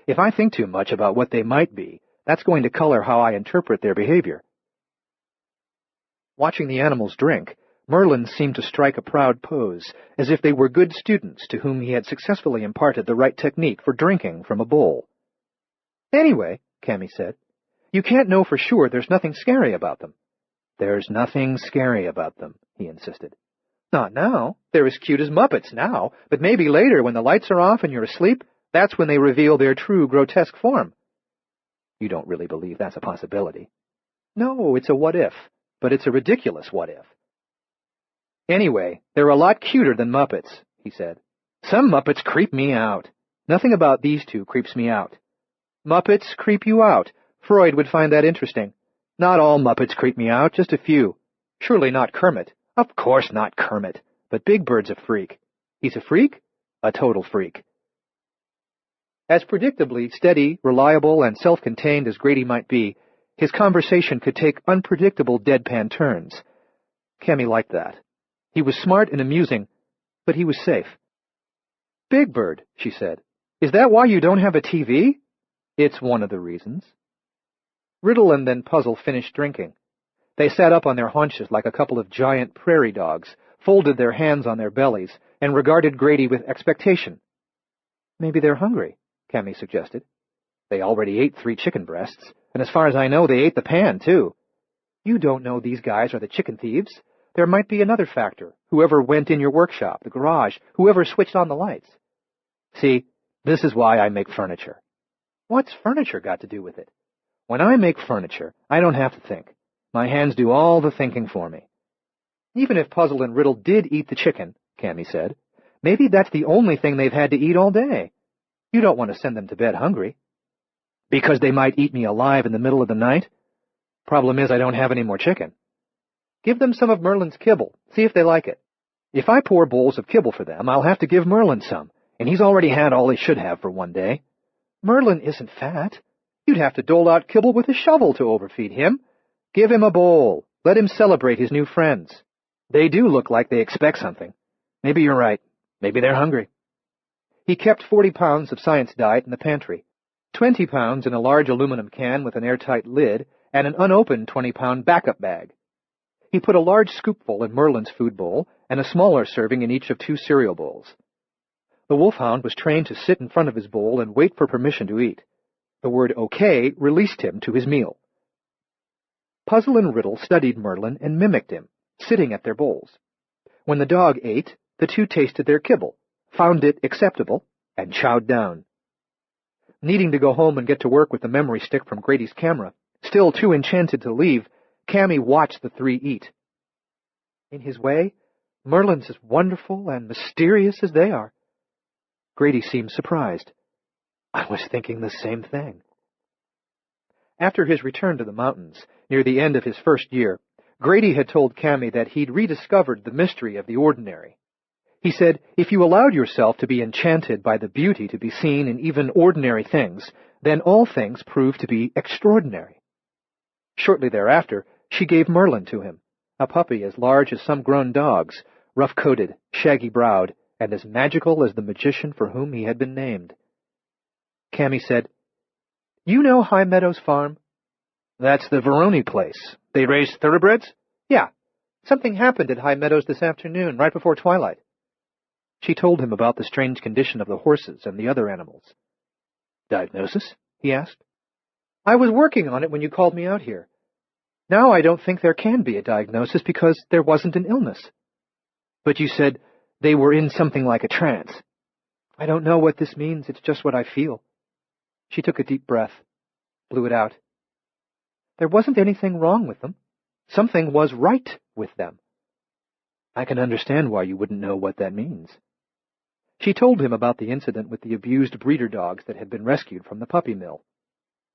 "If I think too much about what they might be, that's going to color how I interpret their behavior." Watching the animals drink, Merlin seemed to strike a proud pose, as if they were good students to whom he had successfully imparted the right technique for drinking from a bowl. "Anyway," Cammy said, "you can't know for sure there's nothing scary about them." "There's nothing scary about them," he insisted. "Not now. They're as cute as Muppets now, but maybe later when the lights are off and you're asleep, that's when they reveal their true grotesque form." "You don't really believe that's a possibility?" "No, it's a what-if, but it's a ridiculous what-if." "Anyway, they're a lot cuter than Muppets," he said. "Some Muppets creep me out. Nothing about these 2 creeps me out." "Muppets creep you out. Freud would find that interesting." "Not all Muppets creep me out, just a few." "Surely not Kermit." "Of course not Kermit, but Big Bird's a freak." "He's a freak?" "A total freak." As predictably steady, reliable, and self-contained as Grady might be, his conversation could take unpredictable deadpan turns. Cammy liked that. He was smart and amusing, but he was safe. "Big Bird," she said. "Is that why you don't have a TV?" "It's one of the reasons." Riddle and then Puzzle finished drinking. They sat up on their haunches like a couple of giant prairie dogs, folded their hands on their bellies, and regarded Grady with expectation. "Maybe they're hungry," Cammy suggested. "They already ate 3 chicken breasts, and as far as I know, they ate the pan, too. You don't know these guys are the chicken thieves. There might be another factor, whoever went in your workshop, the garage, whoever switched on the lights. See, this is why I make furniture." "What's furniture got to do with it?" "When I make furniture, I don't have to think. My hands do all the thinking for me." "Even if Puzzle and Riddle did eat the chicken," Cammy said, "maybe that's the only thing they've had to eat all day. You don't want to send them to bed hungry." "Because they might eat me alive in the middle of the night? Problem is I don't have any more chicken." "Give them some of Merlin's kibble. See if they like it." "If I pour bowls of kibble for them, I'll have to give Merlin some, and he's already had all he should have for one day." "Merlin isn't fat. You'd have to dole out kibble with a shovel to overfeed him. Give him a bowl. Let him celebrate his new friends. They do look like they expect something. Maybe you're right. Maybe they're hungry." He kept 40 pounds of science diet in the pantry, 20 pounds in a large aluminum can with an airtight lid, and an unopened 20-pound backup bag. He put a large scoopful in Merlin's food bowl and a smaller serving in each of 2 cereal bowls. The wolfhound was trained to sit in front of his bowl and wait for permission to eat. The word "okay" released him to his meal. Puzzle and Riddle studied Merlin and mimicked him, sitting at their bowls. When the dog ate, the 2 tasted their kibble, found it acceptable, and chowed down. Needing to go home and get to work with the memory stick from Grady's camera, still too enchanted to leave, Cammy watched the 3 eat. In his way, Merlin's as wonderful and mysterious as they are. Grady seemed surprised. "I was thinking the same thing." After his return to the mountains, near the end of his first year, Grady had told Cammy that he'd rediscovered the mystery of the ordinary. He said, if you allowed yourself to be enchanted by the beauty to be seen in even ordinary things, then all things proved to be extraordinary. Shortly thereafter, she gave Merlin to him, a puppy as large as some grown dogs, rough-coated, shaggy-browed, and as magical as the magician for whom he had been named. Cammy said, "You know High Meadows Farm?" "That's the Veroni place. They raise thoroughbreds?" "Yeah. Something happened at High Meadows this afternoon, right before twilight." She told him about the strange condition of the horses and the other animals. "Diagnosis?" he asked. "I was working on it when you called me out here. Now I don't think there can be a diagnosis because there wasn't an illness." "But you said they were in something like a trance." "I don't know what this means. It's just what I feel." She took a deep breath, blew it out. "There wasn't anything wrong with them. Something was right with them." "I can understand why you wouldn't know what that means." She told him about the incident with the abused breeder dogs that had been rescued from the puppy mill.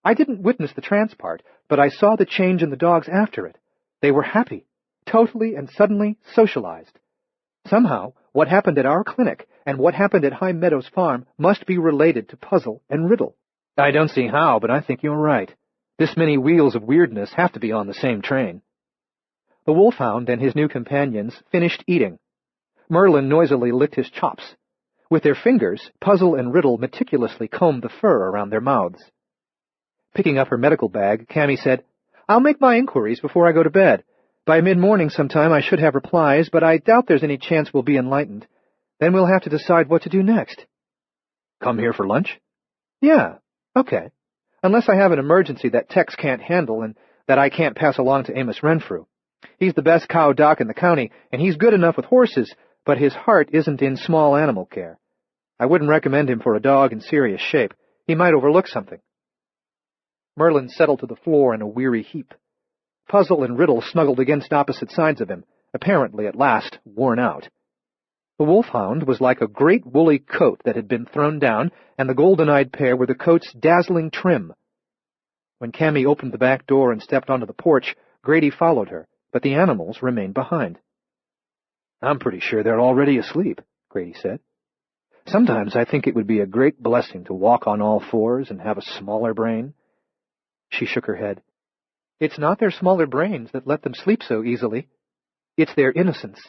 "I didn't witness the trance part, but I saw the change in the dogs after it. They were happy, totally and suddenly socialized. Somehow, what happened at our clinic and what happened at High Meadows Farm must be related to Puzzle and Riddle." "I don't see how, but I think you're right. This many wheels of weirdness have to be on the same train." The wolfhound and his new companions finished eating. Merlin noisily licked his chops. With their fingers, Puzzle and Riddle meticulously combed the fur around their mouths. Picking up her medical bag, Cammy said, "I'll make my inquiries before I go to bed. By mid-morning sometime I should have replies, but I doubt there's any chance we'll be enlightened. Then we'll have to decide what to do next." "Come here for lunch?" "Yeah, okay. Unless I have an emergency that Tex can't handle and that I can't pass along to Amos Renfrew. He's the best cow doc in the county, and he's good enough with horses, but his heart isn't in small animal care. I wouldn't recommend him for a dog in serious shape. He might overlook something." Merlin settled to the floor in a weary heap. Puzzle and Riddle snuggled against opposite sides of him, apparently at last worn out. The wolfhound was like a great woolly coat that had been thrown down, and the golden-eyed pair were the coat's dazzling trim. When Cammy opened the back door and stepped onto the porch, Grady followed her, but the animals remained behind. "I'm pretty sure they're already asleep," Grady said. "Sometimes I think it would be a great blessing to walk on all fours and have a smaller brain." She shook her head. "It's not their smaller brains that let them sleep so easily. It's their innocence."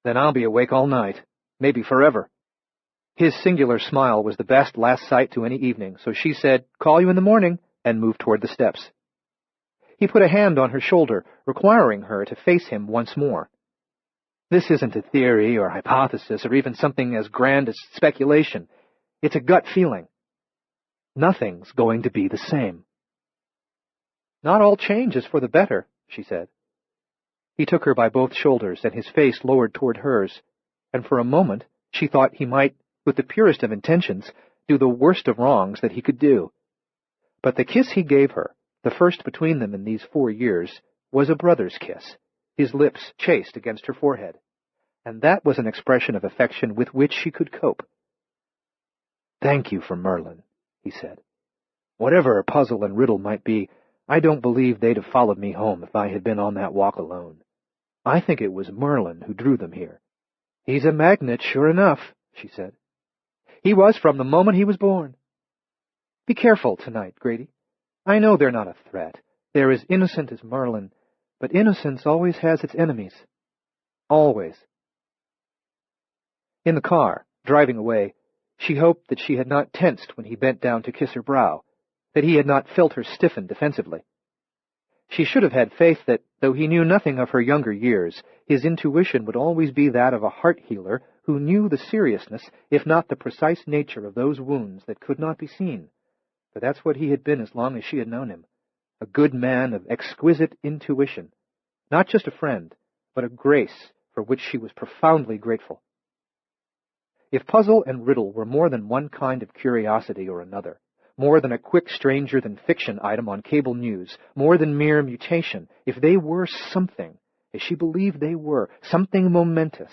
"Then I'll be awake all night, maybe forever." His singular smile was the best last sight to any evening, so she said, "Call you in the morning," and moved toward the steps. He put a hand on her shoulder, requiring her to face him once more. This isn't a theory or hypothesis or even something as grand as speculation. It's a gut feeling. Nothing's going to be the same. Not all change is for the better, she said. He took her by both shoulders, and his face lowered toward hers, and for a moment she thought he might, with the purest of intentions, do the worst of wrongs that he could do. But the kiss he gave her, the first between them in these 4 years, was a brother's kiss, his lips chaste against her forehead, and that was an expression of affection with which she could cope. "Thank you for Merlin," he said. "Whatever a puzzle and riddle might be, I don't believe they'd have followed me home if I had been on that walk alone. I think it was Merlin who drew them here." "He's a magnet, sure enough," she said. "He was from the moment he was born. Be careful tonight, Grady. I know they're not a threat. They're as innocent as Merlin, but innocence always has its enemies. Always." In the car, driving away, she hoped that she had not tensed when he bent down to kiss her brow, that he had not felt her stiffen defensively. She should have had faith that, though he knew nothing of her younger years, his intuition would always be that of a heart healer who knew the seriousness, if not the precise nature of those wounds that could not be seen. For that's what he had been as long as she had known him, a good man of exquisite intuition, not just a friend, but a grace for which she was profoundly grateful. If puzzle and riddle were more than one kind of curiosity or another, more than a quick stranger-than-fiction item on cable news, more than mere mutation, if they were something, as she believed they were, something momentous,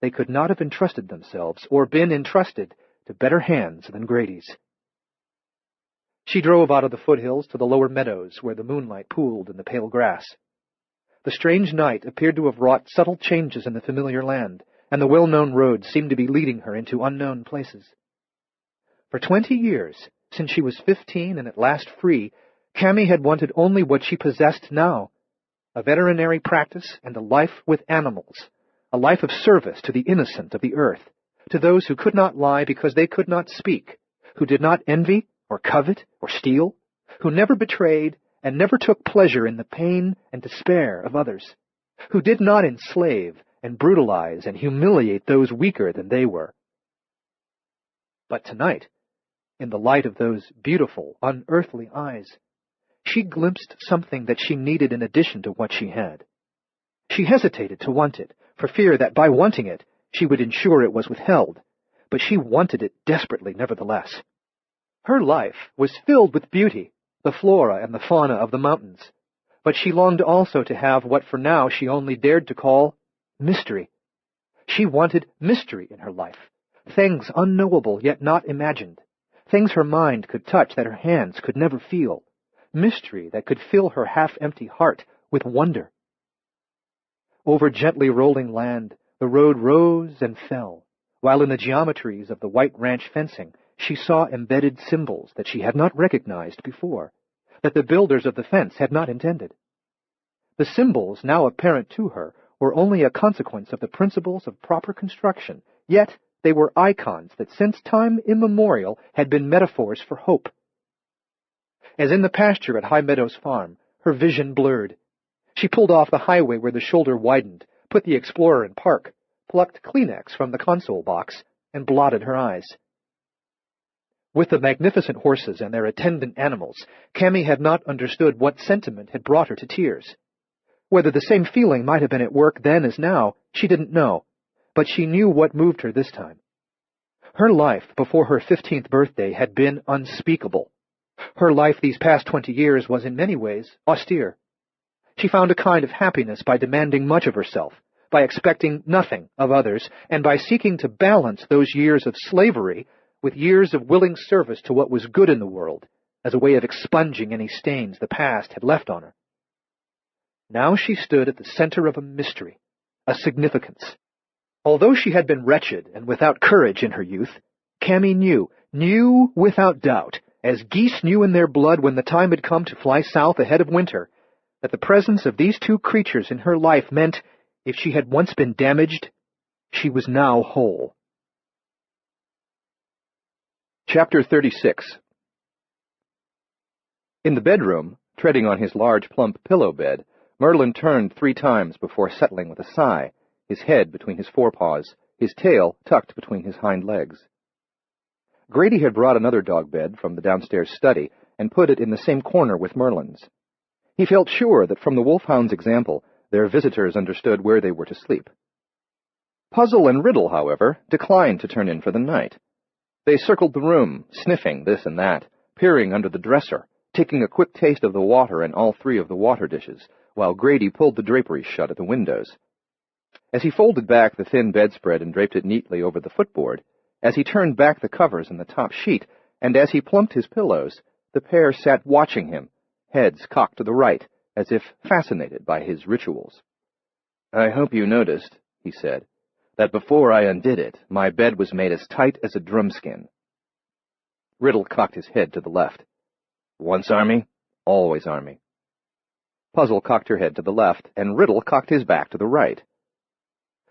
they could not have entrusted themselves, or been entrusted, to better hands than Grady's. She drove out of the foothills to the lower meadows where the moonlight pooled in the pale grass. The strange night appeared to have wrought subtle changes in the familiar land, and the well-known roads seemed to be leading her into unknown places. For 20 years, since she was 15 and at last free, Cammy had wanted only what she possessed now, a veterinary practice and a life with animals, a life of service to the innocent of the earth, to those who could not lie because they could not speak, who did not envy or covet or steal, who never betrayed and never took pleasure in the pain and despair of others, who did not enslave and brutalize and humiliate those weaker than they were. But tonight, in the light of those beautiful, unearthly eyes, she glimpsed something that she needed in addition to what she had. She hesitated to want it, for fear that by wanting it, she would ensure it was withheld, but she wanted it desperately nevertheless. Her life was filled with beauty, the flora and the fauna of the mountains, but she longed also to have what for now she only dared to call mystery. She wanted mystery in her life, things unknowable yet not imagined, things her mind could touch that her hands could never feel, mystery that could fill her half-empty heart with wonder. Over gently rolling land, the road rose and fell, while in the geometries of the white ranch fencing she saw embedded symbols that she had not recognized before, that the builders of the fence had not intended. The symbols, now apparent to her, were only a consequence of the principles of proper construction, yet they were icons that since time immemorial had been metaphors for hope. As in the pasture at High Meadows Farm, her vision blurred. She pulled off the highway where the shoulder widened, put the Explorer in park, plucked Kleenex from the console box, and blotted her eyes. With the magnificent horses and their attendant animals, Cammy had not understood what sentiment had brought her to tears. Whether the same feeling might have been at work then as now, she didn't know, but she knew what moved her this time. Her life before her 15th birthday had been unspeakable. Her life these past 20 years was in many ways austere. She found a kind of happiness by demanding much of herself, by expecting nothing of others, and by seeking to balance those years of slavery with years of willing service to what was good in the world, as a way of expunging any stains the past had left on her. Now she stood at the center of a mystery, a significance. Although she had been wretched and without courage in her youth, Cammy knew without doubt, as geese knew in their blood when the time had come to fly south ahead of winter, that the presence of these two creatures in her life meant, if she had once been damaged, she was now whole. Chapter 36. In the bedroom, Treading on his large, plump pillow bed, Merlin turned 3 times before settling with a sigh, his head between his forepaws, his tail tucked between his hind legs. Grady had brought another dog bed from the downstairs study and put it in the same corner with Merlin's. He felt sure that from the wolfhound's example, their visitors understood where they were to sleep. Puzzle and Riddle, however, declined to turn in for the night. They circled the room, sniffing this and that, peering under the dresser, taking a quick taste of the water in all 3 of the water dishes, while Grady pulled the draperies shut at the windows. As he folded back the thin bedspread and draped it neatly over the footboard, as he turned back the covers in the top sheet, and as he plumped his pillows, the pair sat watching him, heads cocked to the right, as if fascinated by his rituals. "I hope you noticed," he said, "that before I undid it, my bed was made as tight as a drumskin." Riddle cocked his head to the left. "Once Army, always Army." Puzzle cocked her head to the left, and Riddle cocked his back to the right.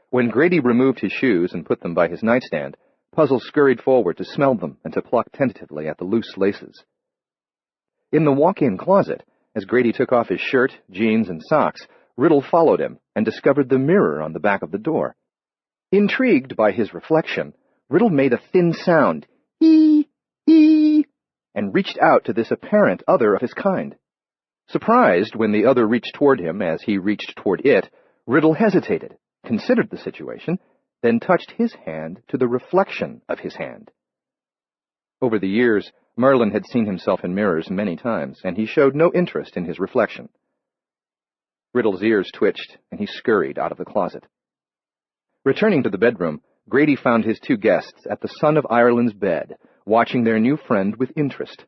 When Grady removed his shoes and put them by his nightstand, Puzzle scurried forward to smell them and to pluck tentatively at the loose laces. In the walk-in closet, as Grady took off his shirt, jeans, and socks, Riddle followed him and discovered the mirror on the back of the door. Intrigued by his reflection, Riddle made a thin sound, "Ee, ee," and reached out to this apparent other of his kind. Surprised when the other reached toward him as he reached toward it, Riddle hesitated, considered the situation, then touched his hand to the reflection of his hand. Over the years, Merlin had seen himself in mirrors many times, and he showed no interest in his reflection. Riddle's ears twitched, and he scurried out of the closet. Returning to the bedroom, Grady found his 2 guests at the Son of Ireland's bed, watching their new friend with interest.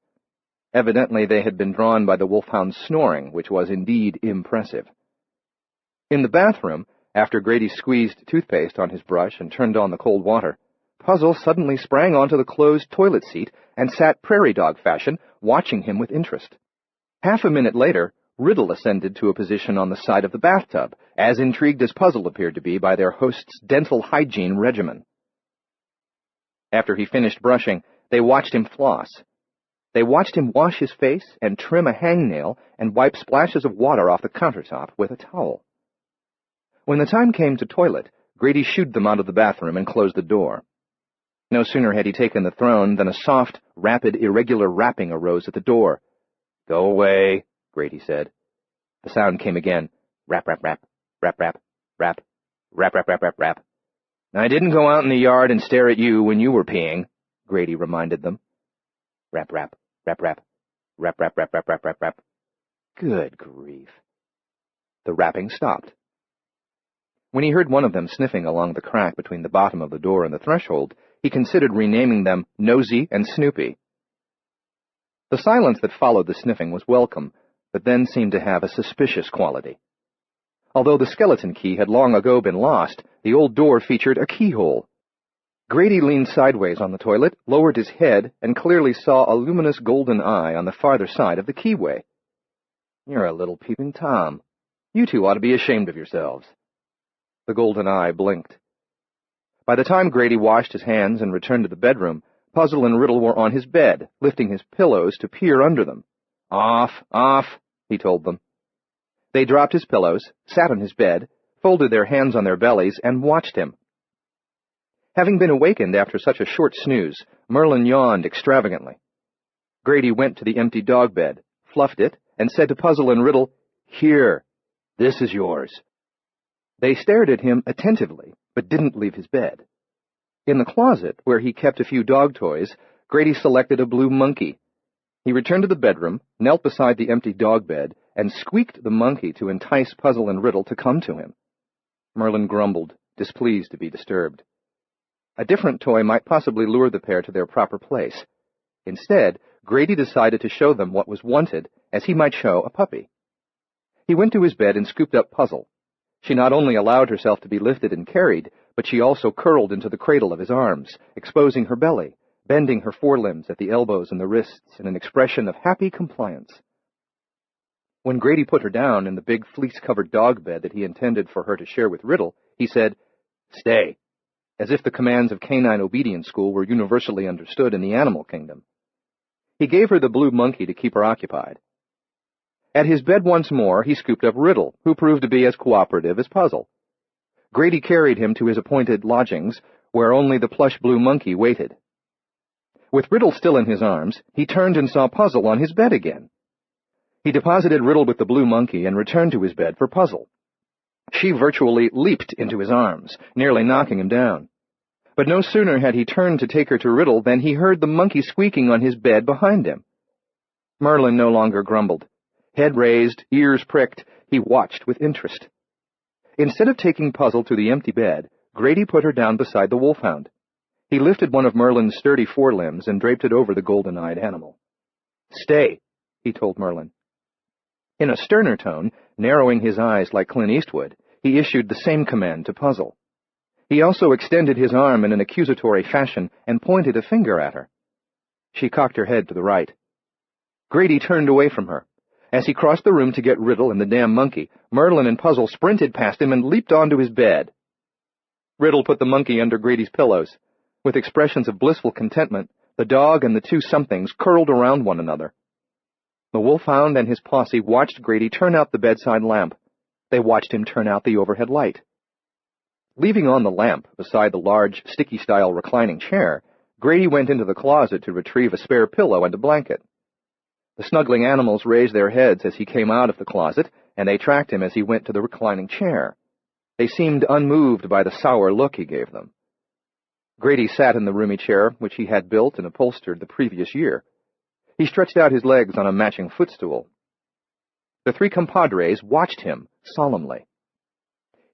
Evidently they had been drawn by the wolfhound's snoring, which was indeed impressive. In the bathroom, after Grady squeezed toothpaste on his brush and turned on the cold water, Puzzle suddenly sprang onto the closed toilet seat and sat prairie dog fashion, watching him with interest. Half a minute later, Riddle ascended to a position on the side of the bathtub, as intrigued as Puzzle appeared to be by their host's dental hygiene regimen. After he finished brushing, they watched him floss. They watched him wash his face and trim a hangnail and wipe splashes of water off the countertop with a towel. When the time came to toilet, Grady shooed them out of the bathroom and closed the door. No sooner had he taken the throne than a soft, rapid, irregular rapping arose at the door. "Go away," Grady said. The sound came again. Rap, rap, rap, rap, rap, rap, rap, rap, rap, rap, rap. "I didn't go out in the yard and stare at you when you were peeing," Grady reminded them. Rap, rap, rap, rap, rap, rap, rap, rap, rap, rap, rap. Good grief. The rapping stopped. When he heard one of them sniffing along the crack between the bottom of the door and the threshold, he considered renaming them Nosy and Snoopy. The silence that followed the sniffing was welcome, but then seemed to have a suspicious quality. Although the skeleton key had long ago been lost, the old door featured a keyhole. Grady leaned sideways on the toilet, lowered his head, and clearly saw a luminous golden eye on the farther side of the keyway. "You're a little peeping Tom. You two ought to be ashamed of yourselves." The golden eye blinked. By the time Grady washed his hands and returned to the bedroom, Puzzle and Riddle were on his bed, lifting his pillows to peer under them. "Off, off," he told them. They dropped his pillows, sat on his bed, folded their hands on their bellies, and watched him. Having been awakened after such a short snooze, Merlin yawned extravagantly. Grady went to the empty dog bed, fluffed it, and said to Puzzle and Riddle, "Here, this is yours." They stared at him attentively, but didn't leave his bed. In the closet, where he kept a few dog toys, Grady selected a blue monkey. He returned to the bedroom, knelt beside the empty dog bed, and squeaked the monkey to entice Puzzle and Riddle to come to him. Merlin grumbled, displeased to be disturbed. A different toy might possibly lure the pair to their proper place. Instead, Grady decided to show them what was wanted, as he might show a puppy. He went to his bed and scooped up Puzzle. She not only allowed herself to be lifted and carried, but she also curled into the cradle of his arms, exposing her belly, bending her forelimbs at the elbows and the wrists in an expression of happy compliance. When Grady put her down in the big fleece-covered dog bed that he intended for her to share with Riddle, he said, "Stay," as if the commands of canine obedience school were universally understood in the animal kingdom. He gave her the blue monkey to keep her occupied. At his bed once more, he scooped up Riddle, who proved to be as cooperative as Puzzle. Grady carried him to his appointed lodgings, where only the plush blue monkey waited. With Riddle still in his arms, he turned and saw Puzzle on his bed again. He deposited Riddle with the blue monkey and returned to his bed for Puzzle. She virtually leaped into his arms, nearly knocking him down. But no sooner had he turned to take her to Riddle than he heard the monkey squeaking on his bed behind him. Merlin no longer grumbled. Head raised, ears pricked, he watched with interest. Instead of taking Puzzle to the empty bed, Grady put her down beside the wolfhound. He lifted one of Merlin's sturdy forelimbs and draped it over the golden-eyed animal. "Stay," he told Merlin. In a sterner tone, narrowing his eyes like Clint Eastwood, he issued the same command to Puzzle. He also extended his arm in an accusatory fashion and pointed a finger at her. She cocked her head to the right. Grady turned away from her. As he crossed the room to get Riddle and the damn monkey, Merlin and Puzzle sprinted past him and leaped onto his bed. Riddle put the monkey under Grady's pillows. With expressions of blissful contentment, the dog and the two somethings curled around one another. The wolfhound and his posse watched Grady turn out the bedside lamp. They watched him turn out the overhead light. Leaving on the lamp beside the large, sticky-style reclining chair, Grady went into the closet to retrieve a spare pillow and a blanket. The snuggling animals raised their heads as he came out of the closet, and they tracked him as he went to the reclining chair. They seemed unmoved by the sour look he gave them. Grady sat in the roomy chair, which he had built and upholstered the previous year. He stretched out his legs on a matching footstool. The three compadres watched him solemnly.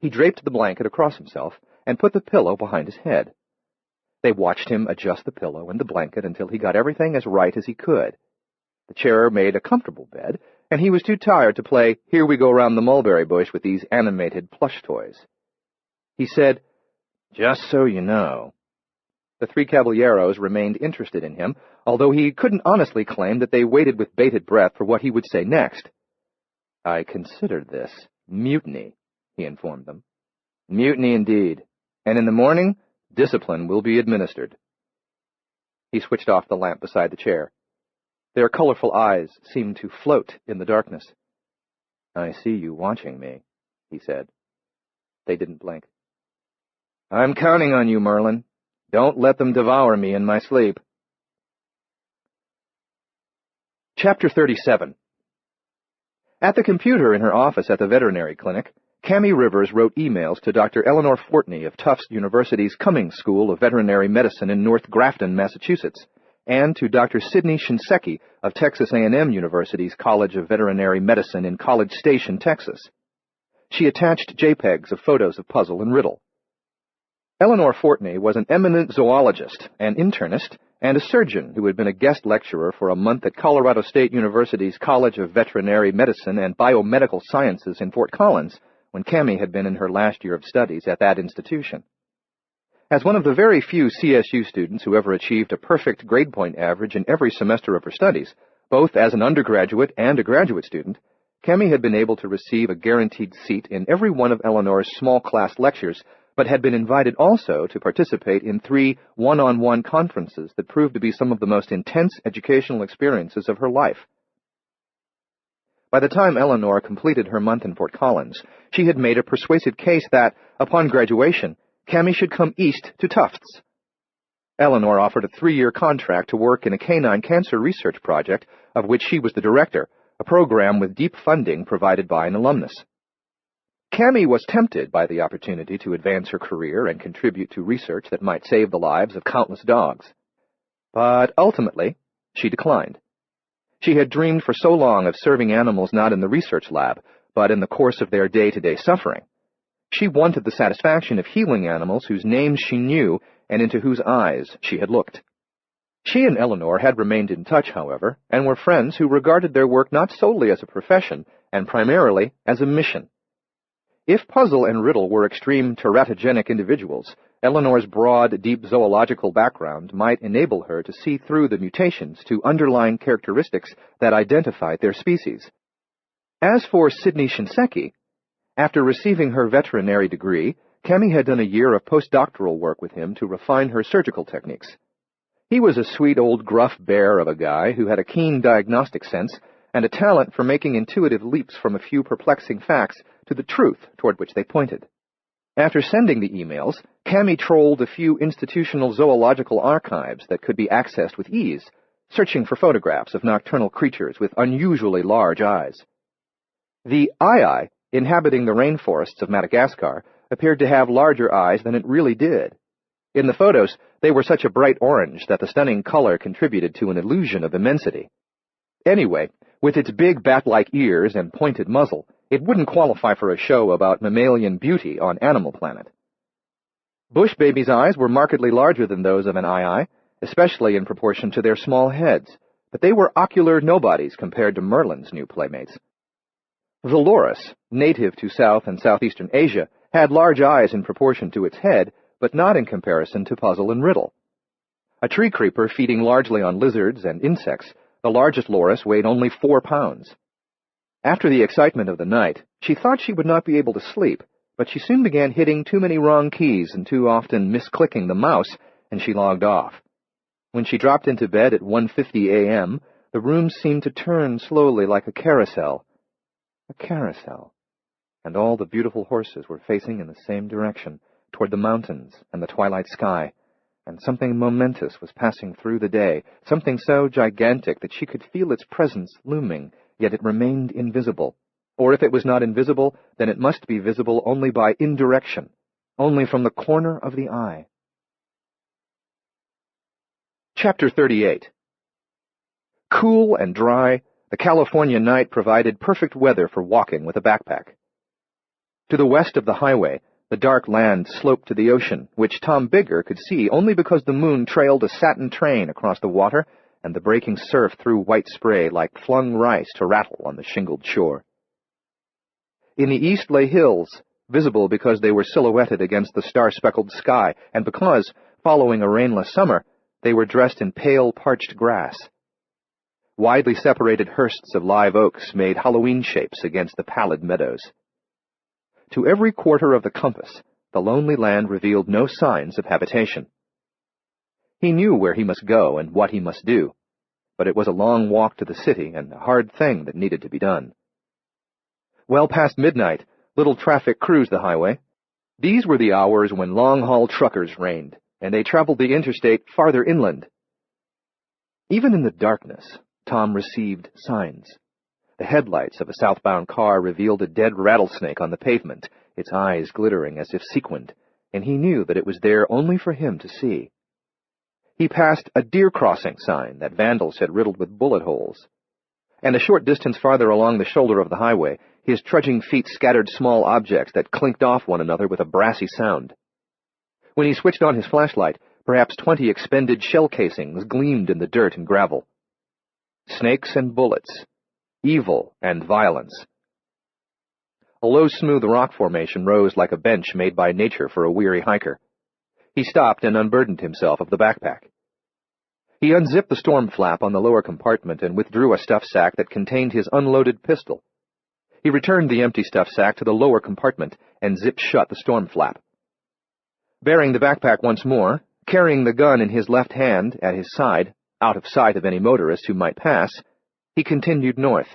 He draped the blanket across himself and put the pillow behind his head. They watched him adjust the pillow and the blanket until he got everything as right as he could. The chair made a comfortable bed, and he was too tired to play "Here We Go Round the Mulberry Bush" with these animated plush toys. He said, "Just so you know." The three caballeros remained interested in him, although he couldn't honestly claim that they waited with bated breath for what he would say next. "I consider this mutiny," he informed them. "Mutiny indeed, and in the morning, discipline will be administered." He switched off the lamp beside the chair. Their colorful eyes seemed to float in the darkness. "I see you watching me," he said. They didn't blink. "I'm counting on you, Merlin. Don't let them devour me in my sleep." Chapter 37. At the computer in her office at the veterinary clinic, Cammie Rivers wrote emails to Dr. Eleanor Fortney of Tufts University's Cummings School of Veterinary Medicine in North Grafton, Massachusetts, and to Dr. Sidney Shinseki of Texas A&M University's College of Veterinary Medicine in College Station, Texas. She attached JPEGs of photos of Puzzle and Riddle. Eleanor Fortney was an eminent zoologist, an internist, and a surgeon who had been a guest lecturer for a month at Colorado State University's College of Veterinary Medicine and Biomedical Sciences in Fort Collins, when Cammie had been in her last year of studies at that institution. As one of the very few CSU students who ever achieved a perfect grade point average in every semester of her studies, both as an undergraduate and a graduate student, Cammie had been able to receive a guaranteed seat in every one of Eleanor's small class lectures, but had been invited also to participate in 3 one-on-one conferences that proved to be some of the most intense educational experiences of her life. By the time Eleanor completed her month in Fort Collins, she had made a persuasive case that, upon graduation, Cammie should come east to Tufts. Eleanor offered a 3-year contract to work in a canine cancer research project, of which she was the director, a program with deep funding provided by an alumnus. Cammie was tempted by the opportunity to advance her career and contribute to research that might save the lives of countless dogs. But ultimately, she declined. She had dreamed for so long of serving animals not in the research lab, but in the course of their day-to-day suffering. She wanted the satisfaction of healing animals whose names she knew and into whose eyes she had looked. She and Eleanor had remained in touch, however, and were friends who regarded their work not solely as a profession, and primarily as a mission. If Puzzle and Riddle were extreme teratogenic individuals, Eleanor's broad, deep zoological background might enable her to see through the mutations to underlying characteristics that identified their species. As for Sidney Shinseki, after receiving her veterinary degree, Cammie had done a year of postdoctoral work with him to refine her surgical techniques. He was a sweet old gruff bear of a guy who had a keen diagnostic sense and a talent for making intuitive leaps from a few perplexing facts to the truth toward which they pointed. After sending the emails, Cammy trolled a few institutional zoological archives that could be accessed with ease, searching for photographs of nocturnal creatures with unusually large eyes. The eye inhabiting the rainforests of Madagascar appeared to have larger eyes than it really did. In the photos, they were such a bright orange that the stunning color contributed to an illusion of immensity. Anyway, with its big bat-like ears and pointed muzzle, it wouldn't qualify for a show about mammalian beauty on Animal Planet. Bush babies' eyes were markedly larger than those of an eye, especially in proportion to their small heads, but they were ocular nobodies compared to Merlin's new playmates. The loris, native to South and Southeastern Asia, had large eyes in proportion to its head, but not in comparison to Puzzle and Riddle. A tree creeper feeding largely on lizards and insects, the largest loris weighed only 4 pounds. After the excitement of the night, she thought she would not be able to sleep, but she soon began hitting too many wrong keys and too often misclicking the mouse, and she logged off. When she dropped into bed at 1:50 a.m., the room seemed to turn slowly like a carousel. A carousel. And all the beautiful horses were facing in the same direction, toward the mountains and the twilight sky, and something momentous was passing through the day, something so gigantic that she could feel its presence looming, yet it remained invisible. Or if it was not invisible, then it must be visible only by indirection, only from the corner of the eye. Chapter 38. Cool and dry, the California night provided perfect weather for walking with a backpack. To the west of the highway, the dark land sloped to the ocean, which Tom Bigger could see only because the moon trailed a satin train across the water and the breaking surf threw white spray like flung rice to rattle on the shingled shore. In the east lay hills, visible because they were silhouetted against the star-speckled sky, and because, following a rainless summer, they were dressed in pale, parched grass. Widely separated hursts of live oaks made Halloween shapes against the pallid meadows. To every quarter of the compass, the lonely land revealed no signs of habitation. He knew where he must go and what he must do, but it was a long walk to the city and a hard thing that needed to be done. Well past midnight, little traffic cruised the highway. These were the hours when long-haul truckers reigned, and they traveled the interstate farther inland. Even in the darkness, Tom received signs. The headlights of a southbound car revealed a dead rattlesnake on the pavement, its eyes glittering as if sequined, and he knew that it was there only for him to see. He passed a deer crossing sign that vandals had riddled with bullet holes. And a short distance farther along the shoulder of the highway, his trudging feet scattered small objects that clinked off one another with a brassy sound. When he switched on his flashlight, perhaps 20 expended shell casings gleamed in the dirt and gravel. Snakes and bullets. Evil and violence. A low, smooth rock formation rose like a bench made by nature for a weary hiker. He stopped and unburdened himself of the backpack. He unzipped the storm flap on the lower compartment and withdrew a stuff sack that contained his unloaded pistol. He returned the empty stuff sack to the lower compartment and zipped shut the storm flap. Bearing the backpack once more, carrying the gun in his left hand at his side, out of sight of any motorist who might pass, he continued north.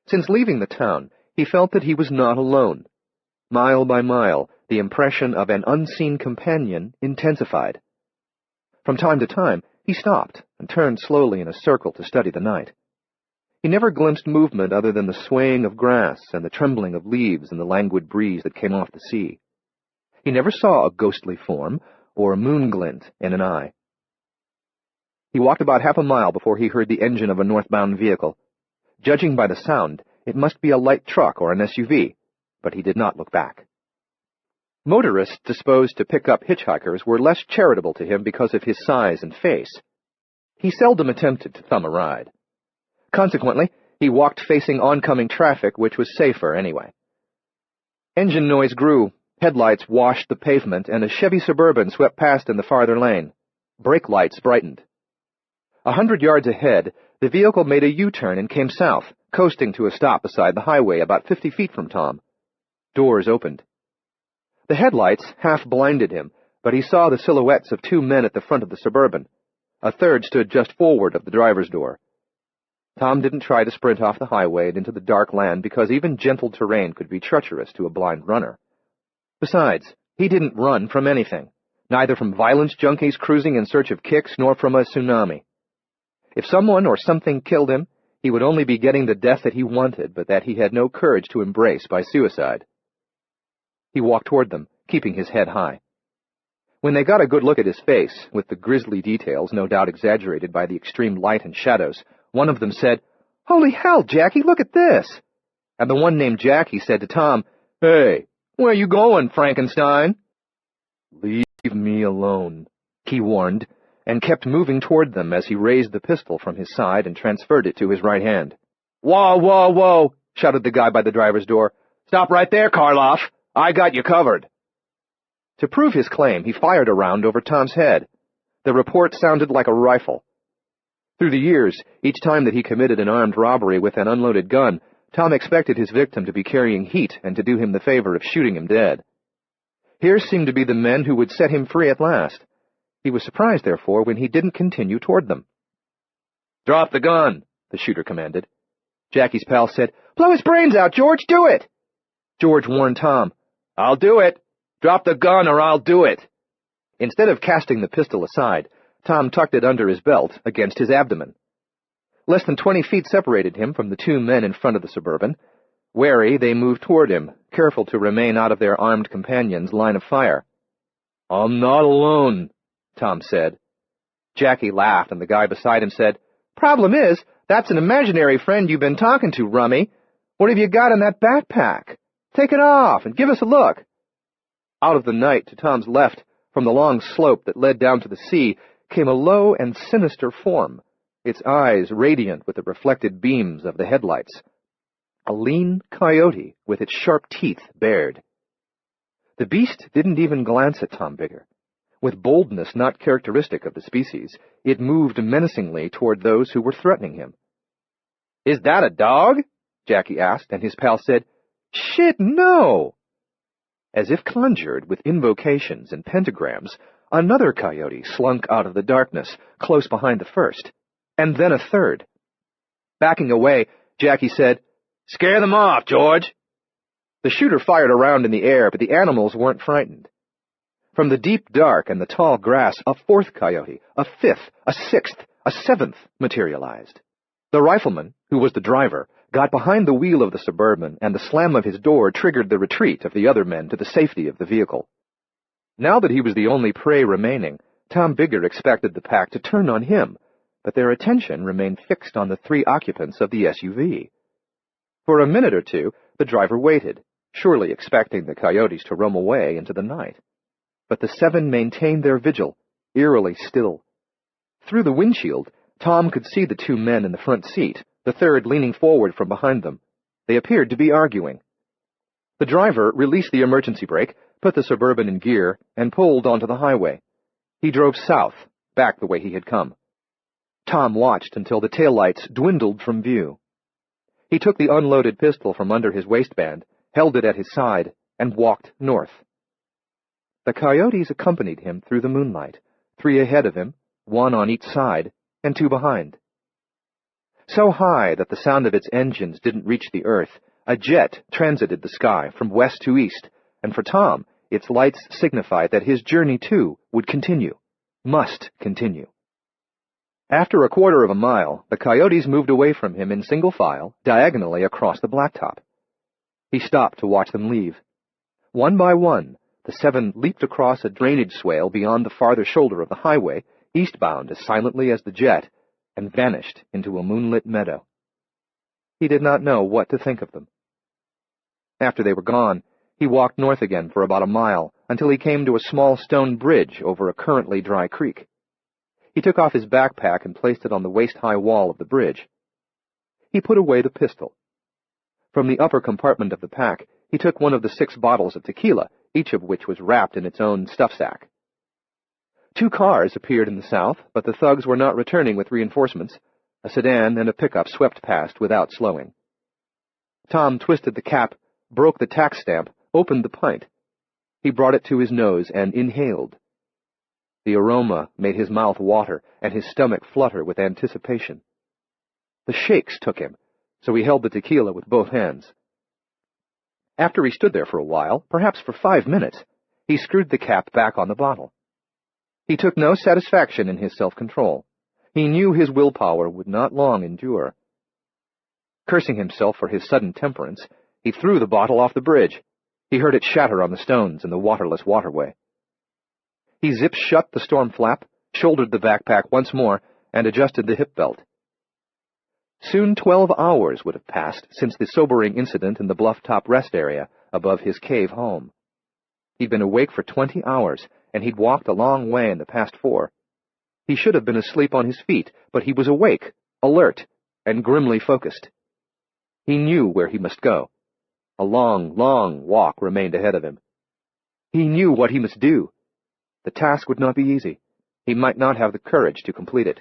Since leaving the town, he felt that he was not alone. Mile by mile, the impression of an unseen companion intensified. From time to time, he stopped and turned slowly in a circle to study the night. He never glimpsed movement other than the swaying of grass and the trembling of leaves in the languid breeze that came off the sea. He never saw a ghostly form or a moon glint in an eye. He walked about half a mile before he heard the engine of a northbound vehicle. Judging by the sound, it must be a light truck or an SUV, but he did not look back. Motorists disposed to pick up hitchhikers were less charitable to him because of his size and face. He seldom attempted to thumb a ride. Consequently, he walked facing oncoming traffic, which was safer anyway. Engine noise grew, headlights washed the pavement, and a Chevy Suburban swept past in the farther lane. Brake lights brightened. 100 yards ahead, the vehicle made a U-turn and came south, coasting to a stop beside the highway about 50 feet from Tom. Doors opened. The headlights half blinded him, but he saw the silhouettes of 2 men at the front of the Suburban. A third stood just forward of the driver's door. Tom didn't try to sprint off the highway and into the dark land because even gentle terrain could be treacherous to a blind runner. Besides, he didn't run from anything, neither from violence junkies cruising in search of kicks nor from a tsunami. If someone or something killed him, he would only be getting the death that he wanted, but that he had no courage to embrace by suicide. He walked toward them, keeping his head high. When they got a good look at his face, with the grisly details no doubt exaggerated by the extreme light and shadows, one of them said, "Holy hell, Jackie, look at this!" And the one named Jackie said to Tom, "Hey, where you going, Frankenstein?" "Leave me alone," he warned, and kept moving toward them as he raised the pistol from his side and transferred it to his right hand. "Whoa, whoa, whoa!" shouted the guy by the driver's door. "Stop right there, Karloff! I got you covered." To prove his claim, he fired a round over Tom's head. The report sounded like a rifle. Through the years, each time that he committed an armed robbery with an unloaded gun, Tom expected his victim to be carrying heat and to do him the favor of shooting him dead. Here seemed to be the men who would set him free at last. He was surprised, therefore, when he didn't continue toward them. "Drop the gun," the shooter commanded. Jackie's pal said, "Blow his brains out, George, do it!" George warned Tom, "I'll do it. Drop the gun or I'll do it." Instead of casting the pistol aside, Tom tucked it under his belt against his abdomen. Less than 20 feet separated him from the two men in front of the Suburban. Wary, they moved toward him, careful to remain out of their armed companions' line of fire. "I'm not alone," Tom said. Jackie laughed, and the guy beside him said, "Problem is, that's an imaginary friend you've been talking to, Rummy. What have you got in that backpack? Take it off and give us a look." Out of the night to Tom's left, from the long slope that led down to the sea, came a low and sinister form, its eyes radiant with the reflected beams of the headlights. A lean coyote with its sharp teeth bared. The beast didn't even glance at Tom Bigger. With boldness not characteristic of the species, it moved menacingly toward those who were threatening him. "Is that a dog?" Jackie asked, and his pal said, "Shit, no!" As if conjured with invocations and pentagrams, another coyote slunk out of the darkness, close behind the first, and then a third. Backing away, Jackie said, "Scare them off, George." The shooter fired a round in the air, but the animals weren't frightened. From the deep dark and the tall grass, a fourth coyote, a fifth, a sixth, a seventh materialized. The rifleman, who was the driver, got behind the wheel of the Suburban, and the slam of his door triggered the retreat of the other men to the safety of the vehicle. Now that he was the only prey remaining, Tom Bigger expected the pack to turn on him, but their attention remained fixed on the 3 occupants of the SUV. For a minute or two, the driver waited, surely expecting the coyotes to roam away into the night. But the 7 maintained their vigil, eerily still. Through the windshield, Tom could see the 2 men in the front seat, the third leaning forward from behind them. They appeared to be arguing. The driver released the emergency brake, put the Suburban in gear, and pulled onto the highway. He drove south, back the way he had come. Tom watched until the taillights dwindled from view. He took the unloaded pistol from under his waistband, held it at his side, and walked north. The coyotes accompanied him through the moonlight, 3 ahead of him, 1 on each side, and 2 behind. So high that the sound of its engines didn't reach the earth, a jet transited the sky from west to east, and for Tom, its lights signified that his journey, too, would continue, must continue. After a quarter of a mile, the coyotes moved away from him in single file, diagonally across the blacktop. He stopped to watch them leave. One by one, the 7 leaped across a drainage swale beyond the farther shoulder of the highway, eastbound as silently as the jet, and vanished into a moonlit meadow. He did not know what to think of them. After they were gone, he walked north again for about a mile, until he came to a small stone bridge over a currently dry creek. He took off his backpack and placed it on the waist-high wall of the bridge. He put away the pistol. From the upper compartment of the pack, he took one of the 6 bottles of tequila, each of which was wrapped in its own stuff sack. 2 cars appeared in the south, but the thugs were not returning with reinforcements. A sedan and a pickup swept past without slowing. Tom twisted the cap, broke the tax stamp, opened the pint. He brought it to his nose and inhaled. The aroma made his mouth water and his stomach flutter with anticipation. The shakes took him, so he held the tequila with both hands. After he stood there for a while, perhaps for 5 minutes, he screwed the cap back on the bottle. He took no satisfaction in his self-control. He knew his willpower would not long endure. Cursing himself for his sudden temperance, he threw the bottle off the bridge. He heard it shatter on the stones in the waterless waterway. He zipped shut the storm flap, shouldered the backpack once more, and adjusted the hip belt. Soon 12 hours would have passed since the sobering incident in the bluff-top rest area above his cave home. He'd been awake for 20 hours, and he'd walked a long way in the past 4. He should have been asleep on his feet, but he was awake, alert, and grimly focused. He knew where he must go. A long, long walk remained ahead of him. He knew what he must do. The task would not be easy. He might not have the courage to complete it.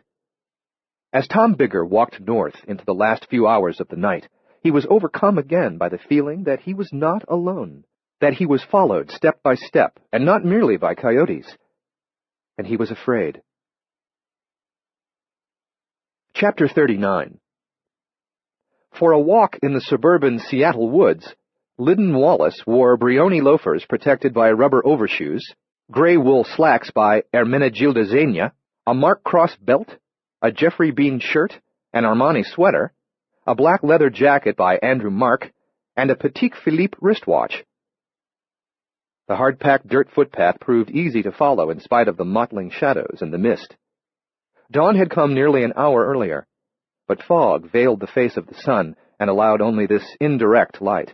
As Tom Bigger walked north into the last few hours of the night, he was overcome again by the feeling that he was not alone, that he was followed step by step, and not merely by coyotes. And he was afraid. Chapter 39. For a walk in the suburban Seattle woods, Liddon Wallace wore Brioni loafers protected by rubber overshoes, gray wool slacks by Ermenegilda Zegna, a Mark Cross belt, a Jeffrey Bean shirt, an Armani sweater, a black leather jacket by Andrew Mark, and a Patek Philippe wristwatch. The hard-packed dirt footpath proved easy to follow in spite of the mottling shadows and the mist. Dawn had come nearly an hour earlier, but fog veiled the face of the sun and allowed only this indirect light.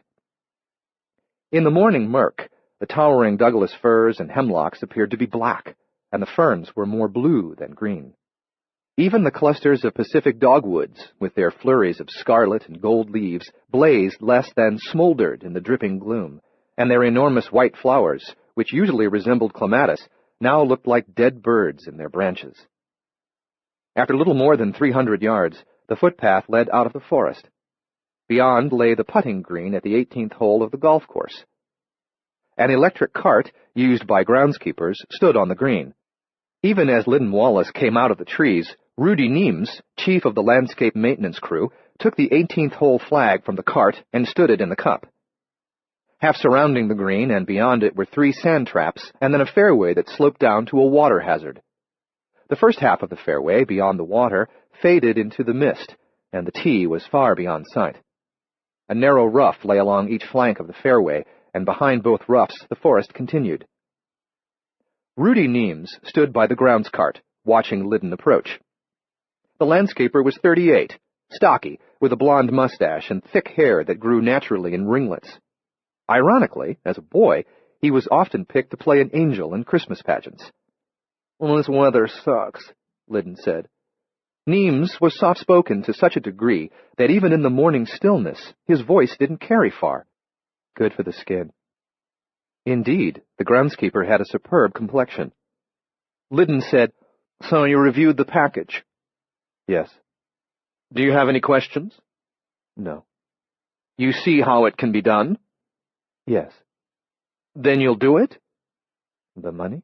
In the morning murk, the towering Douglas firs and hemlocks appeared to be black, and the ferns were more blue than green. Even the clusters of Pacific dogwoods, with their flurries of scarlet and gold leaves, blazed less than smoldered in the dripping gloom, and their enormous white flowers, which usually resembled clematis, now looked like dead birds in their branches. After little more than 300 yards, the footpath led out of the forest. Beyond lay the putting green at the 18th hole of the golf course. An electric cart, used by groundskeepers, stood on the green. Even as Liddon Wallace came out of the trees, Rudy Neems, chief of the landscape maintenance crew, took the 18th hole flag from the cart and stood it in the cup. Half surrounding the green and beyond it were 3 sand traps and then a fairway that sloped down to a water hazard. The first half of the fairway, beyond the water, faded into the mist, and the tee was far beyond sight. A narrow rough lay along each flank of the fairway, and behind both roughs the forest continued. Rudy Neems stood by the grounds cart, watching Liddon approach. The landscaper was 38, stocky, with a blonde mustache and thick hair that grew naturally in ringlets. Ironically, as a boy, he was often picked to play an angel in Christmas pageants. "Well, this weather sucks," Liddon said. Neems was soft-spoken to such a degree that even in the morning stillness, his voice didn't carry far. Good for the skin. Indeed, the groundskeeper had a superb complexion. Liddon said, "So you reviewed the package?" "Yes." "Do you have any questions?" "No." "You see how it can be done?" "Yes." "Then you'll do it?" "The money?"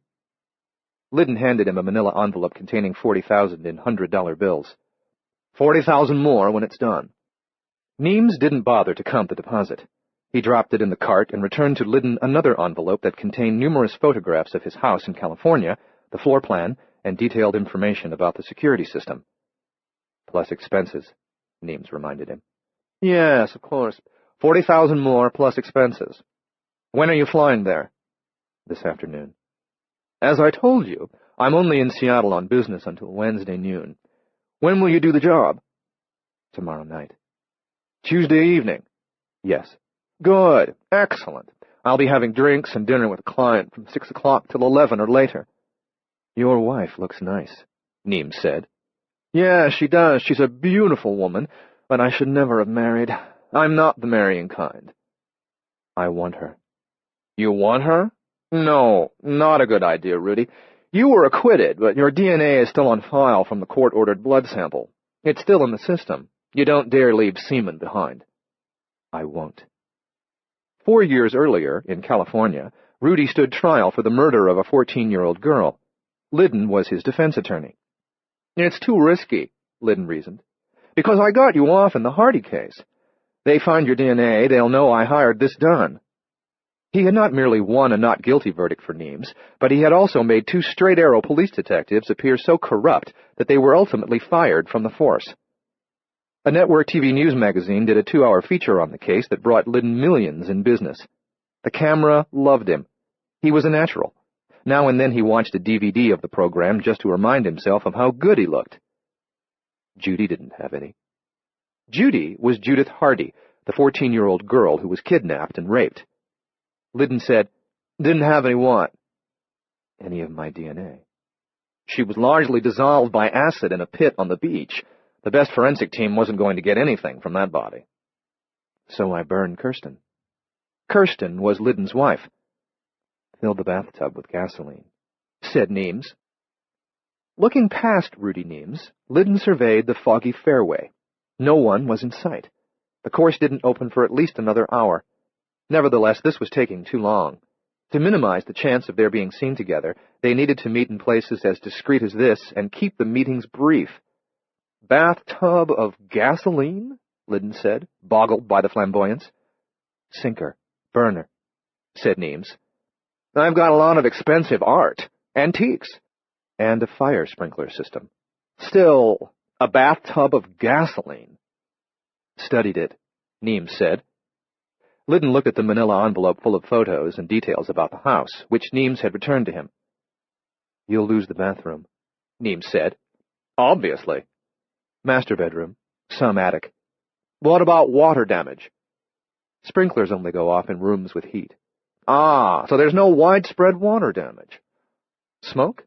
Liddon handed him a manila envelope containing $40,000 in $100 bills. $40,000 more when it's done." Neems didn't bother to count the deposit. He dropped it in the cart and returned to Liddon another envelope that contained numerous photographs of his house in California, the floor plan, and detailed information about the security system. "Plus expenses," Neems reminded him. "Yes, of course. 40,000 more plus expenses. When are you flying there?" "This afternoon." "As I told you, I'm only in Seattle on business until Wednesday noon. When will you do the job?" "Tomorrow night." "Tuesday evening?" "Yes." "Good. Excellent. I'll be having drinks and dinner with a client from 6 o'clock till 11 or later." "Your wife looks nice," Neems said. "Yeah, she does. She's a beautiful woman, but I should never have married. I'm not the marrying kind." "I want her." "You want her? No, not a good idea, Rudy. You were acquitted, but your DNA is still on file from the court-ordered blood sample. It's still in the system. You don't dare leave semen behind." "I won't." 4 years earlier, in California, Rudy stood trial for the murder of a 14-year-old girl. Liddon was his defense attorney. "It's too risky," Liddon reasoned. Because I got you off in the Hardy case. They find your DNA, they'll know I hired this done. He had not merely won a not guilty verdict for Nemes, but he had also made 2 straight-arrow police detectives appear so corrupt that they were ultimately fired from the force. A network TV news magazine did a 2-hour feature on the case that brought Liddon millions in business. The camera loved him. He was a natural. Now and then he watched a DVD of the program just to remind himself of how good he looked. Judy didn't have any. Judy was Judith Hardy, the 14-year-old girl who was kidnapped and raped. Liddon said, "Didn't have any what?" "Any of my DNA." "She was largely dissolved by acid in a pit on the beach. The best forensic team wasn't going to get anything from that body." "So I burned Kirsten." Kirsten was Liddon's wife. "Filled the bathtub with gasoline," said Nemes. Looking past Rudy Nemes, Liddon surveyed the foggy fairway. No one was in sight. The course didn't open for at least another hour. Nevertheless, this was taking too long. To minimize the chance of their being seen together, they needed to meet in places as discreet as this and keep the meetings brief. "Bathtub of gasoline?" Liddon said, boggled by the flamboyance. "Sinker, burner," said Nemes. "I've got a lot of expensive art, antiques, and a fire sprinkler system. Still, a bathtub of gasoline." "Studied it," Nemes said. Liddon looked at the manila envelope full of photos and details about the house, which Nemes had returned to him. "You'll lose the bathroom," Nemes said. "Obviously." "Master bedroom, some attic." "What about water damage?" "Sprinklers only go off in rooms with heat." "Ah, so there's no widespread water damage." "Smoke?"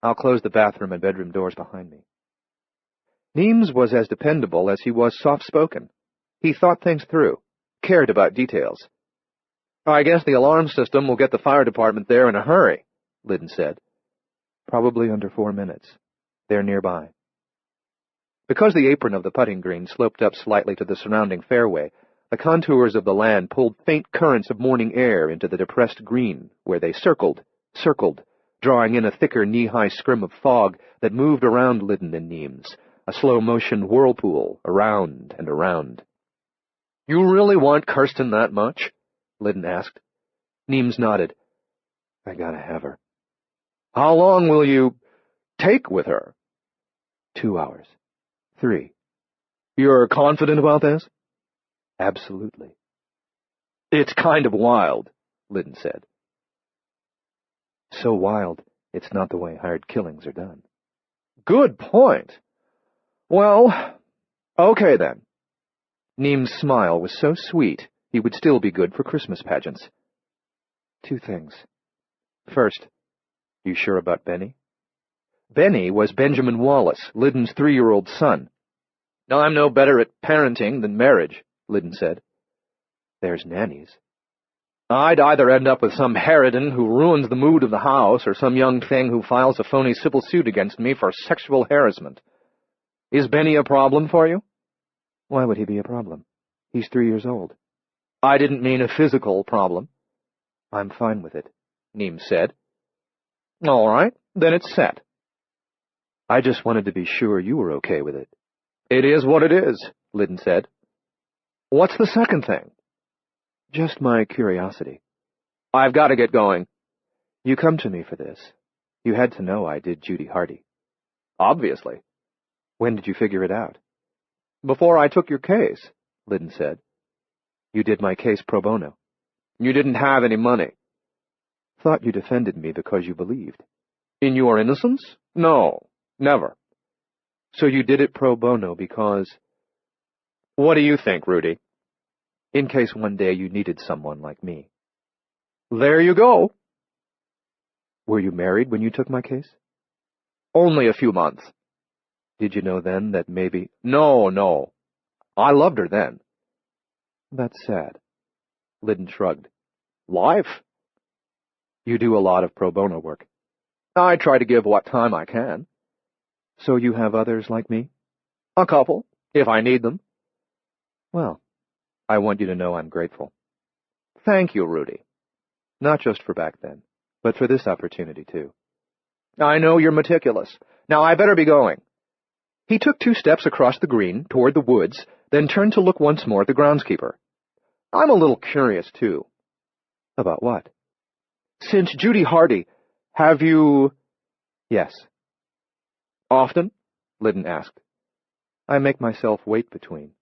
"I'll close the bathroom and bedroom doors behind me." Nemes was as dependable as he was soft-spoken. He thought things through, cared about details. "I guess the alarm system will get the fire department there in a hurry," Liddon said. "Probably under 4 minutes. They're nearby." Because the apron of the putting green sloped up slightly to the surrounding fairway, the contours of the land pulled faint currents of morning air into the depressed green, where they circled, drawing in a thicker knee-high scrim of fog that moved around Liddon and Nemes, a slow-motion whirlpool, around and around. "You really want Kirsten that much?" Liddon asked. Nemes nodded. "I gotta have her." "How long will you take with her?" 2 hours. 3. "You're confident about this?" "Absolutely." "It's kind of wild," Liddon said. "So wild, it's not the way hired killings are done." "Good point. Well, okay then." Nemes' smile was so sweet, he would still be good for Christmas pageants. 2 things. First, you sure about Benny? Benny was Benjamin Wallace, Liddon's 3-year-old son. "I'm no better at parenting than marriage," Liddon said. "There's nannies." "I'd either end up with some harridan who ruins the mood of the house or some young thing who files a phony civil suit against me for sexual harassment. Is Benny a problem for you?" "Why would he be a problem? He's 3 years old." "I didn't mean a physical problem." "I'm fine with it," Nemes said. "All right, then it's set." "I just wanted to be sure you were okay with it." "It is what it is," Liddon said. "What's the second thing?" "Just my curiosity." "I've got to get going." "You come to me for this. You had to know I did Judy Hardy." "Obviously." "When did you figure it out?" "Before I took your case," Liddon said. "You did my case pro bono." "You didn't have any money." "Thought you defended me because you believed." "In your innocence? No, never." "So you did it pro bono because—" "What do you think, Rudy?" "In case one day you needed someone like me." "There you go." "Were you married when you took my case?" "Only a few months." "Did you know then that maybe—" No. I loved her then." "That's sad." Liddon shrugged. "Life." "You do a lot of pro bono work." "I try to give what time I can." "So you have others like me?" "A couple, if I need them." "Well, I want you to know I'm grateful." "Thank you, Rudy." "Not just for back then, but for this opportunity, too." "I know you're meticulous. Now I better be going." He took 2 steps across the green, toward the woods, then turned to look once more at the groundskeeper. "I'm a little curious, too." "About what?" "Since Judy Hardy, have you—" "Yes." "Often?" Liddon asked. "I make myself wait between."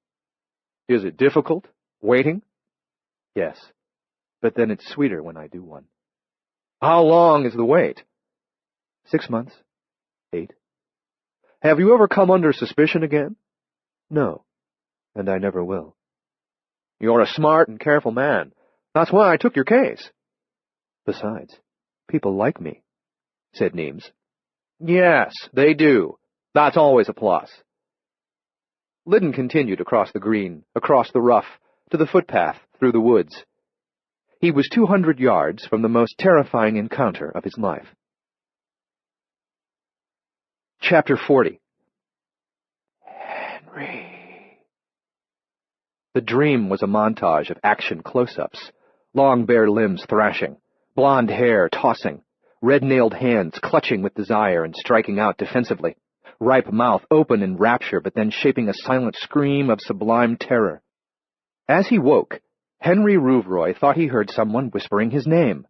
"Is it difficult, waiting?" "Yes, but then it's sweeter when I do one." "How long is the wait?" 6 months. 8. "Have you ever come under suspicion again?" "No, and I never will." "You're a smart and careful man. That's why I took your case." "Besides, people like me," said Neems. "Yes, they do. That's always a plus." Liddon continued across the green, across the rough, to the footpath through the woods. He was 200 yards from the most terrifying encounter of his life. Chapter 40. Henry. The dream was a montage of action close-ups, long bare limbs thrashing, blonde hair tossing, red-nailed hands clutching with desire and striking out defensively, ripe mouth open in rapture but then shaping a silent scream of sublime terror. As he woke, Henry Rouvroy thought he heard someone whispering his name.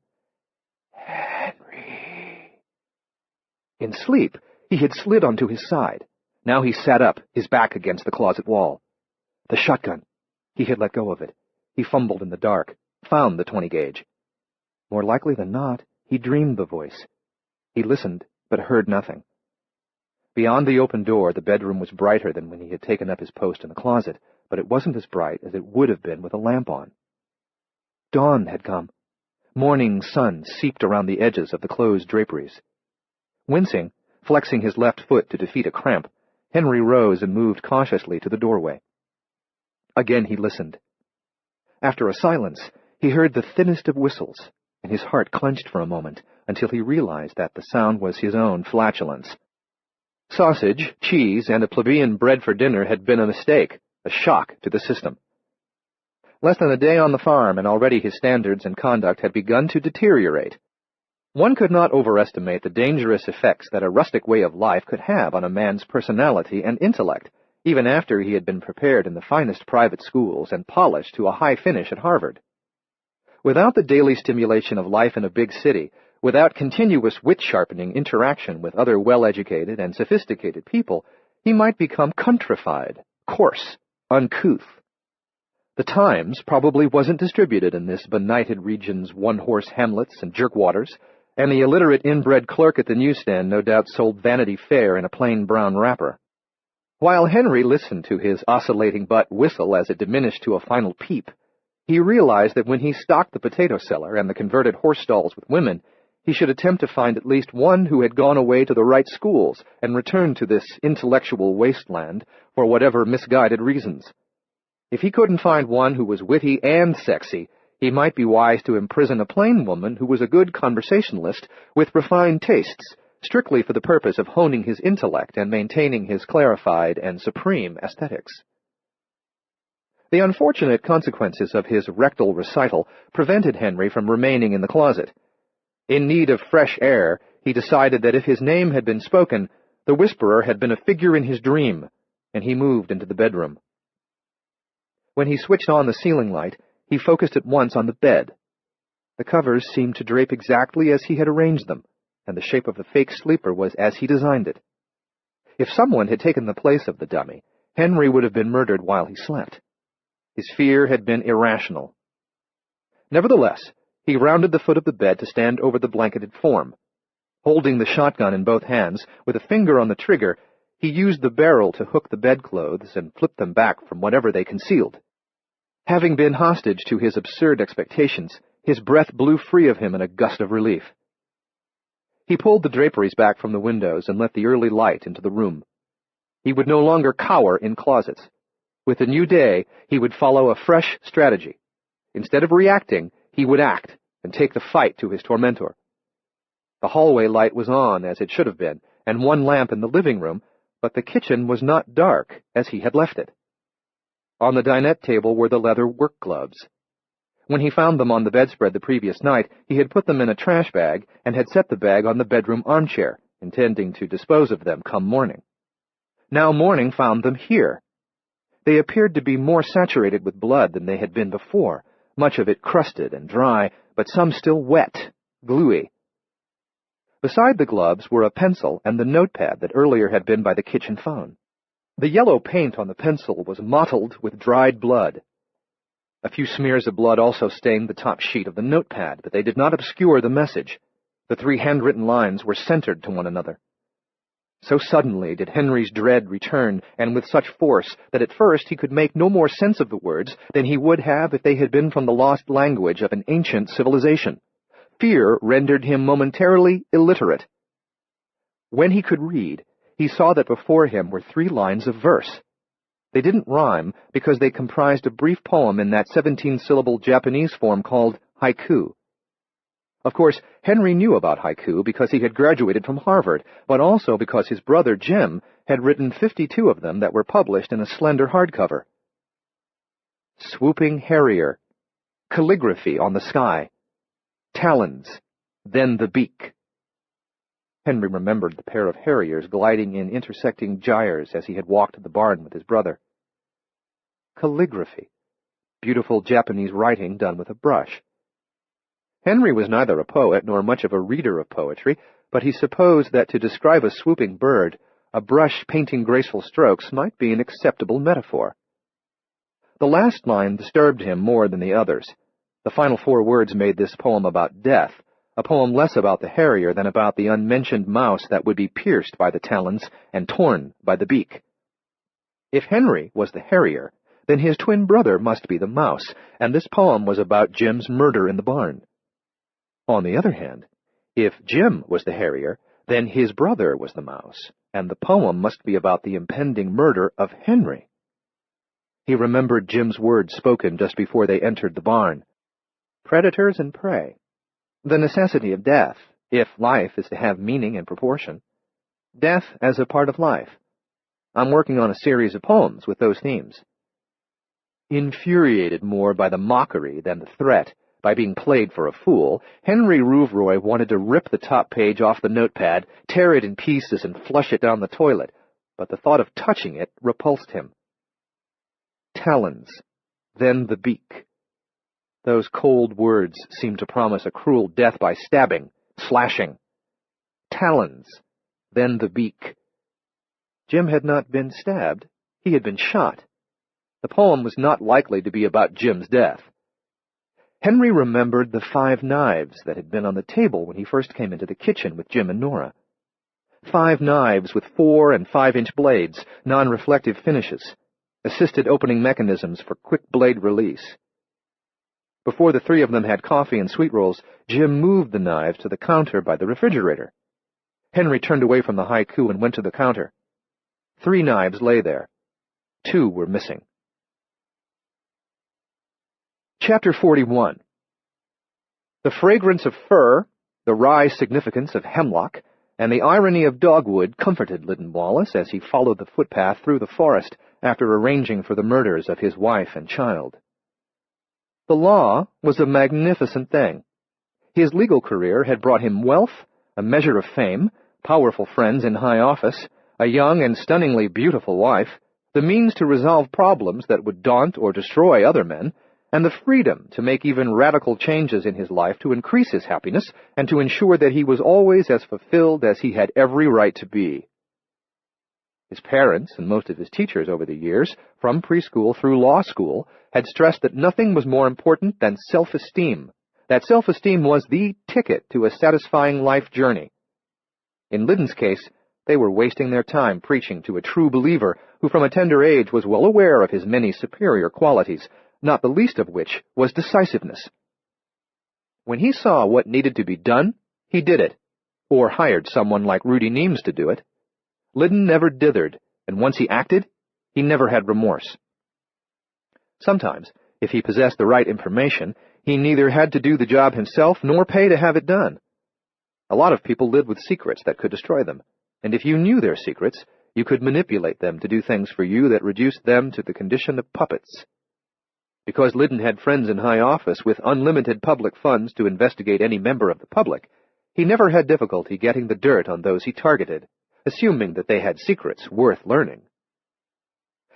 Henry. In sleep, he had slid onto his side. Now he sat up, his back against the closet wall. The shotgun. He had let go of it. He fumbled in the dark, found the 20-gauge. More likely than not, he dreamed the voice. He listened, but heard nothing. Beyond the open door, the bedroom was brighter than when he had taken up his post in the closet, but it wasn't as bright as it would have been with a lamp on. Dawn had come. Morning sun seeped around the edges of the closed draperies. Wincing, flexing his left foot to defeat a cramp, Henry rose and moved cautiously to the doorway. Again he listened. After a silence, he heard the thinnest of whistles, and his heart clenched for a moment until he realized that the sound was his own flatulence. Sausage, cheese, and a plebeian bread for dinner had been a mistake, a shock to the system. Less than a day on the farm, and already his standards and conduct had begun to deteriorate. One could not overestimate the dangerous effects that a rustic way of life could have on a man's personality and intellect, even after he had been prepared in the finest private schools and polished to a high finish at Harvard. Without the daily stimulation of life in a big city, without continuous wit-sharpening interaction with other well-educated and sophisticated people, he might become countrified, coarse, uncouth. The Times probably wasn't distributed in this benighted region's one-horse hamlets and jerkwaters, and the illiterate inbred clerk at the newsstand no doubt sold Vanity Fair in a plain brown wrapper. While Henry listened to his oscillating butt whistle as it diminished to a final peep, he realized that when he stocked the potato cellar and the converted horse stalls with women, he should attempt to find at least one who had gone away to the right schools and returned to this intellectual wasteland for whatever misguided reasons. If he couldn't find one who was witty and sexy, he might be wise to imprison a plain woman who was a good conversationalist with refined tastes, strictly for the purpose of honing his intellect and maintaining his clarified and supreme aesthetics. The unfortunate consequences of his rectal recital prevented Henry from remaining in the closet. In need of fresh air, he decided that if his name had been spoken, the whisperer had been a figure in his dream, and he moved into the bedroom. When he switched on the ceiling light, he focused at once on the bed. The covers seemed to drape exactly as he had arranged them, and the shape of the fake sleeper was as he designed it. If someone had taken the place of the dummy, Henry would have been murdered while he slept. His fear had been irrational. Nevertheless, he rounded the foot of the bed to stand over the blanketed form. Holding the shotgun in both hands, with a finger on the trigger, he used the barrel to hook the bedclothes and flip them back from whatever they concealed. Having been hostage to his absurd expectations, his breath blew free of him in a gust of relief. He pulled the draperies back from the windows and let the early light into the room. He would no longer cower in closets. With the new day, he would follow a fresh strategy. Instead of reacting, he would act and take the fight to his tormentor. The hallway light was on, as it should have been, and one lamp in the living room, but the kitchen was not dark, as he had left it. On the dinette table were the leather work gloves. When he found them on the bedspread the previous night, he had put them in a trash bag and had set the bag on the bedroom armchair, intending to dispose of them come morning. Now morning found them here. They appeared to be more saturated with blood than they had been before, much of it crusted and dry, but some still wet, gluey. Beside the gloves were a pencil and the notepad that earlier had been by the kitchen phone. The yellow paint on the pencil was mottled with dried blood. A few smears of blood also stained the top sheet of the notepad, but they did not obscure the message. The 3 handwritten lines were centered to one another. So suddenly did Henry's dread return, and with such force that at first he could make no more sense of the words than he would have if they had been from the lost language of an ancient civilization. Fear rendered him momentarily illiterate. When he could read, he saw that before him were 3 lines of verse. They didn't rhyme because they comprised a brief poem in that 17-syllable Japanese form called haiku. Of course, Henry knew about haiku because he had graduated from Harvard, but also because his brother Jim had written 52 of them that were published in a slender hardcover. Swooping harrier, calligraphy on the sky, talons, then the beak. Henry remembered the pair of harriers gliding in intersecting gyres as he had walked to the barn with his brother. Calligraphy, beautiful Japanese writing done with a brush. Henry was neither a poet nor much of a reader of poetry, but he supposed that to describe a swooping bird, a brush painting graceful strokes might be an acceptable metaphor. The last line disturbed him more than the others. The final 4 words made this poem about death, a poem less about the harrier than about the unmentioned mouse that would be pierced by the talons and torn by the beak. If Henry was the harrier, then his twin brother must be the mouse, and this poem was about Jim's murder in the barn. On the other hand, if Jim was the harrier, then his brother was the mouse, and the poem must be about the impending murder of Henry. He remembered Jim's words spoken just before they entered the barn. Predators and prey. The necessity of death, if life is to have meaning and proportion. Death as a part of life. I'm working on a series of poems with those themes. Infuriated more by the mockery than the threat, by being played for a fool, Henry Rouvroy wanted to rip the top page off the notepad, tear it in pieces, and flush it down the toilet, but the thought of touching it repulsed him. Talons, then the beak. Those cold words seemed to promise a cruel death by stabbing, slashing. Talons, then the beak. Jim had not been stabbed. He had been shot. The poem was not likely to be about Jim's death. Henry remembered the 5 knives that had been on the table when he first came into the kitchen with Jim and Nora. 5 knives with 4- and 5-inch blades, non-reflective finishes, assisted opening mechanisms for quick blade release. Before the 3 of them had coffee and sweet rolls, Jim moved the knives to the counter by the refrigerator. Henry turned away from the haiku and went to the counter. 3 knives lay there. 2 were missing. Chapter 41. The fragrance of fir, the wry significance of hemlock, and the irony of dogwood comforted Lyndon Wallace as he followed the footpath through the forest after arranging for the murders of his wife and child. The law was a magnificent thing. His legal career had brought him wealth, a measure of fame, powerful friends in high office, a young and stunningly beautiful wife, the means to resolve problems that would daunt or destroy other men, and the freedom to make even radical changes in his life to increase his happiness and to ensure that he was always as fulfilled as he had every right to be. His parents and most of his teachers over the years, from preschool through law school, had stressed that nothing was more important than self-esteem, that self-esteem was the ticket to a satisfying life journey. In Lyndon's case, they were wasting their time preaching to a true believer who from a tender age was well aware of his many superior qualities, not the least of which was decisiveness. When he saw what needed to be done, he did it, or hired someone like Rudy Neames to do it. Lyndon never dithered, and once he acted, he never had remorse. Sometimes, if he possessed the right information, he neither had to do the job himself nor pay to have it done. A lot of people lived with secrets that could destroy them, and if you knew their secrets, you could manipulate them to do things for you that reduced them to the condition of puppets. Because Lyndon had friends in high office with unlimited public funds to investigate any member of the public, he never had difficulty getting the dirt on those he targeted, assuming that they had secrets worth learning.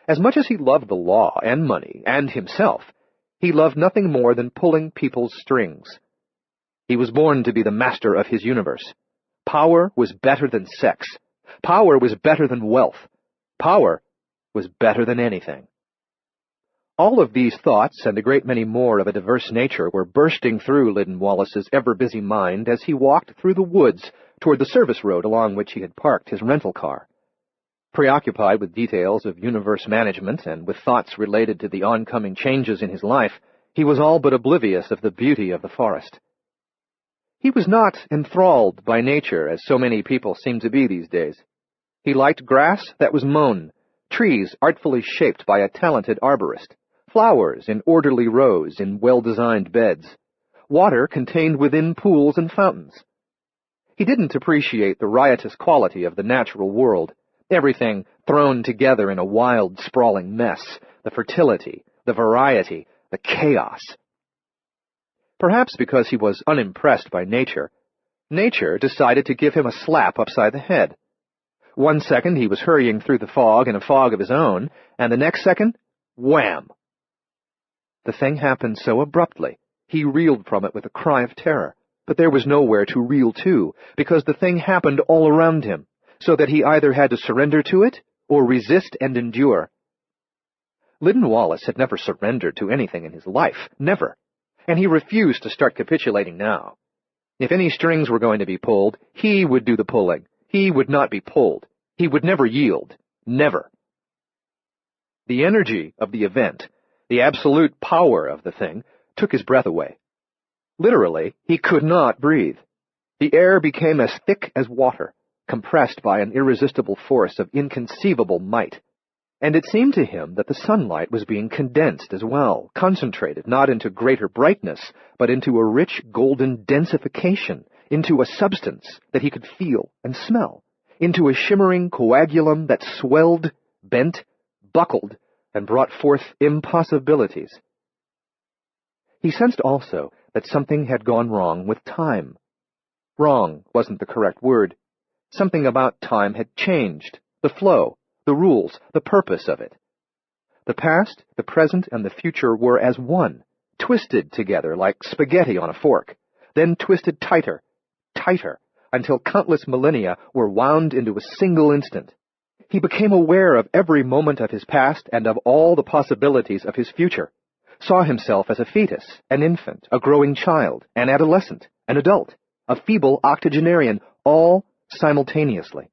As much as he loved the law and money and himself, he loved nothing more than pulling people's strings. He was born to be the master of his universe. Power was better than sex. Power was better than wealth. Power was better than anything. All of these thoughts, and a great many more of a diverse nature, were bursting through Lyndon Wallace's ever-busy mind as he walked through the woods toward the service road along which he had parked his rental car. Preoccupied with details of universe management and with thoughts related to the oncoming changes in his life, he was all but oblivious of the beauty of the forest. He was not enthralled by nature, as so many people seem to be these days. He liked grass that was mown, trees artfully shaped by a talented arborist, flowers in orderly rows in well-designed beds, water contained within pools and fountains. He didn't appreciate the riotous quality of the natural world, everything thrown together in a wild, sprawling mess, the fertility, the variety, the chaos. Perhaps because he was unimpressed by nature, nature decided to give him a slap upside the head. One second he was hurrying through the fog in a fog of his own, and the next second, wham! The thing happened so abruptly, he reeled from it with a cry of terror, but there was nowhere to reel to, because the thing happened all around him, so that he either had to surrender to it or resist and endure. Lyndon Wallace had never surrendered to anything in his life, never, and he refused to start capitulating now. If any strings were going to be pulled, he would do the pulling. He would not be pulled. He would never yield. Never. The energy of the event, the absolute power of the thing, took his breath away. Literally, he could not breathe. The air became as thick as water, compressed by an irresistible force of inconceivable might. And it seemed to him that the sunlight was being condensed as well, concentrated not into greater brightness, but into a rich golden densification, into a substance that he could feel and smell, into a shimmering coagulum that swelled, bent, buckled, and brought forth impossibilities. He sensed also that something had gone wrong with time. Wrong wasn't the correct word. Something about time had changed, the flow, the rules, the purpose of it. The past, the present, and the future were as one, twisted together like spaghetti on a fork, then twisted tighter, tighter, until countless millennia were wound into a single instant. He became aware of every moment of his past and of all the possibilities of his future, saw himself as a fetus, an infant, a growing child, an adolescent, an adult, a feeble octogenarian, all simultaneously.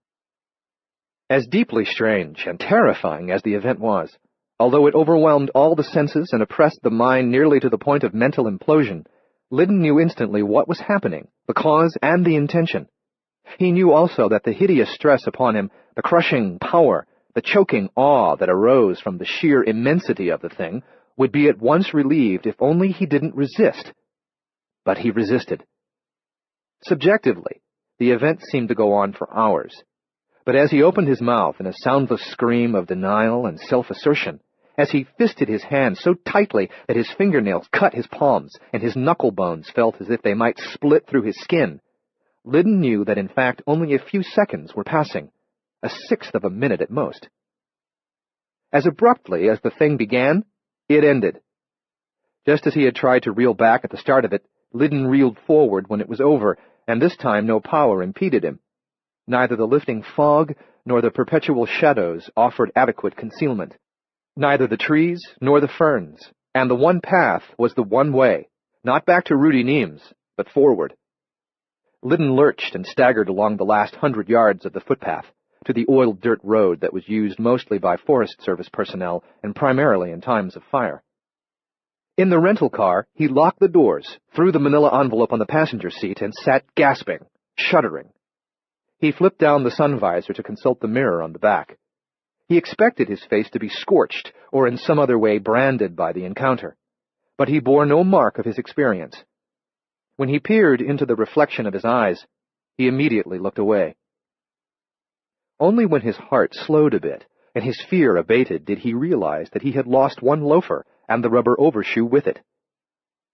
As deeply strange and terrifying as the event was, although it overwhelmed all the senses and oppressed the mind nearly to the point of mental implosion, Lyndon knew instantly what was happening, the cause and the intention. He knew also that the hideous stress upon him, the crushing power, the choking awe that arose from the sheer immensity of the thing, would be at once relieved if only he didn't resist. But he resisted. Subjectively, the event seemed to go on for hours. But as he opened his mouth in a soundless scream of denial and self-assertion, as he fisted his hands so tightly that his fingernails cut his palms and his knuckle bones felt as if they might split through his skin, Lyndon knew that in fact only a few seconds were passing, a sixth of a minute at most. As abruptly as the thing began, it ended. Just as he had tried to reel back at the start of it, Lyndon reeled forward when it was over, and this time no power impeded him. Neither the lifting fog nor the perpetual shadows offered adequate concealment. Neither the trees nor the ferns, and the one path was the one way, not back to Rudy Neame's, but forward. Lyndon lurched and staggered along the last 100 yards of the footpath, to the oiled dirt road that was used mostly by Forest Service personnel and primarily in times of fire. In the rental car, he locked the doors, threw the manila envelope on the passenger seat, and sat gasping, shuddering. He flipped down the sun visor to consult the mirror on the back. He expected his face to be scorched or in some other way branded by the encounter, but he bore no mark of his experience. When he peered into the reflection of his eyes, he immediately looked away. Only when his heart slowed a bit and his fear abated did he realize that he had lost one loafer and the rubber overshoe with it.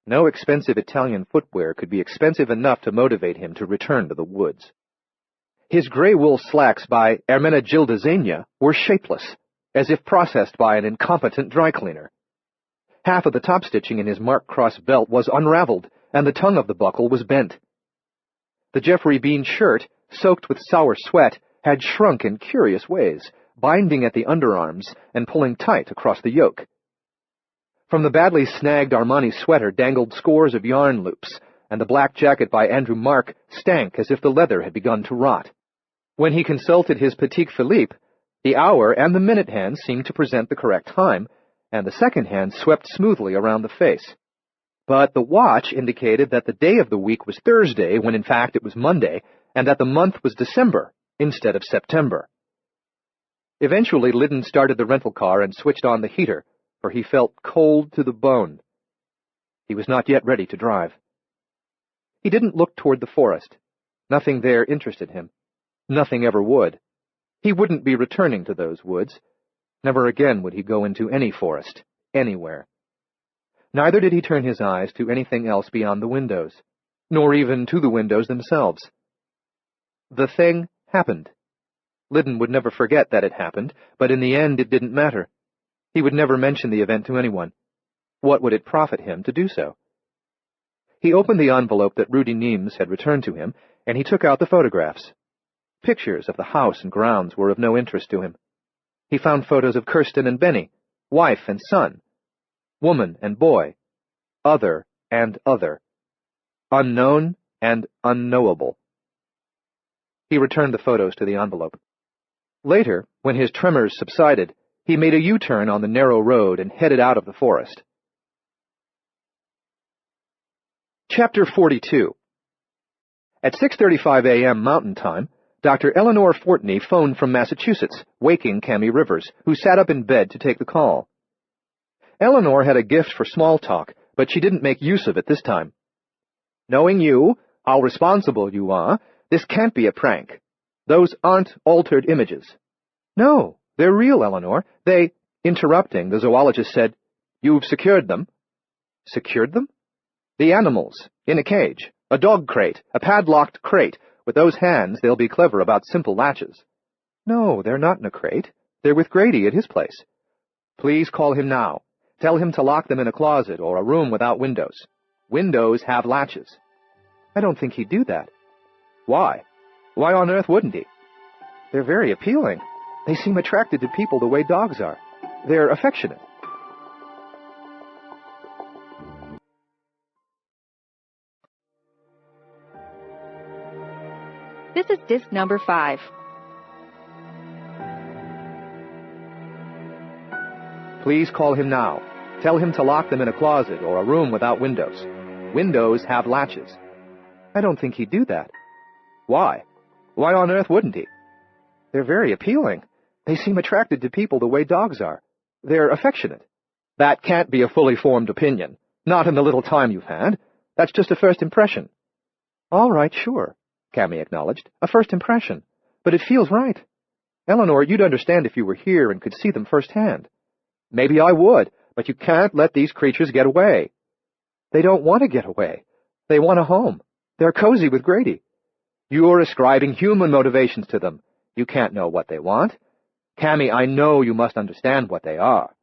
No expensive Italian footwear could be expensive enough to motivate him to return to the woods. His gray wool slacks by Hermenegilda were shapeless, as if processed by an incompetent dry cleaner. Half of the top stitching in his mark-cross belt was unraveled, and the tongue of the buckle was bent. The Jeffrey Bean shirt, soaked with sour sweat, had shrunk in curious ways, binding at the underarms and pulling tight across the yoke. From the badly snagged Armani sweater dangled scores of yarn loops, and the black jacket by Andrew Mark stank as if the leather had begun to rot. When he consulted his Petit Philippe, the hour and the minute hand seemed to present the correct time, and the second hand swept smoothly around the face. But the watch indicated that the day of the week was Thursday, when in fact it was Monday, and that the month was December instead of September. Eventually, Liddon started the rental car and switched on the heater, for he felt cold to the bone. He was not yet ready to drive. He didn't look toward the forest. Nothing there interested him. Nothing ever would. He wouldn't be returning to those woods. Never again would he go into any forest, anywhere. Neither did he turn his eyes to anything else beyond the windows, nor even to the windows themselves. The thing happened. Liddon would never forget that it happened, but in the end it didn't matter. He would never mention the event to anyone. What would it profit him to do so? He opened the envelope that Rudy Neems had returned to him, and he took out the photographs. Pictures of the house and grounds were of no interest to him. He found photos of Kirsten and Benny, wife and son, woman and boy, other and other, unknown and unknowable. He returned the photos to the envelope. Later, when his tremors subsided, he made a U-turn on the narrow road and headed out of the forest. Chapter 42. At 6:35 a.m. Mountain Time, Dr. Eleanor Fortney phoned from Massachusetts, waking Cammy Rivers, who sat up in bed to take the call. Eleanor had a gift for small talk, but she didn't make use of it this time. "Knowing you, how responsible you are, this can't be a prank. Those aren't altered images." "No, they're real, Eleanor. They—" Interrupting, the zoologist said, "You've secured them?" "Secured them?" "The animals, in a cage, a dog crate, a padlocked crate. With those hands, they'll be clever about simple latches." "No, they're not in a crate. They're with Grady at his place." "Please call him now. Tell him to lock them in a closet or a room without windows. Windows have latches." "I don't think he'd do that." "Why? Why on earth wouldn't he?" "They're very appealing. They seem attracted to people the way dogs are. They're affectionate." This is disc number 5. "Please call him now. Tell him to lock them in a closet or a room without windows. Windows have latches." "I don't think he'd do that." "Why? Why on earth wouldn't he?" "They're very appealing. They seem attracted to people the way dogs are. They're affectionate." "That can't be a fully formed opinion. Not in the little time you've had. That's just a first impression." "All right, sure," Cammy acknowledged. "A first impression. But it feels right. Eleanor, you'd understand if you were here and could see them firsthand." "Maybe I would, but you can't let these creatures get away." "They don't want to get away. They want a home. They're cozy with Grady." "You're ascribing human motivations to them. You can't know what they want. Cammy, I know you must understand what they are."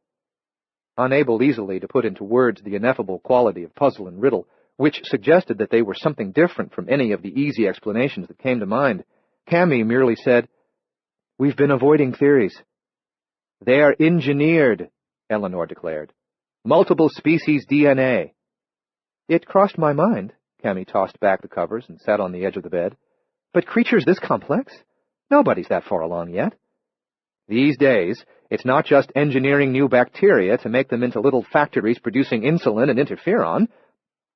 Unable easily to put into words the ineffable quality of puzzle and riddle, which suggested that they were something different from any of the easy explanations that came to mind, Cammy merely said, "We've been avoiding theories." "They are engineered," Eleanor declared. "Multiple species DNA." "It crossed my mind." Cammy tossed back the covers and sat on the edge of the bed. "But creatures this complex? Nobody's that far along yet." "These days, it's not just engineering new bacteria to make them into little factories producing insulin and interferon.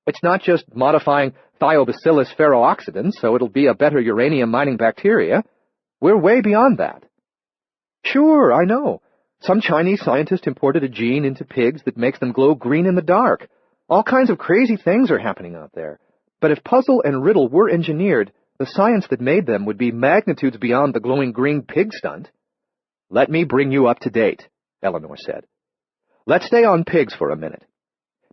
It's not just modifying Thiobacillus ferrooxidans so it'll be a better uranium-mining bacteria. We're way beyond that." "Sure, I know. Some Chinese scientist imported a gene into pigs that makes them glow green in the dark. All kinds of crazy things are happening out there. But if puzzle and riddle were engineered, the science that made them would be magnitudes beyond the glowing green pig stunt." "Let me bring you up to date," Eleanor said. "Let's stay on pigs for a minute.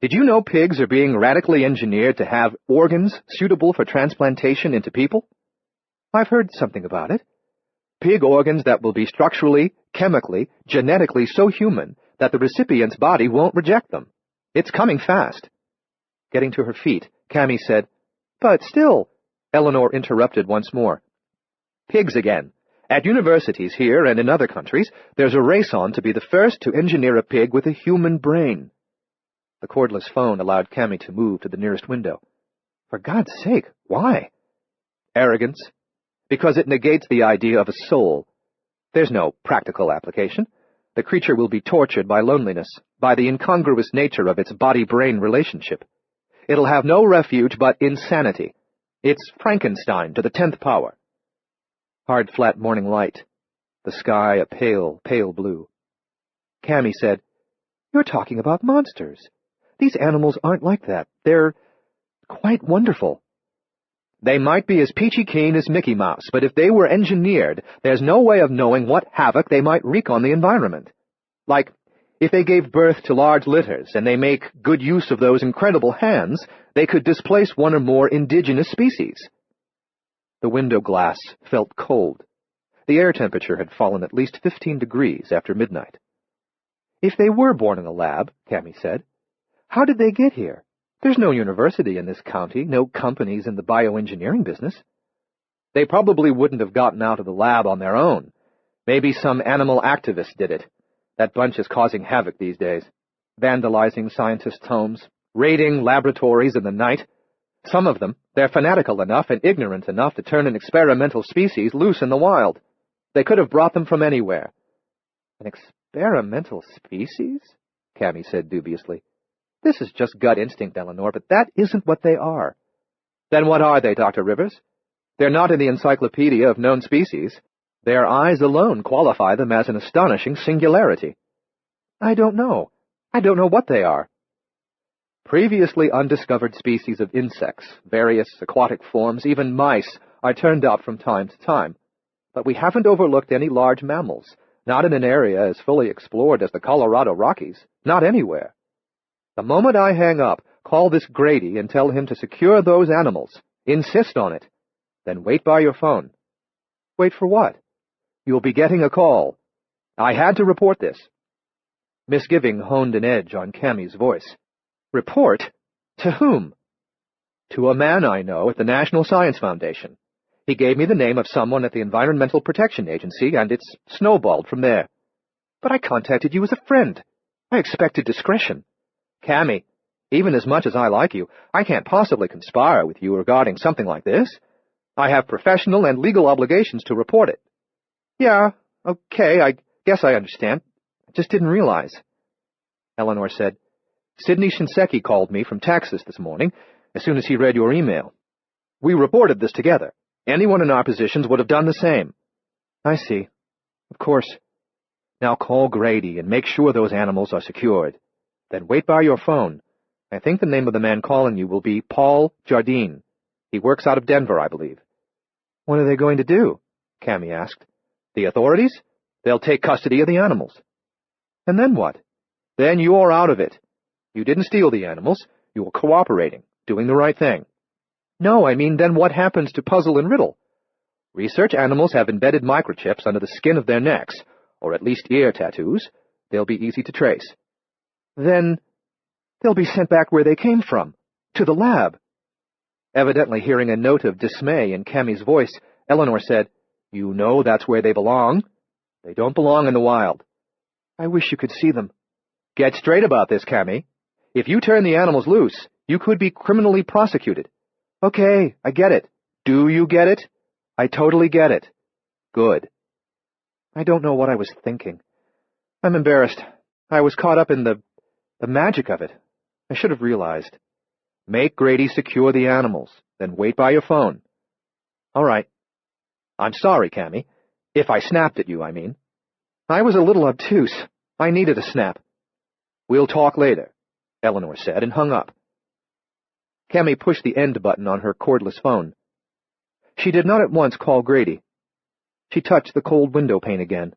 Did you know pigs are being radically engineered to have organs suitable for transplantation into people?" I've heard something about it. Pig organs that will be structurally, chemically, genetically so human that the recipient's body won't reject them. It's coming fast. Getting to her feet, Cammy said, "But still," Eleanor interrupted once more. "Pigs again. At universities here and in other countries, there's a race on to be the first to engineer a pig with a human brain." The cordless phone allowed Cammy to move to the nearest window. "For God's sake, why?" "Arrogance. Because it negates the idea of a soul. There's no practical application. The creature will be tortured by loneliness, by the incongruous nature of its body-brain relationship. It'll have no refuge but insanity. It's Frankenstein to the 10th power." Hard, flat morning light. The sky a pale, pale blue. Cammy said, "You're talking about monsters. These animals aren't like that. They're quite wonderful." "They might be as peachy keen as Mickey Mouse, but if they were engineered, there's no way of knowing what havoc they might wreak on the environment. Like, if they gave birth to large litters, and they make good use of those incredible hands, they could displace one or more indigenous species." The window glass felt cold. The air temperature had fallen at least 15 degrees after midnight. "If they were born in a lab," Cammy said, "how did they get here? There's no university in this county, no companies in the bioengineering business." "They probably wouldn't have gotten out of the lab on their own. Maybe some animal activist did it. That bunch is causing havoc these days, vandalizing scientists' homes, raiding laboratories in the night. Some of them, they're fanatical enough and ignorant enough to turn an experimental species loose in the wild. They could have brought them from anywhere." "An experimental species?" Cammy said dubiously. "This is just gut instinct, Eleanor, but that isn't what they are." "Then what are they, Dr. Rivers? They're not in the encyclopedia of known species. Their eyes alone qualify them as an astonishing singularity." "I don't know. I don't know what they are." "Previously undiscovered species of insects, various aquatic forms, even mice, are turned up from time to time. But we haven't overlooked any large mammals, not in an area as fully explored as the Colorado Rockies, not anywhere. The moment I hang up, call this Grady and tell him to secure those animals. Insist on it. Then wait by your phone." "Wait for what?" "You'll be getting a call. I had to report this." Misgiving honed an edge on Cammy's voice. "Report? To whom?" "To a man I know at the National Science Foundation. He gave me the name of someone at the Environmental Protection Agency, and it's snowballed from there." "But I contacted you as a friend. I expected discretion." "Cammy, even as much as I like you, I can't possibly conspire with you regarding something like this. I have professional and legal obligations to report it." "Yeah, okay, I guess I understand. I just didn't realize." Eleanor said, "Sidney Shinseki called me from Texas this morning, as soon as he read your email. We reported this together. Anyone in our positions would have done the same." "I see. Of course. Now call Grady and make sure those animals are secured. Then wait by your phone. I think the name of the man calling you will be Paul Jardine. He works out of Denver, I believe." "What are they going to do?" Cammy asked. "The authorities? They'll take custody of the animals." "And then what?" "Then you're out of it. You didn't steal the animals. You were cooperating, doing the right thing." "No, I mean, then what happens to Puzzle and Riddle?" "Research animals have embedded microchips under the skin of their necks, or at least ear tattoos. They'll be easy to trace." "Then they'll be sent back where they came from, to the lab." Evidently hearing a note of dismay in Cammy's voice, Eleanor said, "You know that's where they belong. They don't belong in the wild." "I wish you could see them." "Get straight about this, Cammy. If you turn the animals loose, you could be criminally prosecuted." "Okay, I get it." "Do you get it?" "I totally get it." "Good." I don't know what I was thinking. I'm embarrassed. I was caught up in the magic of it. I should have realized. Make Grady secure the animals, then wait by your phone. All right. I'm sorry, Cammy. If I snapped at you, I mean. I was a little obtuse. I needed a snap. We'll talk later, Eleanor said, and hung up. Cammy pushed the end button on her cordless phone. She did not at once call Grady. She touched the cold window pane again.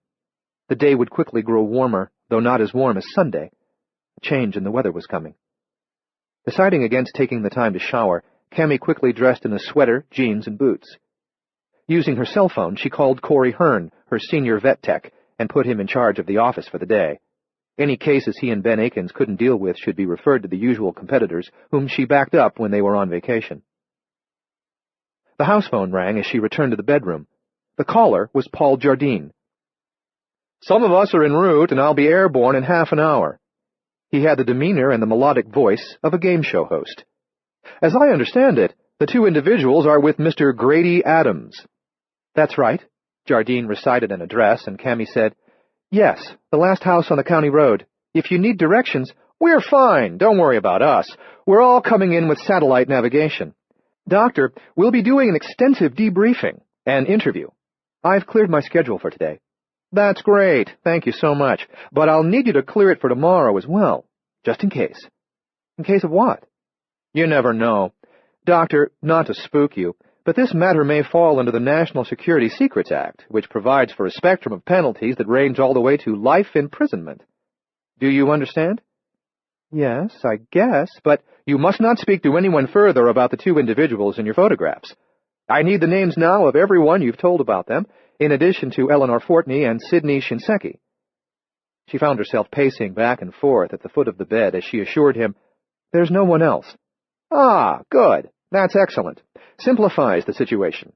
The day would quickly grow warmer, though not as warm as Sunday. A change in the weather was coming. Deciding against taking the time to shower, Cammy quickly dressed in a sweater, jeans, and boots. Using her cell phone, she called Corey Hearn, her senior vet tech, and put him in charge of the office for the day. Any cases he and Ben Akins couldn't deal with should be referred to the usual competitors, whom she backed up when they were on vacation. The house phone rang as she returned to the bedroom. The caller was Paul Jardine. "Some of us are en route, and I'll be airborne in half an hour." He had the demeanor and the melodic voice of a game show host. "As I understand it, the two individuals are with Mr. Grady Adams." "That's right." Jardine recited an address, and Cammy said, "Yes, the last house on the county road. If you need directions—" "We're fine. Don't worry about us. We're all coming in with satellite navigation. Doctor, we'll be doing an extensive debriefing, an interview. I've cleared my schedule for today." "That's great. Thank you so much. But I'll need you to clear it for tomorrow as well, just in case." "In case of what?" "You never know. Doctor, not to spook you, but this matter may fall under the National Security Secrets Act, which provides for a spectrum of penalties that range all the way to life imprisonment. Do you understand?" "Yes, I guess, but—" "You must not speak to anyone further about the two individuals in your photographs. I need the names now of everyone you've told about them, in addition to Eleanor Fortney and Sidney Shinseki." She found herself pacing back and forth at the foot of the bed as she assured him, "There's no one else." "Ah, good. That's excellent. Simplifies the situation.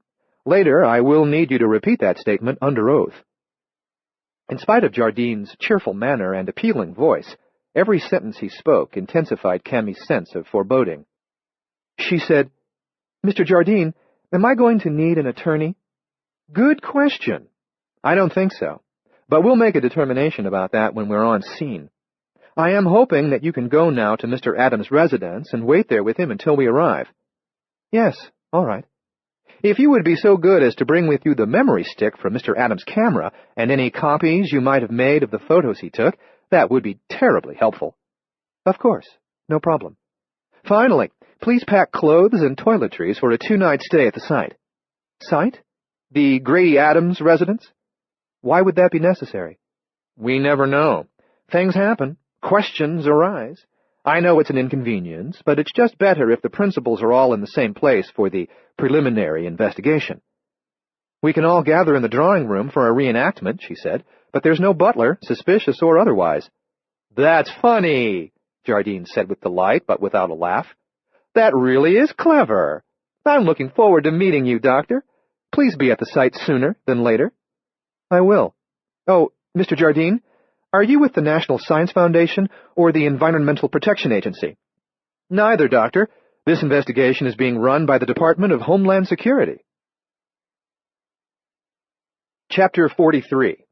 Later, I will need you to repeat that statement under oath." In spite of Jardine's cheerful manner and appealing voice, every sentence he spoke intensified Cammy's sense of foreboding. She said, "Mr. Jardine, am I going to need an attorney?" "Good question. I don't think so, but we'll make a determination about that when we're on scene. I am hoping that you can go now to Mr. Adams' residence and wait there with him until we arrive." "Yes, all right." "If you would be so good as to bring with you the memory stick from Mr. Adams' camera and any copies you might have made of the photos he took, that would be terribly helpful." "Of course, no problem." "Finally, please pack clothes and toiletries for a 2-night stay at the site." "Site?" "The Grady Adams residence." "Why would that be necessary?" "We never know. Things happen. Questions arise. I know it's an inconvenience, but it's just better if the principals are all in the same place for the preliminary investigation." "We can all gather in the drawing room for a reenactment," she said, "but there's no butler, suspicious or otherwise." "That's funny," Jardine said with delight, but without a laugh. "That really is clever. I'm looking forward to meeting you, Doctor. Please be at the site sooner than later." "I will. Oh, Mr. Jardine, are you with the National Science Foundation or the Environmental Protection Agency?" "Neither, Doctor. This investigation is being run by the Department of Homeland Security." Chapter 43.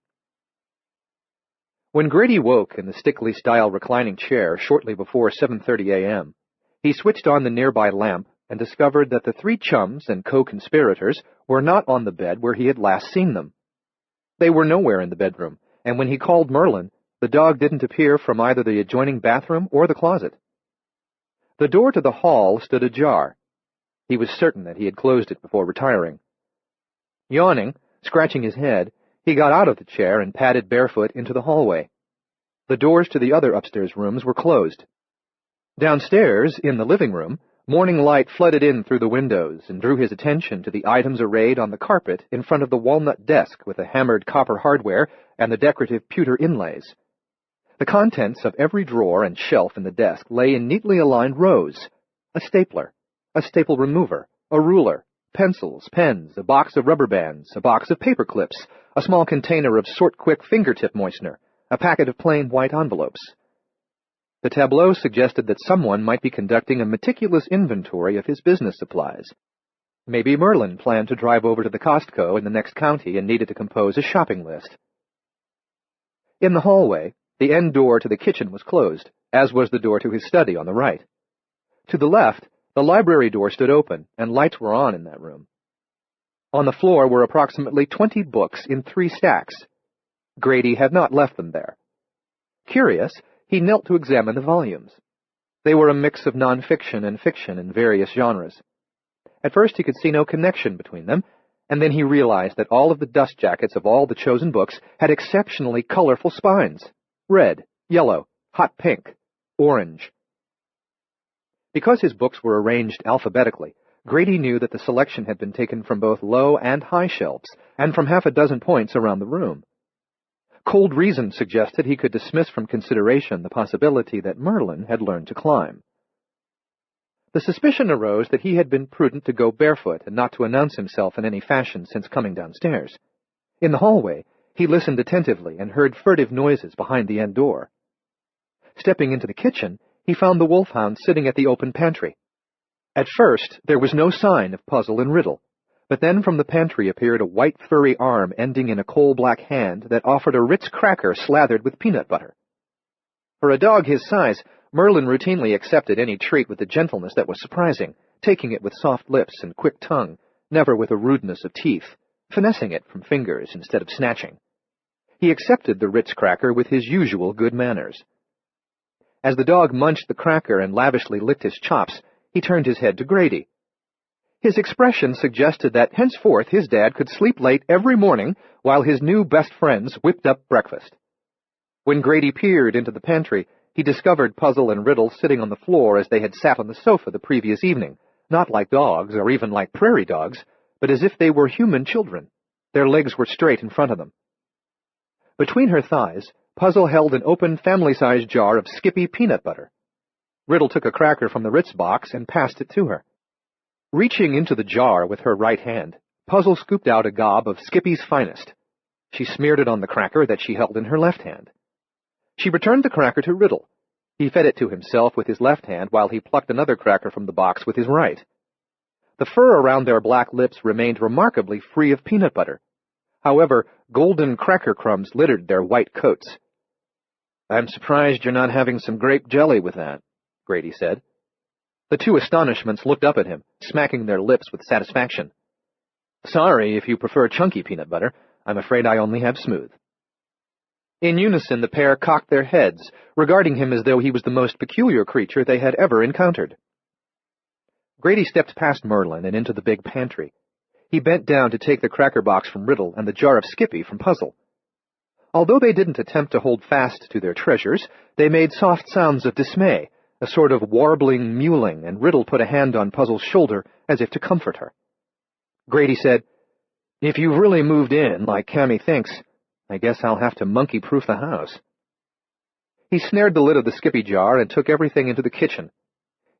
When Grady woke in the Stickley-style reclining chair shortly before 7:30 a.m., he switched on the nearby lamp and discovered that the three chums and co-conspirators were not on the bed where he had last seen them. They were nowhere in the bedroom, and when he called Merlin, the dog didn't appear from either the adjoining bathroom or the closet. The door to the hall stood ajar. He was certain that he had closed it before retiring. Yawning, scratching his head, he got out of the chair and padded barefoot into the hallway. The doors to the other upstairs rooms were closed. Downstairs, in the living room, morning light flooded in through the windows and drew his attention to the items arrayed on the carpet in front of the walnut desk with the hammered copper hardware and the decorative pewter inlays. The contents of every drawer and shelf in the desk lay in neatly aligned rows: a stapler, a staple remover, a ruler, pencils, pens, a box of rubber bands, a box of paper clips, a small container of sort-quick fingertip moistener, a packet of plain white envelopes. The tableau suggested that someone might be conducting a meticulous inventory of his business supplies. Maybe Merlin planned to drive over to the Costco in the next county and needed to compose a shopping list. In the hallway, the end door to the kitchen was closed, as was the door to his study on the right. To the left, the library door stood open, and lights were on in that room. On the floor were approximately 20 books in 3 stacks. Grady had not left them there. Curious, he knelt to examine the volumes. They were a mix of non-fiction and fiction in various genres. At first he could see no connection between them, and then he realized that all of the dust jackets of all the chosen books had exceptionally colorful spines: red, yellow, hot pink, orange. Because his books were arranged alphabetically, Grady knew that the selection had been taken from both low and high shelves, and from half a dozen points around the room. Cold reason suggested he could dismiss from consideration the possibility that Merlin had learned to climb. The suspicion arose that he had been prudent to go barefoot and not to announce himself in any fashion since coming downstairs. In the hallway, he listened attentively and heard furtive noises behind the end door. Stepping into the kitchen, he found the wolfhound sitting at the open pantry. At first, there was no sign of Puzzle and Riddle, but then from the pantry appeared a white furry arm ending in a coal-black hand that offered a Ritz cracker slathered with peanut butter. For a dog his size, Merlin routinely accepted any treat with a gentleness that was surprising, taking it with soft lips and quick tongue, never with a rudeness of teeth, finessing it from fingers instead of snatching. He accepted the Ritz cracker with his usual good manners. As the dog munched the cracker and lavishly licked his chops, he turned his head to Grady. His expression suggested that henceforth his dad could sleep late every morning while his new best friends whipped up breakfast. When Grady peered into the pantry, he discovered Puzzle and Riddle sitting on the floor as they had sat on the sofa the previous evening, not like dogs or even like prairie dogs, but as if they were human children. Their legs were straight in front of them. Between her thighs, Puzzle held an open family-sized jar of Skippy peanut butter. Riddle took a cracker from the Ritz box and passed it to her. Reaching into the jar with her right hand, Puzzle scooped out a gob of Skippy's finest. She smeared it on the cracker that she held in her left hand. She returned the cracker to Riddle. He fed it to himself with his left hand while he plucked another cracker from the box with his right. The fur around their black lips remained remarkably free of peanut butter. However, golden cracker crumbs littered their white coats. "I'm surprised you're not having some grape jelly with that," Grady said. The two astonishments looked up at him, smacking their lips with satisfaction. "Sorry if you prefer chunky peanut butter. I'm afraid I only have smooth." In unison, the pair cocked their heads, regarding him as though he was the most peculiar creature they had ever encountered. Grady stepped past Merlin and into the big pantry. He bent down to take the cracker box from Riddle and the jar of Skippy from Puzzle. Although they didn't attempt to hold fast to their treasures, they made soft sounds of dismay, a sort of warbling mewling, and Riddle put a hand on Puzzle's shoulder as if to comfort her. Grady said, "If you've really moved in, like Cammy thinks, I guess I'll have to monkey-proof the house." He snared the lid of the Skippy jar and took everything into the kitchen.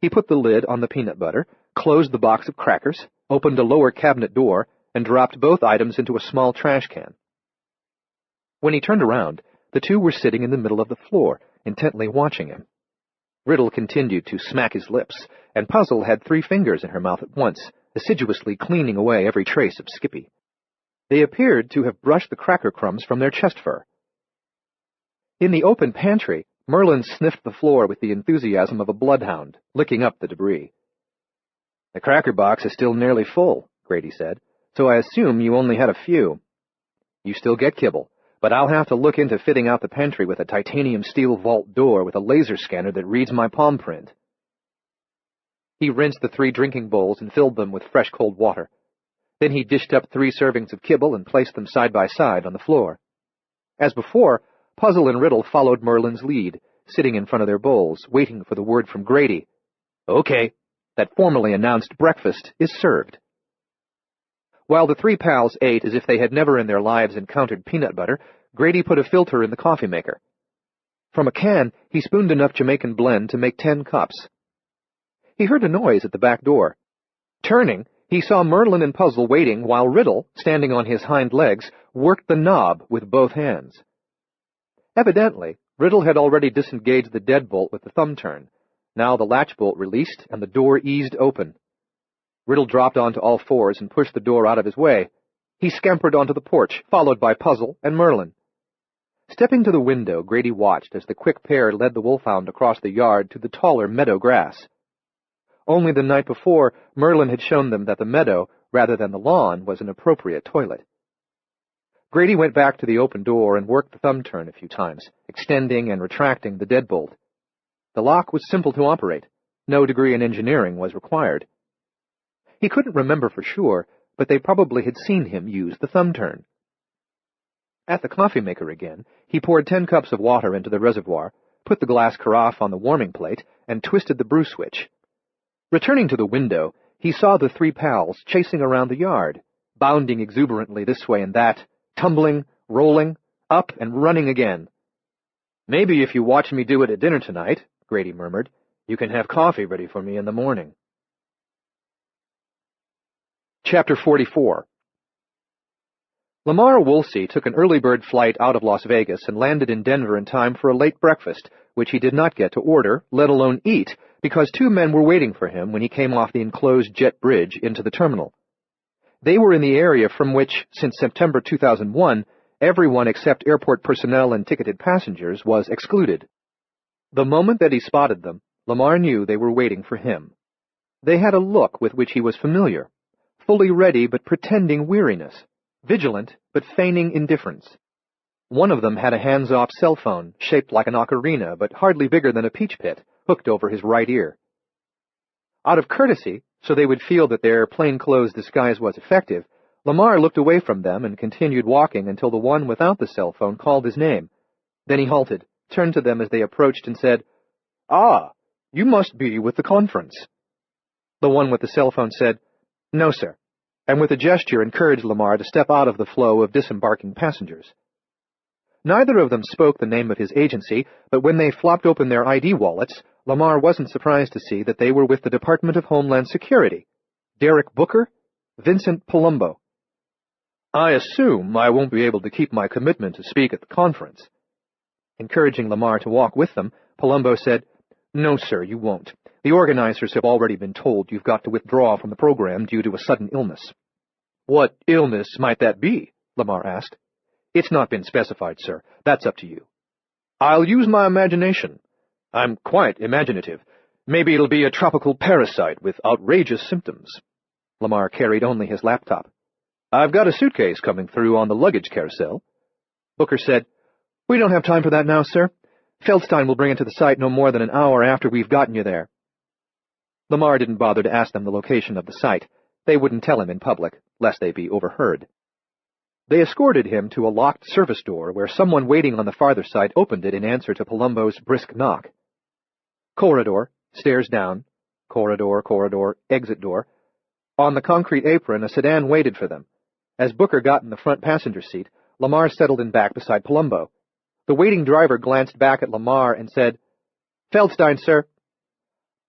He put the lid on the peanut butter, closed the box of crackers, opened a lower cabinet door, and dropped both items into a small trash can. When he turned around, the two were sitting in the middle of the floor, intently watching him. Riddle continued to smack his lips, and Puzzle had 3 fingers in her mouth at once, assiduously cleaning away every trace of Skippy. They appeared to have brushed the cracker crumbs from their chest fur. In the open pantry, Merlin sniffed the floor with the enthusiasm of a bloodhound, licking up the debris. "The cracker box is still nearly full," Grady said, "so I assume you only had a few. You still get kibble, but I'll have to look into fitting out the pantry with a titanium steel vault door with a laser scanner that reads my palm print." He rinsed the 3 drinking bowls and filled them with fresh cold water. Then he dished up 3 servings of kibble and placed them side by side on the floor. As before, Puzzle and Riddle followed Merlin's lead, sitting in front of their bowls, waiting for the word from Grady. "Okay," that formally announced breakfast is served. While the 3 pals ate as if they had never in their lives encountered peanut butter, Grady put a filter in the coffee maker. From a can, he spooned enough Jamaican blend to make 10 cups. He heard a noise at the back door. Turning, he saw Merlin and Puzzle waiting while Riddle, standing on his hind legs, worked the knob with both hands. Evidently, Riddle had already disengaged the deadbolt with the thumb turn. Now the latch bolt released and the door eased open. Riddle dropped onto all fours and pushed the door out of his way. He scampered onto the porch, followed by Puzzle and Merlin. Stepping to the window, Grady watched as the quick pair led the wolfhound across the yard to the taller meadow grass. Only the night before, Merlin had shown them that the meadow, rather than the lawn, was an appropriate toilet. Grady went back to the open door and worked the thumb turn a few times, extending and retracting the deadbolt. The lock was simple to operate. No degree in engineering was required. He couldn't remember for sure, but they probably had seen him use the thumb turn. At the coffee maker again, he poured 10 cups of water into the reservoir, put the glass carafe on the warming plate, and twisted the brew switch. Returning to the window, he saw the three pals chasing around the yard, bounding exuberantly this way and that, tumbling, rolling, up and running again. "Maybe if you watch me do it at dinner tonight," Grady murmured, "you can have coffee ready for me in the morning." Chapter 44. Lamar Woolsey took an early bird flight out of Las Vegas and landed in Denver in time for a late breakfast, which he did not get to order, let alone eat, because two men were waiting for him when he came off the enclosed jet bridge into the terminal. They were in the area from which, since September 2001, everyone except airport personnel and ticketed passengers was excluded. The moment that he spotted them, Lamar knew they were waiting for him. They had a look with which he was familiar, fully ready but pretending weariness, vigilant but feigning indifference. One of them had a hands-off cell phone, shaped like an ocarina but hardly bigger than a peach pit, hooked over his right ear. Out of courtesy, so they would feel that their plainclothes disguise was effective, Lamar looked away from them and continued walking until the one without the cell phone called his name. Then he halted, turned to them as they approached, and said, "Ah, you must be with the conference." The one with the cell phone said, "No, sir," and with a gesture encouraged Lamar to step out of the flow of disembarking passengers. Neither of them spoke the name of his agency, but when they flopped open their ID wallets, Lamar wasn't surprised to see that they were with the Department of Homeland Security. Derek Booker, Vincent Palumbo. "I assume I won't be able to keep my commitment to speak at the conference." Encouraging Lamar to walk with them, Palumbo said, "No, sir, you won't. The organizers have already been told you've got to withdraw from the program due to a sudden illness." "What illness might that be?" Lamar asked. "It's not been specified, sir. That's up to you." "I'll use my imagination. I'm quite imaginative. Maybe it'll be a tropical parasite with outrageous symptoms." Lamar carried only his laptop. "I've got a suitcase coming through on the luggage carousel." Booker said, "We don't have time for that now, sir. Feldstein will bring it to the site no more than an hour after we've gotten you there." Lamar didn't bother to ask them the location of the site. They wouldn't tell him in public, lest they be overheard. They escorted him to a locked service door where someone waiting on the farther side opened it in answer to Palumbo's brisk knock. Corridor, stairs down, corridor, exit door. On the concrete apron, a sedan waited for them. As Booker got in the front passenger seat, Lamar settled in back beside Palumbo. The waiting driver glanced back at Lamar and said, "Feldstein, sir."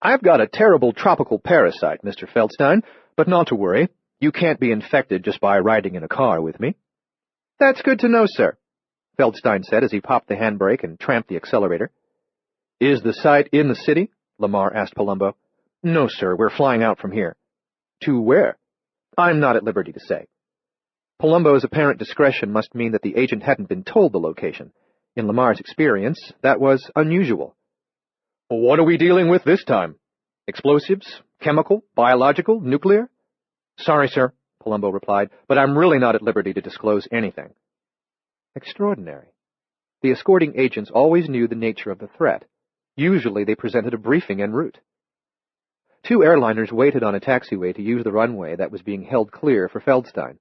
"I've got a terrible tropical parasite, Mr. Feldstein, but not to worry. You can't be infected just by riding in a car with me." "That's good to know, sir," Feldstein said as he popped the handbrake and tramped the accelerator. "Is the site in the city?" Lamar asked Palumbo. "No, sir, we're flying out from here." "To where?" "I'm not at liberty to say." Palumbo's apparent discretion must mean that the agent hadn't been told the location. In Lamar's experience, that was unusual. "What are we dealing with this time? Explosives? Chemical? Biological? Nuclear?" "Sorry, sir," Palumbo replied, "but I'm really not at liberty to disclose anything." Extraordinary. The escorting agents always knew the nature of the threat. Usually they presented a briefing en route. Two airliners waited on a taxiway to use the runway that was being held clear for Feldstein.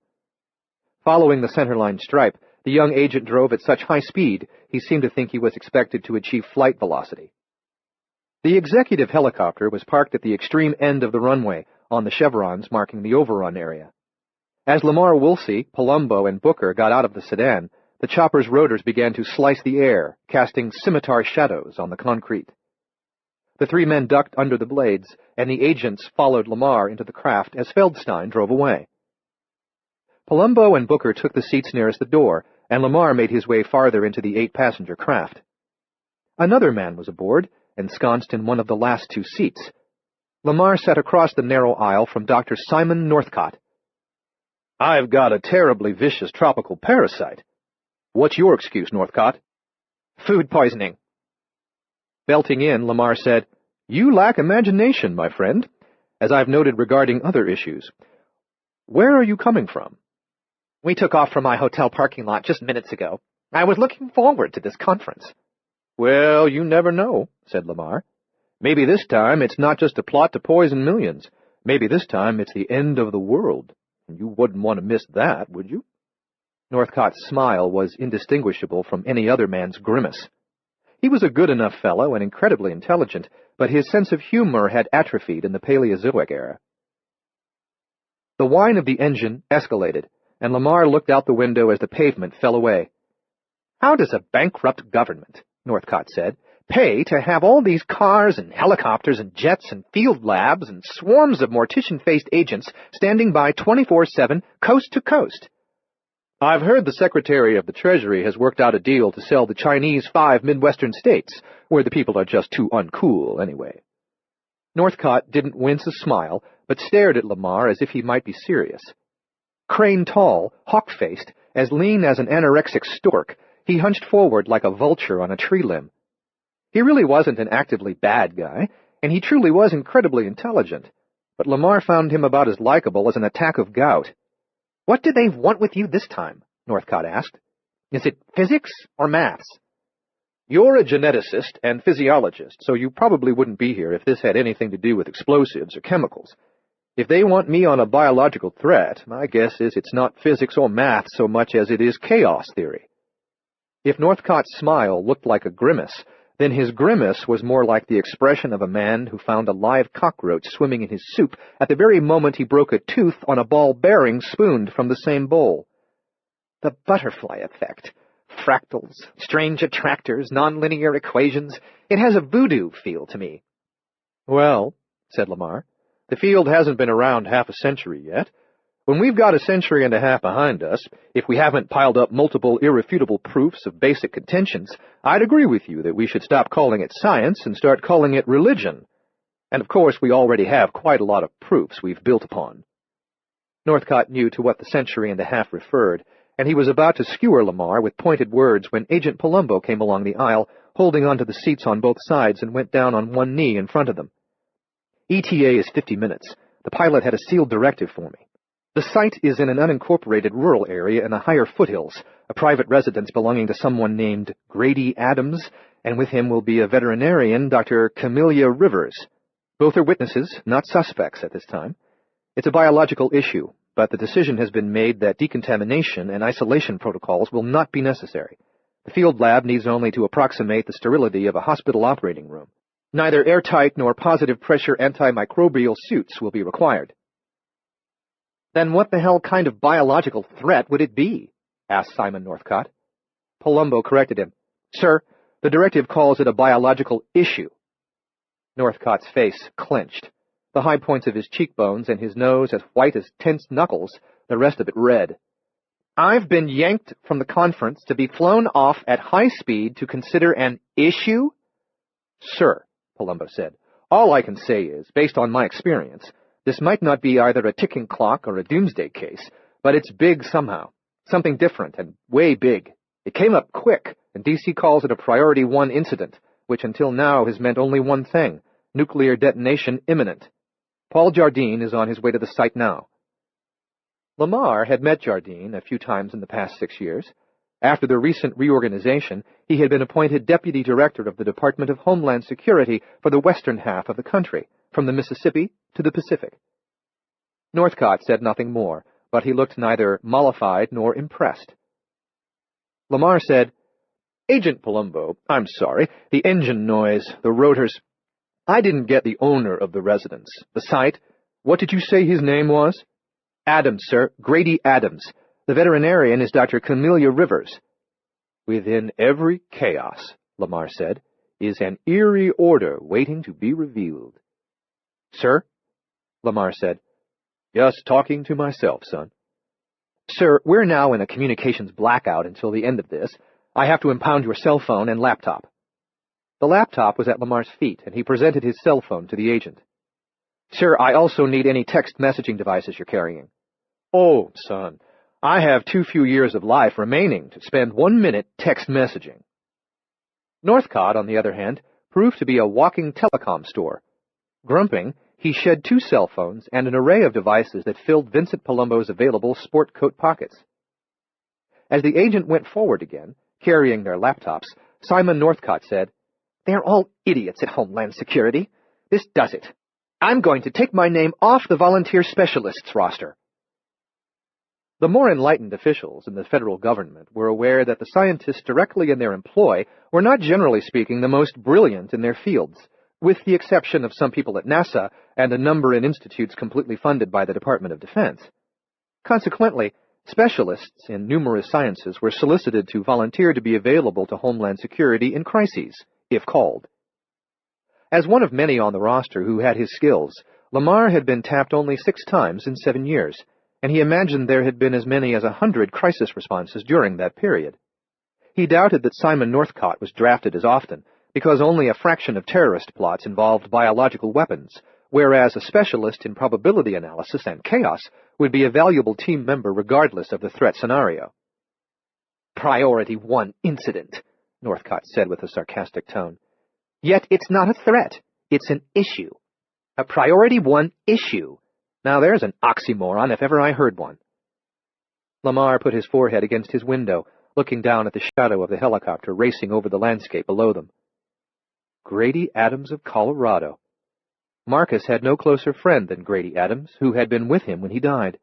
Following the centerline stripe, the young agent drove at such high speed he seemed to think he was expected to achieve flight velocity. The executive helicopter was parked at the extreme end of the runway, on the chevrons marking the overrun area. As Lamar Woolsey, Palumbo, and Booker got out of the sedan, the chopper's rotors began to slice the air, casting scimitar shadows on the concrete. The three men ducked under the blades, and the agents followed Lamar into the craft as Feldstein drove away. Palumbo and Booker took the seats nearest the door, and Lamar made his way farther into the 8-passenger craft. Another man was aboard, ensconced in one of the last two seats. Lamar sat across the narrow aisle from Dr. Simon Northcott. "I've got a terribly vicious tropical parasite." "What's your excuse, Northcott?" "Food poisoning." Belting in, Lamar said, "You lack imagination, my friend, as I've noted regarding other issues. Where are you coming from?" "We took off from my hotel parking lot just minutes ago. I was looking forward to this conference." "Well, you never know," said Lamar. "Maybe this time it's not just a plot to poison millions. Maybe this time it's the end of the world. And you wouldn't want to miss that, would you?" Northcott's smile was indistinguishable from any other man's grimace. He was a good enough fellow and incredibly intelligent, but his sense of humor had atrophied in the Paleozoic era. The whine of the engine escalated, and Lamar looked out the window as the pavement fell away. "How does a bankrupt government," Northcott said, "pay to have all these cars and helicopters and jets and field labs and swarms of mortician-faced agents standing by 24/7, coast to coast?" "I've heard the Secretary of the Treasury has worked out a deal to sell the Chinese 5 Midwestern states, where the people are just too uncool anyway." Northcott didn't wince a smile, but stared at Lamar as if he might be serious. Crane-tall, hawk-faced, as lean as an anorexic stork, he hunched forward like a vulture on a tree limb. He really wasn't an actively bad guy, and he truly was incredibly intelligent, but Lamar found him about as likable as an attack of gout. "What do they want with you this time?" Northcott asked. "Is it physics or maths?" "You're a geneticist and physiologist, so you probably wouldn't be here if this had anything to do with explosives or chemicals. If they want me on a biological threat, my guess is it's not physics or math so much as it is chaos theory." If Northcott's smile looked like a grimace, then his grimace was more like the expression of a man who found a live cockroach swimming in his soup at the very moment he broke a tooth on a ball bearing spooned from the same bowl. "The butterfly effect. Fractals, strange attractors, nonlinear equations. It has a voodoo feel to me." "Well," said Lamar, "the field hasn't been around half a century yet. When we've got a century and a half behind us, if we haven't piled up multiple irrefutable proofs of basic contentions, I'd agree with you that we should stop calling it science and start calling it religion. And of course we already have quite a lot of proofs we've built upon." Northcott knew to what the century and a half referred, and he was about to skewer Lamar with pointed words when Agent Palumbo came along the aisle, holding onto the seats on both sides, and went down on one knee in front of them. "ETA is 50 minutes. The pilot had a sealed directive for me. The site is in an unincorporated rural area in the higher foothills, a private residence belonging to someone named Grady Adams, and with him will be a veterinarian, Dr. Camellia Rivers. Both are witnesses, not suspects at this time. It's a biological issue, but the decision has been made that decontamination and isolation protocols will not be necessary. The field lab needs only to approximate the sterility of a hospital operating room. Neither airtight nor positive pressure antimicrobial suits will be required." "Then what the hell kind of biological threat would it be?" asked Simon Northcott. Palumbo corrected him. "Sir, the directive calls it a biological issue." Northcott's face clenched, the high points of his cheekbones and his nose as white as tensed knuckles, the rest of it red. "I've been yanked from the conference to be flown off at high speed to consider an issue?" "Sir," Palumbo said, "all I can say is, based on my experience, this might not be either a ticking clock or a doomsday case, but it's big somehow. Something different and way big. It came up quick, and DC calls it a Priority 1 incident, which until now has meant only one thing: nuclear detonation imminent. Paul Jardine is on his way to the site now." Lamar had met Jardine a few times in the past 6 years. After the recent reorganization, he had been appointed Deputy Director of the Department of Homeland Security for the western half of the country, from the Mississippi to the Pacific. Northcott said nothing more, but he looked neither mollified nor impressed. Lamar said, "Agent Palumbo, I'm sorry, the engine noise, the rotors. I didn't get the owner of the residence, the site. What did you say his name was?" "Adams, sir, Grady Adams. The veterinarian is Dr. Camellia Rivers." "Within every chaos," Lamar said, "is an eerie order waiting to be revealed." "Sir?" Lamar said. "Just talking to myself, son." "Sir, we're now in a communications blackout until the end of this. I have to impound your cell phone and laptop." The laptop was at Lamar's feet, and he presented his cell phone to the agent. "Sir, I also need any text messaging devices you're carrying." "Oh, son, I have too few years of life remaining to spend 1 minute text messaging." Northcott, on the other hand, proved to be a walking telecom store. Grumping, he shed 2 cell phones and an array of devices that filled Vincent Palumbo's available sport coat pockets. As the agent went forward again, carrying their laptops, Simon Northcott said, "They're all idiots at Homeland Security. This does it. I'm going to take my name off the volunteer specialists roster." The more enlightened officials in the federal government were aware that the scientists directly in their employ were not generally speaking the most brilliant in their fields, with the exception of some people at NASA and a number in institutes completely funded by the Department of Defense. Consequently, specialists in numerous sciences were solicited to volunteer to be available to Homeland Security in crises, if called. As one of many on the roster who had his skills, Lamar had been tapped only 6 times in 7 years, and he imagined there had been as many as 100 crisis responses during that period. He doubted that Simon Northcott was drafted as often, because only a fraction of terrorist plots involved biological weapons, whereas a specialist in probability analysis and chaos would be a valuable team member regardless of the threat scenario. "Priority 1 incident," Northcott said with a sarcastic tone. "Yet it's not a threat, it's an issue. A priority 1 issue. Now there's an oxymoron if ever I heard one." Lamar put his forehead against his window, looking down at the shadow of the helicopter racing over the landscape below them. Grady Adams of Colorado. Marcus had no closer friend than Grady Adams, who had been with him when he died.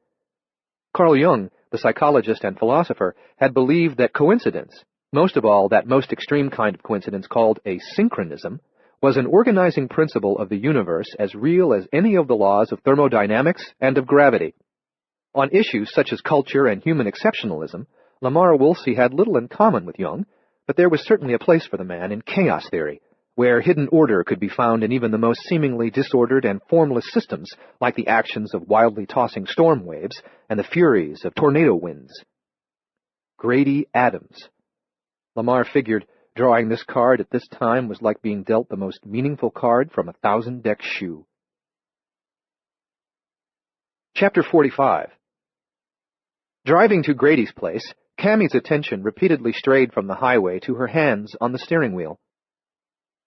Carl Jung, the psychologist and philosopher, had believed that coincidence, most of all that most extreme kind of coincidence called a synchronism, was an organizing principle of the universe as real as any of the laws of thermodynamics and of gravity. On issues such as culture and human exceptionalism, Lamar Woolsey had little in common with Jung, but there was certainly a place for the man in chaos theory, where hidden order could be found in even the most seemingly disordered and formless systems, like the actions of wildly tossing storm waves and the furies of tornado winds. Grady Adams. Lamar figured drawing this card at this time was like being dealt the most meaningful card from a 1,000-deck shoe. Chapter 45. Driving to Grady's place, Cammie's attention repeatedly strayed from the highway to her hands on the steering wheel.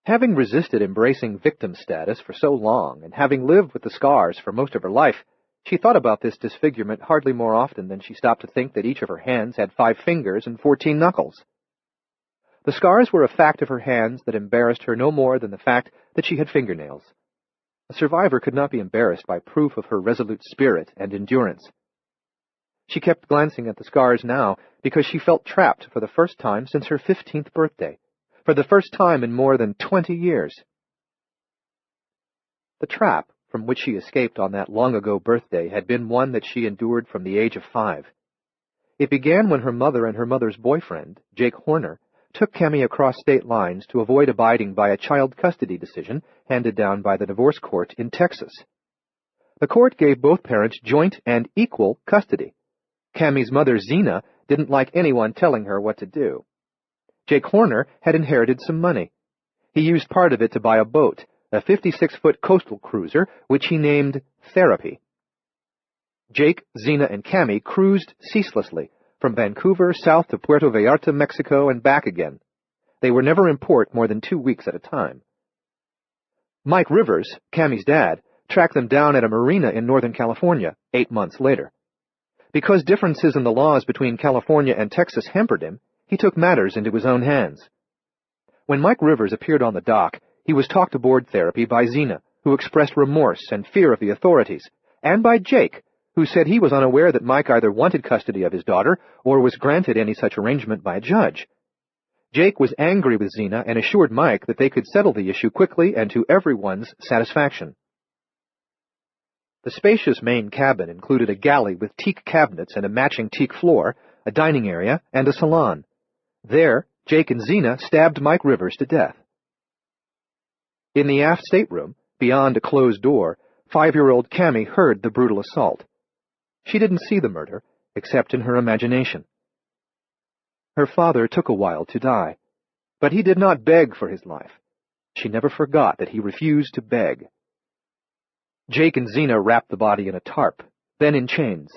Having resisted embracing victim status for so long, and having lived with the scars for most of her life, she thought about this disfigurement hardly more often than she stopped to think that each of her hands had 5 fingers and 14 knuckles. The scars were a fact of her hands that embarrassed her no more than the fact that she had fingernails. A survivor could not be embarrassed by proof of her resolute spirit and endurance. She kept glancing at the scars now because she felt trapped for the first time since her 15th birthday. For the first time in more than 20 years. The trap from which she escaped on that long-ago birthday had been one that she endured from the age of 5. It began when her mother and her mother's boyfriend, Jake Horner, took Cammie across state lines to avoid abiding by a child custody decision handed down by the divorce court in Texas. The court gave both parents joint and equal custody. Cammie's mother, Zena, didn't like anyone telling her what to do. Jake Horner had inherited some money. He used part of it to buy a boat, a 56-foot coastal cruiser, which he named Therapy. Jake, Zena, and Cammie cruised ceaselessly, from Vancouver south to Puerto Vallarta, Mexico, and back again. They were never in port more than 2 weeks at a time. Mike Rivers, Cammie's dad, tracked them down at a marina in Northern California 8 months later. Because differences in the laws between California and Texas hampered him, he took matters into his own hands. When Mike Rivers appeared on the dock, he was talked aboard Therapy by Zena, who expressed remorse and fear of the authorities, and by Jake, who said he was unaware that Mike either wanted custody of his daughter or was granted any such arrangement by a judge. Jake was angry with Zena and assured Mike that they could settle the issue quickly and to everyone's satisfaction. The spacious main cabin included a galley with teak cabinets and a matching teak floor, a dining area, and a salon. There, Jake and Zena stabbed Mike Rivers to death. In the aft stateroom, beyond a closed door, 5-year-old Cammie heard the brutal assault. She didn't see the murder, except in her imagination. Her father took a while to die, but he did not beg for his life. She never forgot that he refused to beg. Jake and Zena wrapped the body in a tarp, then in chains.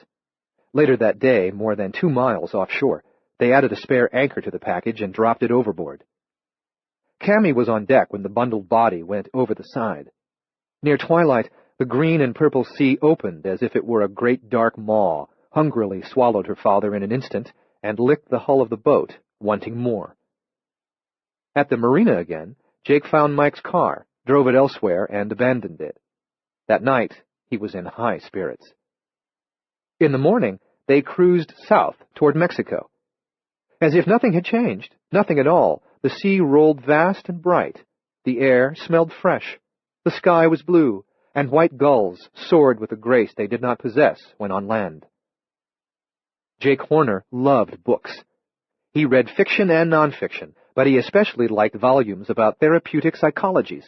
Later that day, more than 2 miles offshore, they added a spare anchor to the package and dropped it overboard. Cammie was on deck when the bundled body went over the side. Near twilight, the green and purple sea opened as if it were a great dark maw, hungrily swallowed her father in an instant, and licked the hull of the boat, wanting more. At the marina again, Jake found Mike's car, drove it elsewhere, and abandoned it. That night, he was in high spirits. In the morning, they cruised south toward Mexico. As if nothing had changed, nothing at all, the sea rolled vast and bright. The air smelled fresh. The sky was blue, and white gulls soared with a grace they did not possess when on land. Jake Horner loved books. He read fiction and nonfiction, but he especially liked volumes about therapeutic psychologies.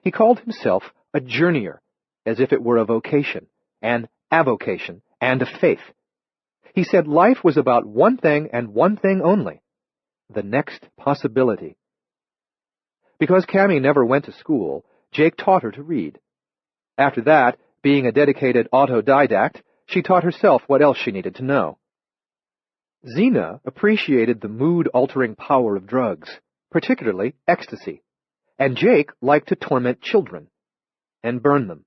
He called himself a journeyer, as if it were a vocation, an avocation, and a faith. He said life was about one thing and one thing only, the next possibility. Because Cammy never went to school, Jake taught her to read. After that, being a dedicated autodidact, she taught herself what else she needed to know. Zena appreciated the mood-altering power of drugs, particularly ecstasy, and Jake liked to torment children and burn them.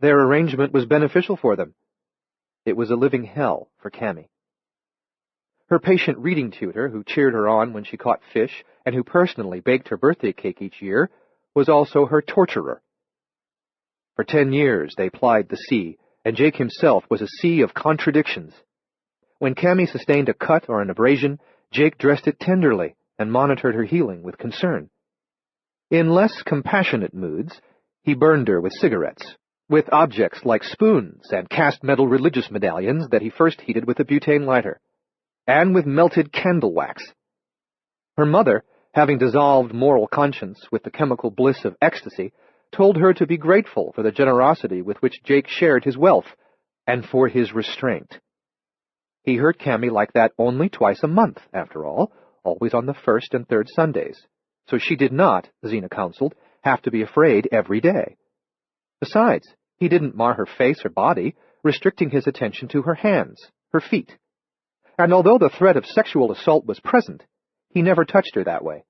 Their arrangement was beneficial for them. It was a living hell for Cammy. Her patient reading tutor, who cheered her on when she caught fish and who personally baked her birthday cake each year, was also her torturer. For 10 years they plied the sea, and Jake himself was a sea of contradictions. When Cammy sustained a cut or an abrasion, Jake dressed it tenderly and monitored her healing with concern. In less compassionate moods, he burned her with cigarettes, with objects like spoons and cast metal religious medallions that he first heated with a butane lighter, and with melted candle wax. Her mother, having dissolved moral conscience with the chemical bliss of ecstasy, told her to be grateful for the generosity with which Jake shared his wealth, and for his restraint. He hurt Cammy like that only twice a month, after all, always on the first and third Sundays, so she did not, Zena counseled, have to be afraid every day. Besides, he didn't mar her face or body, restricting his attention to her hands, her feet. And although the threat of sexual assault was present, he never touched her that way.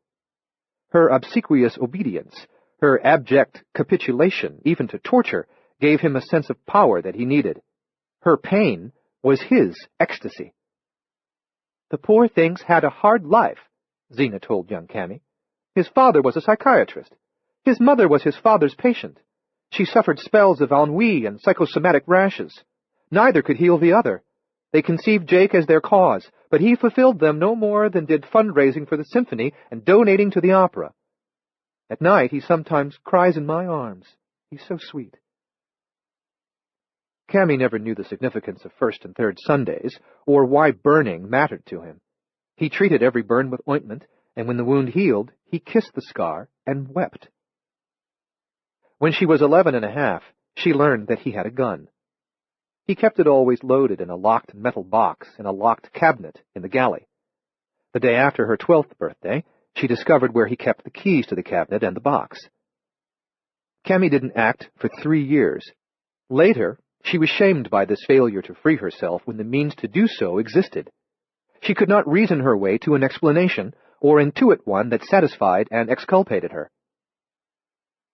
Her obsequious obedience, her abject capitulation, even to torture, gave him a sense of power that he needed. Her pain was his ecstasy. The poor thing's had a hard life, Zena told young Cammy. His father was a psychiatrist. His mother was his father's patient. She suffered spells of ennui and psychosomatic rashes. Neither could heal the other. They conceived Jake as their cause, but he fulfilled them no more than did fundraising for the symphony and donating to the opera. At night he sometimes cries in my arms. He's so sweet. Cammy never knew the significance of first and third Sundays, or why burning mattered to him. He treated every burn with ointment, and when the wound healed, he kissed the scar and wept. When she was 11 and a half, she learned that he had a gun. He kept it always loaded in a locked metal box in a locked cabinet in the galley. The day after her 12th birthday, she discovered where he kept the keys to the cabinet and the box. Cammy didn't act for 3 years. Later, she was shamed by this failure to free herself when the means to do so existed. She could not reason her way to an explanation, or intuit one that satisfied and exculpated her.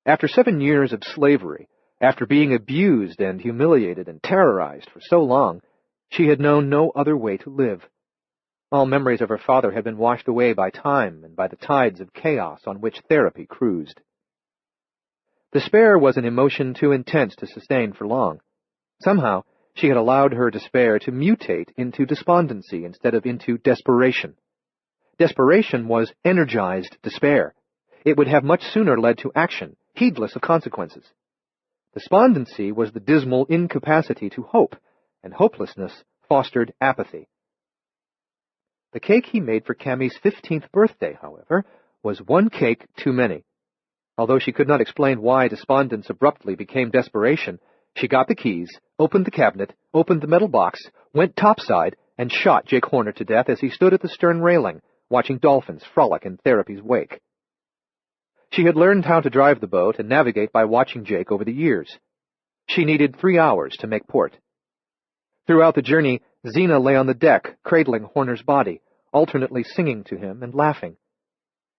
After 7 years of slavery, after being abused and humiliated and terrorized for so long, she had known no other way to live. All memories of her father had been washed away by time and by the tides of chaos on which therapy cruised. Despair was an emotion too intense to sustain for long. Somehow, she had allowed her despair to mutate into despondency instead of into desperation. Desperation was energized despair. It would have much sooner led to action, heedless of consequences. Despondency was the dismal incapacity to hope, and hopelessness fostered apathy. The cake he made for Cammy's 15th birthday, however, was one cake too many. Although she could not explain why despondence abruptly became desperation, she got the keys, opened the cabinet, opened the metal box, went topside, and shot Jake Horner to death as he stood at the stern railing, watching dolphins frolic in therapy's wake. She had learned how to drive the boat and navigate by watching Jake over the years. She needed 3 hours to make port. Throughout the journey, Zena lay on the deck, cradling Horner's body, alternately singing to him and laughing.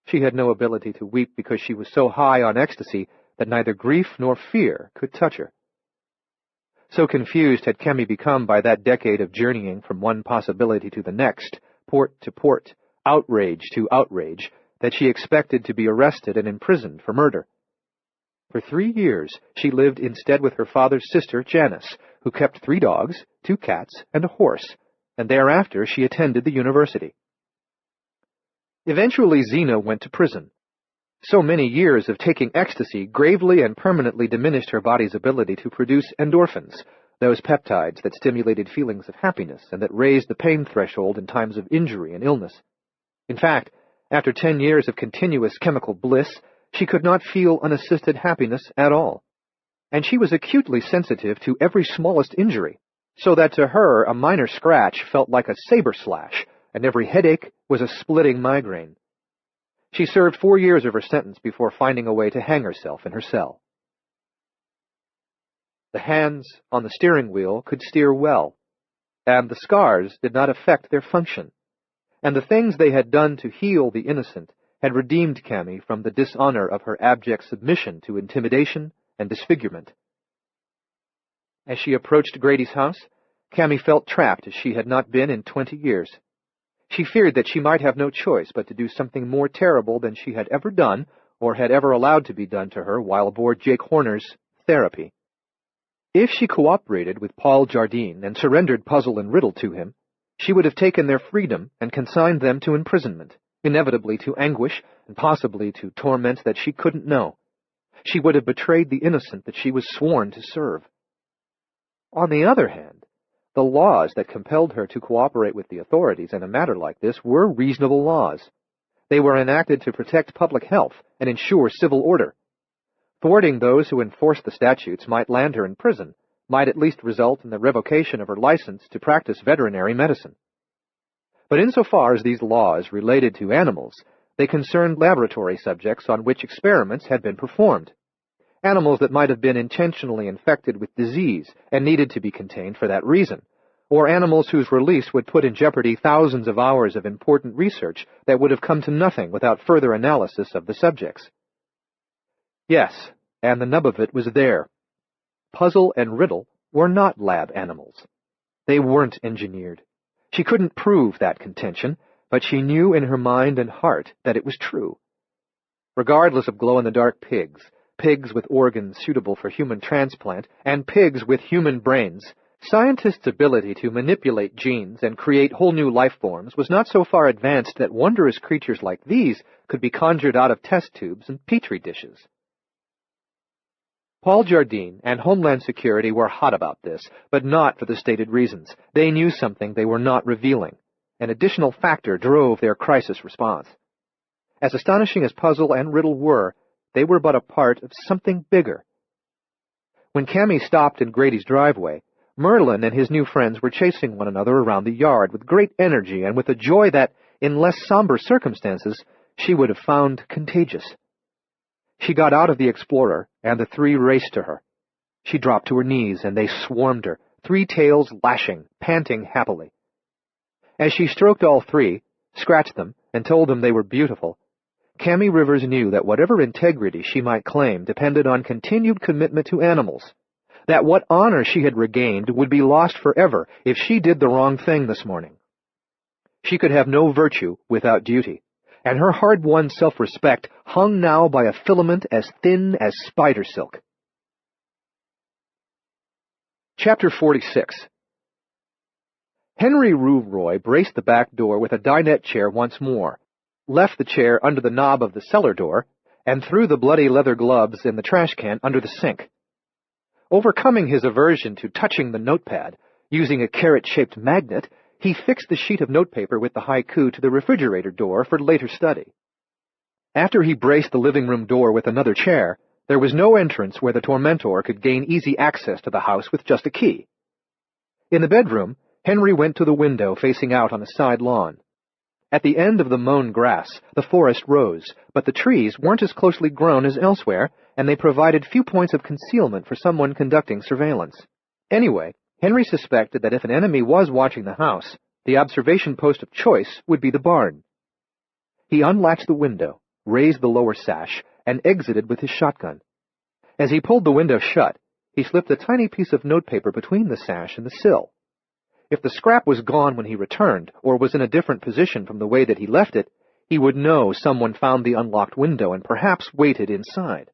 She had no ability to weep because she was so high on ecstasy that neither grief nor fear could touch her. So confused had Cammy become by that decade of journeying from one possibility to the next, port to port, outrage to outrage, that she expected to be arrested and imprisoned for murder. For 3 years, she lived instead with her father's sister, Janice, who kept 3 dogs, 2 cats, and a horse, and thereafter she attended the university. Eventually Zena went to prison. So many years of taking ecstasy gravely and permanently diminished her body's ability to produce endorphins, those peptides that stimulated feelings of happiness and that raised the pain threshold in times of injury and illness. In fact, after 10 years of continuous chemical bliss, she could not feel unassisted happiness at all. And she was acutely sensitive to every smallest injury, so that to her a minor scratch felt like a saber slash, and every headache was a splitting migraine. She served 4 years of her sentence before finding a way to hang herself in her cell. The hands on the steering wheel could steer well, and the scars did not affect their function, and the things they had done to heal the innocent had redeemed Cammy from the dishonor of her abject submission to intimidation and disfigurement. As she approached Grady's house, Cammy felt trapped as she had not been in 20 years. She feared that she might have no choice but to do something more terrible than she had ever done or had ever allowed to be done to her while aboard Jake Horner's therapy. If she cooperated with Paul Jardine and surrendered Puzzle and Riddle to him, she would have taken their freedom and consigned them to imprisonment, inevitably to anguish and possibly to torment that she couldn't know. She would have betrayed the innocent that she was sworn to serve. On the other hand, the laws that compelled her to cooperate with the authorities in a matter like this were reasonable laws. They were enacted to protect public health and ensure civil order. Thwarting those who enforced the statutes might land her in prison, might at least result in the revocation of her license to practice veterinary medicine. But insofar as these laws related to animals, they concerned laboratory subjects on which experiments had been performed. Animals that might have been intentionally infected with disease and needed to be contained for that reason, or animals whose release would put in jeopardy thousands of hours of important research that would have come to nothing without further analysis of the subjects. Yes, and the nub of it was there. Puzzle and Riddle were not lab animals. They weren't engineered. She couldn't prove that contention, but she knew in her mind and heart that it was true. Regardless of glow-in-the-dark pigs, pigs with organs suitable for human transplant, and pigs with human brains, scientists' ability to manipulate genes and create whole new life forms was not so far advanced that wondrous creatures like these could be conjured out of test tubes and petri dishes. Paul Jardine and Homeland Security were hot about this, but not for the stated reasons. They knew something they were not revealing. An additional factor drove their crisis response. As astonishing as Puzzle and Riddle were, they were but a part of something bigger. When Cammy stopped in Grady's driveway, Merlin and his new friends were chasing one another around the yard with great energy and with a joy that, in less somber circumstances, she would have found contagious. She got out of the Explorer, and the three raced to her. She dropped to her knees, and they swarmed her, three tails lashing, panting happily. As she stroked all three, scratched them, and told them they were beautiful, Cammy Rivers knew that whatever integrity she might claim depended on continued commitment to animals, that what honor she had regained would be lost forever if she did the wrong thing this morning. She could have no virtue without duty, and her hard-won self-respect hung now by a filament as thin as spider silk. Chapter 46. Henry Rouvroy braced the back door with a dinette chair once more, left the chair under the knob of the cellar door, and threw the bloody leather gloves in the trash can under the sink. Overcoming his aversion to touching the notepad, using a carrot-shaped magnet, he fixed the sheet of notepaper with the haiku to the refrigerator door for later study. After he braced the living room door with another chair, there was no entrance where the tormentor could gain easy access to the house with just a key. In the bedroom, Henry went to the window facing out on a side lawn. At the end of the mown grass, the forest rose, but the trees weren't as closely grown as elsewhere, and they provided few points of concealment for someone conducting surveillance. Anyway, Henry suspected that if an enemy was watching the house, the observation post of choice would be the barn. He unlatched the window, raised the lower sash, and exited with his shotgun. As he pulled the window shut, he slipped a tiny piece of notepaper between the sash and the sill. If the scrap was gone when he returned, or was in a different position from the way that he left it, he would know someone found the unlocked window and perhaps waited inside.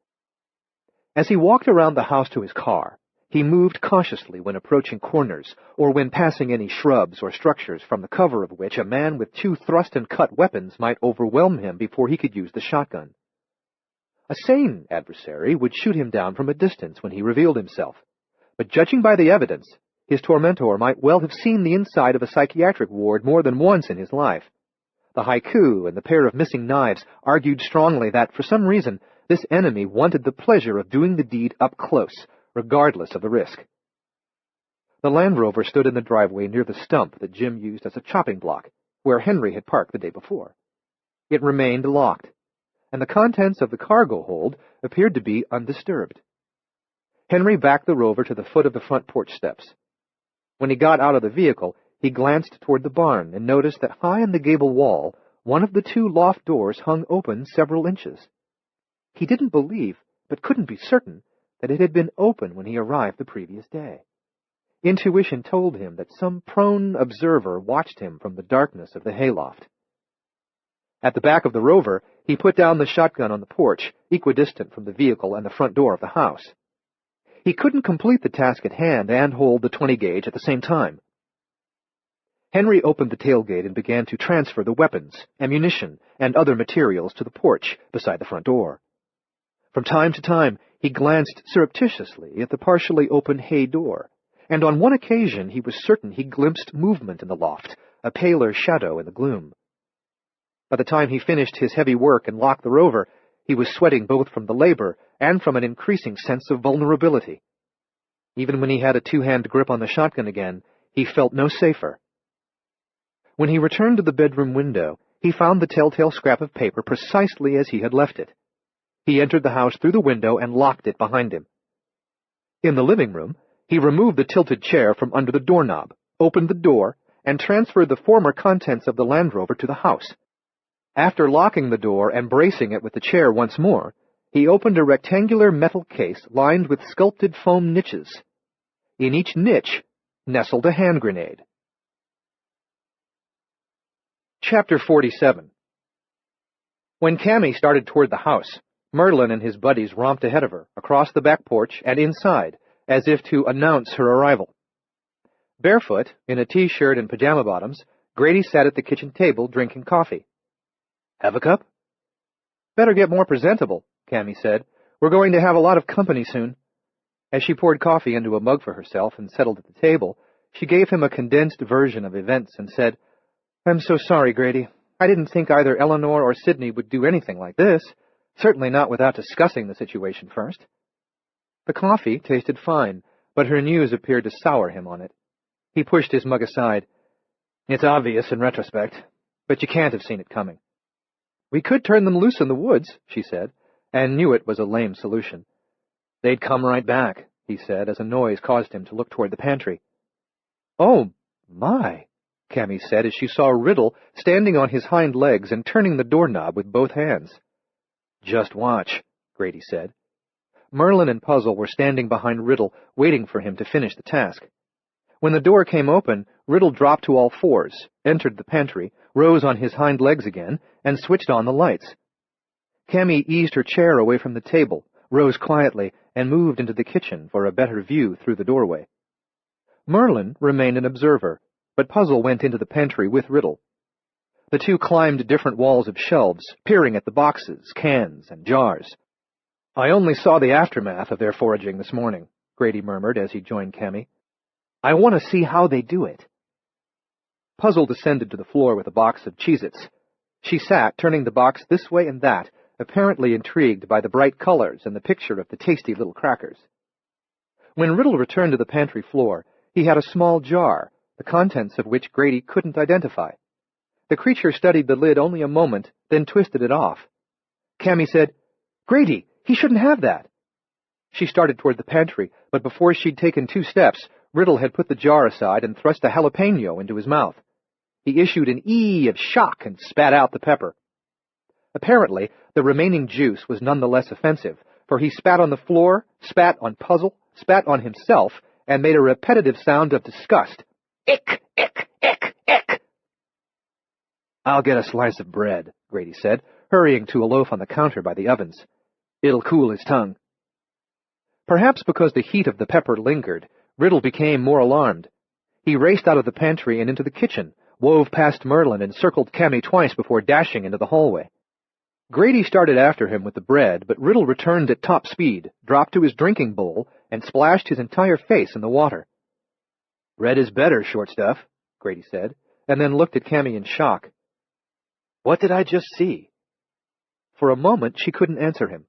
As he walked around the house to his car, he moved cautiously when approaching corners, or when passing any shrubs or structures from the cover of which a man with two thrust-and-cut weapons might overwhelm him before he could use the shotgun. A sane adversary would shoot him down from a distance when he revealed himself, but judging by the evidence, his tormentor might well have seen the inside of a psychiatric ward more than once in his life. The haiku and the pair of missing knives argued strongly that, for some reason, this enemy wanted the pleasure of doing the deed up close, regardless of the risk. The Land Rover stood in the driveway near the stump that Jim used as a chopping block, where Henry had parked the day before. It remained locked, and the contents of the cargo hold appeared to be undisturbed. Henry backed the Rover to the foot of the front porch steps. When he got out of the vehicle, he glanced toward the barn and noticed that high in the gable wall, one of the two loft doors hung open several inches. He didn't believe, but couldn't be certain, that it had been open when he arrived the previous day. Intuition told him that some prone observer watched him from the darkness of the hayloft. At the back of the Rover, he put down the shotgun on the porch, equidistant from the vehicle and the front door of the house. He couldn't complete the task at hand and hold the 20-gauge at the same time. Henry opened the tailgate and began to transfer the weapons, ammunition, and other materials to the porch beside the front door. From time to time, he glanced surreptitiously at the partially open hay door, and on one occasion he was certain he glimpsed movement in the loft, a paler shadow in the gloom. By the time he finished his heavy work and locked the Rover, he was sweating both from the labor and from an increasing sense of vulnerability. Even when he had a two-hand grip on the shotgun again, he felt no safer. When he returned to the bedroom window, he found the telltale scrap of paper precisely as he had left it. He entered the house through the window and locked it behind him. In the living room, he removed the tilted chair from under the doorknob, opened the door, and transferred the former contents of the Land Rover to the house. After locking the door and bracing it with the chair once more, he opened a rectangular metal case lined with sculpted foam niches. In each niche nestled a hand grenade. Chapter 47. When Cammy started toward the house, Merlin and his buddies romped ahead of her, across the back porch and inside, as if to announce her arrival. Barefoot, in a t-shirt and pajama bottoms, Grady sat at the kitchen table drinking coffee. "Have a cup?" "Better get more presentable," Cammy said. "We're going to have a lot of company soon." As she poured coffee into a mug for herself and settled at the table, she gave him a condensed version of events and said, "I'm so sorry, Grady. I didn't think either Eleanor or Sidney would do anything like this, certainly not without discussing the situation first." The coffee tasted fine, but her news appeared to sour him on it. He pushed his mug aside. "It's obvious in retrospect, but you can't have seen it coming." "We could turn them loose in the woods," she said, and knew it was a lame solution. "They'd come right back," he said, as a noise caused him to look toward the pantry. "Oh, my," Cammy said as she saw Riddle standing on his hind legs and turning the doorknob with both hands. "Just watch," Grady said. Merlin and Puzzle were standing behind Riddle, waiting for him to finish the task. When the door came open, Riddle dropped to all fours, entered the pantry, rose on his hind legs again, and switched on the lights. Cammy eased her chair away from the table, rose quietly, and moved into the kitchen for a better view through the doorway. Merlin remained an observer, but Puzzle went into the pantry with Riddle. The two climbed different walls of shelves, peering at the boxes, cans, and jars. "I only saw the aftermath of their foraging this morning," Grady murmured as he joined Cammy. "I want to see how they do it." Puzzle descended to the floor with a box of Cheez-Its. She sat, turning the box this way and that, apparently intrigued by the bright colors and the picture of the tasty little crackers. When Riddle returned to the pantry floor, he had a small jar, the contents of which Grady couldn't identify. The creature studied the lid only a moment, then twisted it off. Cammy said, "Grady, he shouldn't have that." She started toward the pantry, but before she'd taken 2 steps, Riddle had put the jar aside and thrust a jalapeno into his mouth. He issued an ee of shock and spat out the pepper. Apparently, the remaining juice was none the less offensive, for he spat on the floor, spat on Puzzle, spat on himself, and made a repetitive sound of disgust. "Ick, ick, ick, ick." "I'll get a slice of bread," Grady said, hurrying to a loaf on the counter by the ovens. "It'll cool his tongue." Perhaps because the heat of the pepper lingered, Riddle became more alarmed. He raced out of the pantry and into the kitchen, wove past Merlin, and circled Cammy twice before dashing into the hallway. Grady started after him with the bread, but Riddle returned at top speed, dropped to his drinking bowl, and splashed his entire face in the water. "Bread is better, shortstuff," Grady said, and then looked at Cammy in shock. "What did I just see?" For a moment, she couldn't answer him.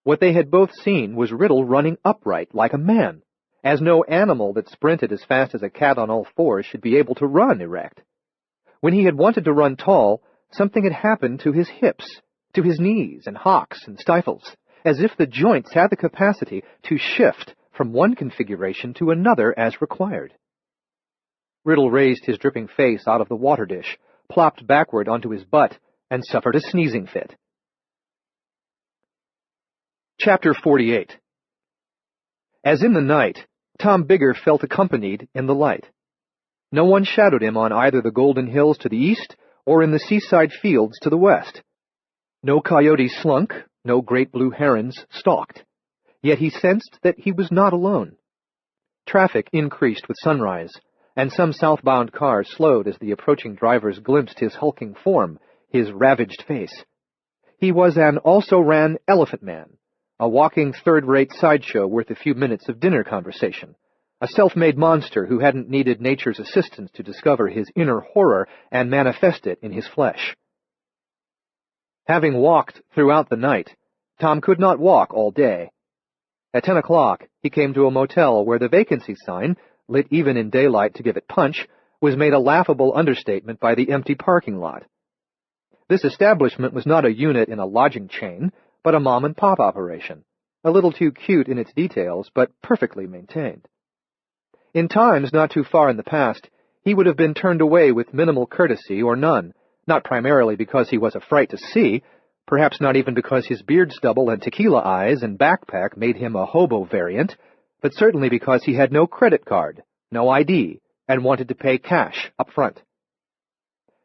What they had both seen was Riddle running upright like a man, as no animal that sprinted as fast as a cat on all fours should be able to run erect. When he had wanted to run tall, something had happened to his hips, to his knees and hocks and stifles, as if the joints had the capacity to shift from one configuration to another as required. Riddle raised his dripping face out of the water dish, plopped backward onto his butt, and suffered a sneezing fit. Chapter 48. As in the night, Tom Bigger felt accompanied in the light. No one shadowed him on either the golden hills to the east or in the seaside fields to the west. No coyotes slunk, no great blue herons stalked. Yet he sensed that he was not alone. Traffic increased with sunrise, and some southbound cars slowed as the approaching drivers glimpsed his hulking form, his ravaged face. He was an also-ran elephant man, a walking third-rate sideshow worth a few minutes of dinner conversation, a self-made monster who hadn't needed nature's assistance to discover his inner horror and manifest it in his flesh. Having walked throughout the night, Tom could not walk all day. At 10 o'clock, he came to a motel where the vacancy sign, lit even in daylight to give it punch, was made a laughable understatement by the empty parking lot. This establishment was not a unit in a lodging chain, but a mom-and-pop operation, a little too cute in its details, but perfectly maintained. In times not too far in the past, he would have been turned away with minimal courtesy or none, not primarily because he was a fright to see, perhaps not even because his beard stubble and tequila eyes and backpack made him a hobo variant, but certainly because he had no credit card, no ID, and wanted to pay cash up front.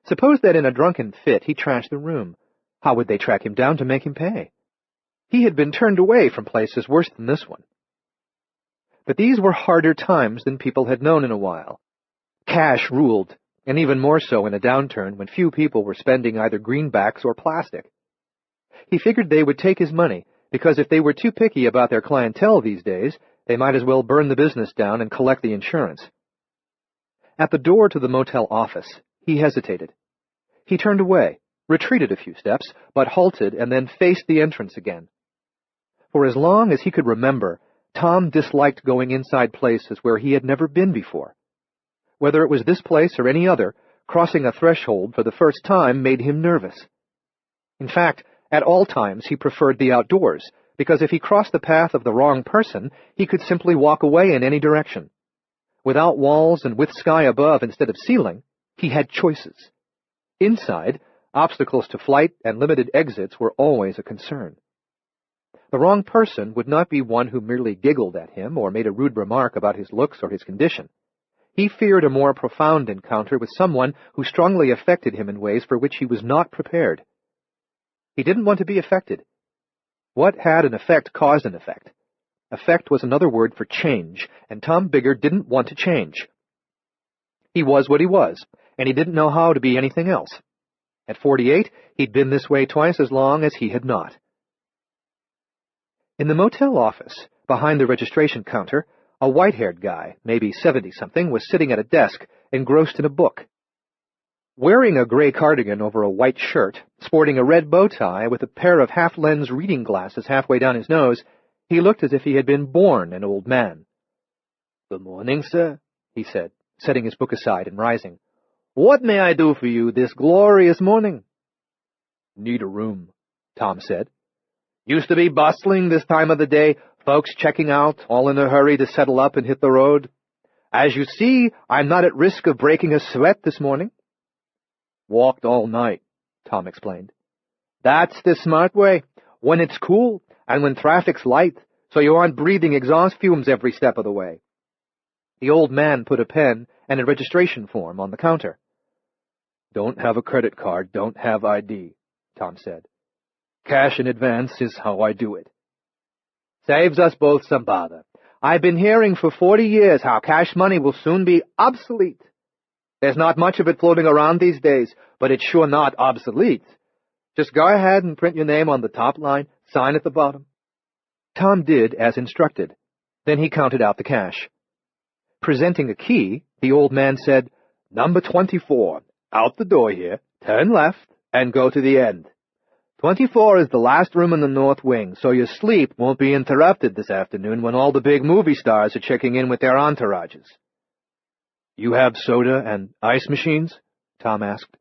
Suppose that in a drunken fit he trashed the room. How would they track him down to make him pay? He had been turned away from places worse than this one. But these were harder times than people had known in a while. Cash ruled, and even more so in a downturn when few people were spending either greenbacks or plastic. He figured they would take his money, because if they were too picky about their clientele these days, they might as well burn the business down and collect the insurance. At the door to the motel office, he hesitated. He turned away, retreated a few steps, but halted and then faced the entrance again. For as long as he could remember, Tom disliked going inside places where he had never been before. Whether it was this place or any other, crossing a threshold for the first time made him nervous. In fact, at all times he preferred the outdoors, because if he crossed the path of the wrong person, he could simply walk away in any direction. Without walls and with sky above instead of ceiling, he had choices. Inside, obstacles to flight and limited exits were always a concern. The wrong person would not be one who merely giggled at him or made a rude remark about his looks or his condition. He feared a more profound encounter with someone who strongly affected him in ways for which he was not prepared. He didn't want to be affected. What had an effect caused an effect. Effect was another word for change, and Tom Bigger didn't want to change. He was what he was, and he didn't know how to be anything else. At 48, he'd been this way twice as long as he had not. In the motel office, behind the registration counter, a white-haired guy, maybe 70-something, was sitting at a desk, engrossed in a book. Wearing a gray cardigan over a white shirt, sporting a red bow tie with a pair of half-lens reading glasses halfway down his nose, he looked as if he had been born an old man. "Good morning, sir," he said, setting his book aside and rising. "What may I do for you this glorious morning?" "Need a room," Tom said. "Used to be bustling this time of the day, folks checking out, all in a hurry to settle up and hit the road. As you see, I'm not at risk of breaking a sweat this morning." "Walked all night," Tom explained. "That's the smart way, when it's cool and when traffic's light, so you aren't breathing exhaust fumes every step of the way." The old man put a pen and a registration form on the counter. "Don't have a credit card, don't have ID," Tom said. "Cash in advance is how I do it." "Saves us both some bother. I've been hearing for 40 years how cash money will soon be obsolete. There's not much of it floating around these days, but it's sure not obsolete. Just go ahead and print your name on the top line, sign at the bottom. Tom did as instructed. Then he counted out the cash. Presenting a key, the old man said, "Number 24, out the door here, turn left, and go to the end. 24 is the last room in the north wing, so your sleep won't be interrupted this afternoon when all the big movie stars are checking in with their entourages." "You have soda and ice machines?" Tom asked.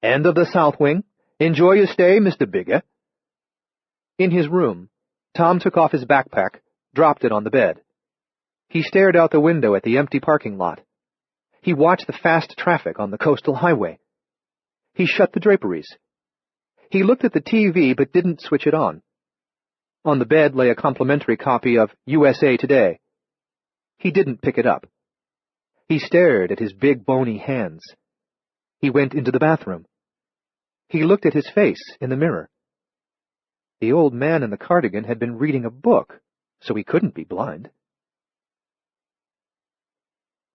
"End of the south wing. Enjoy your stay, Mr. Bigger." In his room, Tom took off his backpack, dropped it on the bed. He stared out the window at the empty parking lot. He watched the fast traffic on the coastal highway. He shut the draperies. He looked at the TV but didn't switch it on. On the bed lay a complimentary copy of USA Today. He didn't pick it up. He stared at his big bony hands. He went into the bathroom. He looked at his face in the mirror. The old man in the cardigan had been reading a book, so he couldn't be blind.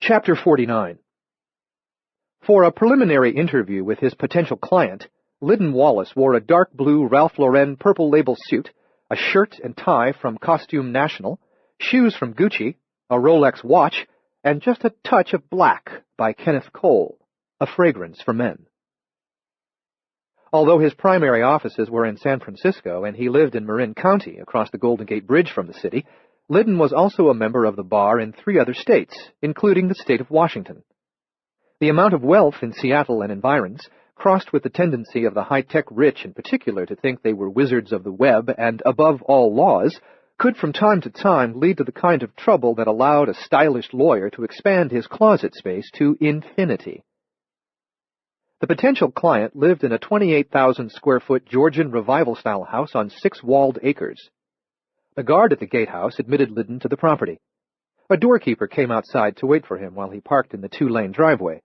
Chapter 49. For a preliminary interview with his potential client, Liddon Wallace wore a dark blue Ralph Lauren purple label suit, a shirt and tie from Costume National, shoes from Gucci, a Rolex watch, and just a touch of black by Kenneth Cole, a fragrance for men. Although his primary offices were in San Francisco and he lived in Marin County across the Golden Gate Bridge from the city, Liddon was also a member of the bar in 3 other states, including the state of Washington. The amount of wealth in Seattle and environs, crossed with the tendency of the high-tech rich in particular to think they were wizards of the web and above all laws, could from time to time lead to the kind of trouble that allowed a stylish lawyer to expand his closet space to infinity. The potential client lived in a 28,000-square-foot Georgian revival-style house on 6 walled acres. The guard at the gatehouse admitted Liddon to the property. A doorkeeper came outside to wait for him while he parked in the 2-lane driveway.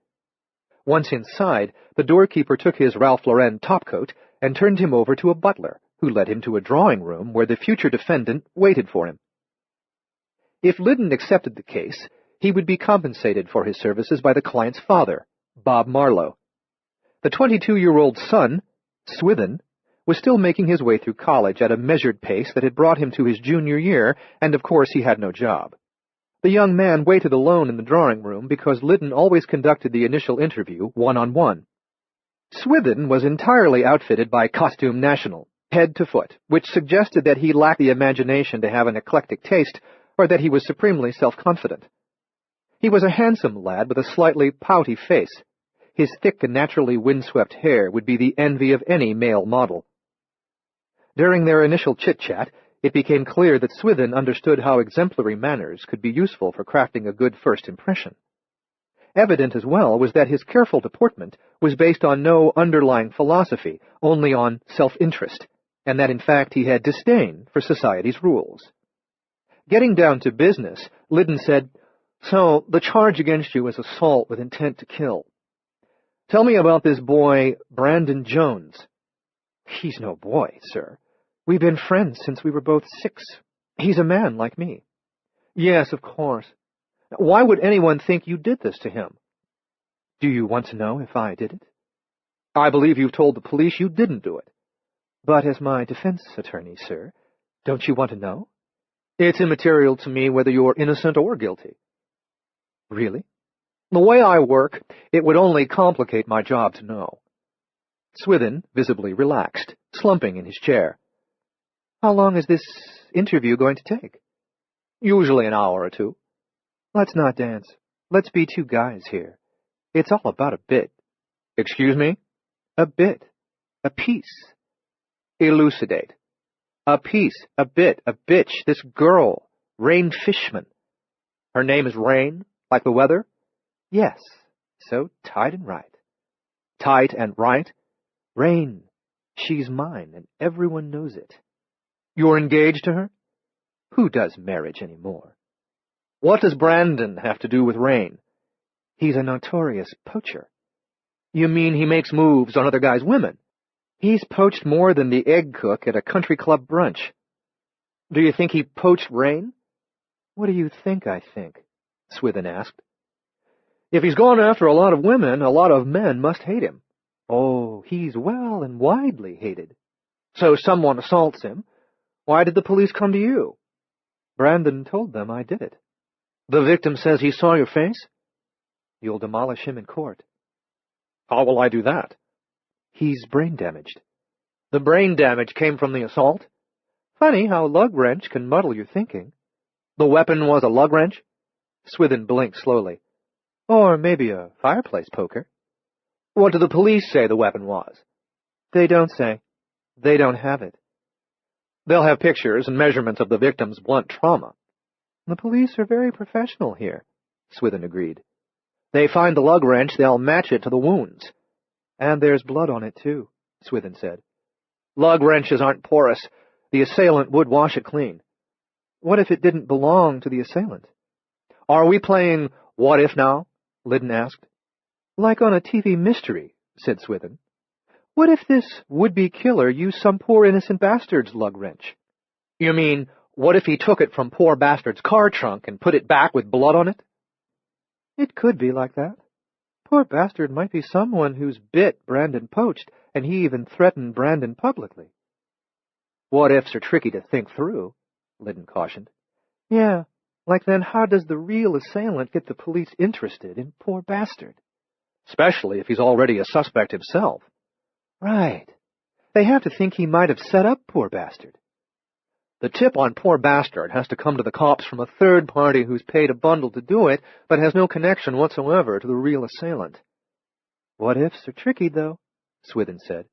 Once inside, the doorkeeper took his Ralph Lauren topcoat and turned him over to a butler, who led him to a drawing room where the future defendant waited for him. If Liddon accepted the case, he would be compensated for his services by the client's father, Bob Marlowe. The 22-year-old son, Swithin, was still making his way through college at a measured pace that had brought him to his junior year, and of course he had no job. The young man waited alone in the drawing room because Liddon always conducted the initial interview one-on-one. Swithin was entirely outfitted by Costume National, head to foot, which suggested that he lacked the imagination to have an eclectic taste, or that he was supremely self-confident. He was a handsome lad with a slightly pouty face. His thick and naturally windswept hair would be the envy of any male model. During their initial chit-chat, it became clear that Swithin understood how exemplary manners could be useful for crafting a good first impression. Evident as well was that his careful deportment was based on no underlying philosophy, only on self-interest, and that in fact he had disdain for society's rules. Getting down to business, Liddon said, "So, the charge against you is assault with intent to kill. Tell me about this boy, Brandon Jones." "He's no boy, sir. We've been friends since we were both 6. He's a man like me." "Yes, of course. Why would anyone think you did this to him?" "Do you want to know if I did it?" "I believe you've told the police you didn't do it." "But as my defense attorney, sir, don't you want to know?" "It's immaterial to me whether you're innocent or guilty." "Really?" "The way I work, it would only complicate my job to know." Swithin visibly relaxed, slumping in his chair. "How long is this interview going to take?" "Usually an hour or 2. "Let's not dance. Let's be 2 guys here. It's all about a bit." "Excuse me?" "A bit. A piece." "Elucidate." "A piece, a bit, a bitch, this girl, Rain Fishman." "Her name is Rain, like the weather?" "Yes, so tight and right." "Tight and right?" "Rain. She's mine, and everyone knows it." "You're engaged to her?" "Who does marriage any more?" "What does Brandon have to do with Rain?" "He's a notorious poacher." "You mean he makes moves on other guys' women?" "He's poached more than the egg cook at a country club brunch." "Do you think he poached Rain?" "What do you think I think?" Swithin asked. "If he's gone after a lot of women, a lot of men must hate him." Oh, he's well and widely hated. So someone assaults him. Why did the police come to you? Brandon told them I did it. The victim says he saw your face? You'll demolish him in court. How will I do that? He's brain damaged. The brain damage came from the assault? Funny how a lug wrench can muddle your thinking. The weapon was a lug wrench? Swithin blinked slowly. Or maybe a fireplace poker. What do the police say the weapon was? They don't say. They don't have it. They'll have pictures and measurements of the victim's blunt trauma. The police are very professional here, Swithin agreed. They find the lug wrench, they'll match it to the wounds. And there's blood on it, too, Swithin said. Lug wrenches aren't porous. The assailant would wash it clean. What if it didn't belong to the assailant? Are we playing What If now? Liddon asked. Like on a TV mystery, said Swithin. What if this would-be killer used some poor innocent bastard's lug wrench? You mean, what if he took it from poor bastard's car trunk and put it back with blood on it? It could be like that. Poor bastard might be someone whose bit Brandon poached, and he even threatened Brandon publicly. What-ifs are tricky to think through, Liddon cautioned. Yeah, like then how does the real assailant get the police interested in poor bastard? Especially if he's already a suspect himself. Right. They have to think he might have set up poor bastard. The tip on poor bastard has to come to the cops from a third party who's paid a bundle to do it, but has no connection whatsoever to the real assailant. What-ifs are tricky, though, Swithin said.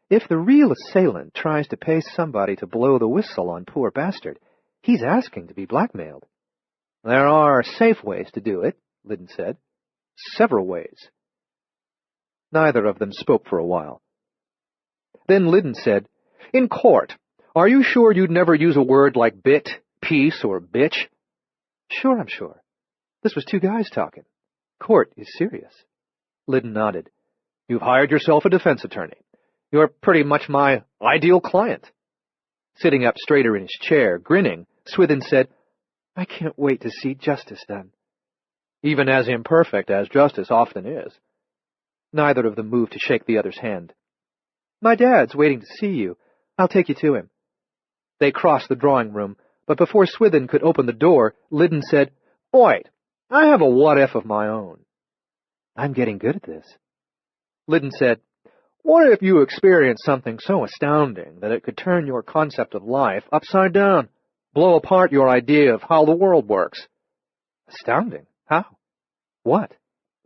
If the real assailant tries to pay somebody to blow the whistle on poor bastard, he's asking to be blackmailed. There are safe ways to do it, Liddon said. Several ways. Neither of them spoke for a while. Then Liddon said, In court, are you sure you'd never use a word like bit, piece, or bitch? Sure, I'm sure. This was two guys talking. Court is serious. Liddon nodded. You've hired yourself a defense attorney. You're pretty much my ideal client. Sitting up straighter in his chair, grinning, Swithin said, I can't wait to see justice done. Even as imperfect as justice often is. Neither of them moved to shake the other's hand. My dad's waiting to see you. I'll take you to him. They crossed the drawing room, but before Swithin could open the door, Liddon said, Wait, I have a what-if of my own. I'm getting good at this. Liddon said, What if you experienced something so astounding that it could turn your concept of life upside down, blow apart your idea of how the world works? Astounding? How? What?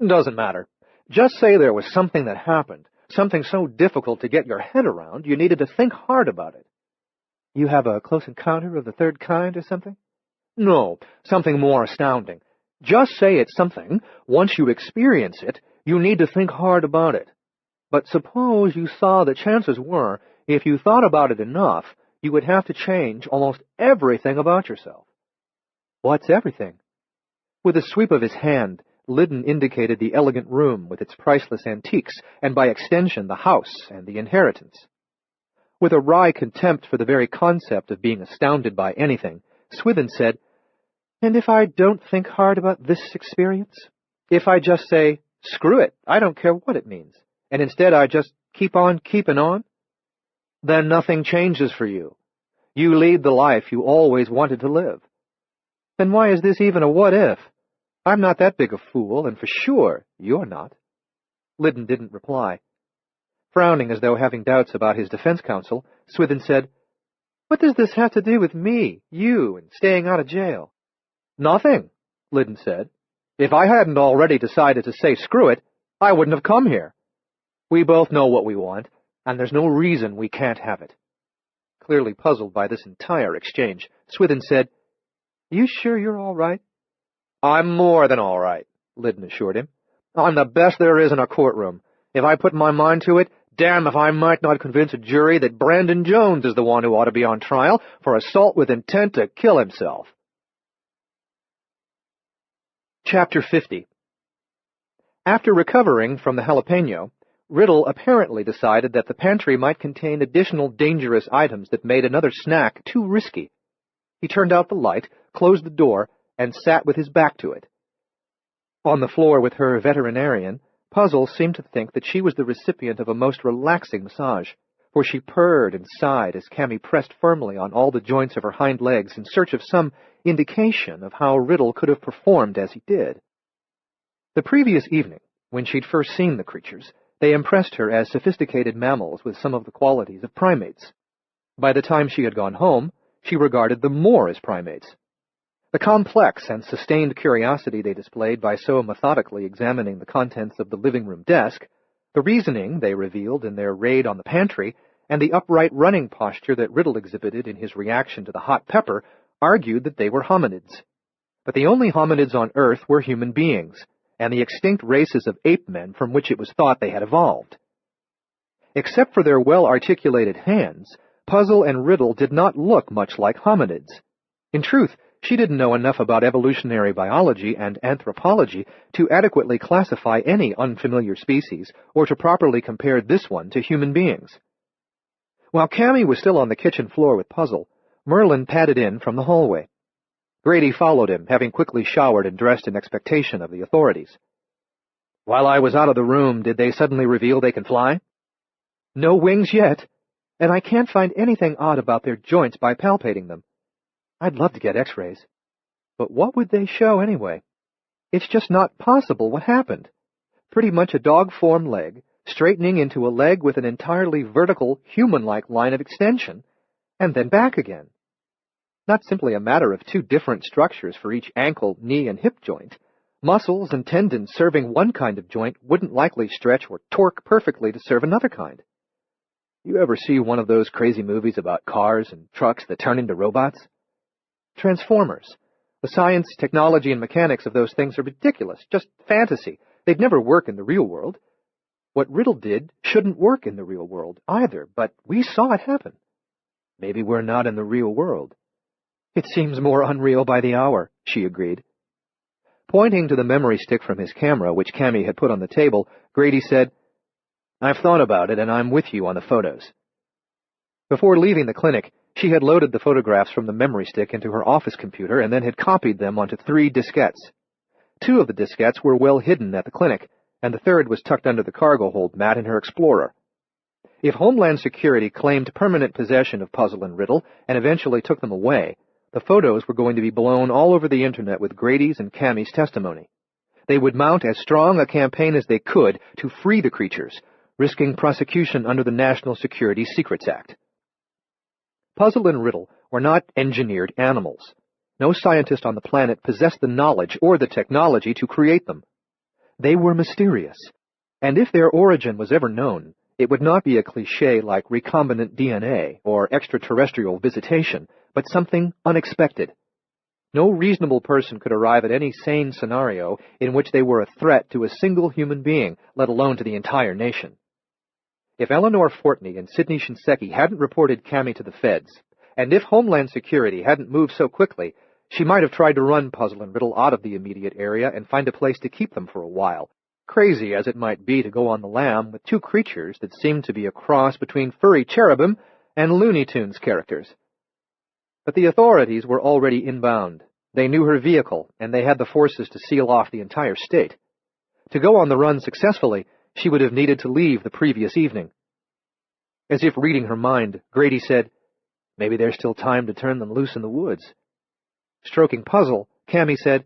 Doesn't matter. Just say there was something that happened, something so difficult to get your head around, you needed to think hard about it. You have a close encounter of the third kind or something? No, something more astounding. Just say it's something, once you experience it, you need to think hard about it. But suppose you saw that chances were, if you thought about it enough, you would have to change almost everything about yourself. What's everything? With a sweep of his hand, Liddon indicated the elegant room with its priceless antiques, and by extension the house and the inheritance. With a wry contempt for the very concept of being astounded by anything, Swithin said, And if I don't think hard about this experience? If I just say, Screw it, I don't care what it means, and instead I just keep on keeping on? Then nothing changes for you. You lead the life you always wanted to live. Then why is this even a what-if? I'm not that big a fool, and for sure you're not. Liddon didn't reply. Frowning as though having doubts about his defense counsel, Swithin said, What does this have to do with me, you, and staying out of jail? Nothing, Liddon said. If I hadn't already decided to say screw it, I wouldn't have come here. We both know what we want, and there's no reason we can't have it. Clearly puzzled by this entire exchange, Swithin said, You sure you're all right? I'm more than all right, Liddon assured him. I'm the best there is in a courtroom. If I put my mind to it, damn if I might not convince a jury that Brandon Jones is the one who ought to be on trial for assault with intent to kill himself. Chapter 50. After recovering from the jalapeno, Riddle apparently decided that the pantry might contain additional dangerous items that made another snack too risky. He turned out the light, closed the door, and sat with his back to it. On the floor with her veterinarian, Puzzle seemed to think that she was the recipient of a most relaxing massage, for she purred and sighed as Cammy pressed firmly on all the joints of her hind legs in search of some indication of how Riddle could have performed as he did. The previous evening, when she'd first seen the creatures, they impressed her as sophisticated mammals with some of the qualities of primates. By the time she had gone home, she regarded them more as primates. The complex and sustained curiosity they displayed by so methodically examining the contents of the living room desk, the reasoning they revealed in their raid on the pantry, and the upright running posture that Riddle exhibited in his reaction to the hot pepper argued that they were hominids. But the only hominids on Earth were human beings, and the extinct races of ape-men from which it was thought they had evolved. Except for their well-articulated hands, Puzzle and Riddle did not look much like hominids. In truth, she didn't know enough about evolutionary biology and anthropology to adequately classify any unfamiliar species or to properly compare this one to human beings. While Cammy was still on the kitchen floor with Puzzle, Merlin padded in from the hallway. Grady followed him, having quickly showered and dressed in expectation of the authorities. "While I was out of the room, did they suddenly reveal they can fly?" "No wings yet, and I can't find anything odd about their joints by palpating them. I'd love to get x-rays. But what would they show anyway? It's just not possible what happened. Pretty much a dog-form leg, straightening into a leg with an entirely vertical, human-like line of extension, and then back again. Not simply a matter of two different structures for each ankle, knee, and hip joint. Muscles and tendons serving one kind of joint wouldn't likely stretch or torque perfectly to serve another kind. You ever see one of those crazy movies about cars and trucks that turn into robots? Transformers. The science, technology, and mechanics of those things are ridiculous, just fantasy. They'd never work in the real world. What Riddle did shouldn't work in the real world either, but we saw it happen. Maybe we're not in the real world. It seems more unreal by the hour, she agreed. Pointing to the memory stick from his camera, which Cammy had put on the table, Grady said, "I've thought about it, and I'm with you on the photos." Before leaving the clinic, she had loaded the photographs from the memory stick into her office computer and then had copied them onto 3 diskettes. 2 of the diskettes were well hidden at the clinic, and the third was tucked under the cargo hold mat in her Explorer. If Homeland Security claimed permanent possession of Puzzle and Riddle and eventually took them away, the photos were going to be blown all over the Internet with Grady's and Cammy's testimony. They would mount as strong a campaign as they could to free the creatures, risking prosecution under the National Security Secrets Act. Puzzle and Riddle were not engineered animals. No scientist on the planet possessed the knowledge or the technology to create them. They were mysterious, and if their origin was ever known, it would not be a cliché like recombinant DNA or extraterrestrial visitation, but something unexpected. No reasonable person could arrive at any sane scenario in which they were a threat to a single human being, let alone to the entire nation. If Eleanor Fortney and Sidney Shinseki hadn't reported Cammy to the feds, and if Homeland Security hadn't moved so quickly, she might have tried to run Puzzle and Riddle out of the immediate area and find a place to keep them for a while, crazy as it might be to go on the lam with 2 creatures that seemed to be a cross between furry cherubim and Looney Tunes characters. But the authorities were already inbound. They knew her vehicle, and they had the forces to seal off the entire state. To go on the run successfully, she would have needed to leave the previous evening. As if reading her mind, Grady said, "Maybe there's still time to turn them loose in the woods." Stroking Puzzle, Cammy said,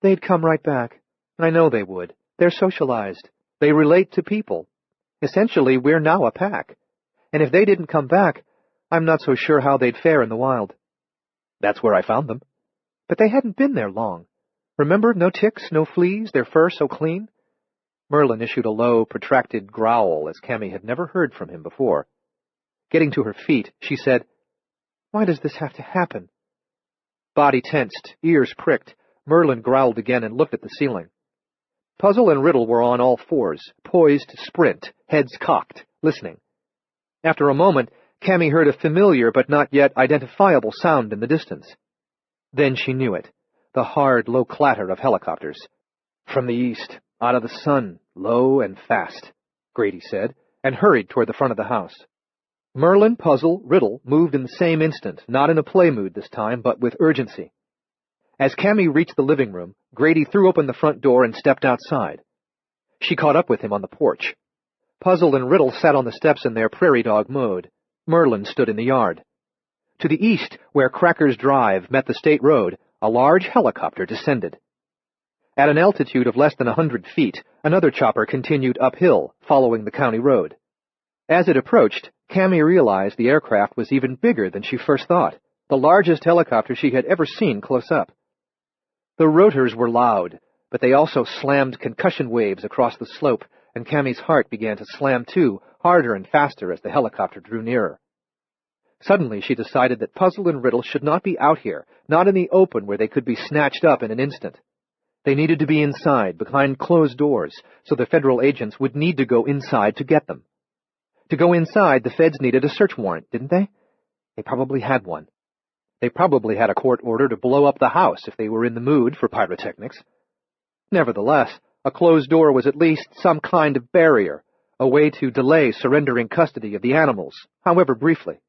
"They'd come right back. I know they would. They're socialized. They relate to people. Essentially, we're now a pack. And if they didn't come back, I'm not so sure how they'd fare in the wild." "That's where I found them." "But they hadn't been there long. Remember, no ticks, no fleas, their fur so clean?" Merlin issued a low, protracted growl as Cammy had never heard from him before. Getting to her feet, she said, "Why does this have to happen?" Body tensed, ears pricked, Merlin growled again and looked at the ceiling. Puzzle and Riddle were on all fours, poised to sprint, heads cocked, listening. After a moment, Cammy heard a familiar but not yet identifiable sound in the distance. Then she knew it, the hard, low clatter of helicopters. "From the east. Out of the sun, low and fast," Grady said, and hurried toward the front of the house. Merlin, Puzzle, Riddle moved in the same instant, not in a play mood this time, but with urgency. As Cammy reached the living room, Grady threw open the front door and stepped outside. She caught up with him on the porch. Puzzle and Riddle sat on the steps in their prairie dog mode. Merlin stood in the yard. To the east, where Crackers Drive met the state road, a large helicopter descended. At an altitude of less than 100 feet, another chopper continued uphill, following the county road. As it approached, Cammy realized the aircraft was even bigger than she first thought, the largest helicopter she had ever seen close up. The rotors were loud, but they also slammed concussion waves across the slope, and Cammy's heart began to slam too, harder and faster as the helicopter drew nearer. Suddenly she decided that Puzzle and Riddle should not be out here, not in the open where they could be snatched up in an instant. They needed to be inside, behind closed doors, so the federal agents would need to go inside to get them. To go inside, the feds needed a search warrant, didn't they? They probably had one. They probably had a court order to blow up the house if they were in the mood for pyrotechnics. Nevertheless, a closed door was at least some kind of barrier, a way to delay surrendering custody of the animals, however briefly.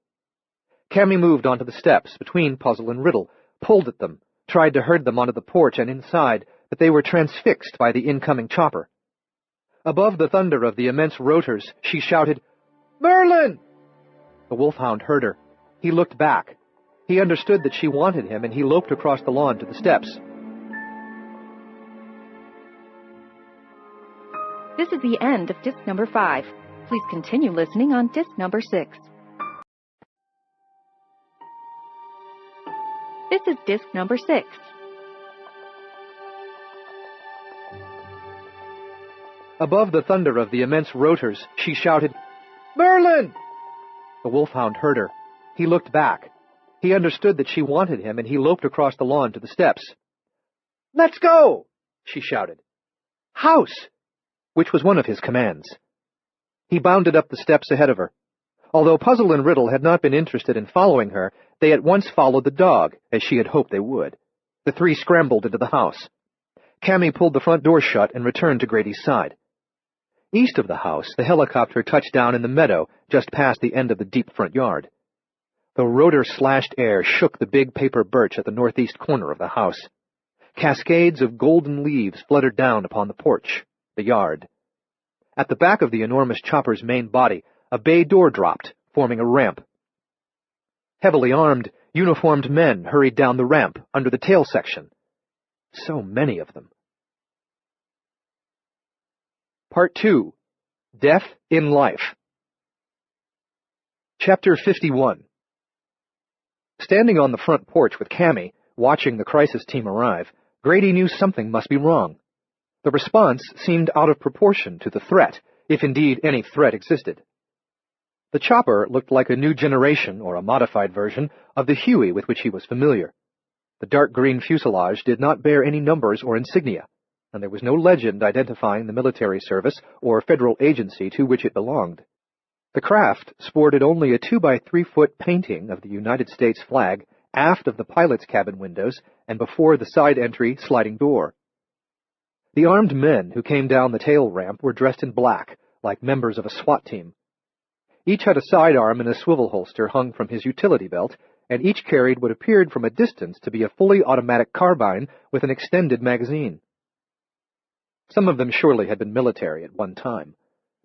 Cammy moved onto the steps between Puzzle and Riddle, pulled at them, tried to herd them onto the porch and inside, but they were transfixed by the incoming chopper. Above the thunder of the immense rotors, she shouted, "Merlin!" The wolfhound heard her. He looked back. He understood that she wanted him, and he loped across the lawn to the steps. This is the end of disc number 5. Please continue listening on disc number 6. This is disc number 6. Above the thunder of the immense rotors, she shouted, "Merlin!" The wolfhound heard her. He looked back. He understood that she wanted him, and he loped across the lawn to the steps. "Let's go!" she shouted. "House!" which was one of his commands. He bounded up the steps ahead of her. Although Puzzle and Riddle had not been interested in following her, they at once followed the dog, as she had hoped they would. The three scrambled into the house. Cammy pulled the front door shut and returned to Grady's side. East of the house, the helicopter touched down in the meadow just past the end of the deep front yard. The rotor-slashed air shook the big paper birch at the northeast corner of the house. Cascades of golden leaves fluttered down upon the porch, the yard. At the back of the enormous chopper's main body, a bay door dropped, forming a ramp. Heavily armed, uniformed men hurried down the ramp under the tail section. So many of them. Part 2. Death in Life. Chapter 51. Standing on the front porch with Cammy, watching the crisis team arrive, Grady knew something must be wrong. The response seemed out of proportion to the threat, if indeed any threat existed. The chopper looked like a new generation, or a modified version, of the Huey with which he was familiar. The dark green fuselage did not bear any numbers or insignia, and there was no legend identifying the military service or federal agency to which it belonged. The craft sported only a 2-by-3-foot painting of the United States flag aft of the pilot's cabin windows and before the side entry sliding door. The armed men who came down the tail ramp were dressed in black, like members of a SWAT team. Each had a sidearm and a swivel holster hung from his utility belt, and each carried what appeared from a distance to be a fully automatic carbine with an extended magazine. Some of them surely had been military at one time.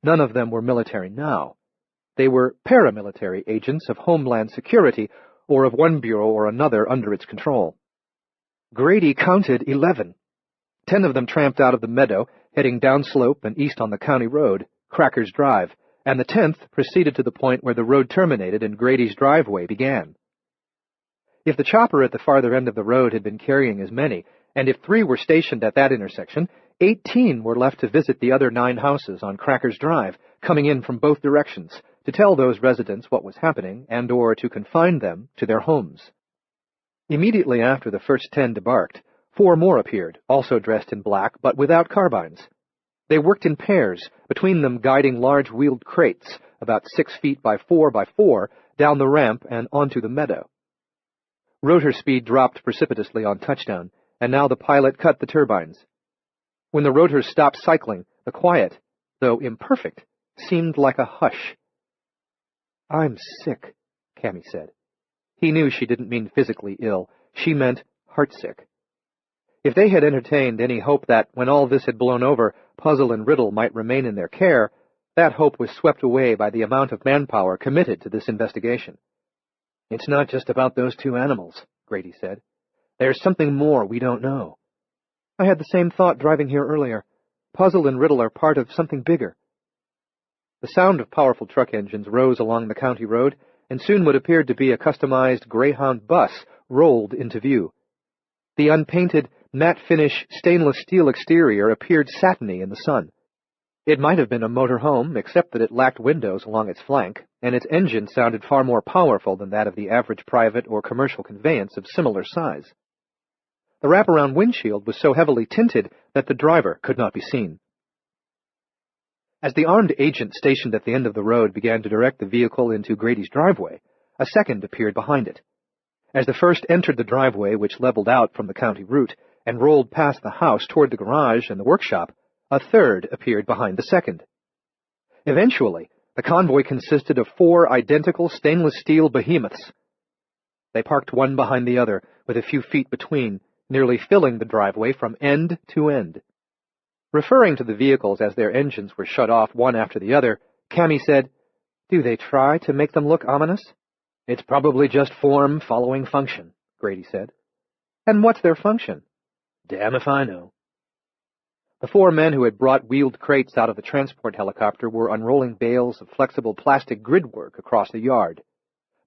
None of them were military now. They were paramilitary agents of Homeland Security, or of one bureau or another under its control. Grady counted 11. 10 of them tramped out of the meadow, heading downslope and east on the county road, Crackers Drive, and the 10th proceeded to the point where the road terminated and Grady's driveway began. If the chopper at the farther end of the road had been carrying as many, and if 3 were stationed at that intersection, 18 were left to visit the other 9 houses on Crackers Drive, coming in from both directions, to tell those residents what was happening and or to confine them to their homes. Immediately after the first 10 debarked, 4 more appeared, also dressed in black, but without carbines. They worked in pairs, between them guiding large wheeled crates, about 6 feet by 4 by 4, down the ramp and onto the meadow. Rotor speed dropped precipitously on touchdown, and now the pilot cut the turbines. When the rotors stopped cycling, the quiet, though imperfect, seemed like a hush. "I'm sick," Cammy said. He knew she didn't mean physically ill. She meant heartsick. If they had entertained any hope that, when all this had blown over, Puzzle and Riddle might remain in their care, that hope was swept away by the amount of manpower committed to this investigation. "It's not just about those two animals," Grady said. "There's something more we don't know." "I had the same thought driving here earlier. Puzzle and Riddle are part of something bigger." The sound of powerful truck engines rose along the county road, and soon what appeared to be a customized Greyhound bus rolled into view. The unpainted, matte-finish, stainless steel exterior appeared satiny in the sun. It might have been a motor home, except that it lacked windows along its flank, and its engine sounded far more powerful than that of the average private or commercial conveyance of similar size. The wraparound windshield was so heavily tinted that the driver could not be seen. As the armed agent stationed at the end of the road began to direct the vehicle into Grady's driveway, a second appeared behind it. As the first entered the driveway, which leveled out from the county route, and rolled past the house toward the garage and the workshop, a third appeared behind the second. Eventually, the convoy consisted of 4 identical stainless steel behemoths. They parked one behind the other, with a few feet between, nearly filling the driveway from end to end. Referring to the vehicles as their engines were shut off one after the other, Cammy said, "Do they try to make them look ominous?" "It's probably just form following function," Grady said. "And what's their function?" "Damn if I know." The 4 men who had brought wheeled crates out of the transport helicopter were unrolling bales of flexible plastic gridwork across the yard.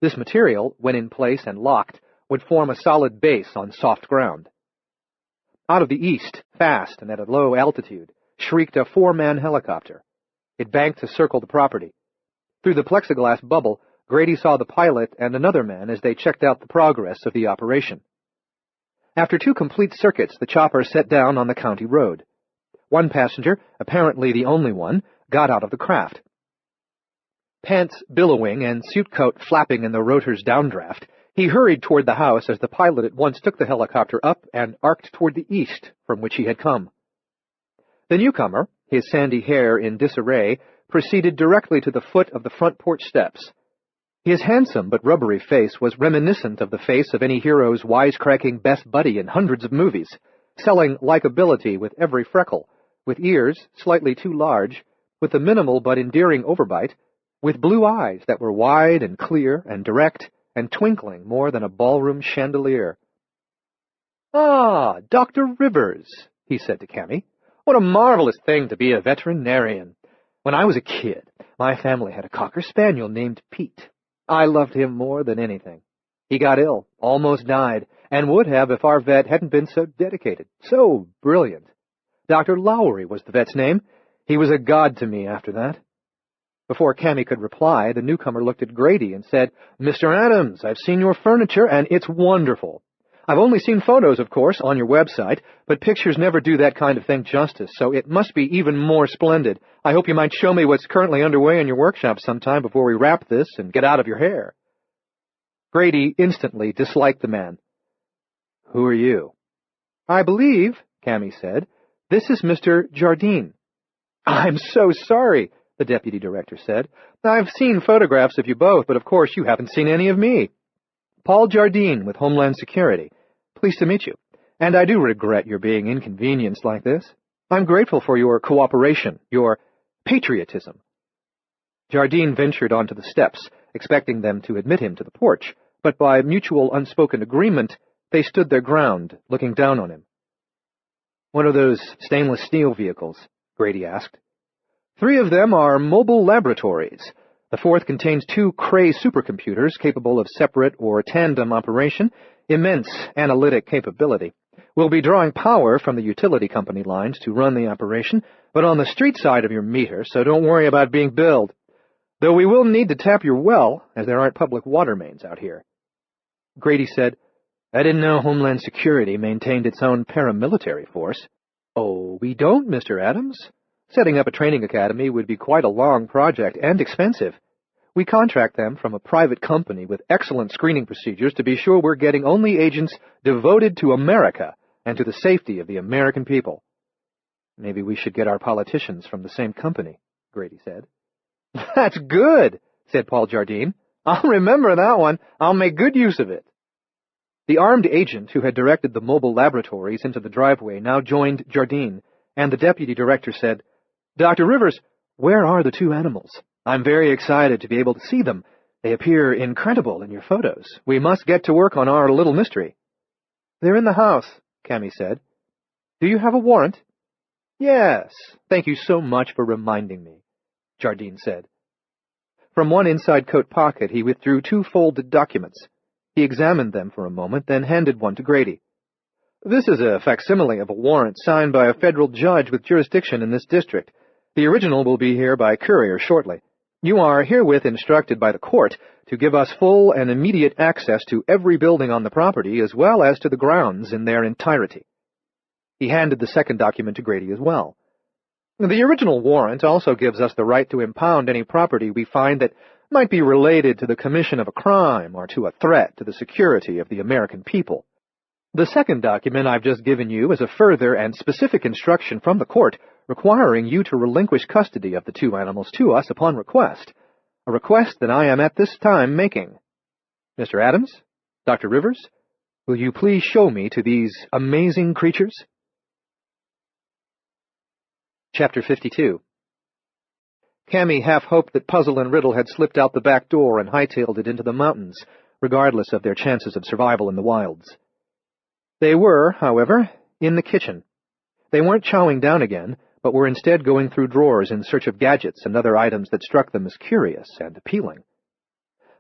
This material, when in place and locked, would form a solid base on soft ground. Out of the east, fast and at a low altitude, shrieked a 4-man helicopter. It banked to circle the property. Through the plexiglass bubble, Grady saw the pilot and another man as they checked out the progress of the operation. After 2 complete circuits, the chopper set down on the county road. One passenger, apparently the only one, got out of the craft. Pants billowing and suit coat flapping in the rotor's downdraft, he hurried toward the house as the pilot at once took the helicopter up and arced toward the east, from which he had come. The newcomer, his sandy hair in disarray, proceeded directly to the foot of the front porch steps. His handsome but rubbery face was reminiscent of the face of any hero's wisecracking best buddy in hundreds of movies, selling likability with every freckle, with ears slightly too large, with a minimal but endearing overbite, with blue eyes that were wide and clear and direct, and twinkling more than a ballroom chandelier. "Ah, Dr. Rivers," he said to Cammy. "What a marvelous thing to be a veterinarian. When I was a kid, my family had a cocker spaniel named Pete. I loved him more than anything. He got ill, almost died, and would have if our vet hadn't been so dedicated, so brilliant. Dr. Lowry was the vet's name. He was a god to me after that." Before Cammy could reply, the newcomer looked at Grady and said, "Mr. Adams, I've seen your furniture, and it's wonderful. I've only seen photos, of course, on your website, but pictures never do that kind of thing justice, so it must be even more splendid. I hope you might show me what's currently underway in your workshop sometime before we wrap this and get out of your hair." Grady instantly disliked the man. "Who are you?" "I believe," Cammy said, "this is Mr. Jardine." "I'm so sorry," the deputy director said. "I've seen photographs of you both, but of course you haven't seen any of me. Paul Jardine with Homeland Security. Pleased to meet you. And I do regret your being inconvenienced like this. I'm grateful for your cooperation, your patriotism." Jardine ventured onto the steps, expecting them to admit him to the porch, but by mutual unspoken agreement, they stood their ground, looking down on him. "What are those stainless steel vehicles?" Grady asked. 3 of them are mobile laboratories. The 4th contains 2 Cray supercomputers capable of separate or tandem operation, immense analytic capability. We'll be drawing power from the utility company lines to run the operation, but on the street side of your meter, so don't worry about being billed. Though we will need to tap your well, as there aren't public water mains out here." Grady said, "I didn't know Homeland Security maintained its own paramilitary force." "Oh, we don't, Mr. Adams. Setting up a training academy would be quite a long project and expensive. We contract them from a private company with excellent screening procedures to be sure we're getting only agents devoted to America and to the safety of the American people." "Maybe we should get our politicians from the same company," Grady said. "That's good," said Paul Jardine. "I'll remember that one. I'll make good use of it." The armed agent who had directed the mobile laboratories into the driveway now joined Jardine, and the deputy director said, "Dr. Rivers, where are the two animals? I'm very excited to be able to see them. They appear incredible in your photos. We must get to work on our little mystery." "They're in the house," Cammy said. "Do you have a warrant?" "Yes. Thank you so much for reminding me," Jardine said. From one inside coat pocket he withdrew two folded documents. He examined them for a moment, then handed one to Grady. "This is a facsimile of a warrant signed by a federal judge with jurisdiction in this district. The original will be here by courier shortly. You are herewith instructed by the court to give us full and immediate access to every building on the property as well as to the grounds in their entirety." He handed the second document to Grady as well. "The original warrant also gives us the right to impound any property we find that might be related to the commission of a crime or to a threat to the security of the American people. The second document I've just given you is a further and specific instruction from the court requiring you to relinquish custody of the two animals to us upon request, a request that I am at this time making. Mr. Adams, Dr. Rivers, will you please show me to these amazing creatures?" Chapter 52. Cammy half hoped that Puzzle and Riddle had slipped out the back door and hightailed it into the mountains, regardless of their chances of survival in the wilds. They were, however, in the kitchen. They weren't chowing down again, but were instead going through drawers in search of gadgets and other items that struck them as curious and appealing.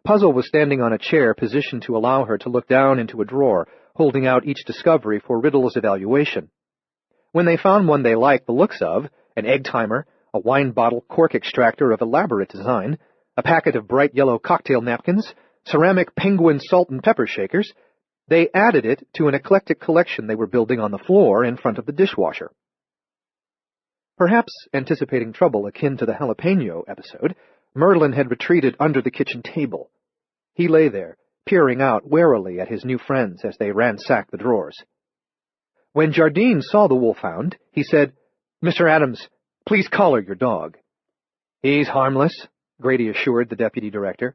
Puzzle was standing on a chair positioned to allow her to look down into a drawer, holding out each discovery for Riddle's evaluation. When they found one they liked the looks of, an egg timer, a wine bottle cork extractor of elaborate design, a packet of bright yellow cocktail napkins, ceramic penguin salt and pepper shakers, they added it to an eclectic collection they were building on the floor in front of the dishwasher. Perhaps anticipating trouble akin to the jalapeno episode, Merlin had retreated under the kitchen table. He lay there, peering out warily at his new friends as they ransacked the drawers. When Jardine saw the wolfhound, he said, "Mr. Adams, please collar your dog." "He's harmless," Grady assured the deputy director.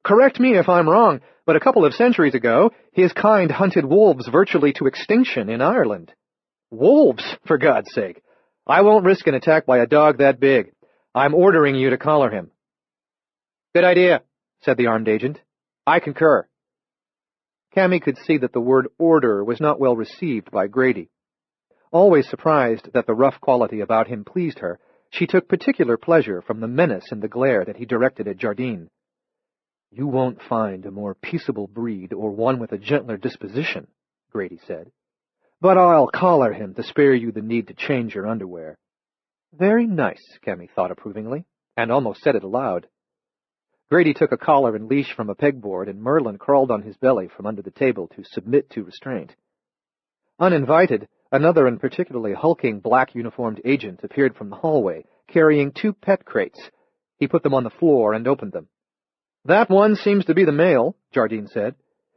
"Correct me if I'm wrong, but a couple of centuries ago, his kind hunted wolves virtually to extinction in Ireland." "Wolves, for God's sake! I won't risk an attack by a dog that big. I'm ordering you to collar him." "Good idea," said the armed agent. "I concur." Cammy could see that the word order was not well received by Grady. Always surprised that the rough quality about him pleased her, she took particular pleasure from the menace and the glare that he directed at Jardine. "You won't find a more peaceable breed or one with a gentler disposition," Grady said. "But I'll collar him to spare you the need to change your underwear." "Very nice," Cammy thought approvingly, and almost said it aloud. Grady took a collar and leash from a pegboard, and Merlin crawled on his belly from under the table to submit to restraint. Uninvited, another and particularly hulking black-uniformed agent appeared from the hallway, carrying two pet crates. He put them on the floor and opened them. "That one seems to be the male," Jardine said.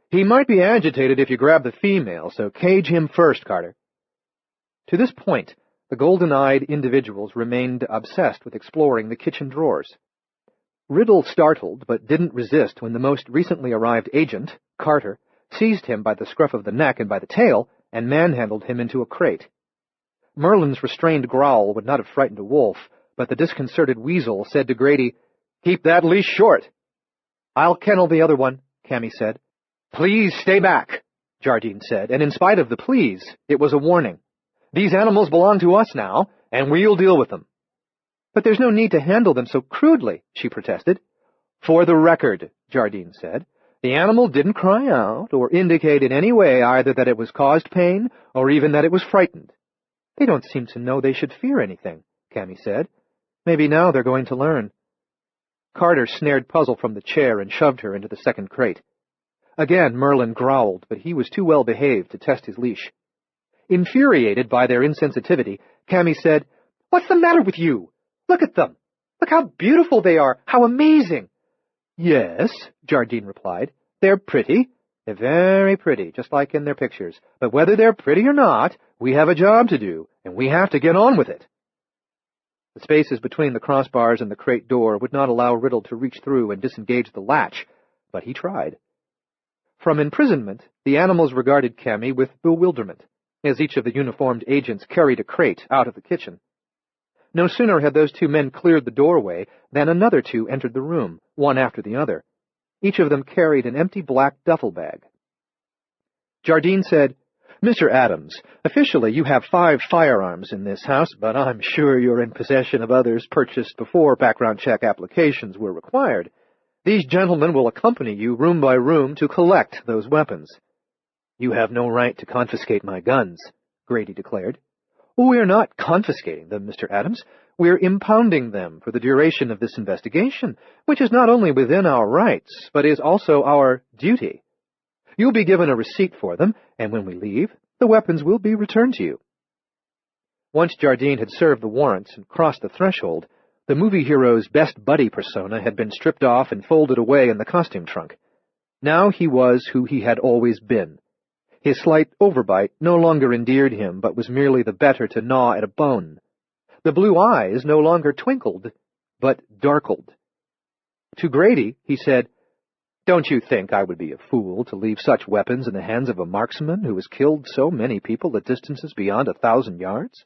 "He might be agitated if you grab the female, so cage him first, Carter." To this point, the golden-eyed individuals remained obsessed with exploring the kitchen drawers. Riddle startled, but didn't resist when the most recently arrived agent, Carter, seized him by the scruff of the neck and by the tail and manhandled him into a crate. Merlin's restrained growl would not have frightened a wolf, but the disconcerted weasel said to Grady, "Keep that leash short." "I'll kennel the other one," Cammy said. "Please stay back," Jardine said, and in spite of the please, it was a warning. "These animals belong to us now, and we'll deal with them." "But there's no need to handle them so crudely," she protested. "For the record," Jardine said, "the animal didn't cry out or indicate in any way either that it was caused pain or even that it was frightened." "They don't seem to know they should fear anything," Cammy said. "Maybe now they're going to learn." Carter snared Puzzle from the chair and shoved her into the second crate. Again Merlin growled, but he was too well behaved to test his leash. Infuriated by their insensitivity, Cammy said, "What's the matter with you? Look at them. Look how beautiful they are. How amazing." "Yes," Jardine replied. "They're pretty. They're very pretty, just like in their pictures. But whether they're pretty or not, we have a job to do, and we have to get on with it." The spaces between the crossbars and the crate door would not allow Riddle to reach through and disengage the latch, but he tried. From imprisonment, the animals regarded Cammy with bewilderment, as each of the uniformed agents carried a crate out of the kitchen. No sooner had those two men cleared the doorway than another two entered the room, one after the other. Each of them carried an empty black duffel bag. Jardine said, "Mr. Adams, officially you have 5 firearms in this house, but I'm sure you're in possession of others purchased before background check applications were required. These gentlemen will accompany you room by room to collect those weapons." "You have no right to confiscate my guns," Grady declared. "We're not confiscating them, Mr. Adams. We're impounding them for the duration of this investigation, which is not only within our rights, but is also our duty. You'll be given a receipt for them, and when we leave, the weapons will be returned to you." Once Jardine had served the warrants and crossed the threshold, the movie hero's best buddy persona had been stripped off and folded away in the costume trunk. Now he was who he had always been. His slight overbite no longer endeared him, but was merely the better to gnaw at a bone. The blue eyes no longer twinkled, but darkled. To Grady, he said, "Don't you think I would be a fool to leave such weapons in the hands of a marksman who has killed so many people at distances beyond 1,000 yards?"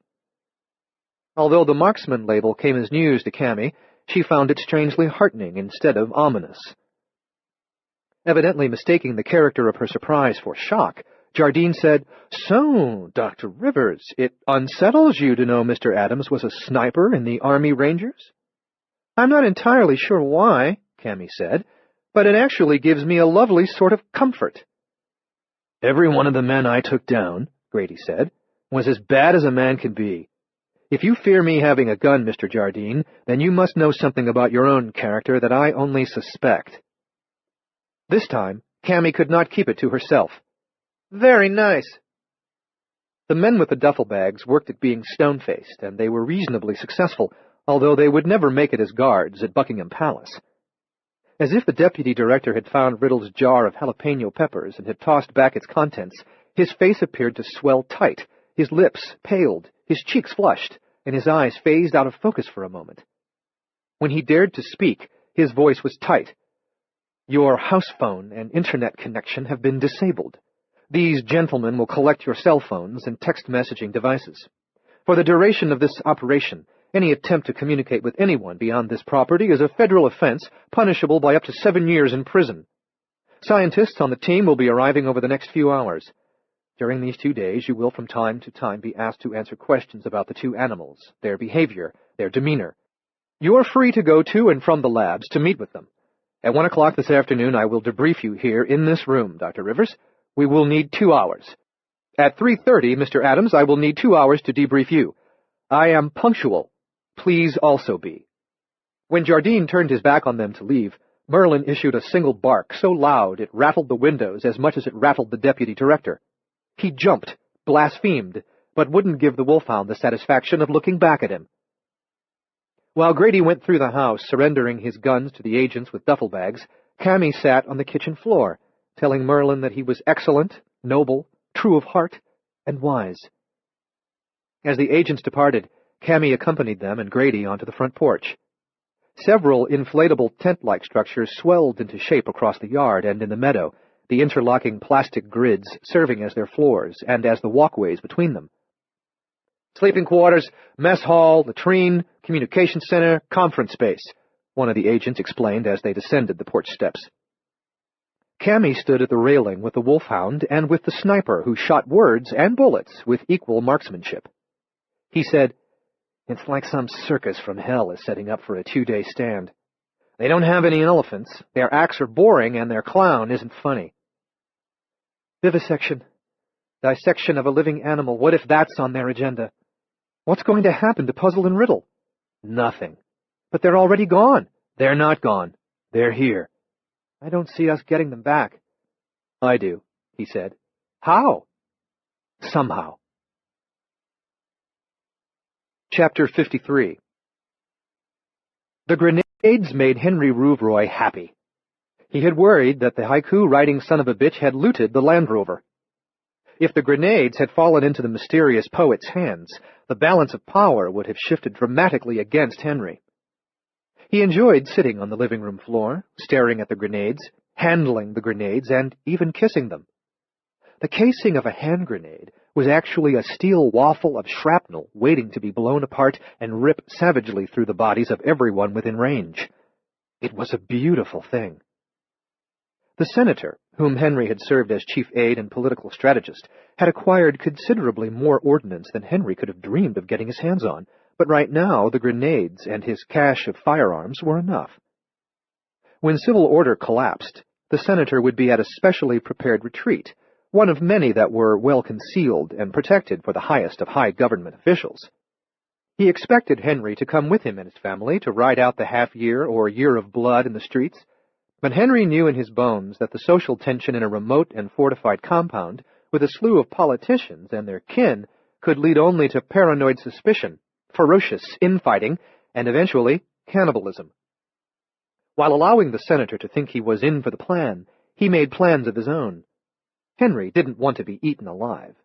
Although the marksman label came as news to Cammy, she found it strangely heartening instead of ominous. Evidently mistaking the character of her surprise for shock, Jardine said, "So, Dr. Rivers, it unsettles you to know Mr. Adams was a sniper in the Army Rangers?" "I'm not entirely sure why," Cammy said, "but it actually gives me a lovely sort of comfort." "Every one of the men I took down," Grady said, "was as bad as a man can be. If you fear me having a gun, Mr. Jardine, then you must know something about your own character that I only suspect." This time, Cammy could not keep it to herself. "Very nice." The men with the duffel bags worked at being stone-faced, and they were reasonably successful, although they would never make it as guards at Buckingham Palace. As if the deputy director had found Riddle's jar of jalapeno peppers and had tossed back its contents, his face appeared to swell tight, his lips paled, his cheeks flushed, and his eyes phased out of focus for a moment. When he dared to speak, his voice was tight. "Your house phone and internet connection have been disabled. These gentlemen will collect your cell phones and text messaging devices. For the duration of this operation, any attempt to communicate with anyone beyond this property is a federal offense, punishable by up to 7 years in prison. Scientists on the team will be arriving over the next few hours. During these 2 days, you will from time to time be asked to answer questions about the 2 animals, their behavior, their demeanor. You are free to go to and from the labs to meet with them. At 1 o'clock this afternoon, I will debrief you here in this room, Dr. Rivers. We will need 2 hours. At 3:30, Mr. Adams, I will need 2 hours to debrief you. I am punctual. Please also be." When Jardine turned his back on them to leave, Merlin issued a single bark so loud it rattled the windows as much as it rattled the deputy director. He jumped, blasphemed, but wouldn't give the wolfhound the satisfaction of looking back at him. While Grady went through the house, surrendering his guns to the agents with duffel bags, Cammy sat on the kitchen floor, telling Merlin that he was excellent, noble, true of heart, and wise. As the agents departed, Cammy accompanied them and Grady onto the front porch. Several inflatable tent-like structures swelled into shape across the yard and in the meadow, the interlocking plastic grids serving as their floors and as the walkways between them. "Sleeping quarters, mess hall, latrine, communication center, conference space," one of the agents explained as they descended the porch steps. Cammy stood at the railing with the wolfhound and with the sniper who shot words and bullets with equal marksmanship. He said, "It's like some circus from hell is setting up for a 2-day stand. They don't have any elephants, their acts are boring, and their clown isn't funny." "Vivisection. Dissection of a living animal. What if that's on their agenda? What's going to happen to Puzzle and Riddle?" "Nothing." "But they're already gone." "They're not gone. They're here." "I don't see us getting them back." "I do," he said. "How?" "Somehow." Chapter 53. The grenades made Henry Rouvroy happy. He had worried that the haiku-writing son-of-a-bitch had looted the Land Rover. If the grenades had fallen into the mysterious poet's hands, the balance of power would have shifted dramatically against Henry. He enjoyed sitting on the living room floor, staring at the grenades, handling the grenades, and even kissing them. The casing of a hand grenade was actually a steel waffle of shrapnel waiting to be blown apart and rip savagely through the bodies of everyone within range. It was a beautiful thing. The senator, whom Henry had served as chief aide and political strategist, had acquired considerably more ordnance than Henry could have dreamed of getting his hands on, but right now the grenades and his cache of firearms were enough. When civil order collapsed, the senator would be at a specially prepared retreat, one of many that were well concealed and protected for the highest of high government officials. He expected Henry to come with him and his family to ride out the half-year or year of blood in the streets, but Henry knew in his bones that the social tension in a remote and fortified compound with a slew of politicians and their kin could lead only to paranoid suspicion, ferocious infighting, and eventually cannibalism. While allowing the senator to think he was in for the plan, he made plans of his own. Henry didn't want to be eaten alive.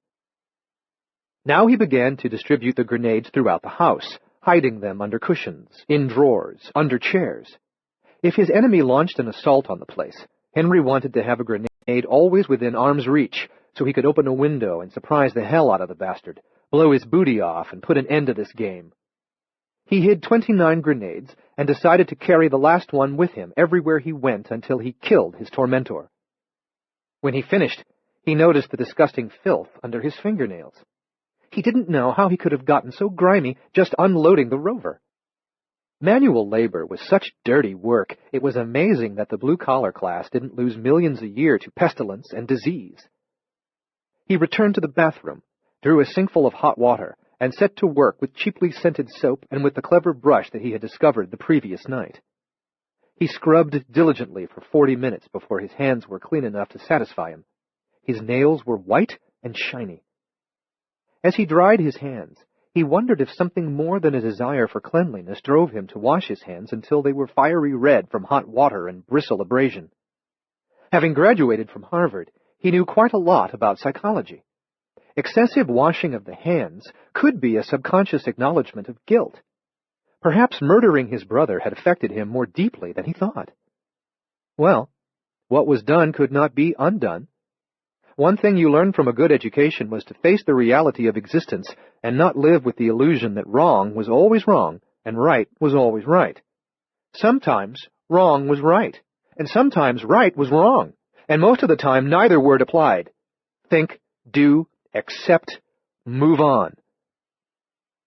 Now he began to distribute the grenades throughout the house, hiding them under cushions, in drawers, under chairs. If his enemy launched an assault on the place, Henry wanted to have a grenade always within arm's reach, so he could open a window and surprise the hell out of the bastard, blow his booty off, and put an end to this game. He hid 29 grenades and decided to carry the last one with him everywhere he went until he killed his tormentor. When he finished, he noticed the disgusting filth under his fingernails. He didn't know how he could have gotten so grimy just unloading the rover. Manual labor was such dirty work, it was amazing that the blue-collar class didn't lose millions a year to pestilence and disease. He returned to the bathroom, drew a sinkful of hot water, and set to work with cheaply scented soap and with the clever brush that he had discovered the previous night. He scrubbed diligently for 40 minutes before his hands were clean enough to satisfy him. His nails were white and shiny. As he dried his hands, he wondered if something more than a desire for cleanliness drove him to wash his hands until they were fiery red from hot water and bristle abrasion. Having graduated from Harvard, he knew quite a lot about psychology. Excessive washing of the hands could be a subconscious acknowledgement of guilt. Perhaps murdering his brother had affected him more deeply than he thought. Well, what was done could not be undone. One thing you learned from a good education was to face the reality of existence and not live with the illusion that wrong was always wrong and right was always right. Sometimes wrong was right, and sometimes right was wrong, and most of the time neither word applied. Think, do, accept, move on.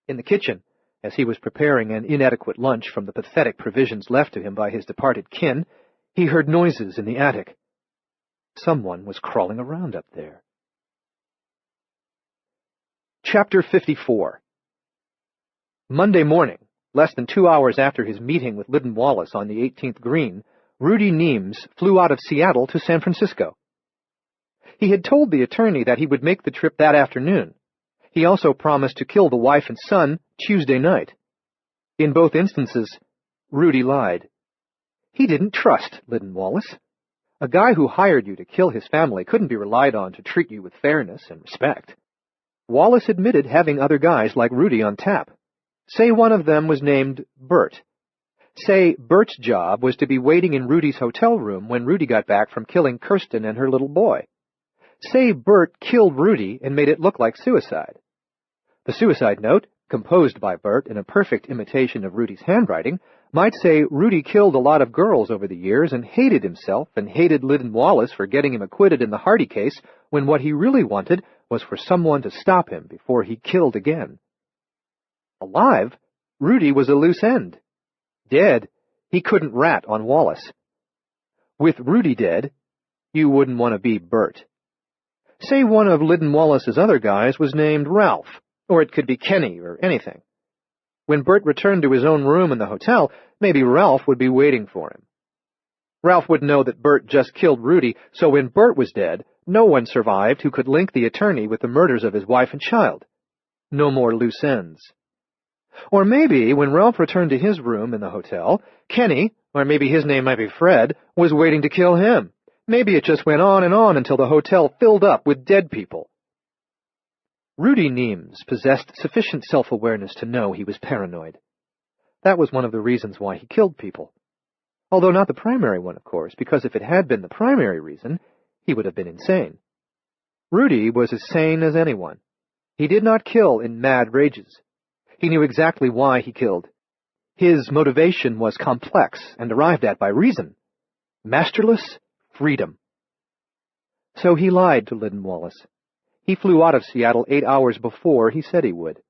In the kitchen, as he was preparing an inadequate lunch from the pathetic provisions left to him by his departed kin, he heard noises in the attic. Someone was crawling around up there. Chapter 54. Monday morning, less than 2 hours after his meeting with Lyndon Wallace on the 18th green, Rudy Neames flew out of Seattle to San Francisco. He had told the attorney that he would make the trip that afternoon. He also promised to kill the wife and son Tuesday night. In both instances, Rudy lied. He didn't trust Lyndon Wallace. A guy who hired you to kill his family couldn't be relied on to treat you with fairness and respect. Wallace admitted having other guys like Rudy on tap. Say one of them was named Bert. Say Bert's job was to be waiting in Rudy's hotel room when Rudy got back from killing Kirsten and her little boy. Say Bert killed Rudy and made it look like suicide. The suicide note, composed by Bert in a perfect imitation of Rudy's handwriting, might say Rudy killed a lot of girls over the years and hated himself and hated Lyndon Wallace for getting him acquitted in the Hardy case, when what he really wanted was for someone to stop him before he killed again. Alive, Rudy was a loose end. Dead, he couldn't rat on Wallace. With Rudy dead, you wouldn't want to be Bert. Say one of Lyndon Wallace's other guys was named Ralph, or it could be Kenny or anything. When Bert returned to his own room in the hotel, maybe Ralph would be waiting for him. Ralph would know that Bert just killed Rudy, so when Bert was dead, no one survived who could link the attorney with the murders of his wife and child. No more loose ends. Or maybe, when Ralph returned to his room in the hotel, Kenny, or maybe his name might be Fred, was waiting to kill him. Maybe it just went on until the hotel filled up with dead people. Rudy Neames possessed sufficient self-awareness to know he was paranoid. That was one of the reasons why he killed people. Although not the primary one, of course, because if it had been the primary reason, he would have been insane. Rudy was as sane as anyone. He did not kill in mad rages. He knew exactly why he killed. His motivation was complex and arrived at by reason. Masterless freedom. So he lied to Lyndon Wallace. He flew out of Seattle 8 hours before he said he would.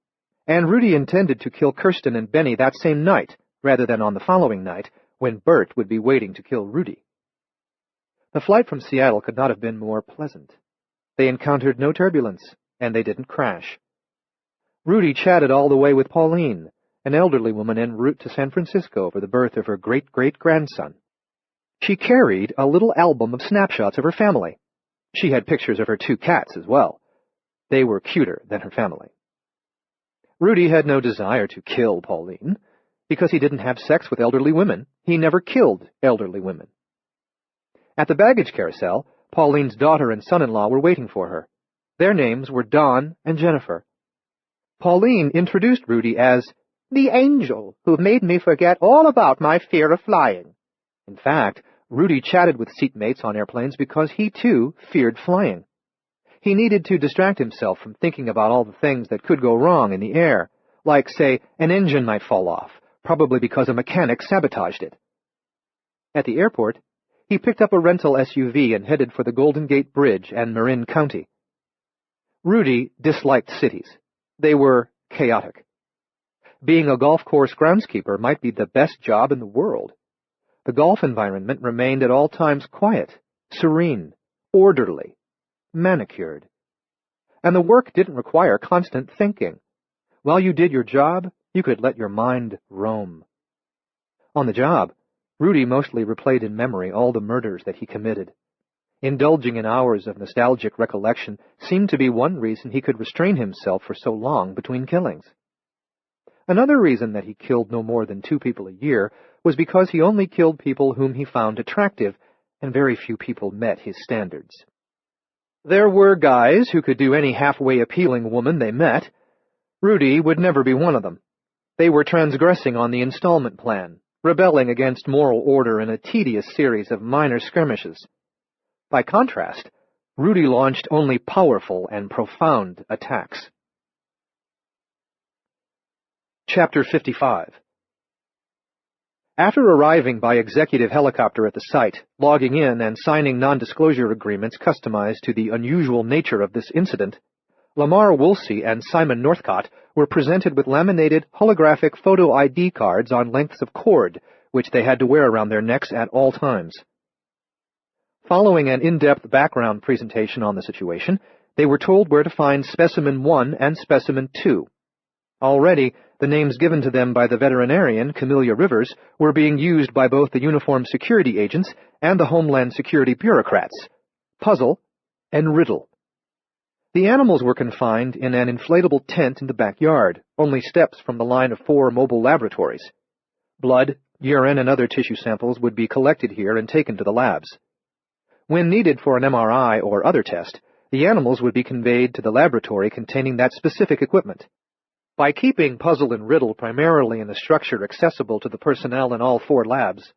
And Rudy intended to kill Kirsten and Benny that same night, rather than on the following night, when Bert would be waiting to kill Rudy. The flight from Seattle could not have been more pleasant. They encountered no turbulence, and they didn't crash. Rudy chatted all the way with Pauline, an elderly woman en route to San Francisco for the birth of her great-great-grandson. She carried a little album of snapshots of her family. She had pictures of her 2 cats as well. They were cuter than her family. Rudy had no desire to kill Pauline. Because he didn't have sex with elderly women, he never killed elderly women. At the baggage carousel, Pauline's daughter and son-in-law were waiting for her. Their names were Don and Jennifer. Pauline introduced Rudy as the angel who made me forget all about my fear of flying. In fact, Rudy chatted with seatmates on airplanes because he, too, feared flying. He needed to distract himself from thinking about all the things that could go wrong in the air, like, say, an engine might fall off, probably because a mechanic sabotaged it. At the airport, he picked up a rental SUV and headed for the Golden Gate Bridge and Marin County. Rudy disliked cities. They were chaotic. Being a golf course groundskeeper might be the best job in the world. The golf environment remained at all times quiet, serene, orderly, manicured. And the work didn't require constant thinking. While you did your job, you could let your mind roam. On the job, Rudy mostly replayed in memory all the murders that he committed. Indulging in hours of nostalgic recollection seemed to be one reason he could restrain himself for so long between killings. Another reason that he killed no more than 2 people a year was because he only killed people whom he found attractive, and very few people met his standards. There were guys who could do any halfway appealing woman they met. Rudy would never be one of them. They were transgressing on the installment plan, rebelling against moral order in a tedious series of minor skirmishes. By contrast, Rudy launched only powerful and profound attacks. Chapter 55. After arriving by executive helicopter at the site, logging in and signing non-disclosure agreements customized to the unusual nature of this incident, Lamar Woolsey and Simon Northcott were presented with laminated holographic photo ID cards on lengths of cord, which they had to wear around their necks at all times. Following an in-depth background presentation on the situation, they were told where to find Specimen 1 and Specimen 2. Already, the names given to them by the veterinarian, Camellia Rivers, were being used by both the uniformed security agents and the Homeland Security bureaucrats. Puzzle and Riddle. The animals were confined in an inflatable tent in the backyard, only steps from the line of 4 mobile laboratories. Blood, urine, and other tissue samples would be collected here and taken to the labs. When needed for an MRI or other test, the animals would be conveyed to the laboratory containing that specific equipment. By keeping Puzzle and Riddle primarily in a structure accessible to the personnel in all 4 labs,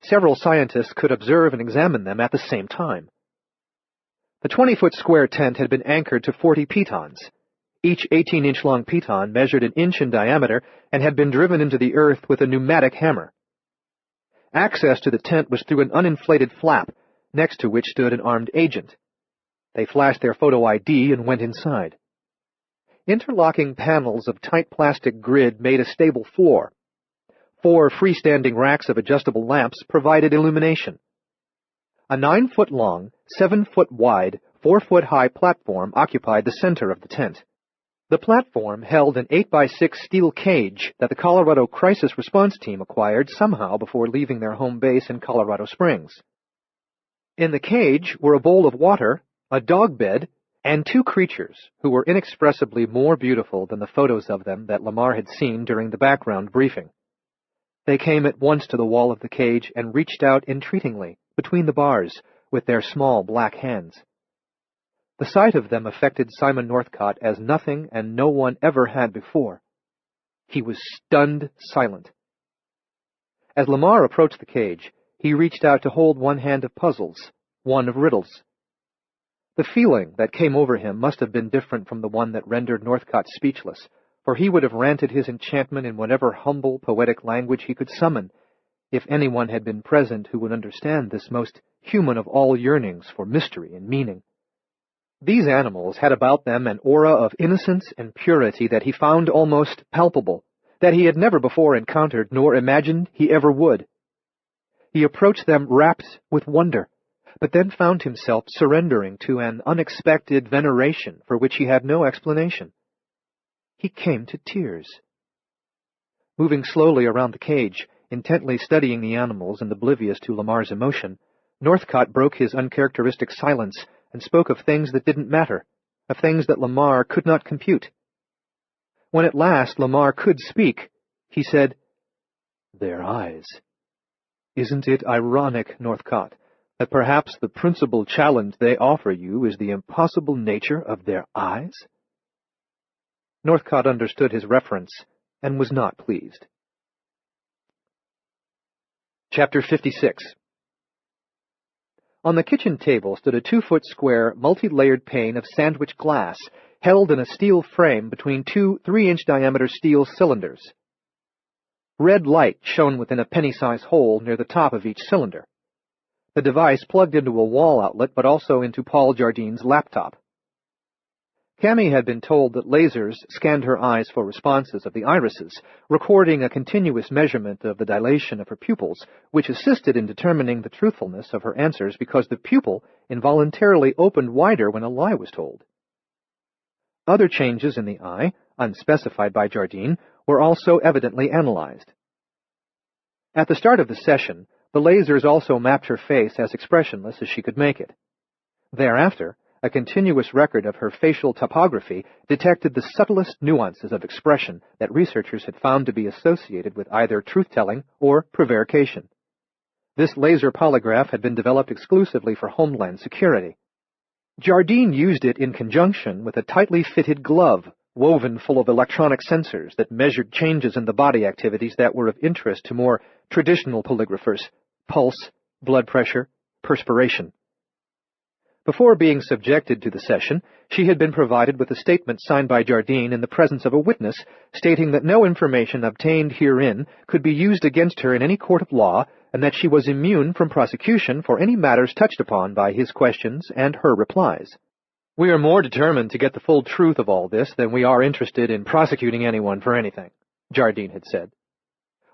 several scientists could observe and examine them at the same time. The 20-foot square tent had been anchored to 40 pitons. Each 18-inch long piton measured an inch in diameter and had been driven into the earth with a pneumatic hammer. Access to the tent was through an uninflated flap, next to which stood an armed agent. They flashed their photo ID and went inside. Interlocking panels of tight plastic grid made a stable floor. 4 freestanding racks of adjustable lamps provided illumination. A 9-foot-long, 7-foot-wide, 4-foot-high platform occupied the center of the tent. The platform held an 8x6 steel cage that the Colorado Crisis Response Team acquired somehow before leaving their home base in Colorado Springs. In the cage were a bowl of water, a dog bed, and 2 creatures who were inexpressibly more beautiful than the photos of them that Lamar had seen during the background briefing. They came at once to the wall of the cage and reached out entreatingly between the bars with their small black hands. The sight of them affected Simon Northcott as nothing and no one ever had before. He was stunned silent. As Lamar approached the cage, He reached out to hold one hand of puzzles, one of riddles. The feeling that came over him must have been different from the one that rendered Northcott speechless, for he would have ranted his enchantment in whatever humble, poetic language he could summon, if anyone had been present who would understand this most human of all yearnings for mystery and meaning. These animals had about them an aura of innocence and purity that he found almost palpable, that he had never before encountered nor imagined he ever would. He approached them rapt with wonder, but then found himself surrendering to an unexpected veneration for which he had no explanation. He came to tears. Moving slowly around the cage, intently studying the animals and oblivious to Lamar's emotion, Northcott broke his uncharacteristic silence and spoke of things that didn't matter, of things that Lamar could not compute. When at last Lamar could speak, he said, "Their eyes. Isn't it ironic, Northcott, that perhaps the principal challenge they offer you is the impossible nature of their eyes?" Northcott understood his reference and was not pleased. Chapter 56. On the kitchen table stood a 2-foot square, multi-layered pane of sandwich glass, held in a steel frame between two 3-inch diameter steel cylinders. Red light shone within a penny-sized hole near the top of each cylinder. The device plugged into a wall outlet, but also into Paul Jardine's laptop. Cammy had been told that lasers scanned her eyes for responses of the irises, recording a continuous measurement of the dilation of her pupils, which assisted in determining the truthfulness of her answers because the pupil involuntarily opened wider when a lie was told. Other changes in the eye, unspecified by Jardine, were also evidently analyzed. At the start of the session, the lasers also mapped her face as expressionless as she could make it. Thereafter, a continuous record of her facial topography detected the subtlest nuances of expression that researchers had found to be associated with either truth-telling or prevarication. This laser polygraph had been developed exclusively for Homeland Security. Jardine used it in conjunction with a tightly fitted glove, woven full of electronic sensors that measured changes in the body activities that were of interest to more traditional polygraphers: pulse, blood pressure, perspiration. Before being subjected to the session, she had been provided with a statement signed by Jardine in the presence of a witness, stating that no information obtained herein could be used against her in any court of law, and that she was immune from prosecution for any matters touched upon by his questions and her replies. "We are more determined to get the full truth of all this than we are interested in prosecuting anyone for anything," Jardine had said.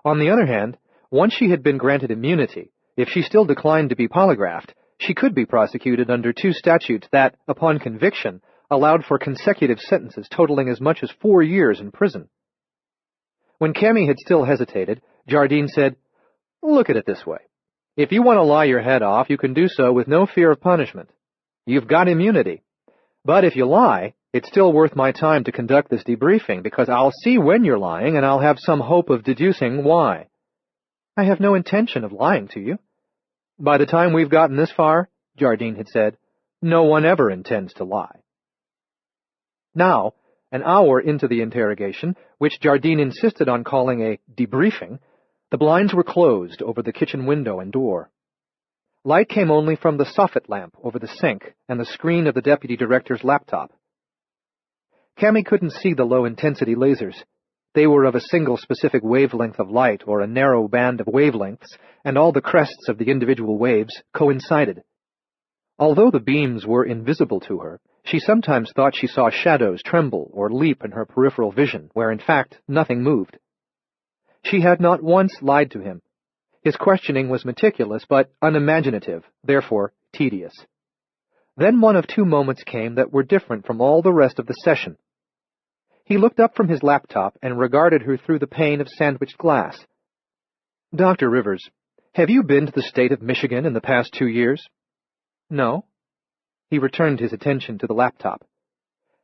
On the other hand, once she had been granted immunity, if she still declined to be polygraphed, she could be prosecuted under 2 statutes that, upon conviction, allowed for consecutive sentences totaling as much as 4 years in prison. When Cammy had still hesitated, Jardine said, "Look at it this way. If you want to lie your head off, you can do so with no fear of punishment. You've got immunity. But if you lie, it's still worth my time to conduct this debriefing, because I'll see when you're lying, and I'll have some hope of deducing why." "I have no intention of lying to you." "By the time we've gotten this far," Jardine had said, "no one ever intends to lie." Now, an hour into the interrogation, which Jardine insisted on calling a debriefing, the blinds were closed over the kitchen window and door. Light came only from the soffit lamp over the sink and the screen of the deputy director's laptop. Cammy couldn't see the low-intensity lasers. They were of a single specific wavelength of light, or a narrow band of wavelengths, and all the crests of the individual waves coincided. Although the beams were invisible to her, she sometimes thought she saw shadows tremble or leap in her peripheral vision, where in fact nothing moved. She had not once lied to him. His questioning was meticulous but unimaginative, therefore tedious. Then one of 2 moments came that were different from all the rest of the session. He looked up from his laptop and regarded her through the pane of sandwiched glass. "Dr. Rivers, have you been to the state of Michigan in the past 2 years?" "No." He returned his attention to the laptop.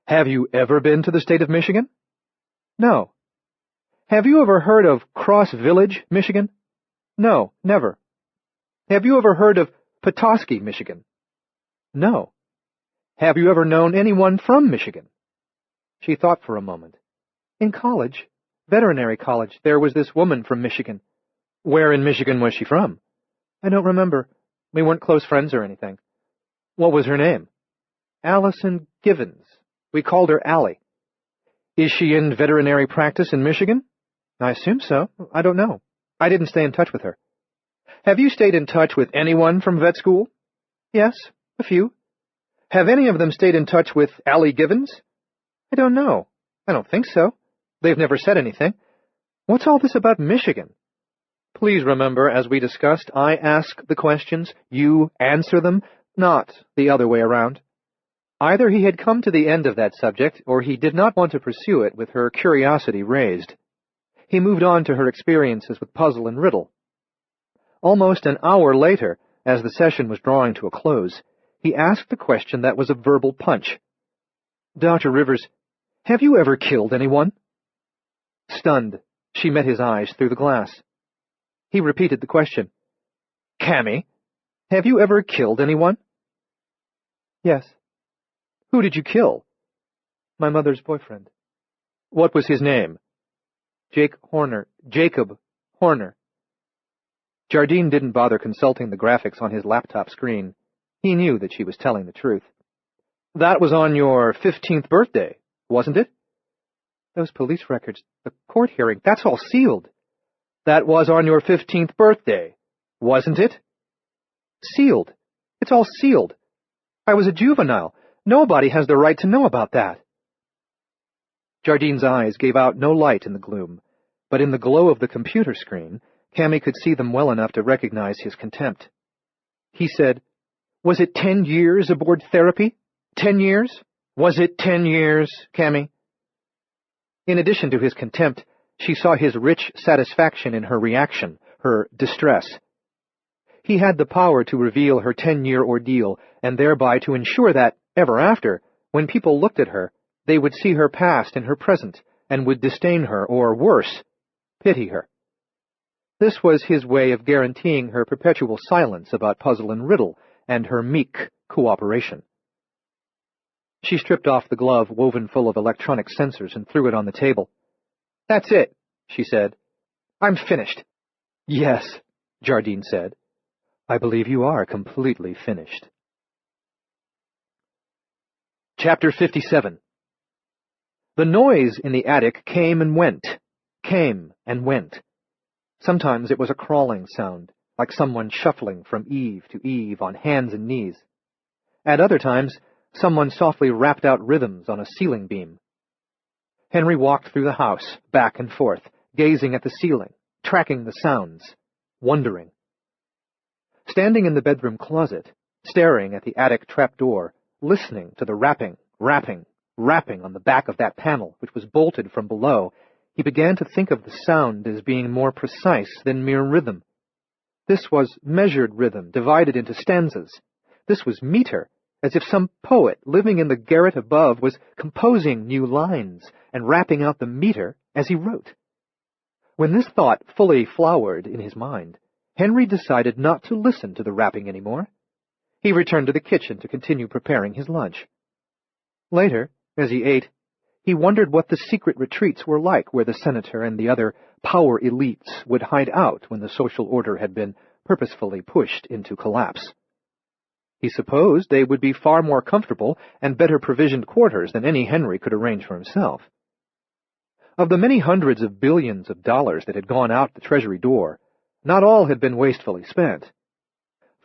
"Have you ever been to the state of Michigan?" "No." "Have you ever heard of Cross Village, Michigan?" "No, never." "Have you ever heard of Petoskey, Michigan?" "No." "Have you ever known anyone from Michigan?" She thought for a moment. "In college, veterinary college, there was this woman from Michigan." "Where in Michigan was she from?" I don't remember. We weren't close friends or anything. What was her name? Allison Givens. We called her Allie. Is she in veterinary practice in Michigan? I assume so. I don't know. I didn't stay in touch with her. Have you stayed in touch with anyone from vet school? Yes, a few. Have any of them stayed in touch with Allie Givens? I don't know. I don't think so. They've never said anything. What's all this about Michigan? Please remember, as we discussed, I ask the questions, you answer them, not the other way around. Either he had come to the end of that subject, or he did not want to pursue it with her curiosity raised. He moved on to her experiences with puzzle and riddle. Almost an hour later, as the session was drawing to a close, he asked a question that was a verbal punch. Dr. Rivers, have you ever killed anyone? Stunned, she met his eyes through the glass. He repeated the question. Cammy, have you ever killed anyone? Yes. Who did you kill? My mother's boyfriend. What was his name? Jacob Horner. Jardine didn't bother consulting the graphics on his laptop screen. He knew that she was telling the truth. That was on your 15th birthday, wasn't it? Those police records, the court hearing, that's all sealed. That was on your 15th birthday, wasn't it? Sealed. It's all sealed. I was a juvenile. Nobody has the right to know about that. Jardine's eyes gave out no light in the gloom, but in the glow of the computer screen, Cammy could see them well enough to recognize his contempt. He said, Was it 10 years aboard therapy? 10 years? Was it 10 years, Cammy? In addition to his contempt, she saw his rich satisfaction in her reaction, her distress. He had the power to reveal her 10-year ordeal, and thereby to ensure that, ever after, when people looked at her, they would see her past in her present, and would disdain her, or worse, pity her. This was his way of guaranteeing her perpetual silence about puzzle and riddle, and her meek cooperation. She stripped off the glove woven full of electronic sensors and threw it on the table. That's it, she said. I'm finished. Yes, Jardine said. I believe you are completely finished. Chapter 57. The noise in the attic came and went. Sometimes it was a crawling sound, like someone shuffling from eave to eave on hands and knees. At other times, someone softly rapped out rhythms on a ceiling beam. Henry walked through the house, back and forth, gazing at the ceiling, tracking the sounds, wondering. Standing in the bedroom closet, staring at the attic trapdoor, listening to the rapping on the back of that panel, which was bolted from below, he began to think of the sound as being more precise than mere rhythm. This was measured rhythm, divided into stanzas. This was meter, as if some poet living in the garret above was composing new lines and rapping out the meter as he wrote. When this thought fully flowered in his mind, Henry decided not to listen to the rapping anymore. He returned to the kitchen to continue preparing his lunch. Later, as he ate, he wondered what the secret retreats were like where the senator and the other power elites would hide out when the social order had been purposefully pushed into collapse. He supposed they would be far more comfortable and better provisioned quarters than any Henry could arrange for himself. Of the many hundreds of billions of dollars that had gone out the Treasury door, not all had been wastefully spent.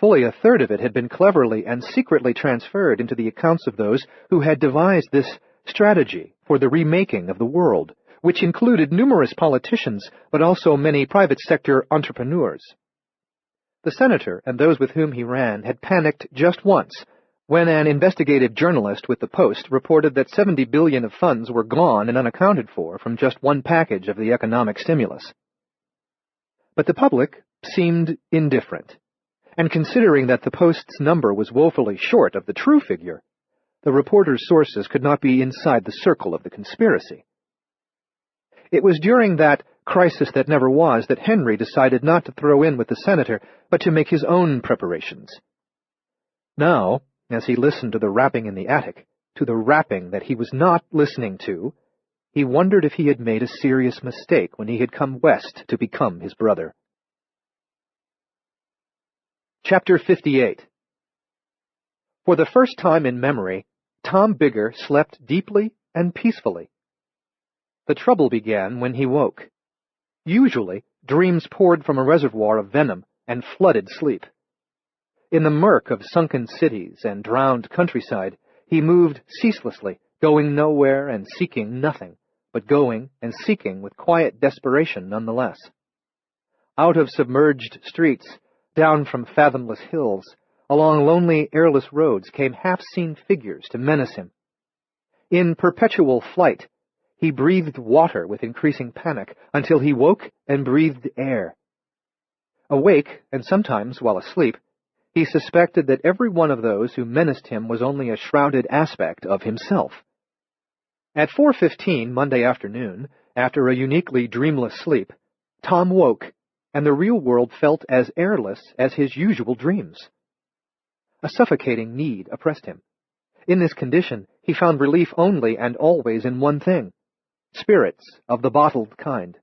Fully a third of it had been cleverly and secretly transferred into the accounts of those who had devised this strategy for the remaking of the world, which included numerous politicians, but also many private sector entrepreneurs. The senator and those with whom he ran had panicked just once, when an investigative journalist with the Post reported that $70 billion of funds were gone and unaccounted for from just one package of the economic stimulus. But the public seemed indifferent, and considering that the Post's number was woefully short of the true figure, the reporter's sources could not be inside the circle of the conspiracy. It was during that crisis that never was that Henry decided not to throw in with the senator, but to make his own preparations. Now, as he listened to the rapping in the attic, to the rapping that he was not listening to, he wondered if he had made a serious mistake when he had come west to become his brother. Chapter 58. For the first time in memory, Tom Bigger slept deeply and peacefully. The trouble began when he woke. Usually, dreams poured from a reservoir of venom and flooded sleep. In the murk of sunken cities and drowned countryside, he moved ceaselessly, going nowhere and seeking nothing, but going and seeking with quiet desperation nonetheless. Out of submerged streets, down from fathomless hills, along lonely, airless roads came half-seen figures to menace him. In perpetual flight, he breathed water with increasing panic until he woke and breathed air. Awake, and sometimes while asleep, he suspected that every one of those who menaced him was only a shrouded aspect of himself. At 4:15 Monday afternoon, after a uniquely dreamless sleep, Tom woke, and the real world felt as airless as his usual dreams. A suffocating need oppressed him. In this condition, he found relief only and always in one thing: spirits of the bottled kind.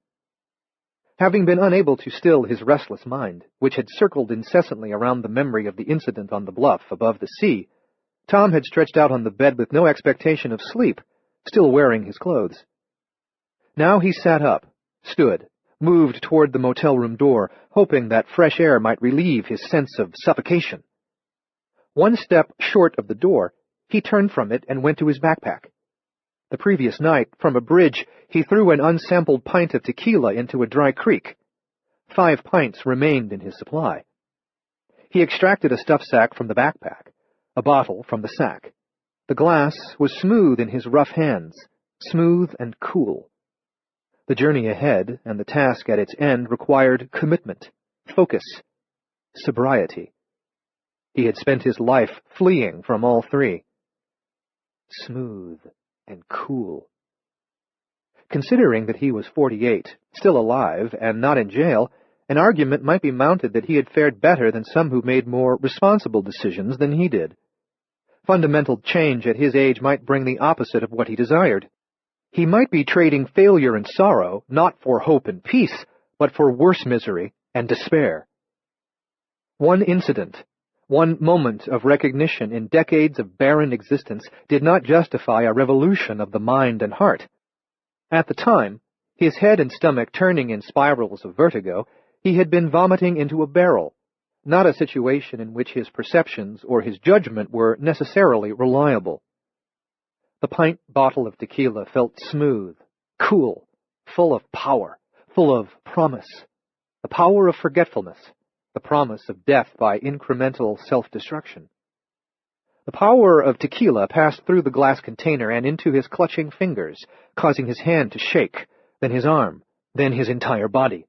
Having been unable to still his restless mind, which had circled incessantly around the memory of the incident on the bluff above the sea, Tom had stretched out on the bed with no expectation of sleep, still wearing his clothes. Now he sat up, stood, moved toward the motel room door, hoping that fresh air might relieve his sense of suffocation. One step short of the door, he turned from it and went to his backpack. The previous night, from a bridge, he threw an unsampled pint of tequila into a dry creek. 5 pints remained in his supply. He extracted a stuff sack from the backpack, a bottle from the sack. The glass was smooth in his rough hands, smooth and cool. The journey ahead and the task at its end required commitment, focus, sobriety. He had spent his life fleeing from all three. Smooth and cool. Considering that he was 48, still alive, and not in jail, an argument might be mounted that he had fared better than some who made more responsible decisions than he did. Fundamental change at his age might bring the opposite of what he desired. He might be trading failure and sorrow, not for hope and peace, but for worse misery and despair. One incident, one moment of recognition in decades of barren existence did not justify a revolution of the mind and heart. At the time, his head and stomach turning in spirals of vertigo, he had been vomiting into a barrel, not a situation in which his perceptions or his judgment were necessarily reliable. The pint bottle of tequila felt smooth, cool, full of power, full of promise, the power of forgetfulness, the promise of death by incremental self-destruction. The power of tequila passed through the glass container and into his clutching fingers, causing his hand to shake, then his arm, then his entire body.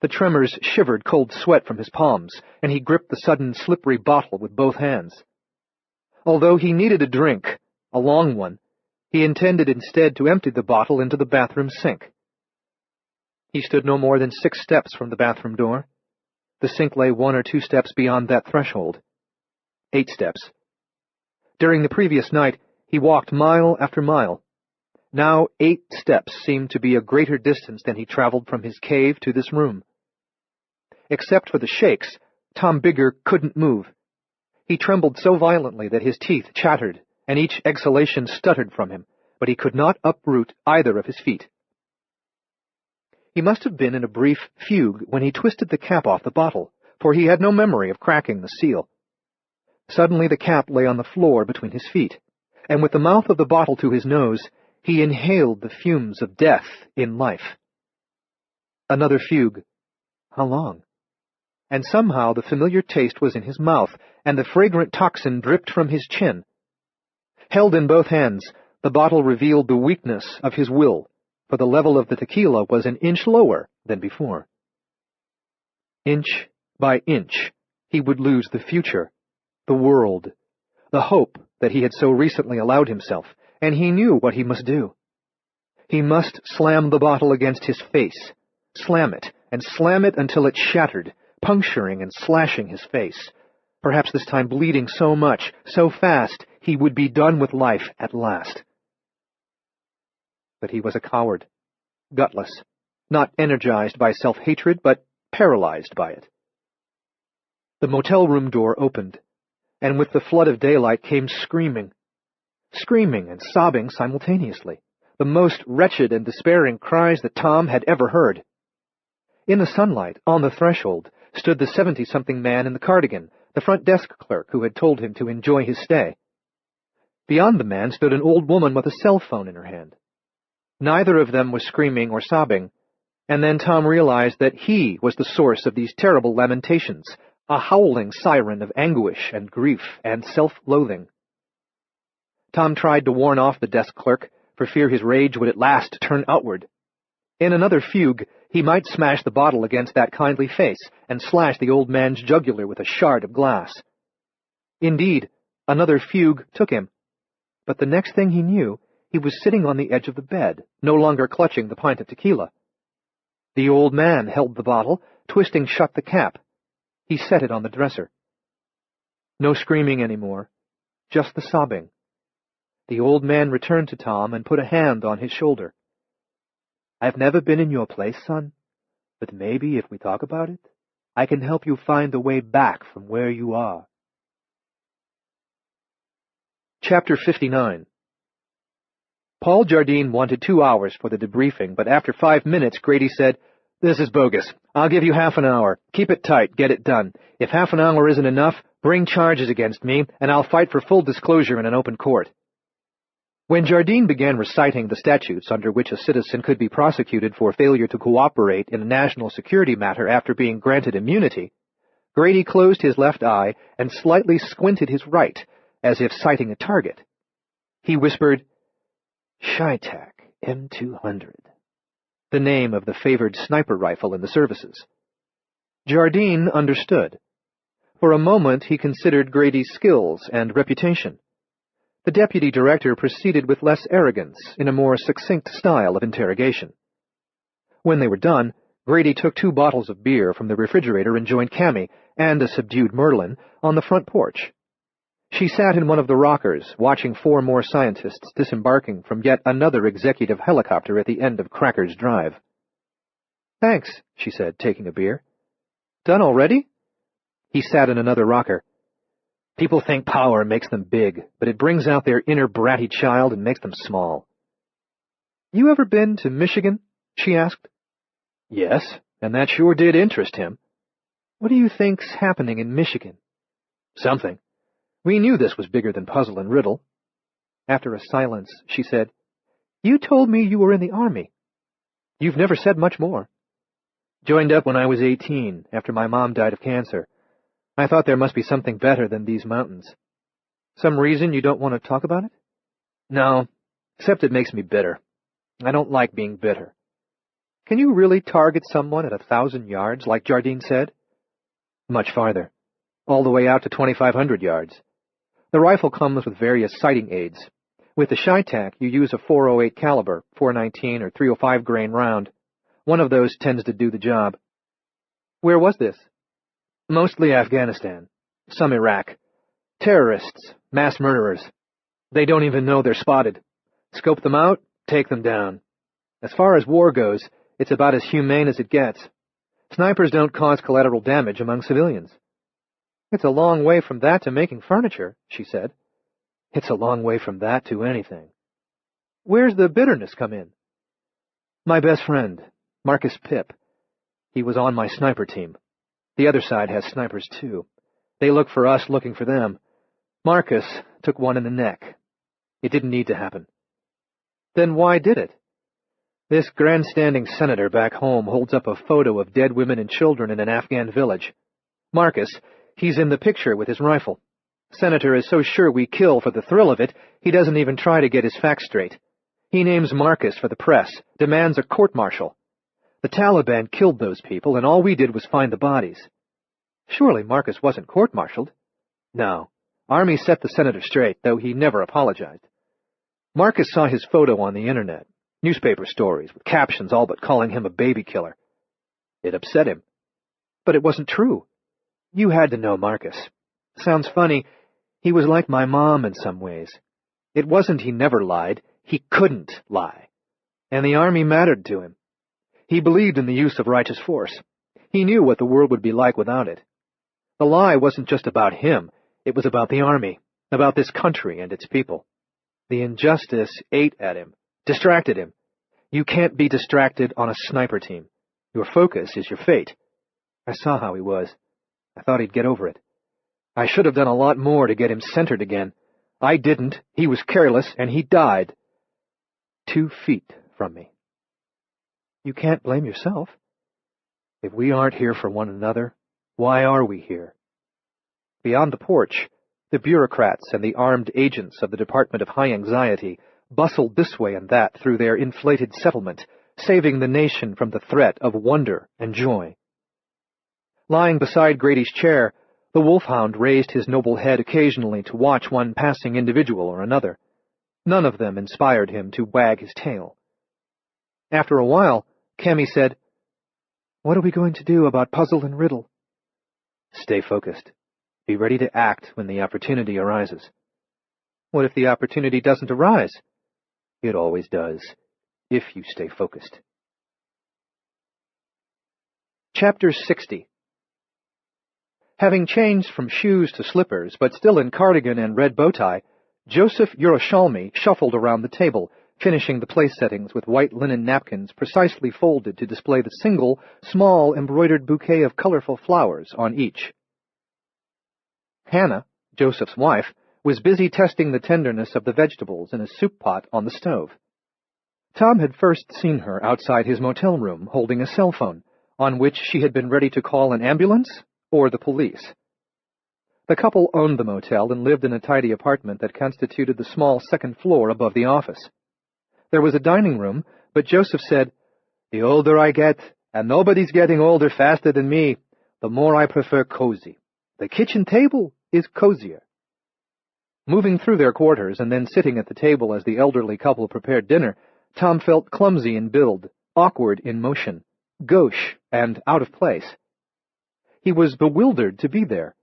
The tremors shivered cold sweat from his palms, and he gripped the sudden slippery bottle with both hands. Although he needed a drink, a long one, he intended instead to empty the bottle into the bathroom sink. He stood no more than 6 steps from the bathroom door. The sink lay 1 or 2 steps beyond that threshold. 8 steps. During the previous night, he walked mile after mile. Now 8 steps seemed to be a greater distance than he traveled from his cave to this room. Except for the shakes, Tom Bigger couldn't move. He trembled so violently that his teeth chattered, and each exhalation stuttered from him, but he could not uproot either of his feet. He must have been in a brief fugue when he twisted the cap off the bottle, for he had no memory of cracking the seal. Suddenly the cap lay on the floor between his feet, and with the mouth of the bottle to his nose, he inhaled the fumes of death in life. Another fugue. How long? And somehow the familiar taste was in his mouth, and the fragrant toxin dripped from his chin. Held in both hands, the bottle revealed the weakness of his will, for the level of the tequila was an inch lower than before. Inch by inch, he would lose the future, the world, the hope that he had so recently allowed himself, and he knew what he must do. He must slam the bottle against his face, slam it, and slam it until it shattered, puncturing and slashing his face, perhaps this time bleeding so much, so fast, he would be done with life at last. But he was a coward, gutless, not energized by self-hatred, but paralyzed by it. The motel room door opened, and with the flood of daylight came screaming. Screaming and sobbing simultaneously, the most wretched and despairing cries that Tom had ever heard. In the sunlight, on the threshold, stood the 70-something man in the cardigan, the front desk clerk who had told him to enjoy his stay. Beyond the man stood an old woman with a cell phone in her hand. Neither of them was screaming or sobbing, and then Tom realized that he was the source of these terrible lamentations, a howling siren of anguish and grief and self-loathing. Tom tried to warn off the desk clerk, for fear his rage would at last turn outward. In another fugue, he might smash the bottle against that kindly face and slash the old man's jugular with a shard of glass. Indeed, another fugue took him, but the next thing he knew, he was sitting on the edge of the bed, no longer clutching the pint of tequila. The old man held the bottle, twisting shut the cap. He set it on the dresser. No screaming anymore, just the sobbing. The old man returned to Tom and put a hand on his shoulder. "I've never been in your place, son, but maybe if we talk about it, I can help you find the way back from where you are." Chapter 59. Paul Jardine wanted 2 hours for the debriefing, but after 5 minutes, Grady said, "This is bogus. I'll give you half an hour. Keep it tight. Get it done. If half an hour isn't enough, bring charges against me, and I'll fight for full disclosure in an open court." When Jardine began reciting the statutes under which a citizen could be prosecuted for failure to cooperate in a national security matter after being granted immunity, Grady closed his left eye and slightly squinted his right, as if sighting a target. He whispered, "Shytac M200, the name of the favored sniper rifle in the services. Jardine understood. For a moment he considered Grady's skills and reputation. The deputy director proceeded with less arrogance, in a more succinct style of interrogation. When they were done, Grady took 2 bottles of beer from the refrigerator and joined Cammy, and a subdued Merlin, on the front porch. She sat in one of the rockers, watching 4 more scientists disembarking from yet another executive helicopter at the end of Cracker's Drive. "Thanks," she said, taking a beer. "Done already?" He sat in another rocker. "People think power makes them big, but it brings out their inner bratty child and makes them small." "You ever been to Michigan?" she asked. "Yes, and that sure did interest him." "What do you think's happening in Michigan?" "Something. We knew this was bigger than puzzle and riddle." After a silence, she said, "You told me you were in the Army." "You've never said much more." "Joined up when I was 18, after my mom died of cancer. I thought there must be something better than these mountains." "Some reason you don't want to talk about it?" "No, except it makes me bitter. I don't like being bitter." "Can you really target someone at 1,000 yards, like Jardine said?" "Much farther. All the way out to 2,500 yards. The rifle comes with various sighting aids. With the Shytac, you use a .408 caliber, .419 or .305 grain round. One of those tends to do the job." "Where was this?" "Mostly Afghanistan. Some Iraq. Terrorists, mass murderers. They don't even know they're spotted. Scope them out, take them down. As far as war goes, it's about as humane as it gets. Snipers don't cause collateral damage among civilians." "It's a long way from that to making furniture," she said. "It's a long way from that to anything." "Where's the bitterness come in?" "My best friend, Marcus Pip. He was on my sniper team. The other side has snipers, too. They look for us looking for them. Marcus took one in the neck. It didn't need to happen." "Then why did it?" "This grandstanding senator back home holds up a photo of dead women and children in an Afghan village. Marcus, he's in the picture with his rifle. Senator is so sure we kill for the thrill of it, he doesn't even try to get his facts straight. He names Marcus for the press, demands a court-martial. The Taliban killed those people, and all we did was find the bodies." "Surely Marcus wasn't court-martialed?" "No. Army set the senator straight, though he never apologized. Marcus saw his photo on the internet, newspaper stories with captions all but calling him a baby killer. It upset him." "But it wasn't true." "You had to know Marcus. Sounds funny. He was like my mom in some ways. It wasn't he never lied. He couldn't lie. And the Army mattered to him. He believed in the use of righteous force. He knew what the world would be like without it. The lie wasn't just about him. It was about the army, about this country and its people. The injustice ate at him, distracted him. You can't be distracted on a sniper team. Your focus is your fate. I saw how he was. I thought he'd get over it. I should have done a lot more to get him centered again. I didn't. He was careless, and he died 2 feet from me. You can't blame yourself. If we aren't here for one another, why are we here? Beyond the porch, the bureaucrats and the armed agents of the Department of High Anxiety bustled this way and that through their inflated settlement, saving the nation from the threat of wonder and joy. Lying beside Grady's chair, the wolfhound raised his noble head occasionally to watch one passing individual or another. None of them inspired him to wag his tail. After a while, Cammy said, "What are we going to do about Puzzle and Riddle?" "Stay focused. Be ready to act when the opportunity arises." "What if the opportunity doesn't arise?" "It always does, if you stay focused." Chapter 60. Having changed from shoes to slippers, but still in cardigan and red bow tie, Joseph Yerushalmi shuffled around the table, finishing the place settings with white linen napkins precisely folded to display the single, small, embroidered bouquet of colorful flowers on each. Hannah, Joseph's wife, was busy testing the tenderness of the vegetables in a soup pot on the stove. Tom had first seen her outside his motel room holding a cell phone, on which she had been ready to call an ambulance or the police. The couple owned the motel and lived in a tidy apartment that constituted the small second floor above the office. There was a dining room, but Joseph said, "The older I get, and nobody's getting older faster than me, the more I prefer cozy. The kitchen table is cozier." Moving through their quarters and then sitting at the table as the elderly couple prepared dinner, Tom felt clumsy in build, awkward in motion, gauche and out of place. He was bewildered to be there,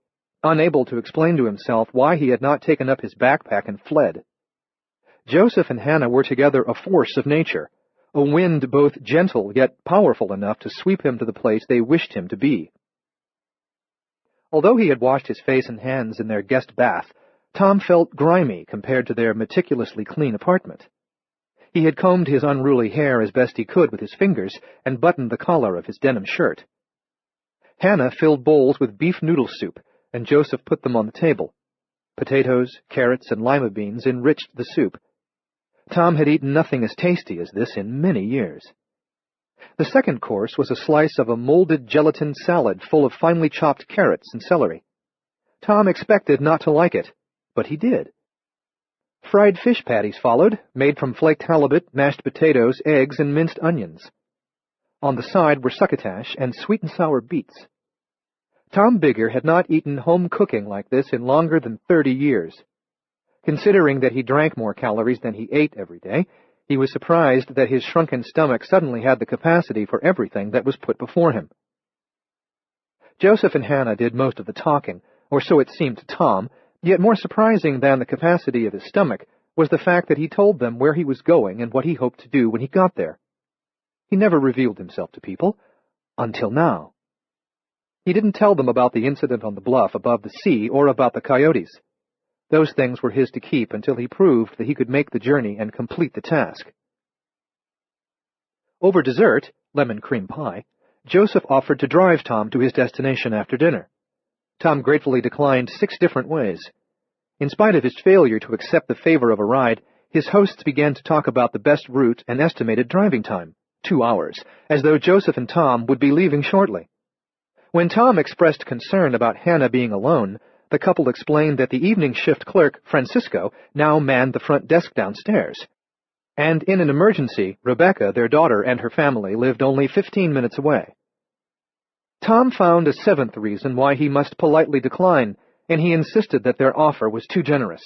unable to explain to himself why he had not taken up his backpack and fled. Joseph and Hannah were together a force of nature, a wind both gentle yet powerful enough to sweep him to the place they wished him to be. Although he had washed his face and hands in their guest bath, Tom felt grimy compared to their meticulously clean apartment. He had combed his unruly hair as best he could with his fingers and buttoned the collar of his denim shirt. Hannah filled bowls with beef noodle soup, and Joseph put them on the table. Potatoes, carrots, and lima beans enriched the soup. Tom had eaten nothing as tasty as this in many years. The second course was a slice of a molded gelatin salad full of finely chopped carrots and celery. Tom expected not to like it, but he did. Fried fish patties followed, made from flaked halibut, mashed potatoes, eggs, and minced onions. On the side were succotash and sweet-and-sour beets. Tom Bigger had not eaten home cooking like this in longer than 30 years. Considering that he drank more calories than he ate every day, he was surprised that his shrunken stomach suddenly had the capacity for everything that was put before him. Joseph and Hannah did most of the talking, or so it seemed to Tom, yet more surprising than the capacity of his stomach was the fact that he told them where he was going and what he hoped to do when he got there. He never revealed himself to people, until now. He didn't tell them about the incident on the bluff above the sea or about the coyotes. Those things were his to keep until he proved that he could make the journey and complete the task. Over dessert, lemon cream pie, Joseph offered to drive Tom to his destination after dinner. Tom gratefully declined 6 different ways. In spite of his failure to accept the favor of a ride, his hosts began to talk about the best route and estimated driving time, 2 hours, as though Joseph and Tom would be leaving shortly. When Tom expressed concern about Hannah being alone, the couple explained that the evening shift clerk, Francisco, now manned the front desk downstairs. And in an emergency, Rebecca, their daughter, and her family lived only 15 minutes away. Tom found a 7th reason why he must politely decline, and he insisted that their offer was too generous.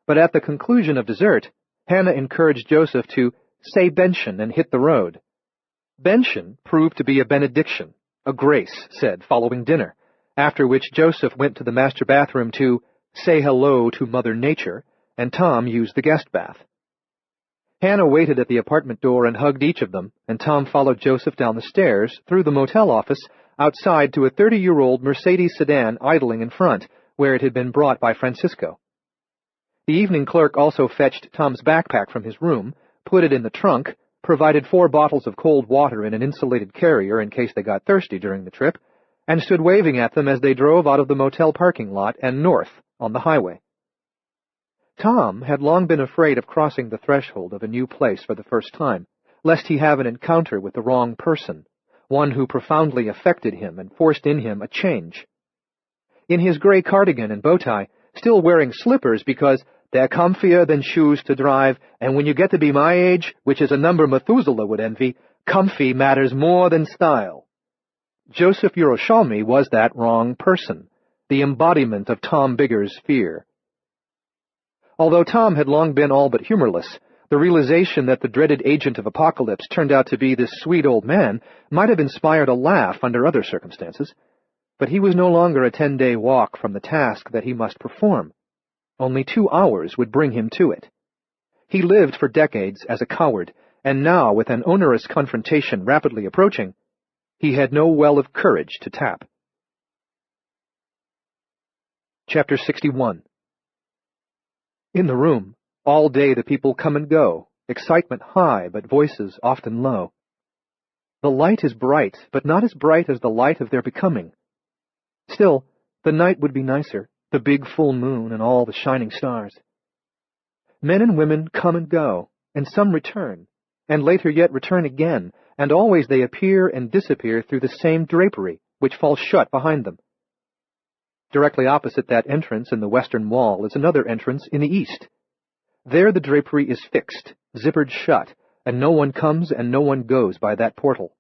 But at the conclusion of dessert, Hannah encouraged Joseph to say bention and hit the road. Bention proved to be a benediction, a grace said following dinner, after which Joseph went to the master bathroom to say hello to Mother Nature, and Tom used the guest bath. Hannah waited at the apartment door and hugged each of them, and Tom followed Joseph down the stairs, through the motel office, outside to a 30-year-old Mercedes sedan idling in front, where it had been brought by Francisco. The evening clerk also fetched Tom's backpack from his room, put it in the trunk, provided 4 bottles of cold water in an insulated carrier in case they got thirsty during the trip, and stood waving at them as they drove out of the motel parking lot and north on the highway. Tom had long been afraid of crossing the threshold of a new place for the first time, lest he have an encounter with the wrong person, one who profoundly affected him and forced in him a change. In his gray cardigan and bow tie, still wearing slippers because they're comfier than shoes to drive, and when you get to be my age, which is a number Methuselah would envy, comfy matters more than style. Joseph Yerushalmi was that wrong person, the embodiment of Tom Bigger's fear. Although Tom had long been all but humorless, the realization that the dreaded agent of apocalypse turned out to be this sweet old man might have inspired a laugh under other circumstances, but he was no longer a 10-day walk from the task that he must perform. Only 2 hours would bring him to it. He lived for decades as a coward, and now, with an onerous confrontation rapidly approaching, he had no well of courage to tap. Chapter 61. In the room, all day the people come and go, excitement high, but voices often low. The light is bright, but not as bright as the light of their becoming. Still, the night would be nicer, the big full moon and all the shining stars. Men and women come and go, and some return, and later yet return again, and always they appear and disappear through the same drapery, which falls shut behind them. Directly opposite that entrance in the western wall is another entrance in the east. There the drapery is fixed, zippered shut, and no one comes and no one goes by that portal.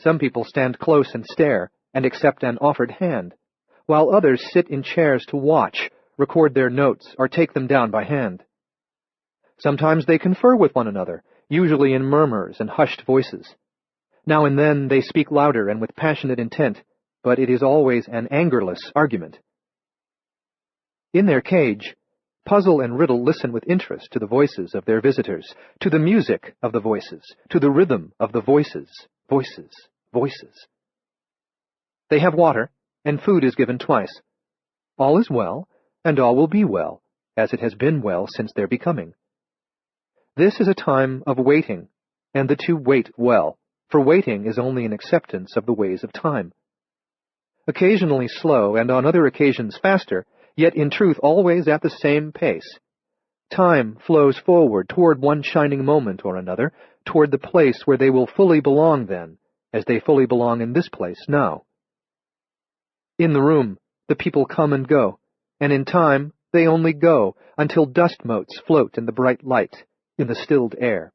Some people stand close and stare, and accept an offered hand, while others sit in chairs to watch, record their notes, or take them down by hand. Sometimes they confer with one another, usually in murmurs and hushed voices. Now and then they speak louder and with passionate intent, but it is always an angerless argument. In their cage, Puzzle and Riddle listen with interest to the voices of their visitors, to the music of the voices, to the rhythm of the voices, voices, voices. They have water, and food is given twice. All is well, and all will be well, as it has been well since their becoming. This is a time of waiting, and the two wait well, for waiting is only an acceptance of the ways of time. Occasionally slow, and on other occasions faster, yet in truth always at the same pace. Time flows forward toward one shining moment or another, toward the place where they will fully belong then, as they fully belong in this place now. In the room, the people come and go, and in time they only go until dust motes float in the bright light, in the stilled air.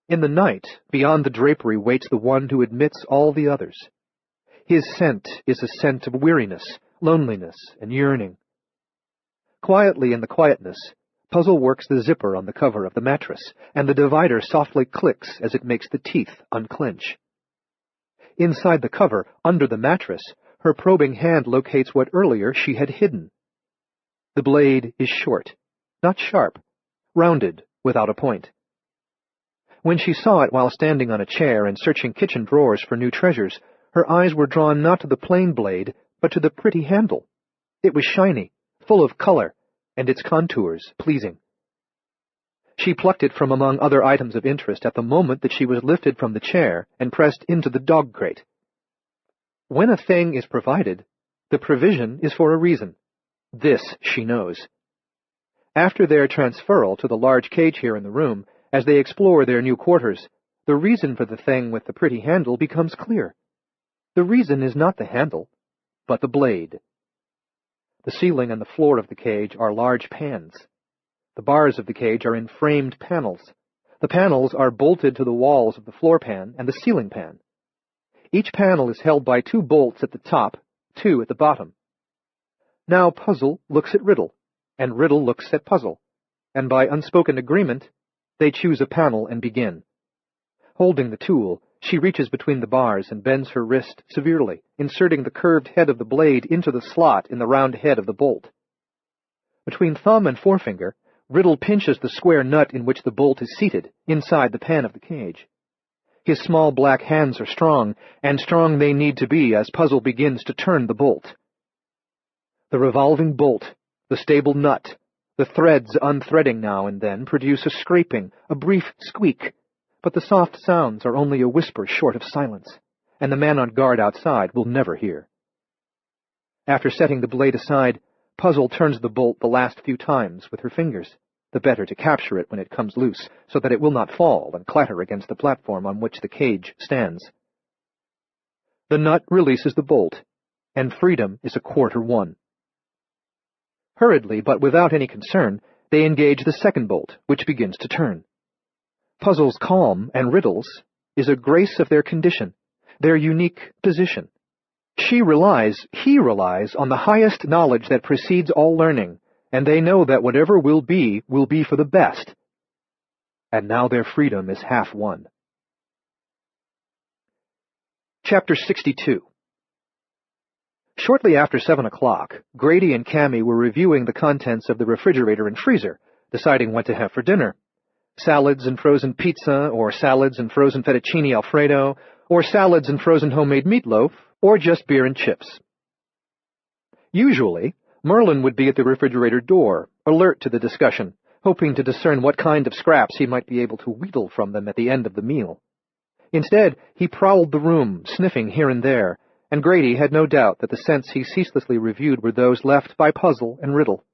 In the night, beyond the drapery waits the one who admits all the others. His scent is a scent of weariness, loneliness, and yearning. Quietly in the quietness, Puzzle works the zipper on the cover of the mattress, and the divider softly clicks as it makes the teeth unclench. Inside the cover, under the mattress, her probing hand locates what earlier she had hidden. The blade is short, not sharp, rounded without a point. When she saw it while standing on a chair and searching kitchen drawers for new treasures, her eyes were drawn not to the plain blade, but to the pretty handle. It was shiny, full of color, and its contours pleasing. She plucked it from among other items of interest at the moment that she was lifted from the chair and pressed into the dog crate. When a thing is provided, the provision is for a reason. This she knows. After their transferal to the large cage here in the room, as they explore their new quarters, the reason for the thing with the pretty handle becomes clear. The reason is not the handle, but the blade. The ceiling and the floor of the cage are large pans. The bars of the cage are in framed panels. The panels are bolted to the walls of the floor pan and the ceiling pan. Each panel is held by 2 bolts at the top, 2 at the bottom. Now Puzzle looks at Riddle, and Riddle looks at Puzzle, and by unspoken agreement, they choose a panel and begin. Holding the tool, she reaches between the bars and bends her wrist severely, inserting the curved head of the blade into the slot in the round head of the bolt. Between thumb and forefinger, Riddle pinches the square nut in which the bolt is seated, inside the pan of the cage. His small black hands are strong, and strong they need to be as Puzzle begins to turn the bolt. The revolving bolt, the stable nut, the threads unthreading now and then produce a scraping, a brief squeak, but the soft sounds are only a whisper short of silence, and the man on guard outside will never hear. After setting the blade aside, Puzzle turns the bolt the last few times with her fingers, the better to capture it when it comes loose, so that it will not fall and clatter against the platform on which the cage stands. The nut releases the bolt, and freedom is a quarter won. Hurriedly, but without any concern, they engage the second bolt, which begins to turn. Puzzle's calm and Riddle's is a grace of their condition, their unique position. He relies on the highest knowledge that precedes all learning, and they know that whatever will be for the best. And now their freedom is half won. Chapter 62. Shortly after 7 o'clock, Grady and Cammy were reviewing the contents of the refrigerator and freezer, deciding what to have for dinner. Salads and frozen pizza, or salads and frozen fettuccine alfredo, or salads and frozen homemade meatloaf, or just beer and chips. Usually, Merlin would be at the refrigerator door, alert to the discussion, hoping to discern what kind of scraps he might be able to wheedle from them at the end of the meal. Instead, he prowled the room, sniffing here and there, and Grady had no doubt that the scents he ceaselessly reviewed were those left by Puzzle and Riddle.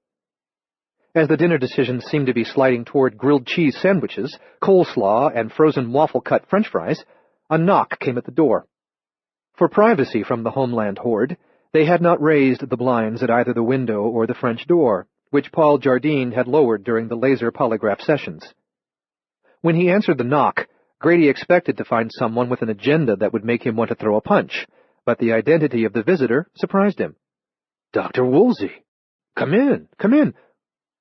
As the dinner decisions seemed to be sliding toward grilled cheese sandwiches, coleslaw, and frozen waffle-cut French fries, a knock came at the door. For privacy from the homeland horde, they had not raised the blinds at either the window or the French door, which Paul Jardine had lowered during the laser polygraph sessions. When he answered the knock, Grady expected to find someone with an agenda that would make him want to throw a punch, but the identity of the visitor surprised him. "Dr. Woolsey! Come in, come in.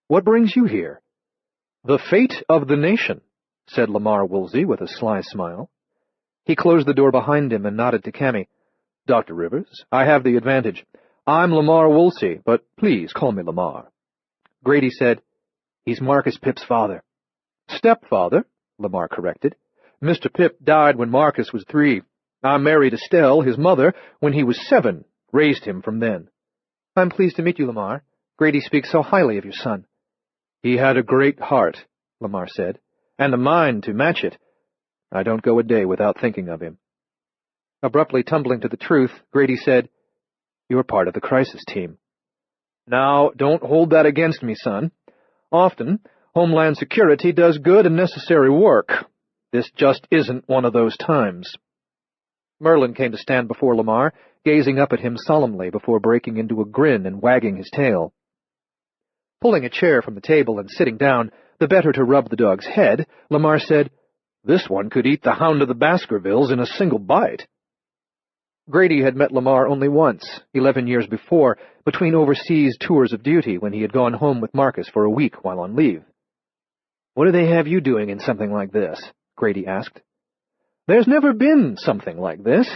What brings you here?" "The fate of the nation," said Lamar Woolsey with a sly smile. He closed the door behind him and nodded to Cammy. "Dr. Rivers, I have the advantage. I'm Lamar Woolsey, but please call me Lamar." Grady said, "He's Marcus Pip's father." "Stepfather," Lamar corrected. "Mr. Pip died when Marcus was 3. I married Estelle, his mother, when he was 7, raised him from then." "I'm pleased to meet you, Lamar. Grady speaks so highly of your son." "He had a great heart," Lamar said, "and a mind to match it. I don't go a day without thinking of him." Abruptly tumbling to the truth, Grady said, "You're part of the crisis team." "Now, don't hold that against me, son. Often, Homeland Security does good and necessary work. This just isn't one of those times." Merlin came to stand before Lamar, gazing up at him solemnly before breaking into a grin and wagging his tail. Pulling a chair from the table and sitting down, the better to rub the dog's head, Lamar said, "This one could eat the Hound of the Baskervilles in a single bite." Grady had met Lamar only once, 11 years before, between overseas tours of duty when he had gone home with Marcus for a week while on leave. "What do they have you doing in something like this?" Grady asked. "There's never been something like this.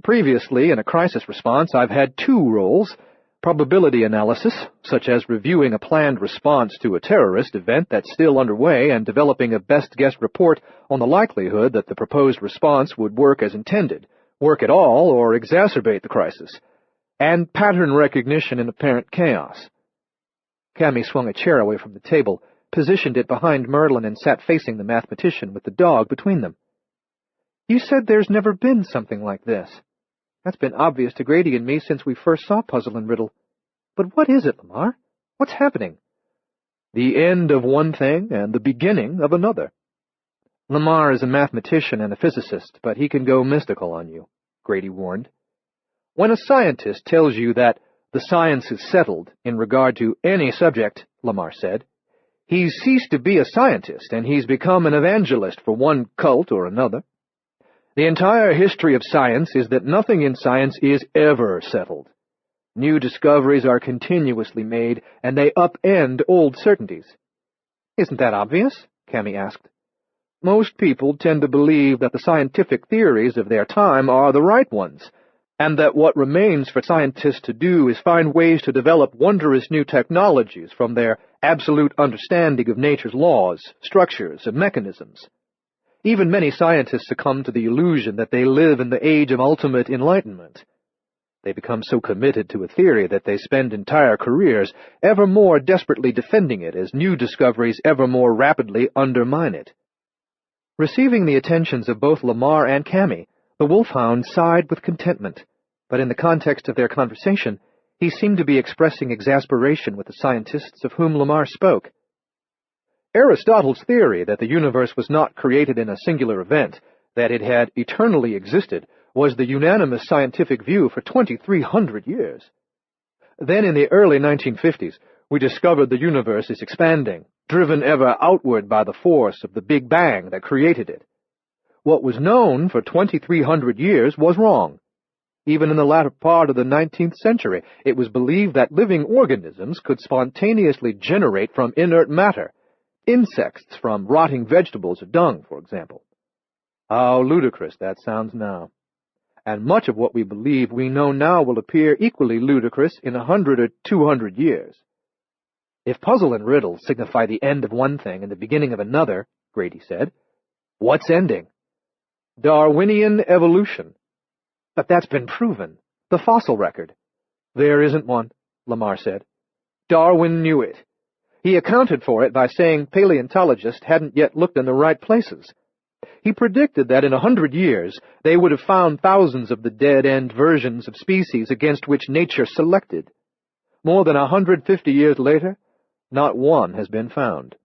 Previously, in a crisis response, I've had 2 roles: probability analysis, such as reviewing a planned response to a terrorist event that's still underway and developing a best-guess report on the likelihood that the proposed response would work as intended, work at all, or exacerbate the crisis, and pattern recognition in apparent chaos." Cammy swung a chair away from the table, positioned it behind Merlin, and sat facing the mathematician with the dog between them. "You said there's never been something like this. That's been obvious to Grady and me since we first saw Puzzle and Riddle. But what is it, Lamar? What's happening?" "The end of one thing and the beginning of another." "Lamar is a mathematician and a physicist, but he can go mystical on you," Grady warned. "When a scientist tells you that the science is settled in regard to any subject," Lamar said, "he's ceased to be a scientist, and he's become an evangelist for one cult or another. The entire history of science is that nothing in science is ever settled. New discoveries are continuously made, and they upend old certainties." "Isn't that obvious?" Cammy asked. "Most people tend to believe that the scientific theories of their time are the right ones, and that what remains for scientists to do is find ways to develop wondrous new technologies from their absolute understanding of nature's laws, structures, and mechanisms. Even many scientists succumb to the illusion that they live in the age of ultimate enlightenment. They become so committed to a theory that they spend entire careers ever more desperately defending it as new discoveries ever more rapidly undermine it. Receiving the attentions of both Lamar and Cammy, the wolfhound sighed with contentment, but in the context of their conversation, he seemed to be expressing exasperation with the scientists of whom Lamar spoke. Aristotle's theory that the universe was not created in a singular event, that it had eternally existed, was the unanimous scientific view for 2,300 years. Then in the early 1950s, we discovered the universe is expanding, driven ever outward by the force of the Big Bang that created it. What was known for 2,300 years was wrong. Even in the latter part of the 19th century, it was believed that living organisms could spontaneously generate from inert matter, insects from rotting vegetables or dung, for example. How ludicrous that sounds now. And much of what we believe we know now will appear equally ludicrous in 100 or 200 years. If puzzle and riddle signify the end of one thing and the beginning of another, Grady said, what's ending? Darwinian evolution. But that's been proven. The fossil record. There isn't one, Lamar said. Darwin knew it. He accounted for it by saying paleontologists hadn't yet looked in the right places. He predicted that in 100 years they would have found thousands of the dead-end versions of species against which nature selected. More than 150 years later, not one has been found.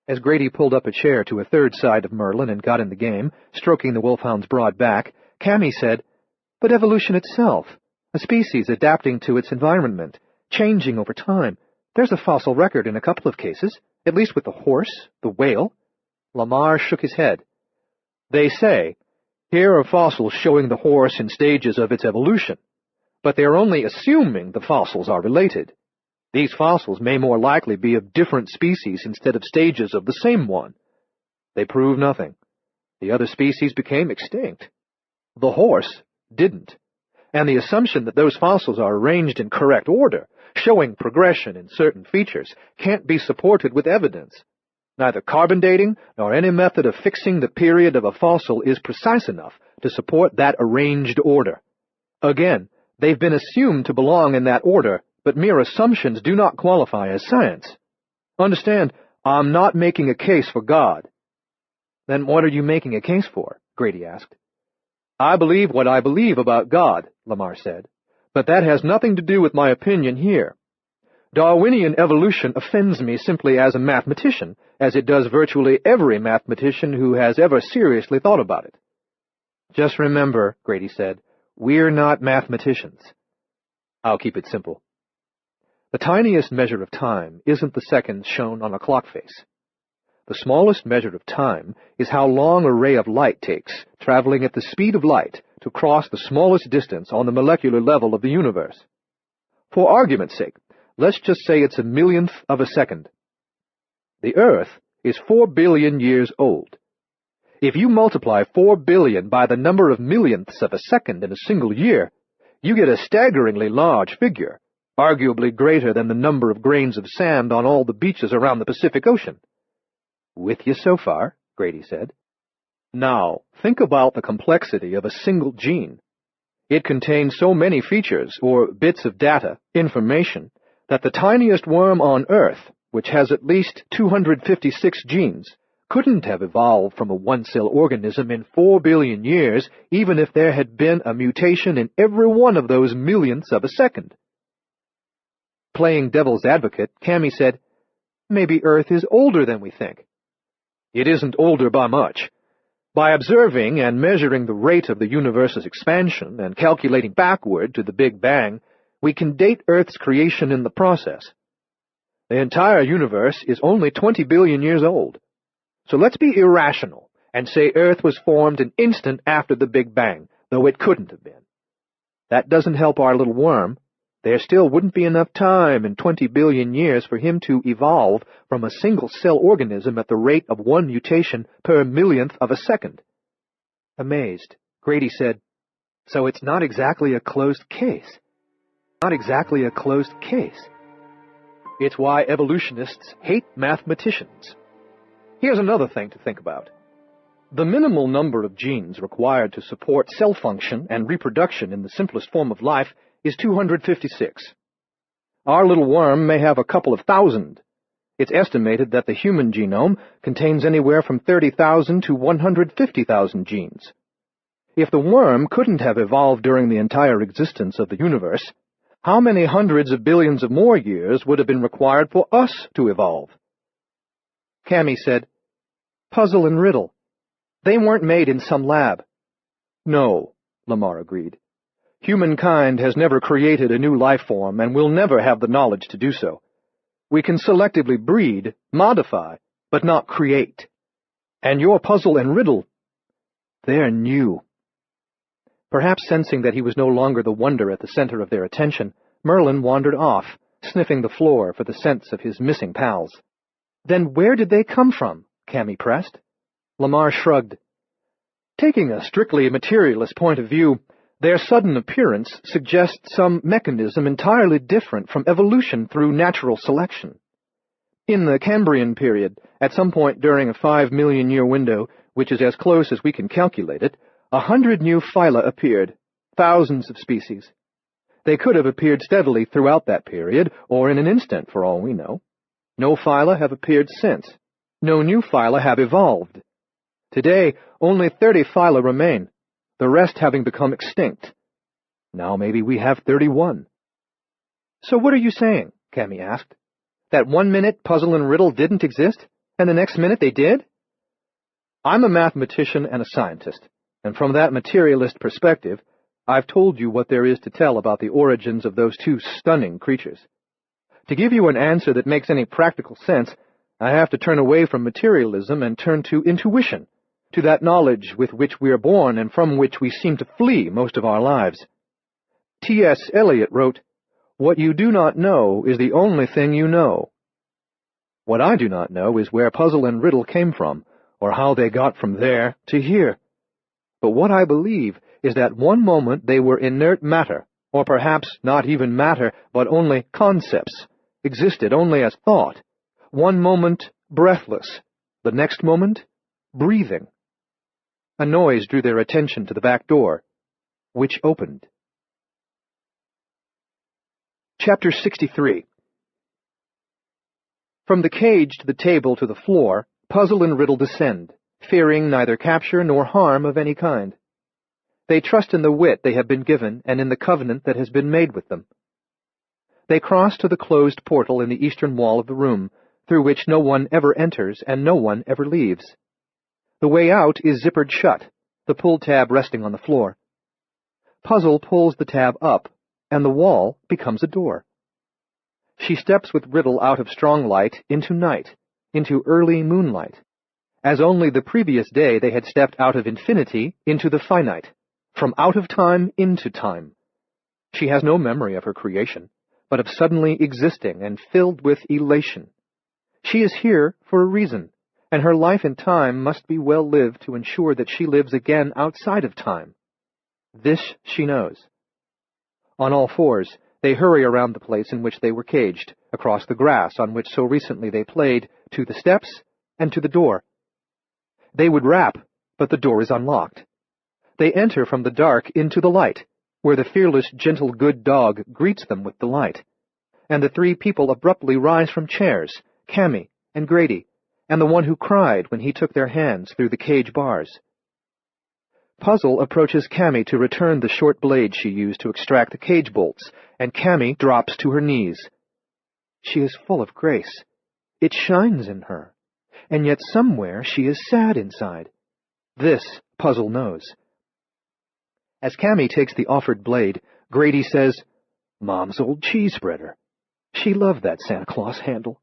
As Grady pulled up a chair to a third side of Merlin and got in the game, stroking the wolfhound's broad back, Cammy said, "But evolution itself, a species adapting to its environment, changing over time. There's a fossil record in a couple of cases, at least with the horse, the whale." Lamar shook his head. "They say, here are fossils showing the horse in stages of its evolution, but they're only assuming the fossils are related. These fossils may more likely be of different species instead of stages of the same one. They prove nothing. The other species became extinct. The horse didn't. And the assumption that those fossils are arranged in correct order, showing progression in certain features, can't be supported with evidence. Neither carbon dating nor any method of fixing the period of a fossil is precise enough to support that arranged order. Again, they've been assumed to belong in that order, but mere assumptions do not qualify as science. Understand, I'm not making a case for God." "Then what are you making a case for?" Grady asked. "I believe what I believe about God," Lamar said, "but that has nothing to do with my opinion here. Darwinian evolution offends me simply as a mathematician, as it does virtually every mathematician who has ever seriously thought about it." "Just remember," Grady said, "we're not mathematicians." "I'll keep it simple. The tiniest measure of time isn't the seconds shown on a clock face. The smallest measure of time is how long a ray of light takes, traveling at the speed of light, to cross the smallest distance on the molecular level of the universe. For argument's sake, let's just say it's a millionth of a second. The Earth is 4 billion years old. If you multiply 4 billion by the number of millionths of a second in a single year, you get a staggeringly large figure, arguably greater than the number of grains of sand on all the beaches around the Pacific Ocean. "With you so far," Grady said. "Now, think about the complexity of a single gene. It contains so many features, or bits of data, information, that the tiniest worm on Earth, which has at least 256 genes, couldn't have evolved from a one-cell organism in 4 billion years, even if there had been a mutation in every one of those millionths of a second." Playing devil's advocate, Cammy said, "Maybe Earth is older than we think." "It isn't older by much. By observing and measuring the rate of the universe's expansion and calculating backward to the Big Bang, we can date Earth's creation in the process. The entire universe is only 20 billion years old. So let's be irrational and say Earth was formed an instant after the Big Bang, though it couldn't have been. That doesn't help our little worm. There still wouldn't be enough time in 20 billion years for him to evolve from a single-cell organism at the rate of one mutation per millionth of a second." Amazed, Grady said, "So it's not exactly a closed case." "Not exactly a closed case. It's why evolutionists hate mathematicians. Here's another thing to think about. The minimal number of genes required to support cell function and reproduction in the simplest form of life is 256. Our little worm may have a couple of thousand. It's estimated that the human genome contains anywhere from 30,000 to 150,000 genes. If the worm couldn't have evolved during the entire existence of the universe, how many hundreds of billions of more years would have been required for us to evolve? Cammy said, "Puzzle and riddle. They weren't made in some lab." "No," Lamar agreed. "Humankind has never created a new life form and will never have the knowledge to do so. We can selectively breed, modify, but not create. And your puzzle and riddle, they're new." Perhaps sensing that he was no longer the wonder at the center of their attention, Merlin wandered off, sniffing the floor for the scents of his missing pals. "Then where did they come from?" Cammy pressed. Lamar shrugged. "Taking a strictly materialist point of view, their sudden appearance suggests some mechanism entirely different from evolution through natural selection. In the Cambrian period, at some point during a 5-million-year window, which is as close as we can calculate it, 100 new phyla appeared, thousands of species. They could have appeared steadily throughout that period, or in an instant, for all we know. No phyla have appeared since. No new phyla have evolved. Today, only 30 phyla remain, the rest having become extinct. Now maybe we have 31. "So what are you saying?" Cammy asked. "That 1 minute puzzle and riddle didn't exist, and the next minute they did?" "I'm a mathematician and a scientist, and from that materialist perspective, I've told you what there is to tell about the origins of those two stunning creatures. To give you an answer that makes any practical sense, I have to turn away from materialism and turn to intuition, to that knowledge with which we are born and from which we seem to flee most of our lives. T.S. Eliot wrote, 'What you do not know is the only thing you know.' What I do not know is where puzzle and riddle came from, or how they got from there to here. But what I believe is that one moment they were inert matter, or perhaps not even matter, but only concepts, existed only as thought. One moment breathless, the next moment breathing." A noise drew their attention to the back door, which opened. Chapter 63. From the cage to the table to the floor, puzzle and riddle descend, fearing neither capture nor harm of any kind. They trust in the wit they have been given and in the covenant that has been made with them. They cross to the closed portal in the eastern wall of the room, through which no one ever enters and no one ever leaves. The way out is zippered shut, the pull tab resting on the floor. Puzzle pulls the tab up, and the wall becomes a door. She steps with riddle out of strong light into night, into early moonlight. As only the previous day they had stepped out of infinity into the finite, from out of time into time. She has no memory of her creation, but of suddenly existing and filled with elation. She is here for a reason, and her life in time must be well lived to ensure that she lives again outside of time. This she knows. On all fours, they hurry around the place in which they were caged, across the grass on which so recently they played, to the steps and to the door. They would rap, but the door is unlocked. They enter from the dark into the light, where the fearless, gentle, good dog greets them with delight, and the three people abruptly rise from chairs, Cammy and Grady, and the one who cried when he took their hands through the cage bars. Puzzle approaches Cammy to return the short blade she used to extract the cage bolts, and Cammy drops to her knees. She is full of grace. It shines in her. And yet somewhere she is sad inside. This Puzzle knows. As Cammy takes the offered blade, Grady says, "Mom's old cheese spreader. She loved that Santa Claus handle."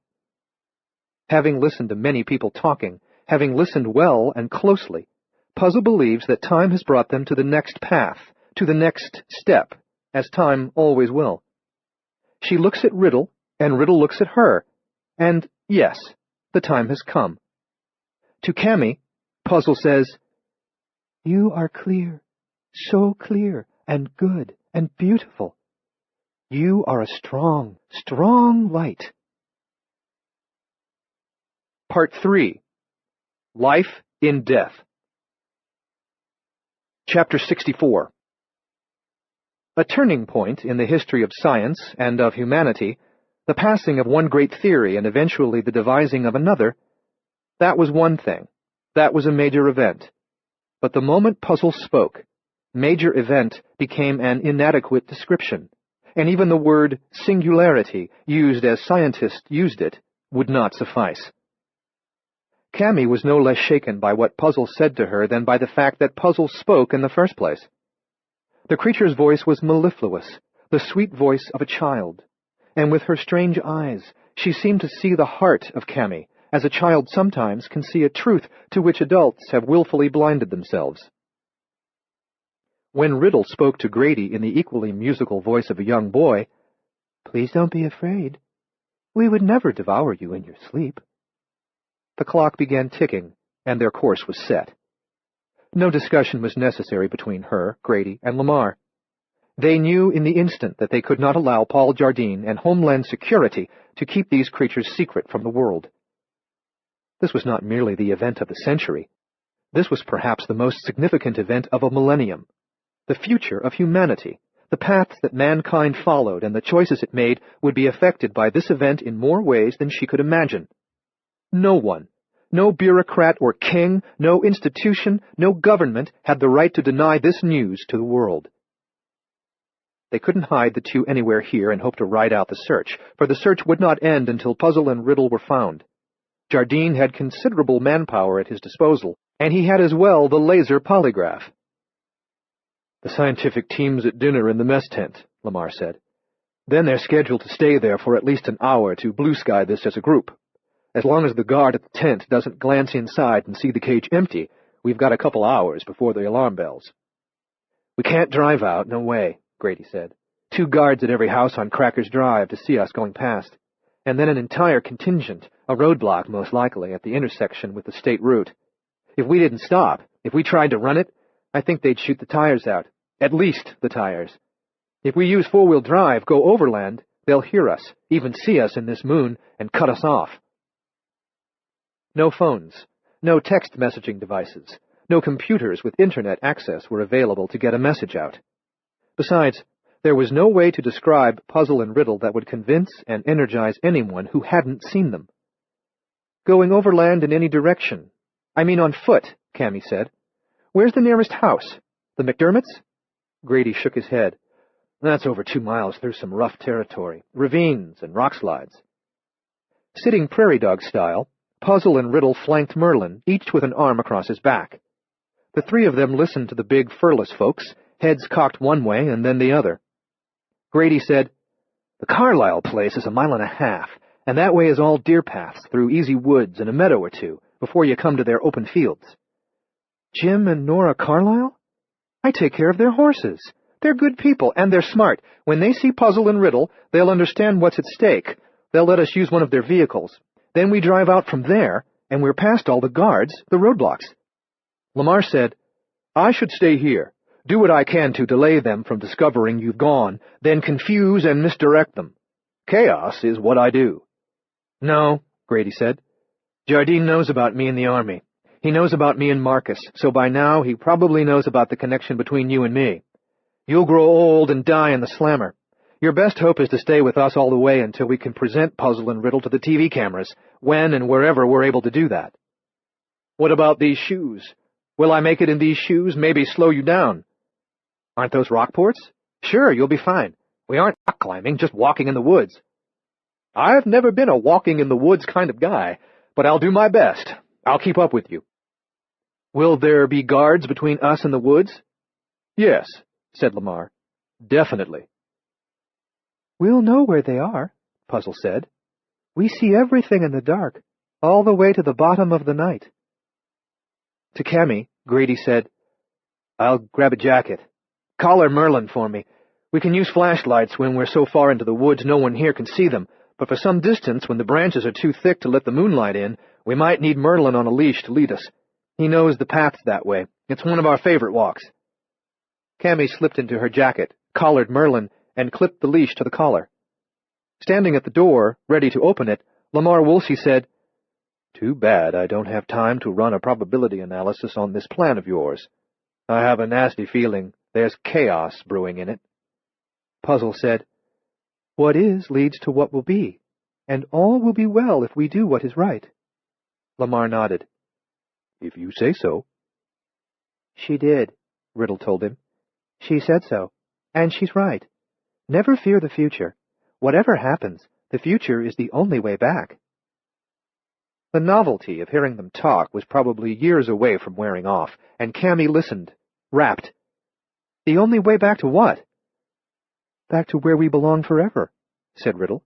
Having listened to many people talking, having listened well and closely, Puzzle believes that time has brought them to the next path, to the next step, as time always will. She looks at Riddle, and Riddle looks at her, and yes, the time has come. To Cammy, Puzzle says, "You are clear, so clear, and good, and beautiful. You are a strong, strong light." Part 3. Life in Death. Chapter 64. A turning point in the history of science and of humanity, the passing of one great theory and eventually the devising of another, that was one thing. That was a major event. But the moment Puzzle spoke, major event became an inadequate description, and even the word singularity, used as scientists used it, would not suffice. Cammy was no less shaken by what Puzzle said to her than by the fact that Puzzle spoke in the first place. The creature's voice was mellifluous, the sweet voice of a child, and with her strange eyes she seemed to see the heart of Cammy, as a child sometimes can see a truth to which adults have willfully blinded themselves. When Riddle spoke to Grady in the equally musical voice of a young boy, "Please don't be afraid. We would never devour you in your sleep," the clock began ticking, and their course was set. No discussion was necessary between her, Grady, and Lamar. They knew in the instant that they could not allow Paul Jardine and Homeland Security to keep these creatures secret from the world. This was not merely the event of the century. This was perhaps the most significant event of a millennium. The future of humanity, the paths that mankind followed and the choices it made would be affected by this event in more ways than she could imagine. No one, no bureaucrat or king, no institution, no government had the right to deny this news to the world. They couldn't hide the two anywhere here and hope to ride out the search, for the search would not end until Puzzle and Riddle were found. Jardine had considerable manpower at his disposal, and he had as well the laser polygraph. "The scientific team's at dinner in the mess tent," Lamar said. "Then they're scheduled to stay there for at least an hour to blue-sky this as a group. As long as the guard at the tent doesn't glance inside and see the cage empty, we've got a couple hours before the alarm bells." "We can't drive out, no way," Grady said. "2 guards at every house on Crackers Drive to see us going past. And then an entire contingent, a roadblock most likely, at the intersection with the state route. If we didn't stop, if we tried to run it, I think they'd shoot the tires out. At least the tires. If we use 4-wheel drive, go overland, they'll hear us, even see us in this moon, and cut us off." No phones, no text messaging devices, no computers with internet access were available to get a message out. Besides, there was no way to describe Puzzle and Riddle that would convince and energize anyone who hadn't seen them. "Going overland in any direction. I mean on foot," Cammy said. "Where's the nearest house? The McDermotts?" Grady shook his head. "That's over 2 miles through some rough territory, ravines and rock slides." Sitting prairie dog style, Puzzle and Riddle flanked Merlin, each with an arm across his back. The 3 of them listened to the big furless folks, heads cocked one way and then the other. Grady said, "The Carlisle place is 1.5 miles, and that way is all deer paths through easy woods and a meadow or two before you come to their open fields." "Jim and Nora Carlisle? I take care of their horses. They're good people, and they're smart. When they see Puzzle and Riddle, they'll understand what's at stake. They'll let us use one of their vehicles. Then we drive out from there, and we're past all the guards, the roadblocks." Lamar said, "I should stay here. Do what I can to delay them from discovering you've gone, then confuse and misdirect them. Chaos is what I do." "No," Grady said. "Jardine knows about me in the Army. He knows about me and Marcus, so by now he probably knows about the connection between you and me. You'll grow old and die in the slammer. Your best hope is to stay with us all the way until we can present Puzzle and Riddle to the TV cameras, when and wherever we're able to do that." "What about these shoes? Will I make it in these shoes, maybe slow you down?" "Aren't those Rockports? Sure, you'll be fine. We aren't rock climbing, just walking in the woods." "I've never been a walking-in-the-woods kind of guy, but I'll do my best. I'll keep up with you." "Will there be guards between us and the woods?" "Yes," said Lamar. "Definitely." "We'll know where they are," Puzzle said. "We see everything in the dark, all the way to the bottom of the night." To Cammy, Grady said, "I'll grab a jacket. Collar Merlin for me. We can use flashlights when we're so far into the woods no one here can see them, but for some distance, when the branches are too thick to let the moonlight in, we might need Merlin on a leash to lead us. He knows the paths that way. It's one of our favorite walks." Cammy slipped into her jacket, collared Merlin, and clipped the leash to the collar. Standing at the door, ready to open it, Lamar Woolsey said, Too bad I don't have time to run a probability analysis on this plan of yours. I have a nasty feeling there's chaos brewing in it. Puzzle said, What is leads to what will be, and all will be well if we do what is right. Lamar nodded. If you say so. She did, Riddle told him. She said so, and she's right. Never fear the future. Whatever happens, the future is the only way back. The novelty of hearing them talk was probably years away from wearing off, and Cammy listened, rapt. The only way back to what? Back to where we belong forever, said Riddle.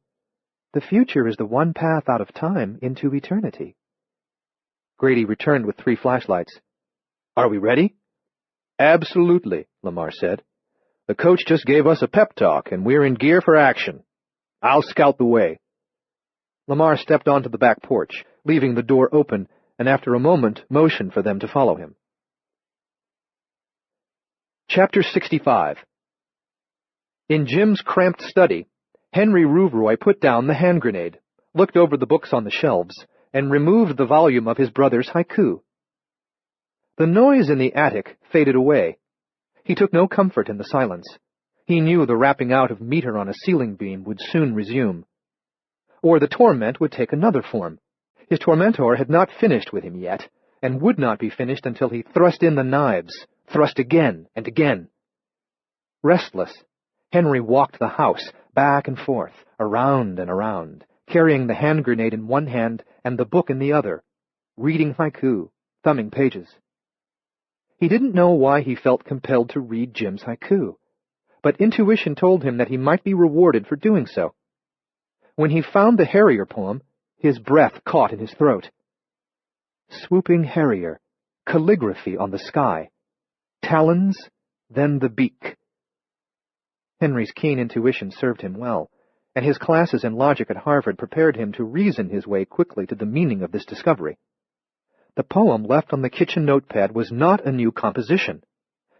The future is the one path out of time into eternity. Grady returned with 3 flashlights. Are we ready? Absolutely, Lamar said. The coach just gave us a pep talk, and we're in gear for action. I'll scout the way. Lamar stepped onto the back porch, leaving the door open, and after a moment motioned for them to follow him. Chapter 65. In Jim's cramped study, Henry Rouvroy put down the hand grenade, looked over the books on the shelves, and removed the volume of his brother's haiku. The noise in the attic faded away. He took no comfort in the silence. He knew the rapping out of meter on a ceiling beam would soon resume. Or the torment would take another form. His tormentor had not finished with him yet, and would not be finished until he thrust in the knives, thrust again and again. Restless, Henry walked the house, back and forth, around and around, carrying the hand grenade in one hand and the book in the other, reading haiku, thumbing pages. He didn't know why he felt compelled to read Jim's haiku, but intuition told him that he might be rewarded for doing so. When he found the Harrier poem, his breath caught in his throat. Swooping Harrier, calligraphy on the sky, talons, then the beak. Henry's keen intuition served him well, and his classes in logic at Harvard prepared him to reason his way quickly to the meaning of this discovery. The poem left on the kitchen notepad was not a new composition.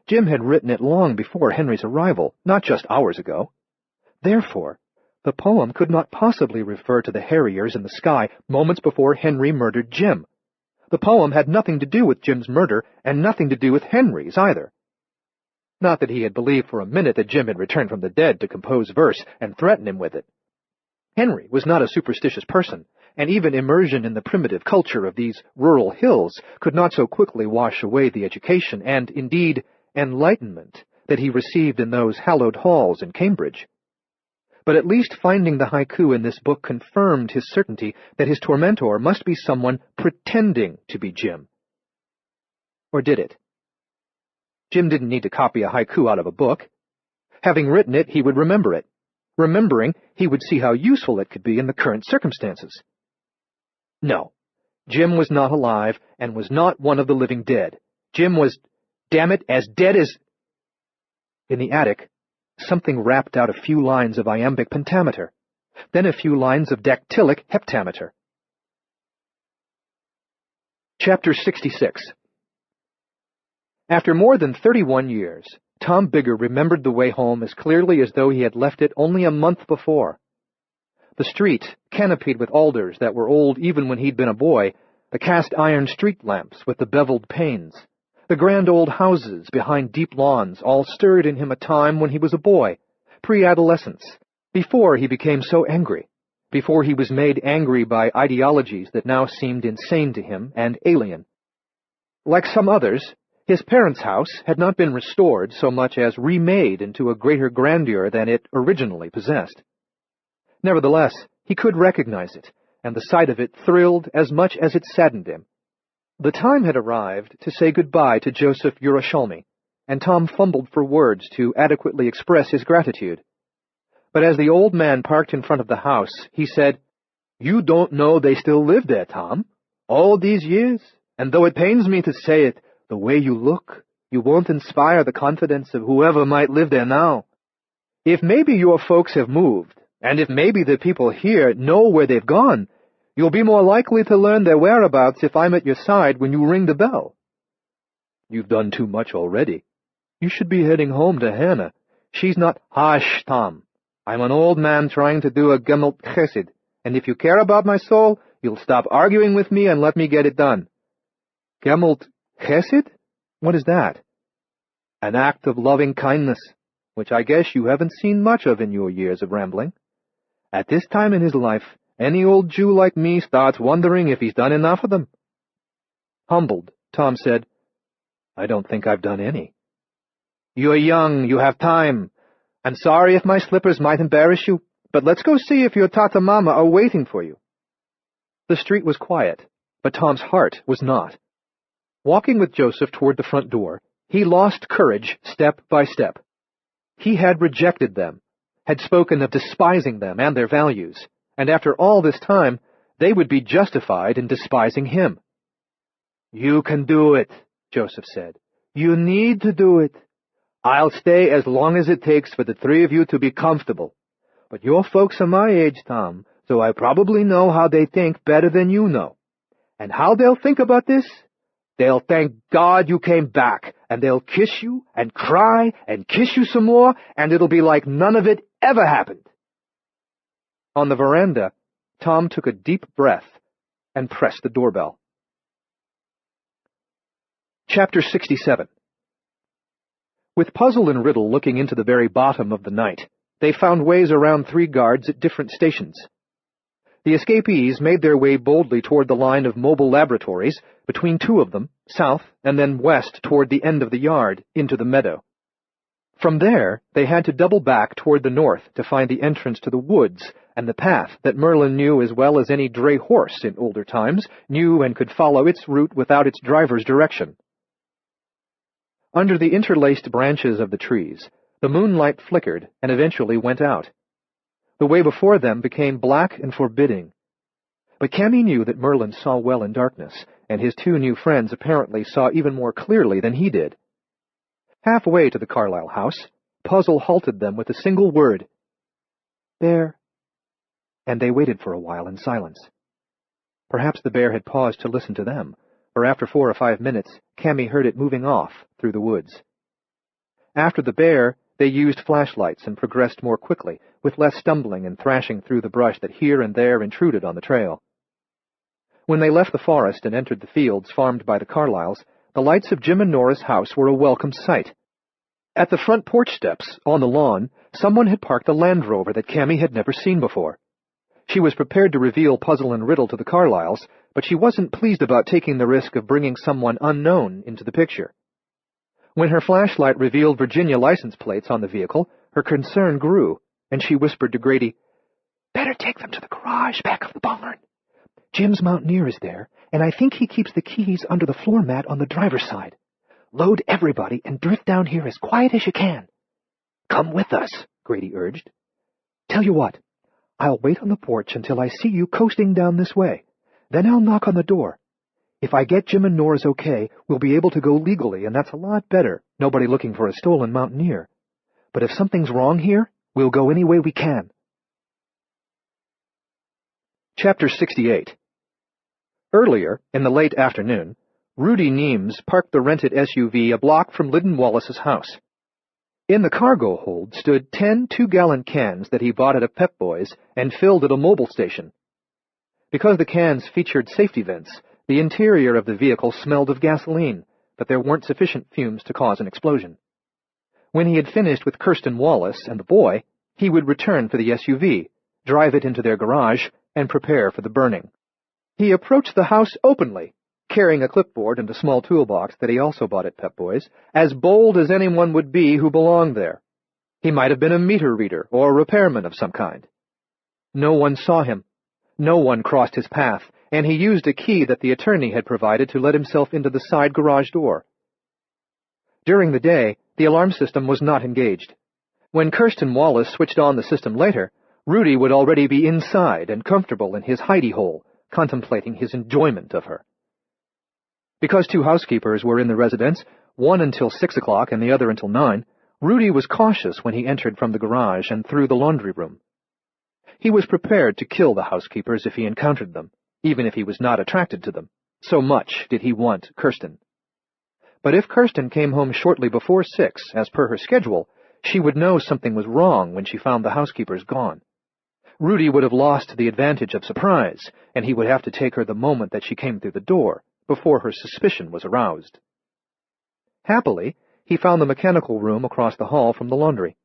Jim had written it long before Henry's arrival, not just hours ago. Therefore, the poem could not possibly refer to the Harriers in the sky moments before Henry murdered Jim. The poem had nothing to do with Jim's murder, and nothing to do with Henry's either. Not that he had believed for a minute that Jim had returned from the dead to compose verse and threaten him with it. Henry was not a superstitious person, and even immersion in the primitive culture of these rural hills could not so quickly wash away the education and, indeed, enlightenment that he received in those hallowed halls in Cambridge. But at least finding the haiku in this book confirmed his certainty that his tormentor must be someone pretending to be Jim. Or did it? Jim didn't need to copy a haiku out of a book. Having written it, he would remember it. Remembering, he would see how useful it could be in the current circumstances. No, Jim was not alive and was not one of the living dead. Jim was, damn it, as dead as... In the attic, something rapped out a few lines of iambic pentameter, then a few lines of dactylic heptameter. Chapter 66. After more than 31 years, Tom Bigger remembered the way home as clearly as though he had left it only a month before. The street, canopied with alders that were old even when he'd been a boy, the cast-iron street lamps with the beveled panes, the grand old houses behind deep lawns all stirred in him a time when he was a boy, pre-adolescence, before he became so angry, before he was made angry by ideologies that now seemed insane to him and alien. Like some others, his parents' house had not been restored so much as remade into a greater grandeur than it originally possessed. Nevertheless, he could recognize it, and the sight of it thrilled as much as it saddened him. The time had arrived to say goodbye to Joseph Yerushalmi, and Tom fumbled for words to adequately express his gratitude. But as the old man parked in front of the house, he said, "You don't know they still live there, Tom. All these years, and though it pains me to say it, the way you look, you won't inspire the confidence of whoever might live there now. If maybe your folks have moved, and if maybe the people here know where they've gone, you'll be more likely to learn their whereabouts if I'm at your side when you ring the bell." "You've done too much already. You should be heading home to Hannah. She's not—" "Hush, Tom. I'm an old man trying to do a gemelt chesed, and if you care about my soul, You'll stop arguing with me and let me get it done. Gemalt chesed? What is that? An act of loving kindness, which I guess you haven't seen much of in your years of rambling. At this time in his life, any old Jew like me starts wondering if he's done enough of them. Humbled, Tom said, I don't think I've done any. You're young, you have time. I'm sorry if my slippers might embarrass you, but let's go see if your Tata Mama are waiting for you. The street was quiet, but Tom's heart was not. Walking with Joseph toward the front door, he lost courage step by step. He had rejected them, had spoken of despising them and their values, and after all this time, they would be justified in despising him. You can do it, Joseph said. You need to do it. I'll stay as long as it takes for the three of you to be comfortable. But your folks are my age, Tom, so I probably know how they think better than you know. And how they'll think about this? They'll thank God you came back, and they'll kiss you, and cry, and kiss you some more, and it'll be like none of it ever happened. On the veranda, Tom took a deep breath and pressed the doorbell. Chapter 67. With Puzzle and Riddle looking into the very bottom of the night, they found ways around 3 guards at different stations. The escapees made their way boldly toward the line of mobile laboratories, between 2 of them, south and then west toward the end of the yard, into the meadow. From there, they had to double back toward the north to find the entrance to the woods and the path that Merlin knew as well as any dray horse in older times knew and could follow its route without its driver's direction. Under the interlaced branches of the trees, the moonlight flickered and eventually went out. The way before them became black and forbidding. But Cammy knew that Merlin saw well in darkness, and his 2 new friends apparently saw even more clearly than he did. Halfway to the Carlyle house, Puzzle halted them with a single word. Bear. And they waited for a while in silence. Perhaps the bear had paused to listen to them, for after 4 or 5 minutes, Cammy heard it moving off through the woods. After the bear, they used flashlights and progressed more quickly, with less stumbling and thrashing through the brush that here and there intruded on the trail. When they left the forest and entered the fields farmed by the Carlyles, the lights of Jim and Nora's house were a welcome sight. At the front porch steps, on the lawn, someone had parked a Land Rover that Cammy had never seen before. She was prepared to reveal Puzzle and Riddle to the Carlyles, but she wasn't pleased about taking the risk of bringing someone unknown into the picture. When her flashlight revealed Virginia license plates on the vehicle, her concern grew, and she whispered to Grady, "Better take them to the garage back of the barn. Jim's mountaineer is there, and I think he keeps the keys under the floor mat on the driver's side. Load everybody and drift down here as quiet as you can." "Come with us," Grady urged. "Tell you what, I'll wait on the porch until I see you coasting down this way. Then I'll knock on the door. If I get Jim and Nora's okay, we'll be able to go legally, and that's a lot better, nobody looking for a stolen mountaineer. But if something's wrong here, we'll go any way we can." Chapter 68. Earlier, in the late afternoon, Rudy Neems parked the rented SUV a block from Lyndon Wallace's house. In the cargo hold stood 10 2-gallon cans that he bought at a Pep Boys and filled at a mobile station. Because the cans featured safety vents, the interior of the vehicle smelled of gasoline, but there weren't sufficient fumes to cause an explosion. When he had finished with Kirsten Wallace and the boy, he would return for the SUV, drive it into their garage, and prepare for the burning. He approached the house openly, carrying a clipboard and a small toolbox that he also bought at Pep Boys, as bold as anyone would be who belonged there. He might have been a meter reader or a repairman of some kind. No one saw him. No one crossed his path, and he used a key that the attorney had provided to let himself into the side garage door. During the day, the alarm system was not engaged. When Kirsten Wallace switched on the system later, Rudy would already be inside and comfortable in his hidey hole, contemplating his enjoyment of her. Because 2 housekeepers were in the residence, one until 6 o'clock and the other until 9, Rudy was cautious when he entered from the garage and through the laundry room. He was prepared to kill the housekeepers if he encountered them, even if he was not attracted to them. So much did he want Kirsten. But if Kirsten came home shortly before 6, as per her schedule, she would know something was wrong when she found the housekeepers gone. Rudy would have lost the advantage of surprise, and he would have to take her the moment that she came through the door, before her suspicion was aroused. Happily, he found the mechanical room across the hall from the laundry.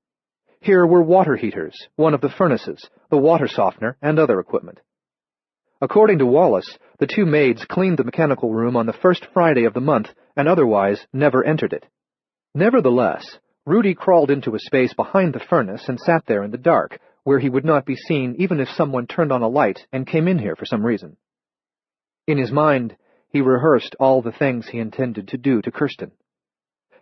Here were water heaters, one of the furnaces, the water softener, and other equipment. According to Wallace, the two maids cleaned the mechanical room on the first Friday of the month and otherwise never entered it. Nevertheless, Rudy crawled into a space behind the furnace and sat there in the dark, where he would not be seen even if someone turned on a light and came in here for some reason. In his mind, he rehearsed all the things he intended to do to Kirsten.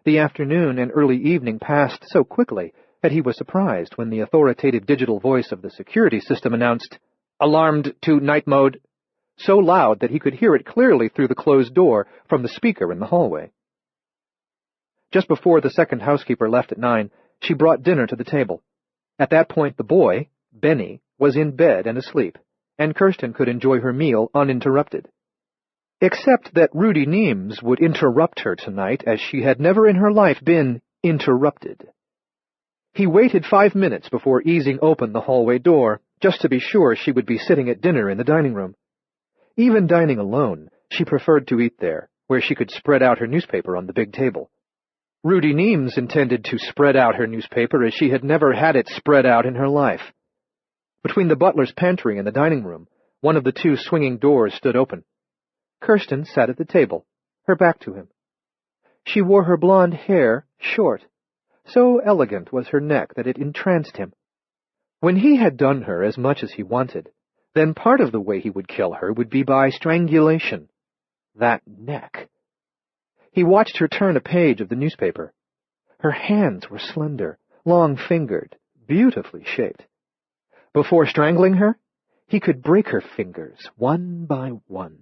The afternoon and early evening passed so quickly that he was surprised when the authoritative digital voice of the security system announced, "Alarmed to night mode," so loud that he could hear it clearly through the closed door from the speaker in the hallway. Just before the second housekeeper left at 9, she brought dinner to the table. At that point, the boy, Benny, was in bed and asleep, and Kirsten could enjoy her meal uninterrupted. Except that Rudy Neems would interrupt her tonight as she had never in her life been interrupted. He waited 5 minutes before easing open the hallway door, just to be sure she would be sitting at dinner in the dining room. Even dining alone, she preferred to eat there, where she could spread out her newspaper on the big table. Rudy Neems intended to spread out her newspaper as she had never had it spread out in her life. Between the butler's pantry and the dining room, one of the two swinging doors stood open. Kirsten sat at the table, her back to him. She wore her blonde hair short. So elegant was her neck that it entranced him. When he had done her as much as he wanted, then part of the way he would kill her would be by strangulation. That neck. He watched her turn a page of the newspaper. Her hands were slender, long-fingered, beautifully shaped. Before strangling her, he could break her fingers one by one.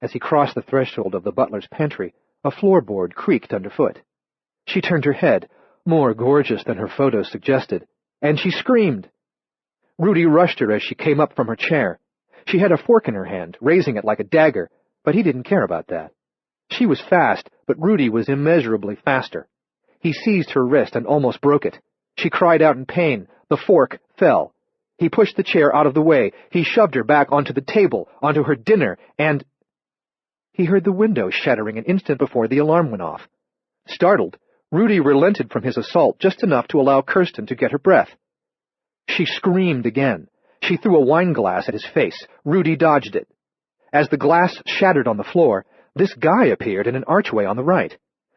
As he crossed the threshold of the butler's pantry, a floorboard creaked underfoot. She turned her head, more gorgeous than her photos suggested, and she screamed. Rudy rushed her as she came up from her chair. She had a fork in her hand, raising it like a dagger, but he didn't care about that. She was fast, but Rudy was immeasurably faster. He seized her wrist and almost broke it. She cried out in pain. The fork fell. He pushed the chair out of the way. He shoved her back onto the table, onto her dinner, and... He heard the window shattering an instant before the alarm went off. Startled, Rudy relented from his assault just enough to allow Kirsten to get her breath. She screamed again. She threw a wine glass at his face. Rudy dodged it. As the glass shattered on the floor, this guy appeared in an archway on the right.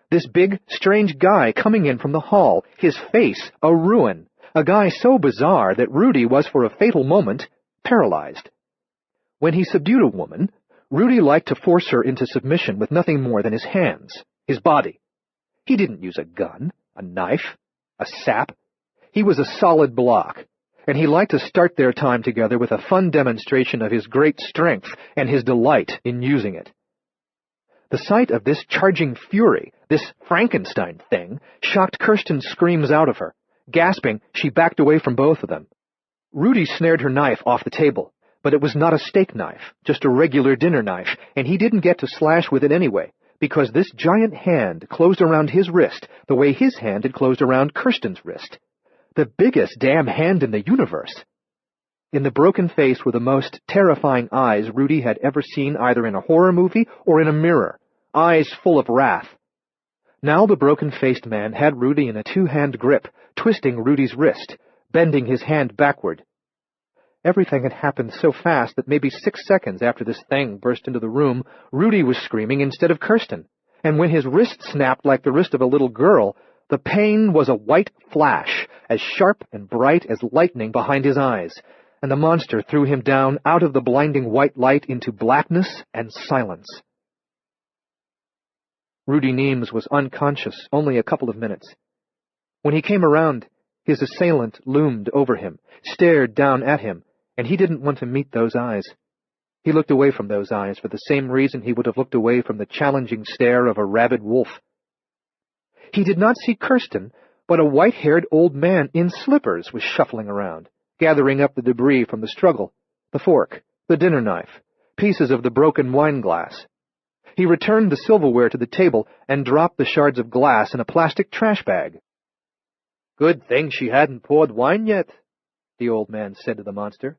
This big, strange guy coming in from the hall, his face a ruin. A guy so bizarre that Rudy was for a fatal moment paralyzed. When he subdued a woman, Rudy liked to force her into submission with nothing more than his hands, his body. He didn't use a gun, a knife, a sap. He was a solid block, and he liked to start their time together with a fun demonstration of his great strength and his delight in using it. The sight of this charging fury, this Frankenstein thing, shocked Kirsten's screams out of her. Gasping, she backed away from both of them. Rudy snared her knife off the table, but it was not a steak knife, just a regular dinner knife, and he didn't get to slash with it anyway, because this giant hand closed around his wrist the way his hand had closed around Kirsten's wrist. The biggest damn hand in the universe. In the broken face were the most terrifying eyes Rudy had ever seen either in a horror movie or in a mirror, eyes full of wrath. Now the broken-faced man had Rudy in a two-hand grip, twisting Rudy's wrist, bending his hand backward. Everything had happened so fast that maybe 6 seconds after this thing burst into the room, Rudy was screaming instead of Kirsten, and when his wrist snapped like the wrist of a little girl, the pain was a white flash, as sharp and bright as lightning behind his eyes, and the monster threw him down out of the blinding white light into blackness and silence. Rudy Neems was unconscious only a couple of minutes. When he came around, his assailant loomed over him, stared down at him, and he didn't want to meet those eyes. He looked away from those eyes for the same reason he would have looked away from the challenging stare of a rabid wolf. He did not see Kirsten, but a white-haired old man in slippers was shuffling around, gathering up the debris from the struggle, the fork, the dinner knife, pieces of the broken wine glass. He returned the silverware to the table and dropped the shards of glass in a plastic trash bag. "Good thing she hadn't poured wine yet. the old man said to the monster.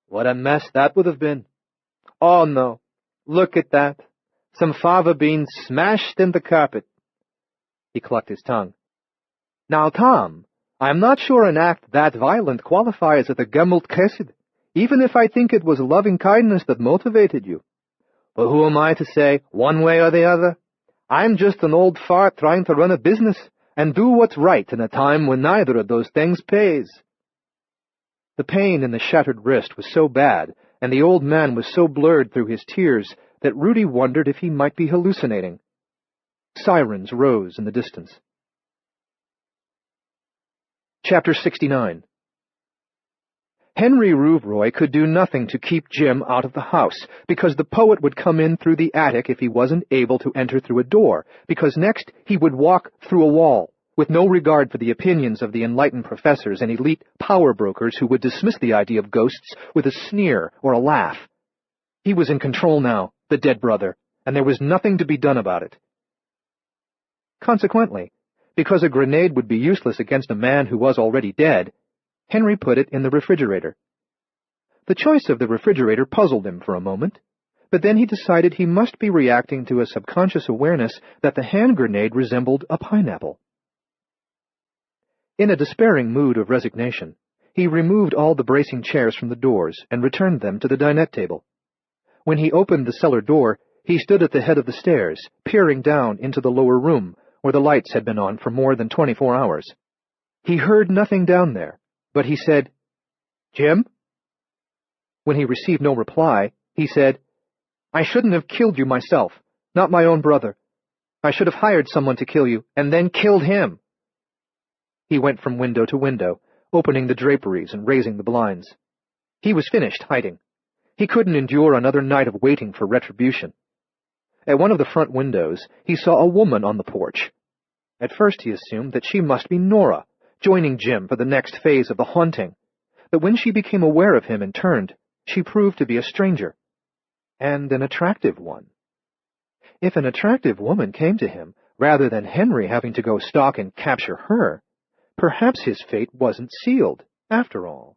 "What a mess that would have been. Oh, no. Look at that. Some fava beans smashed in the carpet." He clucked his tongue. "Now, Tom, I'm not sure an act that violent qualifies as a gemalt chesed, even if I think it was loving kindness that motivated you. But who am I to say, one way or the other? I'm just an old fart trying to run a business and do what's right in a time when neither of those things pays." The pain in the shattered wrist was so bad, and the old man was so blurred through his tears, that Rudy wondered if he might be hallucinating. Sirens rose in the distance. Chapter 69. Henry Rouvroy could do nothing to keep Jim out of the house, because the poet would come in through the attic if he wasn't able to enter through a door, because next he would walk through a wall, with no regard for the opinions of the enlightened professors and elite power brokers who would dismiss the idea of ghosts with a sneer or a laugh. He was in control now, the dead brother, and there was nothing to be done about it. Consequently, because a grenade would be useless against a man who was already dead, Henry put it in the refrigerator. The choice of the refrigerator puzzled him for a moment, but then he decided he must be reacting to a subconscious awareness that the hand grenade resembled a pineapple. In a despairing mood of resignation, he removed all the bracing chairs from the doors and returned them to the dinette table. When he opened the cellar door, he stood at the head of the stairs, peering down into the lower room, where the lights had been on for more than 24 hours. He heard nothing down there, but he said, "Jim?" When he received no reply, he said, "I shouldn't have killed you myself, not my own brother. I should have hired someone to kill you, and then killed him." He went from window to window, opening the draperies and raising the blinds. He was finished hiding. He couldn't endure another night of waiting for retribution. At one of the front windows, he saw a woman on the porch. At first he assumed that she must be Nora, joining Jim for the next phase of the haunting. But when she became aware of him and turned, she proved to be a stranger, and an attractive one. If an attractive woman came to him, rather than Henry having to go stalk and capture her, perhaps his fate wasn't sealed, after all.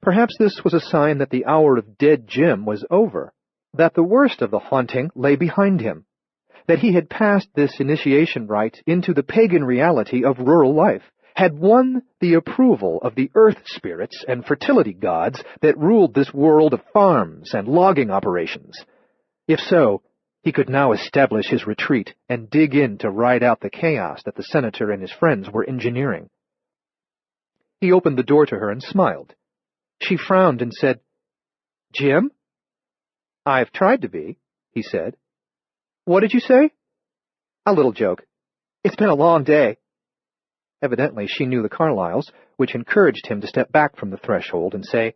Perhaps this was a sign that the hour of dead Jim was over, that the worst of the haunting lay behind him, that he had passed this initiation rite into the pagan reality of rural life, had won the approval of the earth spirits and fertility gods that ruled this world of farms and logging operations. If so, he could now establish his retreat and dig in to ride out the chaos that the senator and his friends were engineering. He opened the door to her and smiled. She frowned and said, "Jim?" "I've tried to be," he said. "What did you say?" "A little joke. It's been a long day." Evidently she knew the Carlyles, which encouraged him to step back from the threshold and say,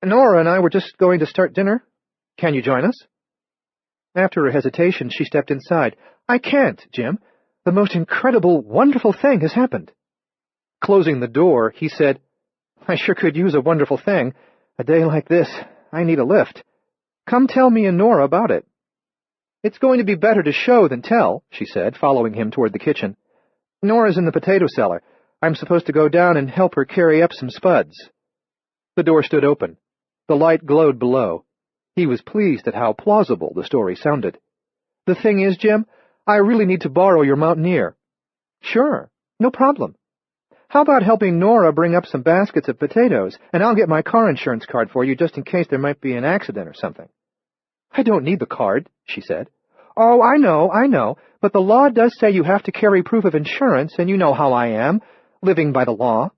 "Nora and I were just going to start dinner. Can you join us?" After a hesitation, she stepped inside. "I can't, Jim. The most incredible, wonderful thing has happened." Closing the door, he said, "I sure could use a wonderful thing. A day like this, I need a lift. Come tell me and Nora about it." "It's going to be better to show than tell," she said, following him toward the kitchen. "Nora's in the potato cellar. I'm supposed to go down and help her carry up some spuds." The door stood open. The light glowed below. He was pleased at how plausible the story sounded. "The thing is, Jim, I really need to borrow your mountaineer." "Sure, no problem. How about helping Nora bring up some baskets of potatoes, and I'll get my car insurance card for you just in case there might be an accident or something." "I don't need the card," she said. "Oh, I know, but the law does say you have to carry proof of insurance, and you know how I am, living by the law."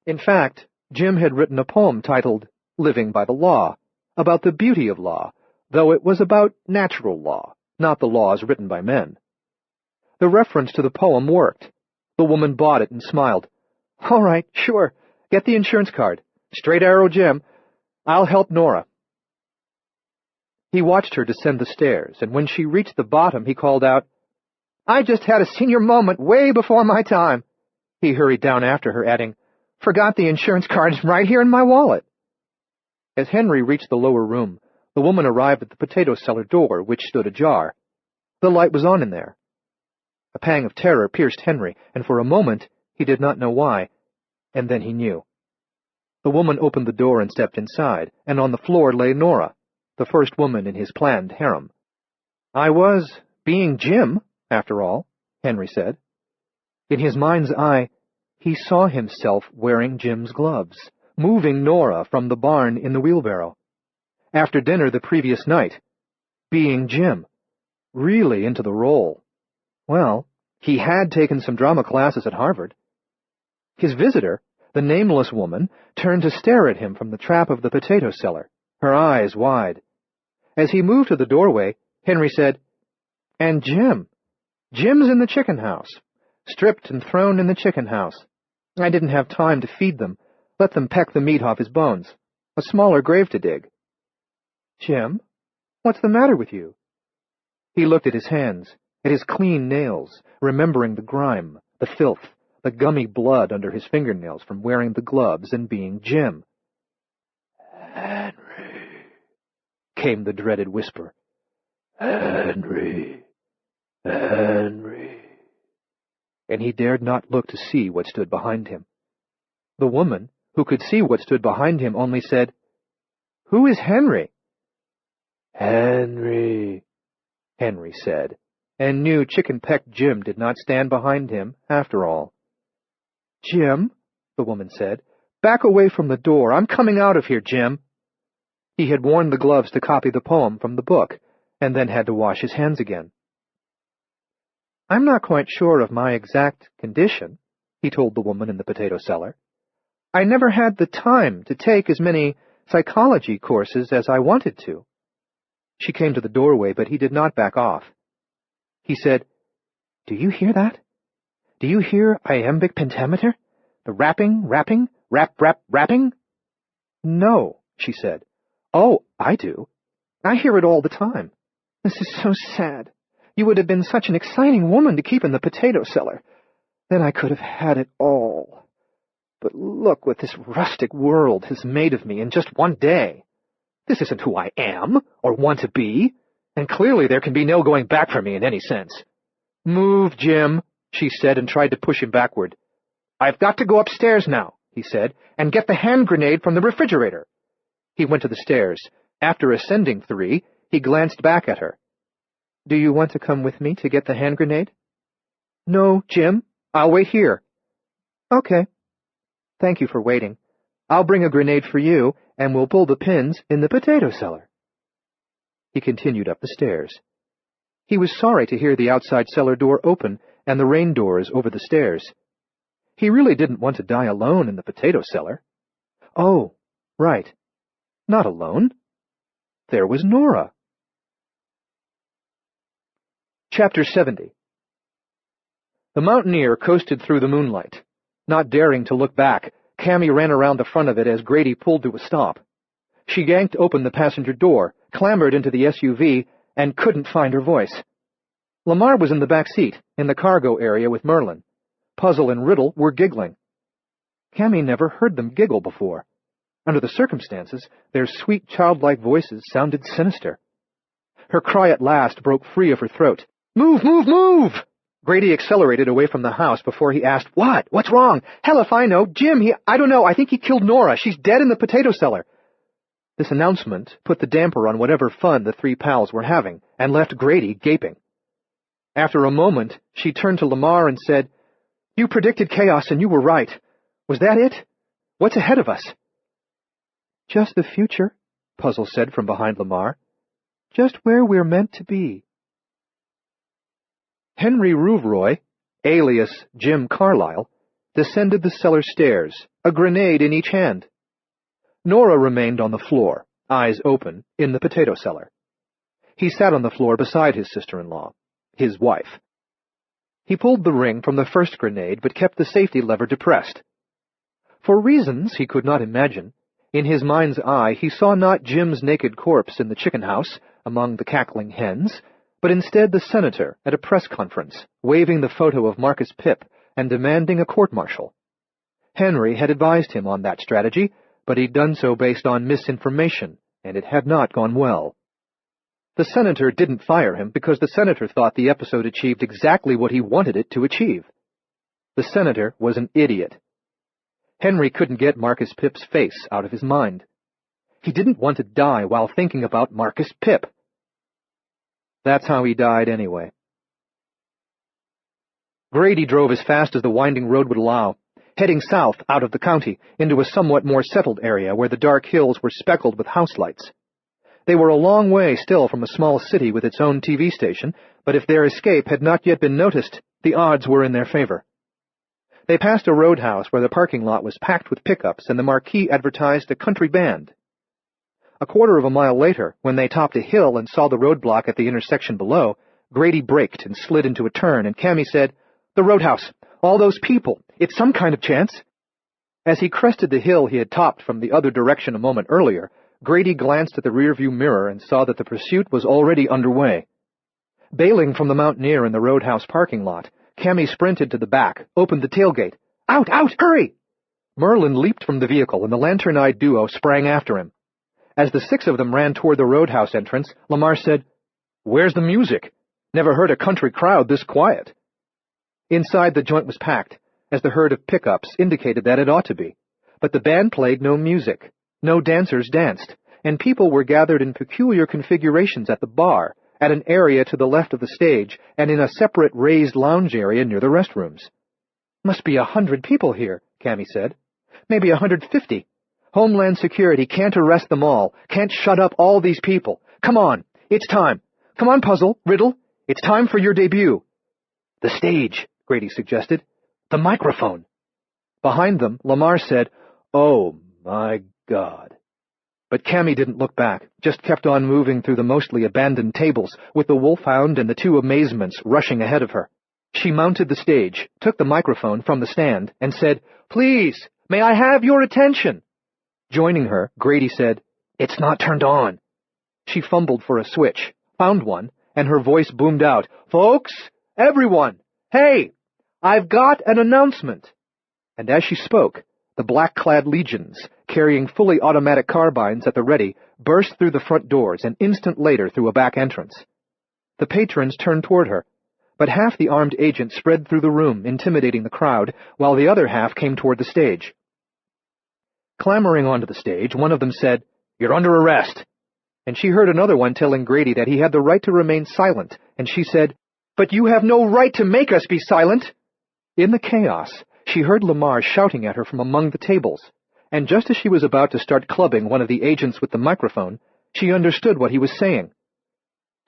In fact, Jim had written a poem titled Living by the Law, about the beauty of law, though it was about natural law, not the laws written by men. The reference to the poem worked. The woman bought it and smiled. "All right, sure. Get the insurance card. Straight arrow, Jim. I'll help Nora." He watched her descend the stairs, and when she reached the bottom, he called out, "I just had a senior moment way before my time." He hurried down after her, adding, "Forgot the insurance card right here in my wallet." As Henry reached the lower room, the woman arrived at the potato cellar door, which stood ajar. The light was on in there. A pang of terror pierced Henry, and for a moment he did not know why, and then he knew. The woman opened the door and stepped inside, and on the floor lay Nora, the first woman in his planned harem. "I was being Jim, after all," Henry said. In his mind's eye, he saw himself wearing Jim's gloves, moving Nora from the barn in the wheelbarrow. After dinner the previous night, being Jim, really into the role. Well, he had taken some drama classes at Harvard. His visitor, the nameless woman, turned to stare at him from the trap of the potato cellar, her eyes wide. As he moved to the doorway, Henry said, "And Jim's in the chicken house, stripped and thrown in the chicken house. I didn't have time to feed them, let them peck the meat off his bones. A smaller grave to dig." "Jim, what's the matter with you?" He looked at his hands, at his clean nails, remembering the grime, the filth, the gummy blood under his fingernails from wearing the gloves and being Jim. "Henry," came the dreaded whisper. "Henry, Henry." And he dared not look to see what stood behind him. The woman, who could see what stood behind him, only said, "Who is Henry?" "Henry," Henry said, and knew chicken-pecked Jim did not stand behind him, after all. "Jim," the woman said, "back away from the door. I'm coming out of here, Jim." He had worn the gloves to copy the poem from the book, and then had to wash his hands again. "I'm not quite sure of my exact condition," he told the woman in the potato cellar. "I never had the time to take as many psychology courses as I wanted to." She came to the doorway, but he did not back off. He said, "Do you hear that? Do you hear iambic pentameter? The rapping, rapping, rap, rap, rapping?" "No," she said. "Oh, I do. I hear it all the time. This is so sad. You would have been such an exciting woman to keep in the potato cellar. Then I could have had it all. But look what this rustic world has made of me in just one day. This isn't who I am, or want to be, and clearly there can be no going back for me in any sense." "Move, Jim," she said, and tried to push him backward. "I've got to go upstairs now," he said, "and get the hand grenade from the refrigerator." He went to the stairs. After ascending 3, he glanced back at her. "Do you want to come with me to get the hand grenade?" "No, Jim. I'll wait here." "Okay. Thank you for waiting. I'll bring a grenade for you, and we'll pull the pins in the potato cellar." He continued up the stairs. He was sorry to hear the outside cellar door open and the rain doors over the stairs. He really didn't want to die alone in the potato cellar. Oh, right. Not alone. There was Nora. Chapter 70. The mountaineer coasted through the moonlight. Not daring to look back, Cammy ran around the front of it as Grady pulled to a stop. She yanked open the passenger door, clambered into the SUV, and couldn't find her voice. Lamar was in the back seat, in the cargo area with Merlin. Puzzle and Riddle were giggling. Cammy never heard them giggle before. Under the circumstances, their sweet childlike voices sounded sinister. Her cry at last broke free of her throat. "Move, move, move!" Grady accelerated away from the house before he asked, "What? What's wrong?" "Hell if I know. Jim, I don't know. I think he killed Nora. She's dead in the potato cellar." This announcement put the damper on whatever fun the 3 pals were having, and left Grady gaping. After a moment, she turned to Lamar and said, "You predicted chaos, and you were right. Was that it? What's ahead of us?" "Just the future," Puzzle said from behind Lamar. "Just where we're meant to be." Henry Rouvroy, alias Jim Carlyle, descended the cellar stairs, a grenade in each hand. Nora remained on the floor, eyes open, in the potato cellar. He sat on the floor beside his sister-in-law, his wife. He pulled the ring from the first grenade, but kept the safety lever depressed. For reasons he could not imagine, in his mind's eye he saw not Jim's naked corpse in the chicken house, among the cackling hens, but instead the senator at a press conference, waving the photo of Marcus Pip and demanding a court-martial. Henry had advised him on that strategy, but he'd done so based on misinformation, and it had not gone well. The senator didn't fire him because the senator thought the episode achieved exactly what he wanted it to achieve. The senator was an idiot. Henry couldn't get Marcus Pip's face out of his mind. He didn't want to die while thinking about Marcus Pip. That's how he died anyway. Grady drove as fast as the winding road would allow, heading south out of the county into a somewhat more settled area where the dark hills were speckled with house lights. They were a long way still from a small city with its own TV station, but if their escape had not yet been noticed, the odds were in their favor. They passed a roadhouse where the parking lot was packed with pickups and the marquee advertised a country band. A quarter of a mile later, when they topped a hill and saw the roadblock at the intersection below, Grady braked and slid into a turn, and Cammy said, "The roadhouse! All those people! It's some kind of chance!" As he crested the hill he had topped from the other direction a moment earlier, Grady glanced at the rearview mirror and saw that the pursuit was already underway. Bailing from the mountaineer in the roadhouse parking lot, Cammy sprinted to the back, opened the tailgate. "Out! Out! Hurry!" Merlin leaped from the vehicle, and the lantern-eyed duo sprang after him. As the six of them ran toward the roadhouse entrance, Lamar said, "Where's the music? Never heard a country crowd this quiet." Inside, the joint was packed, as the herd of pickups indicated that it ought to be. But the band played no music, no dancers danced, and people were gathered in peculiar configurations at the bar, at an area to the left of the stage, and in a separate raised lounge area near the restrooms. "Must be 100 people here," Cammy said. "Maybe 150. Homeland Security can't arrest them all, can't shut up all these people. Come on, it's time. Come on, Puzzle, Riddle, it's time for your debut." "The stage," Grady suggested. "The microphone." Behind them, Lamar said, "Oh, my God." But Cammy didn't look back, just kept on moving through the mostly abandoned tables, with the wolfhound and the two amazements rushing ahead of her. She mounted the stage, took the microphone from the stand, and said, "Please, may I have your attention?" Joining her, Grady said, "It's not turned on." She fumbled for a switch, found one, and her voice boomed out, "Folks, everyone, hey, I've got an announcement." And as she spoke, the black-clad legions, carrying fully automatic carbines at the ready, burst through the front doors, an instant later through a back entrance. The patrons turned toward her, but half the armed agents spread through the room, intimidating the crowd, while the other half came toward the stage. Clambering onto the stage, one of them said, "You're under arrest." And she heard another one telling Grady that he had the right to remain silent, and she said, "But you have no right to make us be silent." In the chaos, she heard Lamar shouting at her from among the tables, and just as she was about to start clubbing one of the agents with the microphone, she understood what he was saying.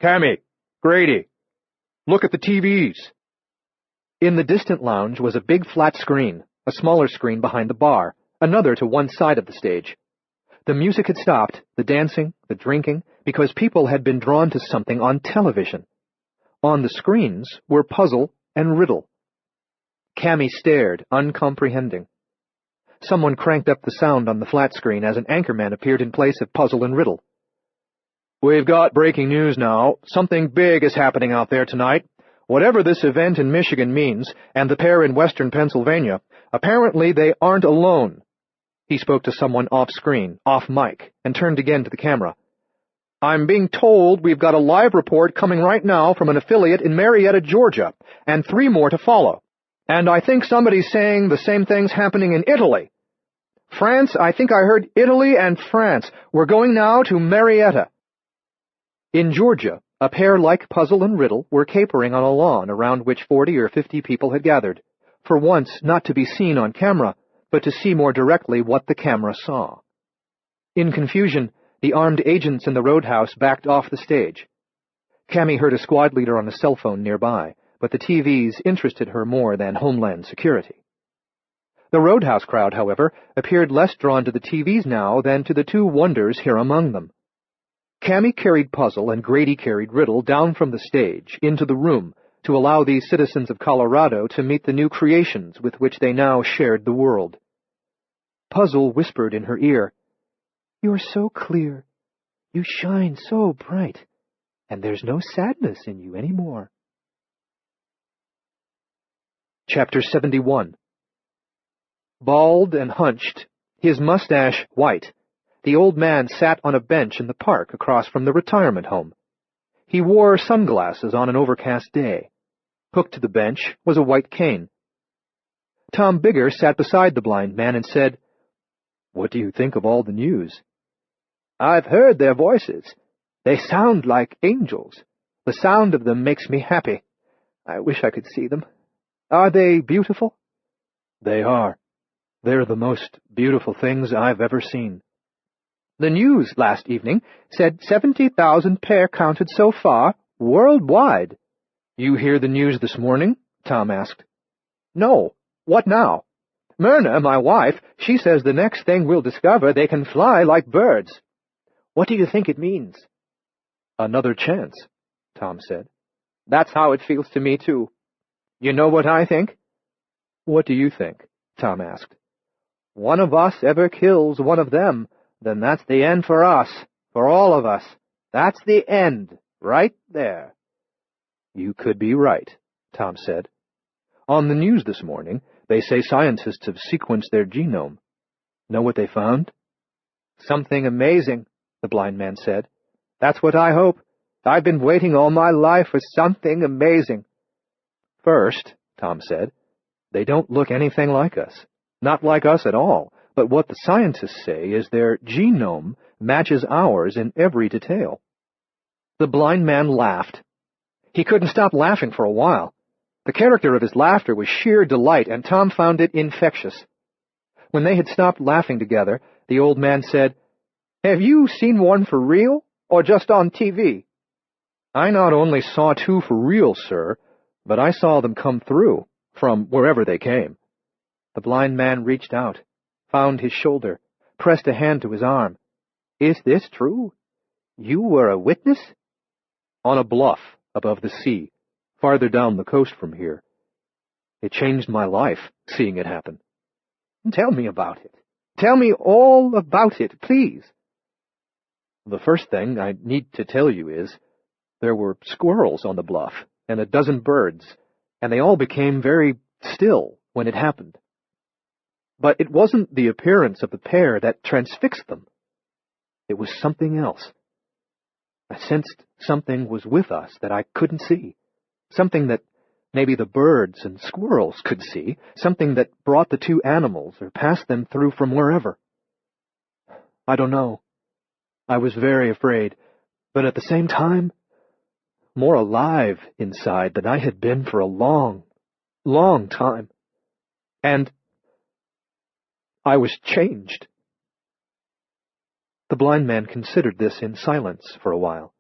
"Cammy, Grady, look at the TVs." In the distant lounge was a big flat screen, a smaller screen behind the bar, another to one side of the stage. The music had stopped, the dancing, the drinking, because people had been drawn to something on television. On the screens were Puzzle and Riddle. Cammy stared, uncomprehending. Someone cranked up the sound on the flat screen as an anchorman appeared in place of Puzzle and Riddle. "We've got breaking news now. Something big is happening out there tonight. Whatever this event in Michigan means, and the pair in western Pennsylvania, apparently they aren't alone." He spoke to someone off-screen, off-mic, and turned again to the camera. "I'm being told we've got a live report coming right now from an affiliate in Marietta, Georgia, and 3 more to follow. And I think somebody's saying the same thing's happening in Italy. France, I think I heard Italy and France. We're going now to Marietta." In Georgia, a pair like Puzzle and Riddle were capering on a lawn around which 40 or 50 people had gathered, for once not to be seen on camera, but to see more directly what the camera saw. In confusion, the armed agents in the roadhouse backed off the stage. Cammy heard a squad leader on a cell phone nearby, but the TVs interested her more than Homeland Security. The roadhouse crowd, however, appeared less drawn to the TVs now than to the 2 wonders here among them. Cammy carried Puzzle and Grady carried Riddle down from the stage into the room to allow these citizens of Colorado to meet the new creations with which they now shared the world. Puzzle whispered in her ear, "You're so clear. You shine so bright. And there's no sadness in you anymore." Chapter 71. Bald and hunched, his mustache white, the old man sat on a bench in the park across from the retirement home. He wore sunglasses on an overcast day. Hooked to the bench was a white cane. Tom Bigger sat beside the blind man and said, "What do you think of all the news?" "I've heard their voices. They sound like angels. The sound of them makes me happy. I wish I could see them. Are they beautiful?" "They are. They're the most beautiful things I've ever seen." "The news last evening said 70,000 pair counted so far, worldwide." "You hear the news this morning?" Tom asked. "No. What now?" "Myrna, my wife, she says the next thing we'll discover they can fly like birds." "What do you think it means?" "Another chance," Tom said. "That's how it feels to me, too. You know what I think?" "What do you think?" Tom asked. "One of us ever kills one of them, then that's the end for us, for all of us. That's the end, right there." "You could be right," Tom said. "On the news this morning, they say scientists have sequenced their genome. Know what they found?" "Something amazing," the blind man said. "That's what I hope. I've been waiting all my life for something amazing." "First," Tom said, "they don't look anything like us. Not like us at all. But what the scientists say is their genome matches ours in every detail." The blind man laughed. He couldn't stop laughing for a while. The character of his laughter was sheer delight, and Tom found it infectious. When they had stopped laughing together, the old man said, "Have you seen one for real, or just on TV?" "I not only saw two for real, sir, but I saw them come through, from wherever they came." The blind man reached out, found his shoulder, pressed a hand to his arm. "Is this true? You were a witness?" "On a bluff above the sea, farther down the coast from here. It changed my life, seeing it happen." "Tell me about it. Tell me all about it, please." "The first thing I need to tell you is, there were squirrels on the bluff, and a dozen birds, and they all became very still when it happened. But it wasn't the appearance of the pair that transfixed them. It was something else. I sensed something was with us that I couldn't see, something that maybe the birds and squirrels could see, something that brought the two animals or passed them through from wherever. I don't know. I was very afraid, but at the same time, more alive inside than I had been for a long, long time. And I was changed." The blind man considered this in silence for a while,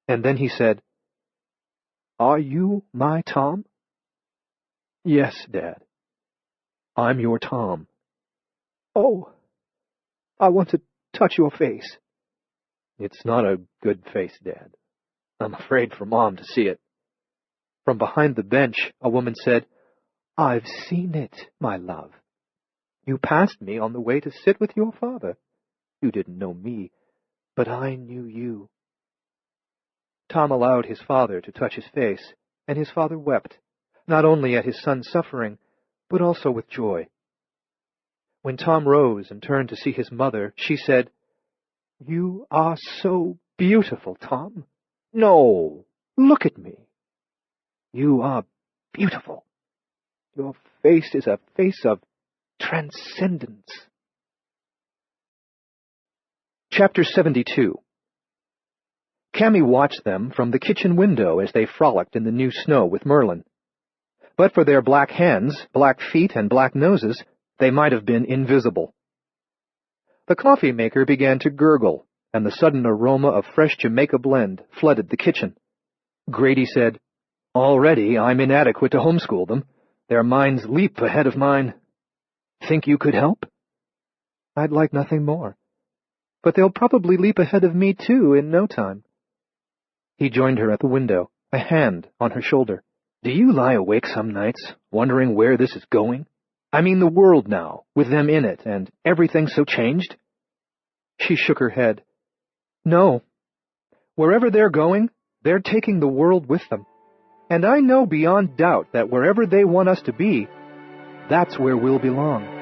and then he said, "Are you my Tom?" "Yes, Dad. I'm your Tom." "Oh, I want to touch your face." "It's not a good face, Dad. I'm afraid for Mom to see it." From behind the bench, a woman said, "I've seen it, my love. You passed me on the way to sit with your father. You didn't know me, but I knew you." Tom allowed his father to touch his face, and his father wept, not only at his son's suffering, but also with joy. When Tom rose and turned to see his mother, she said, "You are so beautiful, Tom. No, look at me. You are beautiful. Your face is a face of transcendence." Chapter 72. Cammy watched them from the kitchen window as they frolicked in the new snow with Merlin. But for their black hands, black feet, and black noses, they might have been invisible. The coffee maker began to gurgle, and the sudden aroma of fresh Jamaica blend flooded the kitchen. Grady said, "Already I'm inadequate to homeschool them. Their minds leap ahead of mine. Think you could help?" "I'd like nothing more. But they'll probably leap ahead of me, too, in no time." He joined her at the window, a hand on her shoulder. "Do you lie awake some nights, wondering where this is going? I mean the world now, with them in it, and everything so changed?" She shook her head. "No. Wherever they're going, they're taking the world with them. And I know beyond doubt that wherever they want us to be, that's where we'll belong."